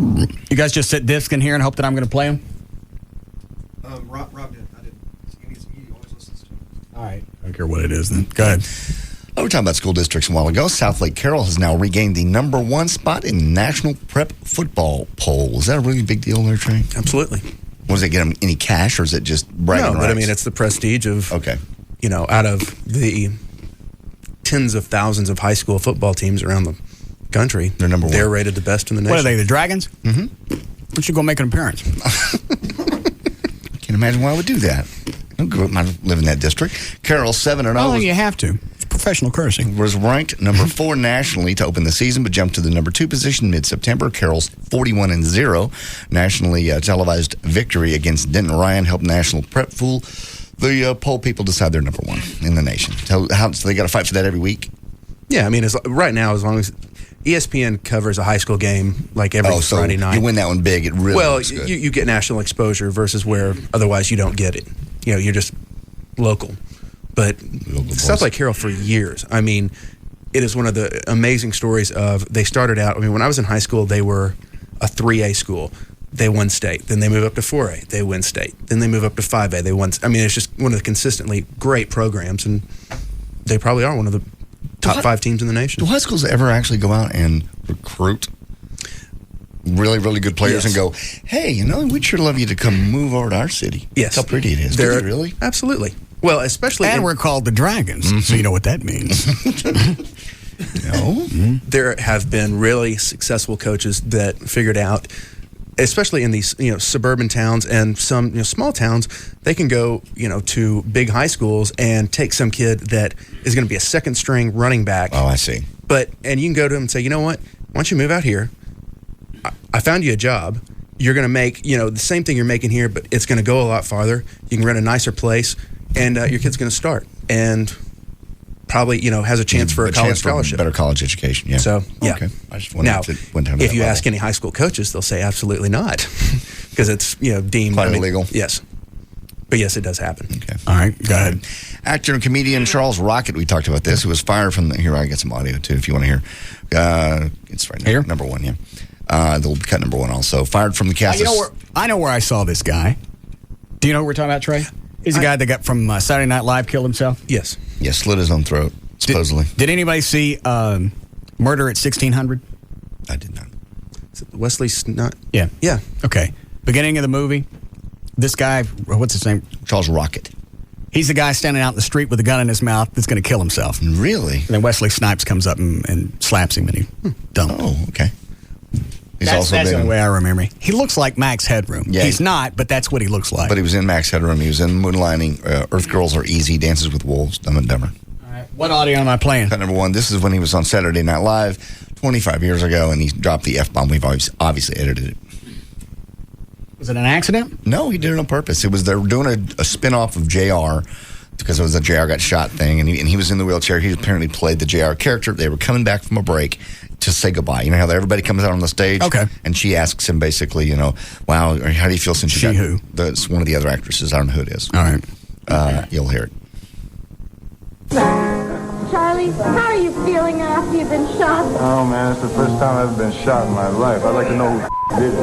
You guys just sit disc in here and hope that I'm going to play them? Rob did. I didn't. He always listens to him. All right. I don't care what it is then. Go ahead. We were talking about school districts a while ago. South Lake Carroll has now regained the #1 spot in the National Prep Football Poll. Is that a really big deal there, Trey? Absolutely. Does it get them any cash, or is it just bragging rights? But I mean, it's the prestige of, out of the tens of thousands of high school football teams around the country, they're number 1. They're rated the best in the nation. What are they, the Dragons? Mm-hmm. Why don't you go make an appearance? I can't imagine why I would do that. I don't live in that district. Carroll 7-0. Oh, you have to. It's professional cursing. Was ranked number 4 nationally to open the season, but jumped to the number 2 position mid-September. Carroll's 41-0 nationally televised victory against Denton Ryan helped National Prep Fool the poll people decide they're number 1 in the nation. So they got to fight for that every week? Yeah, I mean, right now, as long as ESPN covers a high school game like every Friday night. You win that one big, it really looks good. You get national exposure versus where otherwise you don't get it. You're just local. But South Lake Carroll for years, I mean, it is one of the amazing stories of, they started out, I mean, when I was in high school, they were a 3A school. They won state. Then they move up to 4A. They win state. Then they move up to 5A. They won. I mean, it's just one of the consistently great programs, and they probably are one of the top 5 teams in the nation. Do high schools ever actually go out and recruit really, really good players and go, hey, we'd sure love you to come move over to our city? Yes. How pretty it is. They're really? Absolutely. Well, especially... And we're called the Dragons, so you know what that means. There have been really successful coaches that figured out, especially in these suburban towns and some small towns, they can go to big high schools and take some kid that is going to be a second string running back. Oh, I see. And you can go to him and say, you know what? Why don't you move out here? I found you a job. You're going to make the same thing you're making here, but it's going to go a lot farther. You can rent a nicer place, and your kid's going to start and probably has a chance for a college scholarship, better college education. Yeah. So okay. I just wondered if you ask any high school coaches, they'll say absolutely not, because it's deemed quite illegal. Yes, but yes, it does happen. Okay. All right. Go ahead. Actor and comedian Charles Rocket. We talked about this. Who was fired from here. I get some audio too if you want to hear. It's right here. Number 1. Yeah. They'll cut number 1 also. Fired from the cast. I know where I saw this guy. Do you know what we're talking about, Trey? He's the guy that got from Saturday Night Live, killed himself? Yes. Yeah, slit his own throat, supposedly. Did anybody see Murder at 1600? I did not. Is it Wesley Snipes? Yeah. Yeah. Okay. Beginning of the movie, this guy, what's his name? Charles Rocket. He's the guy standing out in the street with a gun in his mouth that's going to kill himself. Really? And then Wesley Snipes comes up and slaps him, and he dumps. Oh, okay. That's the way I remember him. He looks like Max Headroom. Yeah, he's not, but that's what he looks like. But he was in Max Headroom. He was in Moonlighting, Earth Girls Are Easy, Dances with Wolves, Dumb and Dumber. All right. What audio am I playing? Cut number 1. This is when he was on Saturday Night Live 25 years ago, and he dropped the F-bomb. We've obviously edited it. Was it an accident? No, he did it on purpose. It was they were doing a spin-off of JR, because it was a JR got shot thing, and he was in the wheelchair. He apparently played the JR character. They were coming back from a break to say goodbye. You know how everybody comes out on the stage? Okay. And she asks him basically, wow, how do you feel since you got... who? That's one of the other actresses. I don't know who it is. All right. You'll hear it. Charlie, how are you feeling after you've been shot? Oh, man, it's the first time I've been shot in my life. I'd like to know who did it.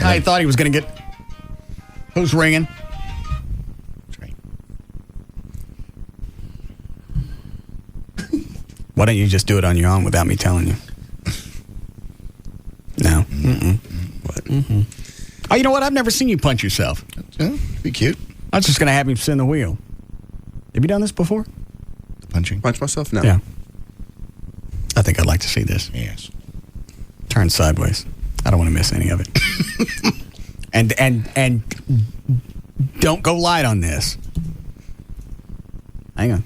I thought he was going to get... Who's ringing? Why don't you just do it on your own without me telling you? No. What? Oh, you know what? I've never seen you punch yourself. Yeah, be cute. I was just going to have him spin the wheel. Have you done this before? Punching? Punch myself? No. Yeah. I think I'd like to see this. Yes. Turn sideways. I don't want to miss any of it. and don't go light on this. Hang on.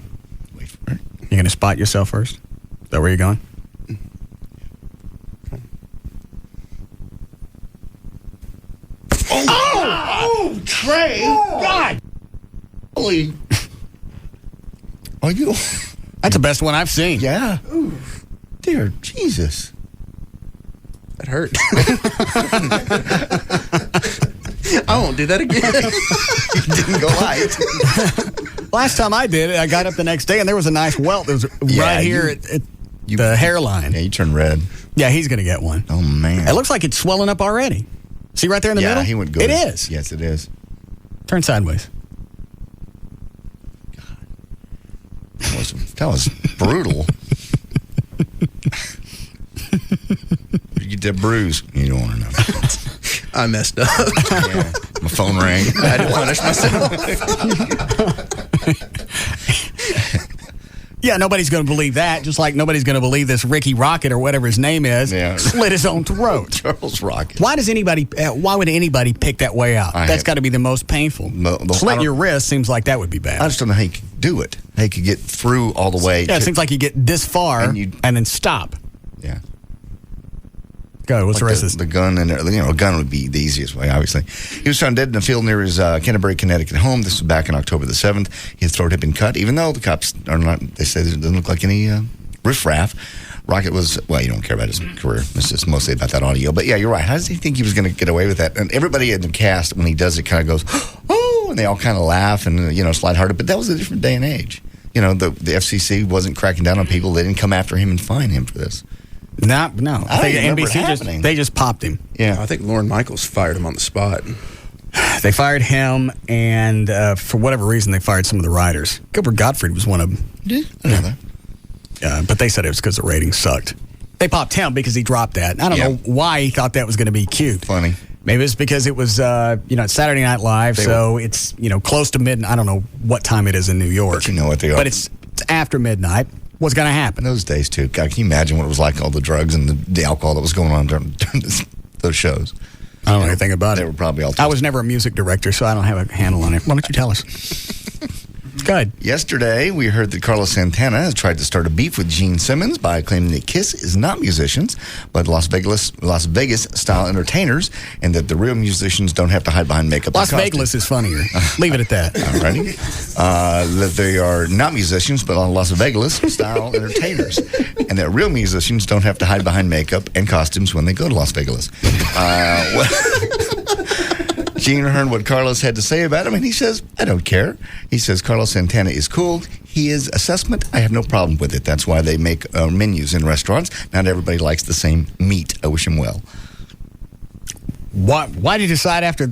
Wait for it. You're going to spot yourself first? Is that where you're going? Oh, Trey! God! Holy! Are you? That's the best one I've seen. Yeah. Ooh. Dear Jesus. That hurt. I won't do that again. You didn't go light. Last time I did it, I got up the next day and there was a nice welt that was right here. the hairline. Yeah, you turn red. Yeah, he's going to get one. Oh, man. It looks like it's swelling up already. See right there in the middle? Yeah, he went good. It is. Yes, it is. Turn sideways. That was brutal. You get that bruise. You don't want to know. I messed up. Yeah, my phone rang. I had to punish myself. Yeah, nobody's going to believe that, just like nobody's going to believe this Ricky Rocket or whatever his name is slit his own throat. Charles Rocket. Why would anybody pick that way out? That's got to be the most painful. Slit your wrist seems like that would be bad. I just don't know how you could do it. How you could get through all the way. Yeah, it seems like you get this far and then stop. Yeah. Go. What's the rest of this? The gun and a gun would be the easiest way. Obviously, he was found dead in a field near his Canterbury, Connecticut home. This was back in October the 7th. His throat had been cut, even though the cops are not. They say it doesn't look like any riffraff. Rocket was you don't care about his career. It's just mostly about that audio. But yeah, you're right. How does he think he was going to get away with that? And everybody in the cast, when he does it, kind of goes, "Oh," and they all kind of laugh and it's lighthearted. But that was a different day and age. The FCC wasn't cracking down on people. They didn't come after him and fine him for this. No. I think NBC they just popped him. Yeah. I think Lorne Michaels fired him on the spot. They fired him, and for whatever reason, they fired some of the writers. Gilbert Gottfried was one of them. I know that. But they said it was because the ratings sucked. They popped him because he dropped that. I don't know why he thought that was going to be cute. Funny. Maybe it's because it was, it's Saturday Night Live, it's, close to midnight. I don't know what time it is in New York. But you know what they are. But it's after midnight. What's going to happen? Those days, too. God, can you imagine what it was like, all the drugs and the alcohol that was going on during those shows? I don't know anything about it. They were probably all I was never a music director, so I don't have a handle on it. Why don't you tell us? It's good. Yesterday, we heard that Carlos Santana has tried to start a beef with Gene Simmons by claiming that Kiss is not musicians, but Las Vegas-style entertainers, and that the real musicians don't have to hide behind makeup. Las Vegas is funnier. Leave it at that. Alrighty. That they are not musicians, but Las Vegas-style entertainers, and that real musicians don't have to hide behind makeup and costumes when they go to Las Vegas. Gene heard what Carlos had to say about him, and he says, I don't care. He says, Carlos Santana is cool. His assessment, I have no problem with it. That's why they make menus in restaurants. Not everybody likes the same meat. I wish him well. Why did you decide after,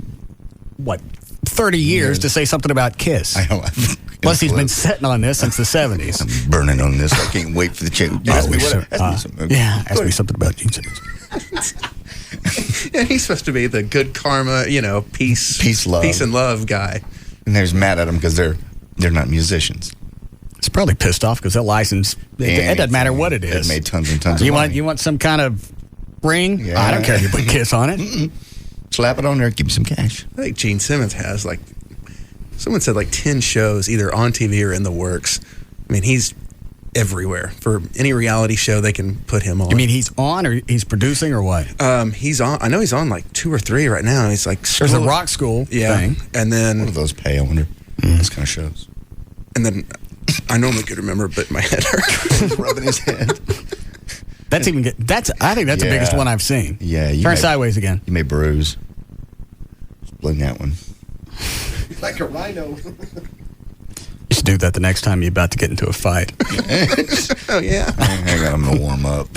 30 years to say something about Kiss? I know. Plus, he's been sitting on this since the 70s. I'm burning on this. I can't wait for the change. Ask me something about Gene Simmons. Yeah, he's supposed to be the good karma, peace, love, and love guy. And they're mad at him because they're not musicians. It's probably pissed off because they'll license. It doesn't matter what it is. It made tons and tons of money. You want some kind of ring? Yeah. I don't care if you put Kiss on it. Slap it on there, give me some cash. I think Gene Simmons has someone said 10 shows either on TV or in the works. I mean, he's everywhere. For any reality show they can put him on. You mean he's on or he's producing or what? He's on. I know he's on 2 or 3 right now. He's there's a rock school thing. And then what do those pay? I wonder. Those kind of shows. And then I normally could remember, but my head hurts. Rubbing his head. That's even good. I think that's the biggest one I've seen. Yeah. Turn sideways again. You may bruise. Split that one. Like a rhino. You should do that the next time you're about to get into a fight. Oh, yeah. Hang on, I'm going to warm up.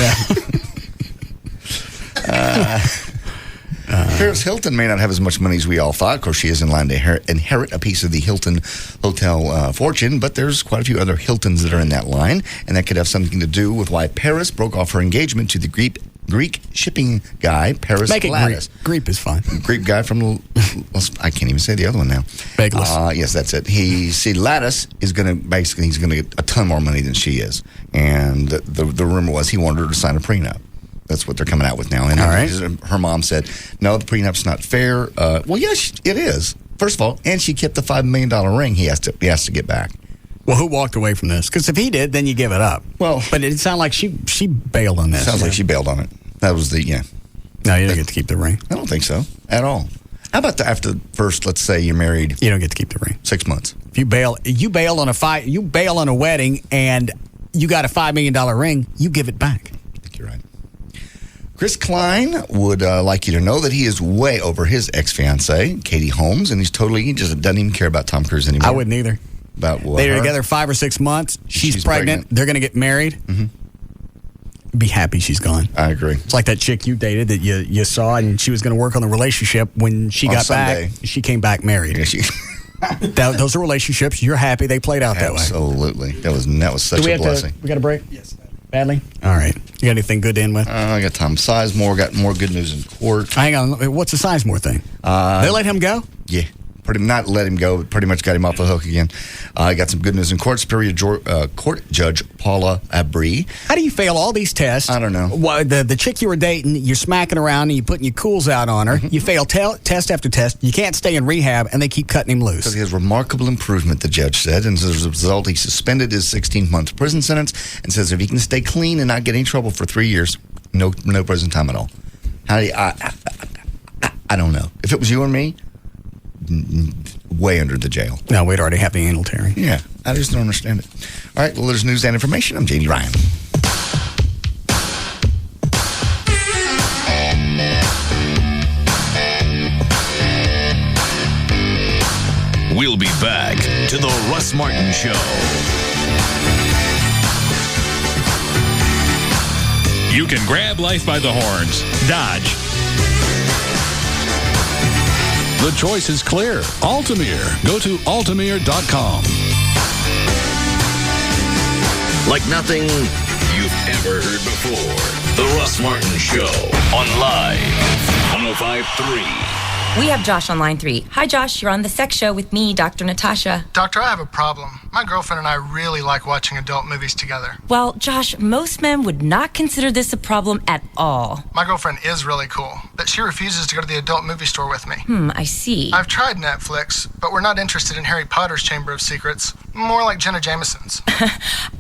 Paris Hilton may not have as much money as we all thought. Of course, she is in line to inherit a piece of the Hilton Hotel fortune, but there's quite a few other Hiltons that are in that line, and that could have something to do with why Paris broke off her engagement to the Greek shipping guy, Paris Lattis. Greek is fine. Greek guy from, I can't even say the other one now. Vegas. Yes, that's it. Lattis is going to, basically, he's going to get a ton more money than she is. And the rumor was he wanted her to sign a prenup. That's what they're coming out with now. And her mom said, no, the prenup's not fair. Well, yes, it is. First of all, and she kept the $5 million ring he has to get back. Well, who walked away from this? Because if he did, then you give it up. Well, but it sounded like she bailed on this. Sounds like she bailed on it. That was No, you don't get to keep the ring. I don't think so at all. How about after first? Let's say you're married. You don't get to keep the ring. 6 months. If you bail on a fight. You bail on a wedding, and you got a $5 million ring. You give it back. I think you're right. Chris Klein would like you to know that he is way over his ex-fiancée, Katie Holmes, and he just doesn't even care about Tom Cruise anymore. I wouldn't either. About what? They're together 5 or 6 months. She's pregnant. They're going to get married. Mm-hmm. be happy she's gone. I agree. It's like that chick you dated that you saw, and she was going to work on the relationship. When she got back, she came back married. Yeah, those are relationships. You're happy they played out that way. Absolutely. That was such a blessing. We got a break? Yes. Badly? All right. You got anything good to end with? I got Tom Sizemore. Got more good news in court. Hang on. What's the Sizemore thing? They let him go? Yeah. Not let him go, but pretty much got him off the hook again. I got some good news in court. Superior Court Judge Paula Abri. How do you fail all these tests? I don't know. Well, the chick you were dating, you're smacking around and you're putting your cools out on her. You fail test after test. You can't stay in rehab, and they keep cutting him loose. Because he has remarkable improvement, the judge said. And as a result, he suspended his 16-month prison sentence and says if he can stay clean and not get any trouble for 3 years, no prison time at all. I don't know. If it was you and me, way under the jail. No, we'd already have the anal tearing. Yeah, I just don't understand it. All right, well, there's news and information. I'm Jamie Ryan. We'll be back to the Russ Martin Show. You can grab life by the horns. Dodge. The choice is clear. Altamir. Go to altamir.com. Like nothing you've ever heard before. The Russ Martin Show on Live 105.3. We have Josh on line 3. Hi, Josh. You're on the sex show with me, Dr. Natasha. Doctor, I have a problem. My girlfriend and I really like watching adult movies together. Well, Josh, most men would not consider this a problem at all. My girlfriend is really cool, but she refuses to go to the adult movie store with me. I see. I've tried Netflix, but we're not interested in Harry Potter's Chamber of Secrets. More like Jenna Jameson's.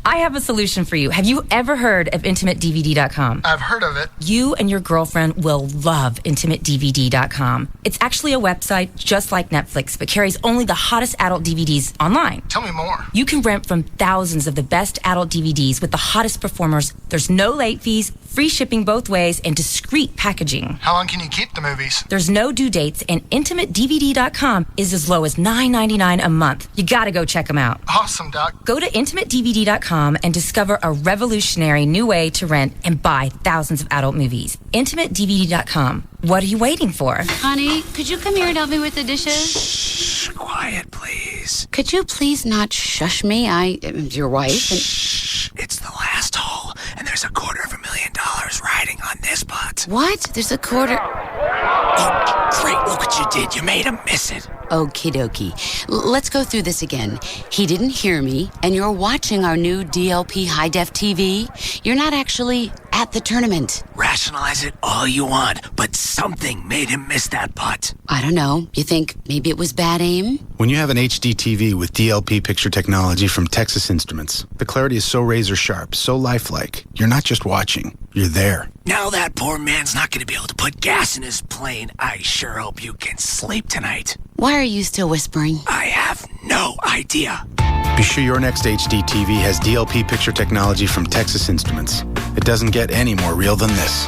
I have a solution for you. Have you ever heard of IntimateDVD.com? I've heard of it. You and your girlfriend will love IntimateDVD.com. It's actually a website just like Netflix, but carries only the hottest adult DVDs online. Tell me more. You can rent from thousands of the best adult DVDs with the hottest performers. There's no late fees, free shipping both ways, and discreet packaging. How long can you keep the movies? There's no due dates, and IntimateDVD.com is as low as $9.99 a month. You gotta go check them out. Awesome, Doc. Go to IntimateDVD.com and discover a revolutionary new way to rent and buy thousands of adult movies. IntimateDVD.com. What are you waiting for? Honey, could you come here and help me with the dishes? Shh, quiet, please. Could you please not shush me? I am your wife. Shh, it's the last hole, and there's $250,000 riding on this putt. What? There's a quarter... Oh, great, look what you did. You made him miss it. Okie dokie. Let's go through this again. He didn't hear me, and you're watching our new DLP high-def TV. You're not actually at the tournament. Rationalize it all you want, but something made him miss that putt. I don't know. You think maybe it was bad aim? When you have an HD TV with DLP picture technology from Texas Instruments, the clarity is so razor sharp, so lifelike. You're not just watching, you're there. Now that poor man's not going to be able to put gas in his plane. I sure hope you can sleep tonight. Why are you still whispering? I have no idea. Be sure your next HD TV has DLP picture technology from Texas Instruments. It doesn't get any more real than this.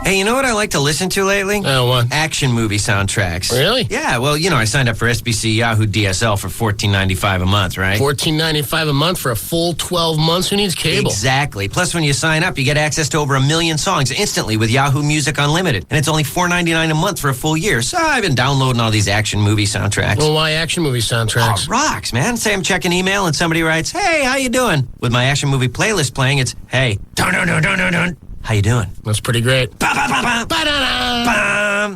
Hey, you know what I like to listen to lately? What? Action movie soundtracks. Really? Yeah, well, you know, I signed up for SBC Yahoo DSL for $14.95 a month, right? $14.95 a month for a full 12 months? Who needs cable? Exactly. Plus, when you sign up, you get access to over 1 million songs instantly with Yahoo Music Unlimited. And it's only $4.99 a month for a full year. So I've been downloading all these action movie soundtracks. Well, why action movie soundtracks? Oh, rocks, man. Say I'm checking email and somebody writes, "Hey, how you doing?" With my action movie playlist playing, it's, "Hey, dun-dun-dun-dun-dun-dun. How you doing?" That's pretty great.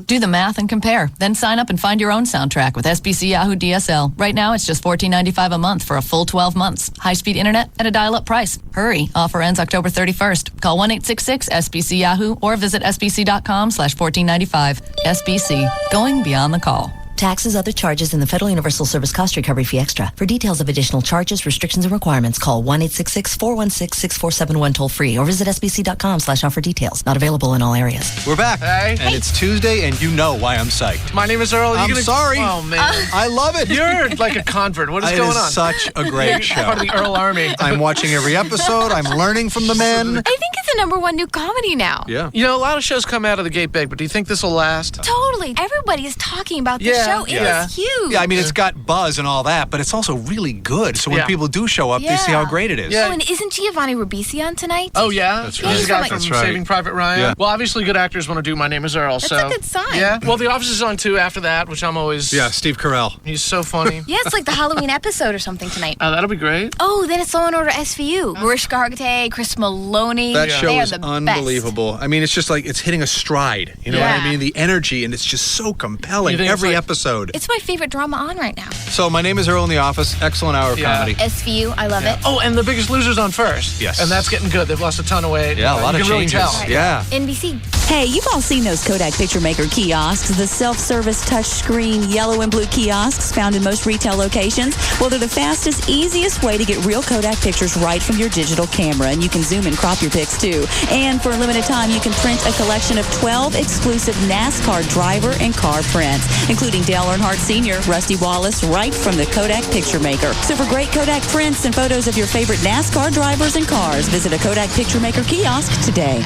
Do the math and compare. Then sign up and find your own soundtrack with SBC Yahoo DSL. Right now, it's just $14.95 a month for a full 12 months. High-speed internet at a dial-up price. Hurry. Offer ends October 31st. Call 1-866-SBC Yahoo or visit sbc.com/1495. SBC. Going beyond the call. Taxes, other charges, and the Federal Universal Service Cost Recovery Fee Extra. For details of additional charges, restrictions, and requirements, call 1-866-416-6471 toll-free or visit sbc.com/offer details. Not available in all areas. We're back. Hey. And it's Tuesday, and you know why I'm psyched. My name is Earl. I'm sorry. Oh, man. I love it. You're like a convert. What is going on? It is such a great show. Part of the Earl Army. I'm watching every episode. I'm learning from the men. I think it's the #1 new comedy now. Yeah. You know, a lot of shows come out of the gate big, but do you think this will last? Totally. Everybody is talking about the show. It is huge. Yeah, I mean, it's got buzz and all that, but it's also really good. So when people do show up, they see how great it is. Oh, and isn't Giovanni Ribisi on tonight? Oh, yeah? That's He's right. the guy from Saving Private Ryan. Yeah. Well, obviously, good actors want to do My Name is Earl. That's so. a good sign. Yeah. Well, The Office is on, too, after that, which I'm always... Yeah, Steve Carell. He's so funny. Yeah, it's like the Halloween episode or something tonight. That'll be great. Oh, then it's Law & Order SVU. Mariska Hargitay, Chris Maloney. That show they is are the unbelievable. I mean, it's just like it's hitting a stride. You know what I mean? The energy, and it's just so compelling. Every episode. It's my favorite drama on right now. So, My Name is Earl in the Office. Excellent hour of comedy. SVU, I love it. Oh, and The Biggest Loser's on first. Yes. And that's getting good. They've lost a ton of weight. Yeah, a lot you of can changes. Really tell. Yeah. NBC. Hey, you've all seen those Kodak Picture Maker kiosks, the self-service touchscreen yellow and blue kiosks found in most retail locations. Well, they're the fastest, easiest way to get real Kodak pictures right from your digital camera, and you can zoom and crop your pics too. And for a limited time, you can print a collection of 12 exclusive NASCAR driver and car prints, including Dale Earnhardt Sr., Rusty Wallace, right from the Kodak Picture Maker. So for great Kodak prints and photos of your favorite NASCAR drivers and cars, visit a Kodak Picture Maker kiosk today.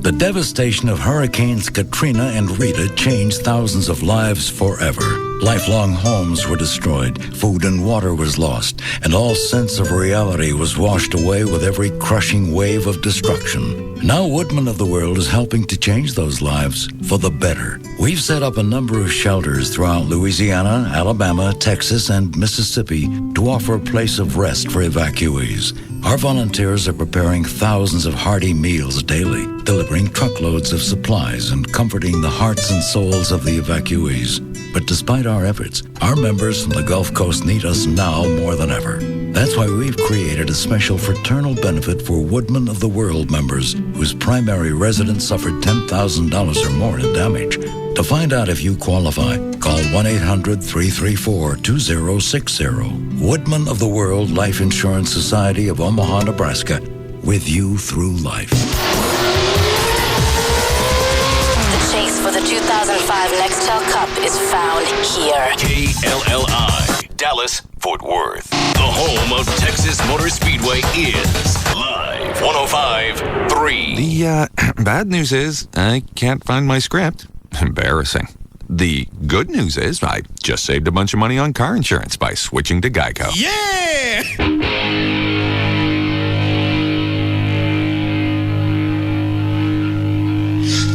The devastation of Hurricanes Katrina and Rita changed thousands of lives forever. Lifelong homes were destroyed, food and water was lost, and all sense of reality was washed away with every crushing wave of destruction. Now Woodman of the World is helping to change those lives for the better. We've set up a number of shelters throughout Louisiana, Alabama, Texas, and Mississippi to offer a place of rest for evacuees. Our volunteers are preparing thousands of hearty meals daily, delivering truckloads of supplies and comforting the hearts and souls of the evacuees. But despite our efforts, our members from the Gulf Coast need us now more than ever. That's why we've created a special fraternal benefit for Woodman of the World members whose primary residence suffered $10,000 or more in damage. To find out if you qualify, call 1-800-334-2060. Woodman of the World Life Insurance Society of Omaha, Nebraska, with you through life. The chase for the 2005 Nextel Cup is found here. KLLI, Dallas, Fort Worth. The home of Texas Motor Speedway is Live 105.3. The bad news is I can't find my script. Embarrassing. The good news is I just saved a bunch of money on car insurance by switching to Geico. Yeah!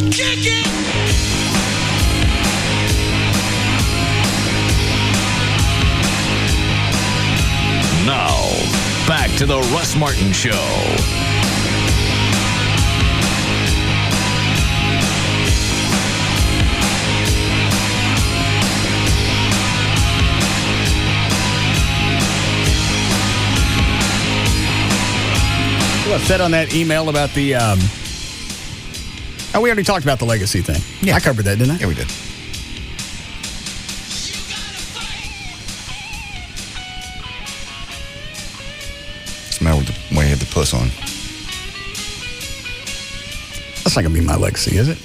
Kick it! Now, back to the Russ Martin Show. What said on that email about the we already talked about the legacy thing. Yeah. I covered that, didn't I? Yeah, we did. What's the matter with the way you had the puss on? That's not going to be my legacy, is it?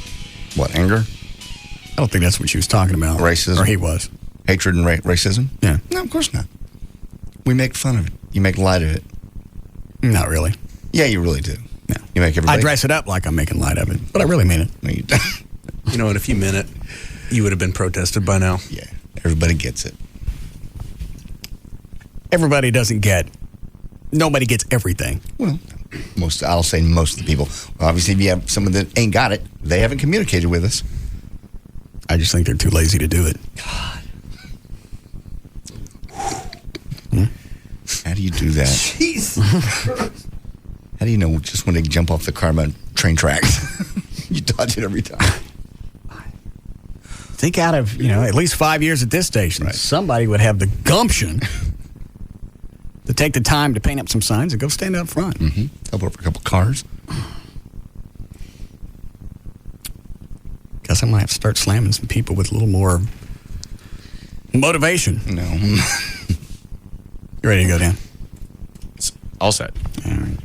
What, anger? I don't think that's what she was talking about. Racism? Or he was. Hatred and racism? Yeah. No, of course not. We make fun of it. You make light of it. Not really. Yeah, you really do. Yeah. You make everybody... I dress it up like I'm making light of it, but I really mean it. No, you don't. You know, in a few minutes, you would have been protested by now. Yeah, everybody gets it. Everybody doesn't get... Nobody gets everything. Well, I'll say most of the people. Well, obviously, if you have someone that ain't got it, they haven't communicated with us. I just think they're too lazy to do it. God. How do you do that? Jeez. How do you know just when they jump off the car on train tracks? You dodge it every time. Think out of, at least 5 years at this station, somebody would have the gumption to take the time to paint up some signs and go stand out front. Mm-hmm. Help over a couple cars. Guess I might have to start slamming some people with a little more motivation. No. You ready to go, Dan? All set. All right.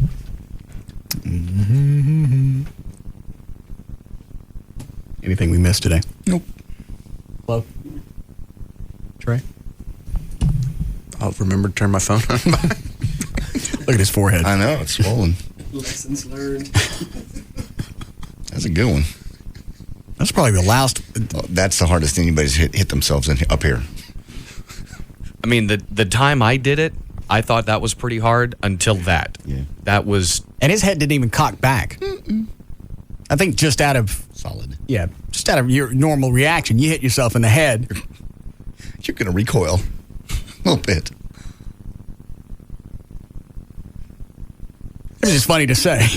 Mm-hmm. Anything we missed today? Nope. Hello? Trey? I'll remember to turn my phone on. Look at his forehead. I know, it's swollen. Lessons learned. That's a good one. That's probably the loudest. That's the hardest anybody's hit themselves up here. I mean, the time I did it, I thought that was pretty hard until that. Yeah. That was... And his head didn't even cock back. I think just out of... Solid. Yeah, just out of your normal reaction, you hit yourself in the head. You're going to recoil a little bit. It's just funny to say.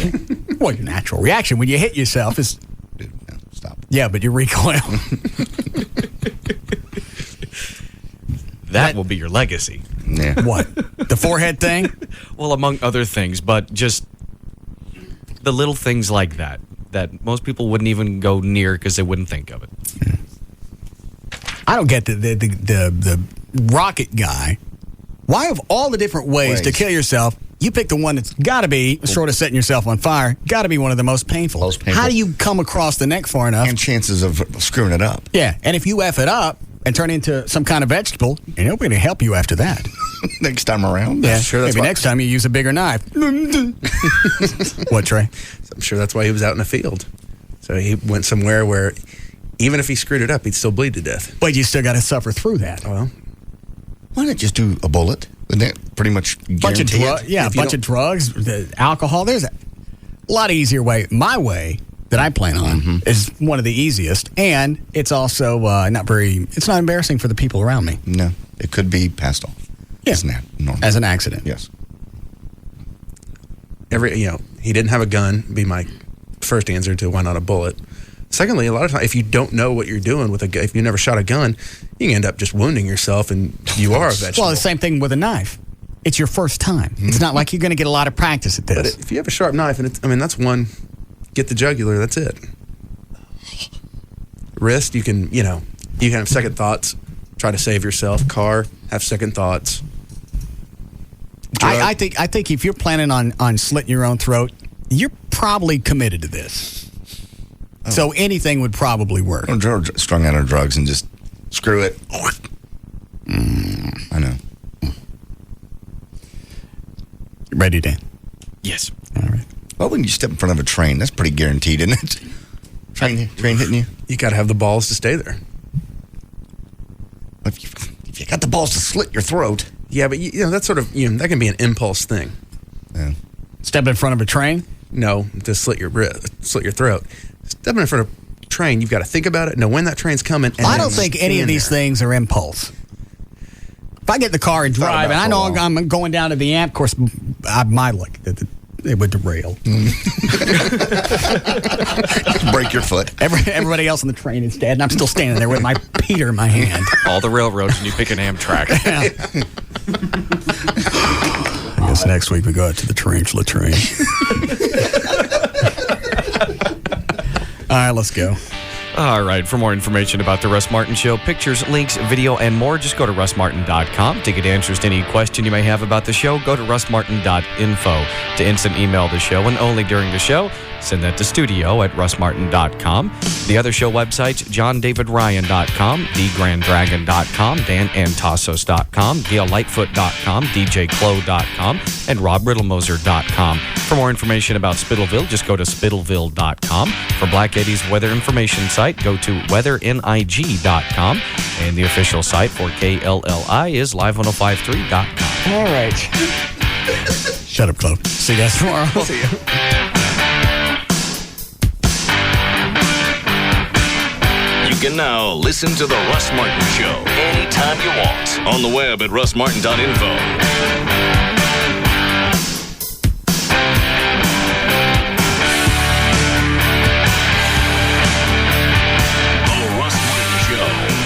Well, your natural reaction when you hit yourself is... Dude, no, stop. Yeah, but you recoil. That will be your legacy. Yeah. What? The forehead thing? Well, among other things, but just the little things like that most people wouldn't even go near because they wouldn't think of it. I don't get the rocket guy. Why, of all the different ways to kill yourself, you pick the one that's got to be, short of setting yourself on fire, got to be one of the most painful. How do you come across the neck far enough? And chances of screwing it up. Yeah, and if you F it up and turn into some kind of vegetable, ain't nobody going to help you after that. Next time around? Yeah, sure that's maybe next time you use a bigger knife. What, Trey? I'm sure that's why he was out in the field. So he went somewhere where even if he screwed it up, he'd still bleed to death. But you still got to suffer through that. Well, why not just do a bullet? Wouldn't that pretty much guarantee it? Yeah, a bunch of drugs, the alcohol. There's a lot easier way. My way that I plan on is one of the easiest, and it's also it's not embarrassing for the people around me. No, it could be passed off. Yeah. As an accident. Yes. He didn't have a gun, be my first answer to why not a bullet. Secondly, a lot of times, if you don't know what you're doing with if you never shot a gun, you can end up just wounding yourself, and you are a vegetable. Well, the same thing with a knife. It's your first time. It's not like you're going to get a lot of practice at this. But if you have a sharp knife, and that's one, get the jugular, that's it. Wrist, you can have second thoughts, try to save yourself. Car, have second thoughts. I think if you're planning on slitting your own throat, you're probably committed to this. Oh. So anything would probably work. Or strung out on drugs and just screw it. I know. You ready, Dan? Yes. All right. Well, when you step in front of a train, that's pretty guaranteed, isn't it? Train hitting you? You got to have the balls to stay there. If you got the balls to slit your throat. Yeah, but that's sort of that can be an impulse thing. Yeah. Step in front of a train? No, to slit your throat. Stepping in front of a train, you've got to think about it, know when that train's coming. And I don't think any of these things are impulse. If I get in the car and drive, and I know I'm going down to the amp, of course, my luck, it would derail. Break your foot. Everybody else on the train is dead, and I'm still standing there with my Peter in my hand. All the railroads, and you pick an Amtrak. I guess next week we go out to the tarantula train. All right, let's go. All right, for more information about the Russ Martin Show, pictures, links, video, and more, just go to russmartin.com. To get answers to any question you may have about the show, go to russmartin.info. To instant email the show, and only during the show, send that to studio@russmartin.com. The other show websites, johndavidryan.com, thegranddragon.com, danantassos.com, gaillightfoot.com, djclo.com, and robriddlemoser.com. For more information about Spittleville, just go to spittleville.com. For Black Eddie's weather information site, go to weathering.ig.com. And the official site for KLLI is live1053.com. All right. Shut up, Chloe. See you guys tomorrow. See you. You can now listen to The Russ Martin Show anytime you want on the web at russmartin.info.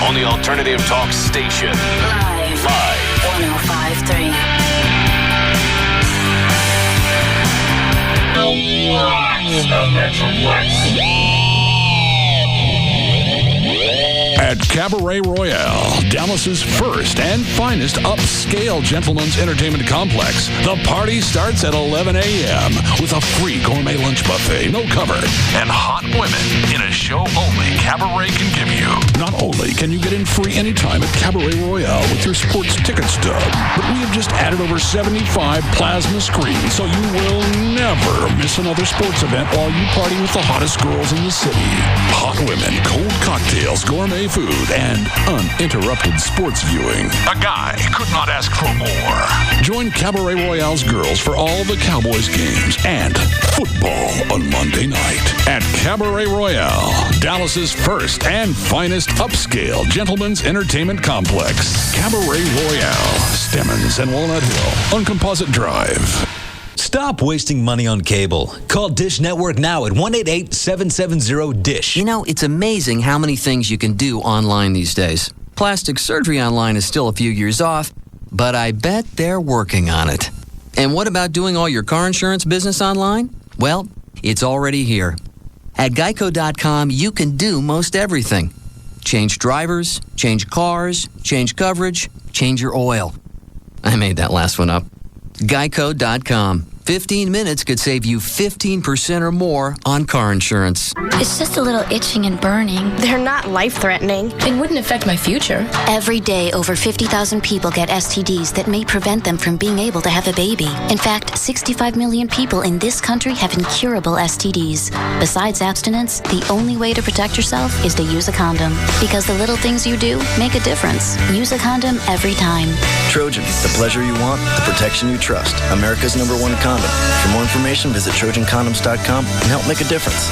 On the Alternative Talk Station. Live. 105.3. At Cabaret Royale, Dallas's first and finest upscale gentleman's entertainment complex, the party starts at 11 a.m. with a free gourmet lunch buffet, no cover, and hot women in a show only Cabaret can give you. Not only can you get in free anytime at Cabaret Royale with your sports ticket stub, but we have just added over 75 plasma screens, so you will never miss another sports event while you party with the hottest girls in the city. Hot women, cold cocktails, gourmet food, and uninterrupted sports viewing. A guy could not ask for more. Join Cabaret Royale's girls for all the Cowboys games and football on Monday night. At Cabaret Royale, Dallas's first and finest upscale gentleman's entertainment complex. Cabaret Royale, Stemmons and Walnut Hill on Composite Drive. Stop wasting money on cable. Call Dish Network now at 1-888-770-DISH. You know, it's amazing how many things you can do online these days. Plastic surgery online is still a few years off, but I bet they're working on it. And what about doing all your car insurance business online? Well, it's already here. At Geico.com, you can do most everything. Change drivers, change cars, change coverage, change your oil. I made that last one up. Geico.com. 15 minutes could save you 15% or more on car insurance. It's just a little itching and burning. They're not life-threatening. It wouldn't affect my future. Every day, over 50,000 people get STDs that may prevent them from being able to have a baby. In fact, 65 million people in this country have incurable STDs. Besides abstinence, the only way to protect yourself is to use a condom. Because the little things you do make a difference. Use a condom every time. Trojan, the pleasure you want, the protection you trust. America's #1 condom. For more information, visit TrojanCondoms.com and help make a difference.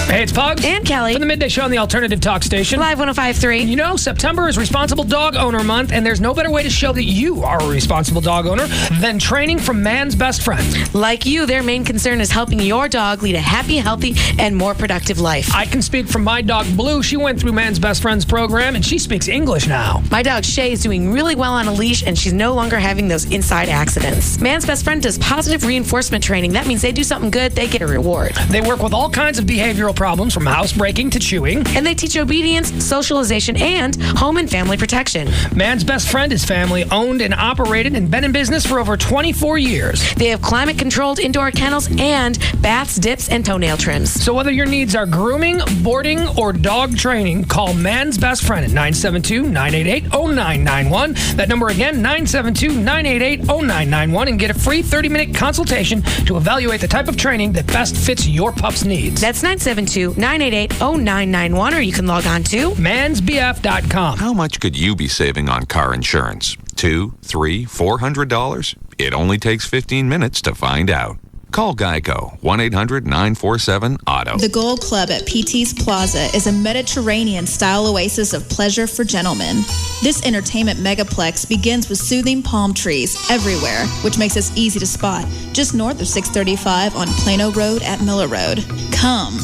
Hey, it's Pug. And Kelly. From the Midday Show on the Alternative Talk Station. Live 105.3. You know, September is Responsible Dog Owner Month, and there's no better way to show that you are a responsible dog owner than training from Man's Best Friend. Like you, their main concern is helping your dog lead a happy, healthy, and more productive life. I can speak from my dog, Blue. She went through Man's Best Friend's program, and she speaks English now. My dog, Shay, is doing really well on a leash, and she's no longer having those inside accidents. Man's Best Friend does positive reinforcement training. That means they do something good, they get a reward. They work with all kinds of behavioral problems, from housebreaking to chewing. And they teach obedience, socialization, and home and family protection. Man's Best Friend is family owned and operated and been in business for over 24 years. They have climate-controlled indoor kennels and baths, dips, and toenail trims. So whether your needs are grooming, boarding, or dog training, call Man's Best Friend at 972-988-0991. That number again, 972-988-0991, and get a free 30-minute consultation to evaluate the type of training that best fits your pup's needs. That's 972-988-0991, or you can log on to mansbf.com. How much could you be saving on car insurance? $200, $300, $400? It only takes 15 minutes to find out. Call Geico, 1-800-947-AUTO. The Gold Club at PT's Plaza is a Mediterranean-style oasis of pleasure for gentlemen. This entertainment megaplex begins with soothing palm trees everywhere, which makes us easy to spot, just north of 635 on Plano Road at Miller Road. Come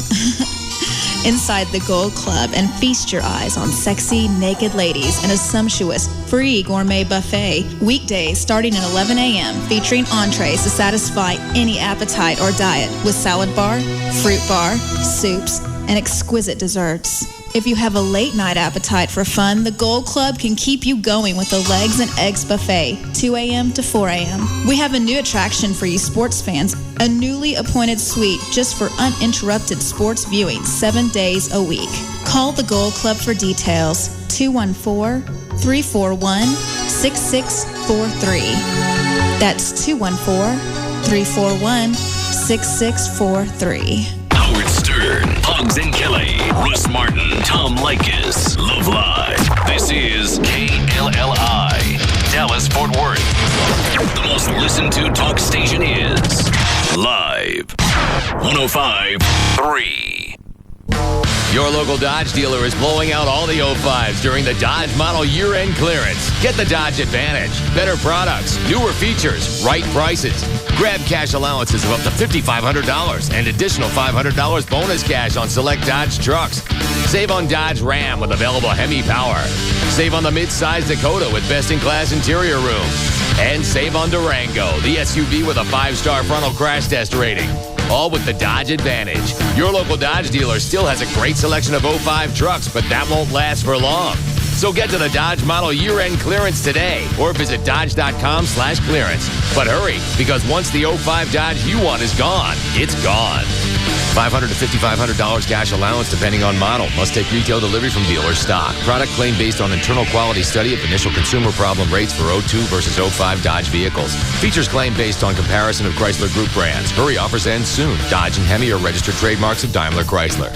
inside the Gold Club and feast your eyes on sexy, naked ladies and a sumptuous, free gourmet buffet. Weekdays starting at 11 a.m. featuring entrees to satisfy any appetite or diet with salad bar, fruit bar, soups, and exquisite desserts. If you have a late-night appetite for fun, the Gold Club can keep you going with the Legs and Eggs Buffet, 2 a.m. to 4 a.m. We have a new attraction for you sports fans, a newly appointed suite just for uninterrupted sports viewing 7 days a week. Call the Gold Club for details, 214-341-6643. That's 214-341-6643. Howard Stern, Pugs and Kelly, Russ Martin, Tom Likas, Love Live. This is KLLI, Dallas, Fort Worth. The most listened to talk station is Live 105.3. Your local Dodge dealer is blowing out all the 05s during the Dodge model year-end clearance. Get the Dodge Advantage. Better products, newer features, right prices. Grab cash allowances of up to $5,500 and additional $500 bonus cash on select Dodge trucks. Save on Dodge Ram with available Hemi power. Save on the mid-size Dakota with best-in-class interior room. And save on Durango, the SUV with a 5-star frontal crash test rating. all with the Dodge Advantage. Your local Dodge dealer still has a great selection of 05 trucks, but that won't last for long. So get to the Dodge model year-end clearance today or visit Dodge.com/clearance. But hurry, because once the 05 Dodge you want is gone, it's gone. $500 to $5,500 cash allowance depending on model. Must take retail delivery from dealer stock. Product claim based on internal quality study of initial consumer problem rates for 02 versus 05 Dodge vehicles. Features claim based on comparison of Chrysler Group brands. Hurry, offers end soon. Dodge and Hemi are registered trademarks of Daimler Chrysler.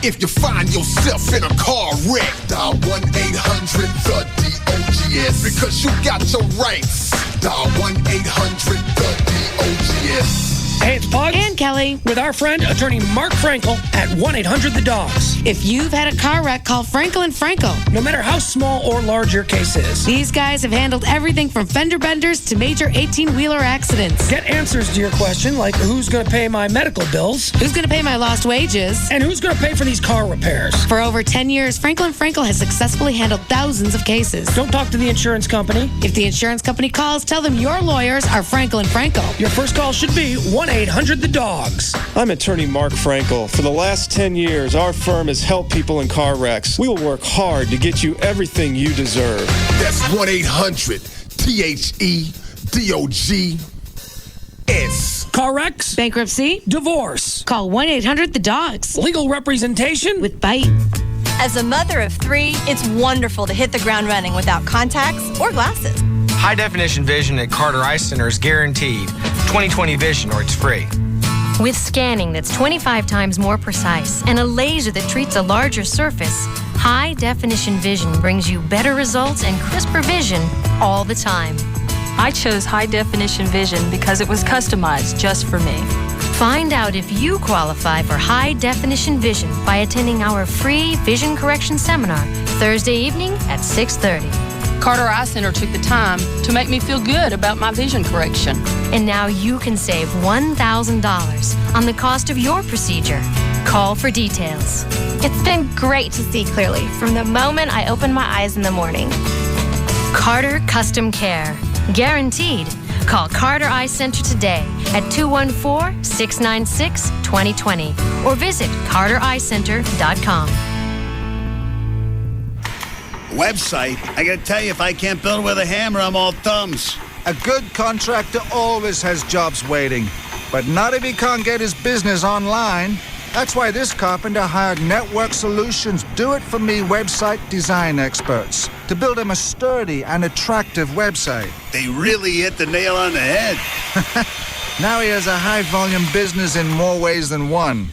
If you find yourself in a car wreck, dial 1-800-THE-DOGS because you got your rights. Dial 1-800-THE-DOGS. Hey, it's Pug and Kelly with our friend, attorney Mark Frankel at 1-800-THE-DOGS. If you've had a car wreck, call Frankel and Frankel. No matter how small or large your case is. These guys have handled everything from fender benders to major 18-wheeler accidents. Get answers to your question like who's going to pay my medical bills? Who's going to pay my lost wages? And who's going to pay for these car repairs? For over 10 years, Frankel and Frankel has successfully handled thousands of cases. Don't talk to the insurance company. If the insurance company calls, tell them your lawyers are Frankel and Frankel. Your first call should be 1-800-THE-DOGS. I'm attorney Mark Frankel. For the last 10 years, our firm has helped people in car wrecks. We will work hard to get you everything you deserve. That's 1-800-THE-DOGS. Car wrecks, bankruptcy, divorce. Call 1-800-THE-DOGS. Legal representation with Bite. As a mother of 3, it's wonderful to hit the ground running without contacts or glasses. High-definition vision at Carter Eye Center is guaranteed. 20/20 vision or it's free. With scanning that's 25 times more precise and a laser that treats a larger surface, high-definition vision brings you better results and crisper vision all the time. I chose high-definition vision because it was customized just for me. Find out if you qualify for high-definition vision by attending our free vision correction seminar Thursday evening at 6:30. Carter Eye Center took the time to make me feel good about my vision correction. And now you can save $1,000 on the cost of your procedure. Call for details. It's been great to see clearly from the moment I opened my eyes in the morning. Carter Custom Care. Guaranteed. Call Carter Eye Center today at 214-696-2020 or visit cartereyecenter.com. Website? I gotta tell you, if I can't build with a hammer, I'm all thumbs. A good contractor always has jobs waiting, but not if he can't get his business online. That's why this carpenter hired Network Solutions do-it-for-me website design experts to build him a sturdy and attractive website. They really hit the nail on the head. Now he has a high-volume business in more ways than one.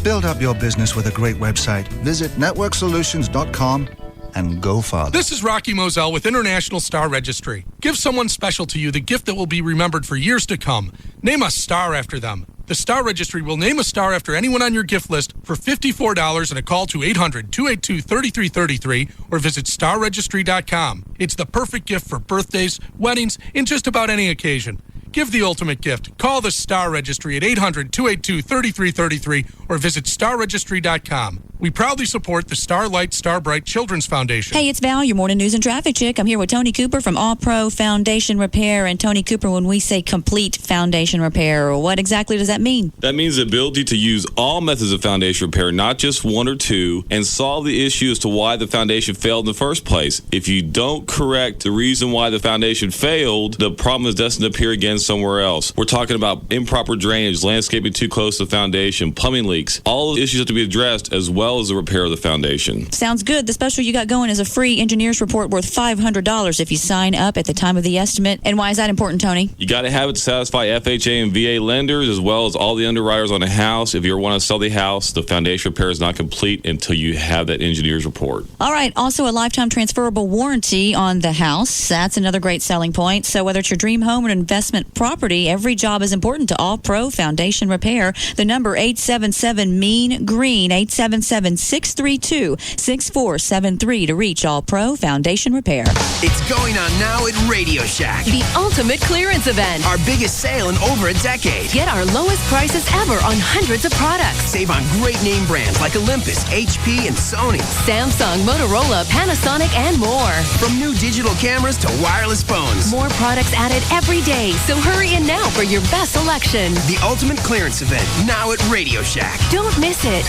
Build up your business with a great website. Visit networksolutions.com and go farther. This is Rocky Moselle with International Star Registry. Give someone special to you the gift that will be remembered for years to come. Name a star after them. The Star Registry will name a star after anyone on your gift list for $54 and a call to 800-282-3333 or visit starregistry.com. It's the perfect gift for birthdays, weddings, and just about any occasion. Give the ultimate gift. Call the Star Registry at 800-282-3333 or visit starregistry.com. We proudly support the Starlight Starbright Children's Foundation. Hey, it's Val, your morning news and traffic chick. I'm here with Tony Cooper from All Pro Foundation Repair. And Tony Cooper, when we say complete foundation repair, what exactly does that mean? That means the ability to use all methods of foundation repair, not just one or two, and solve the issue as to why the foundation failed in the first place. If you don't correct the reason why the foundation failed, the problem is destined to appear again somewhere else. We're talking about improper drainage, landscaping too close to the foundation, plumbing leaks. All of the issues have to be addressed as well as the repair of the foundation. Sounds good. The special you got going is a free engineer's report worth $500 if you sign up at the time of the estimate. And why is that important, Tony? You got to have it to satisfy FHA and VA lenders as well as all the underwriters on a house. If you want to sell the house, the foundation repair is not complete until you have that engineer's report. All right. Also, a lifetime transferable warranty on the house. That's another great selling point. So whether it's your dream home or an investment property, every job is important to All Pro Foundation Repair. The number 877-MEAN-GREEN, 877-632-6473 to reach All Pro Foundation Repair. It's going on now at Radio Shack. The ultimate clearance event. Our biggest sale in over a decade. Get our lowest prices ever on hundreds of products. Save on great name brands like Olympus, HP, and Sony. Samsung, Motorola, Panasonic, and more. From new digital cameras to wireless phones. More products added every day, so So hurry in now for your best selection. The ultimate clearance event, now at Radio Shack. Don't miss it.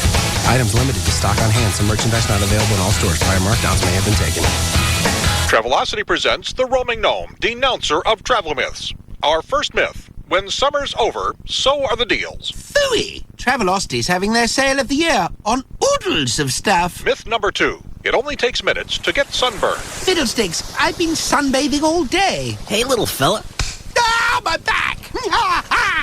Items limited to stock on hand. Some merchandise not available in all stores. Prior markdowns may have been taken. Travelocity presents the Roaming Gnome, denouncer of travel myths. Our first myth: when summer's over, so are the deals. Phooey! Travelocity's having their sale of the year on oodles of stuff. Myth number 2: it only takes minutes to get sunburned. Fiddlesticks, I've been sunbathing all day. Hey, little fella. Ah, my back!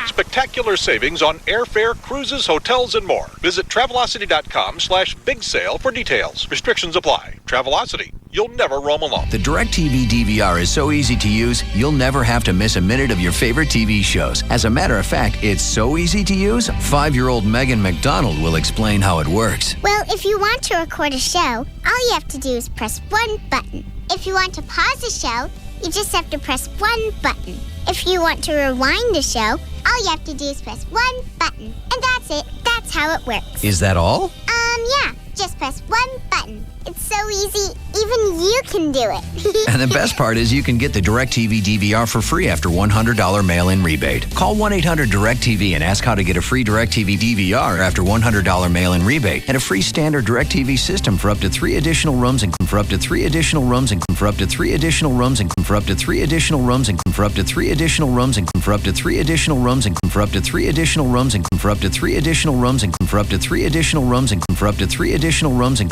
Spectacular savings on airfare, cruises, hotels, and more. Visit Travelocity.com/big sale for details. Restrictions apply. Travelocity. You'll never roam alone. The DirecTV DVR is so easy to use, you'll never have to miss a minute of your favorite TV shows. As a matter of fact, it's so easy to use, 5-year-old Megan McDonald will explain how it works. Well, if you want to record a show, all you have to do is press one button. If you want to pause the show, you just have to press one button. If you want to rewind the show, all you have to do is press one button. And that's it. That's how it works. Is that all? Yeah. Just press one button. It's so easy, even you can do it. And the best part is you can get the DirecTV DVR for free after $100 mail-in rebate. Call 1-800-DirecTV and ask how to get a free DirecTV DVR after $100 mail-in rebate and a free standard DirecTV system for up to 3 additional rooms and for up to 3 additional rooms and for up to 3 additional rooms and for up to 3 additional rooms and for up to 3 additional rooms and for up to 3 additional rooms and for up to 3 additional rooms and for up to 3 additional rooms and for up to 3 additional rooms and for up to 3 additional rooms and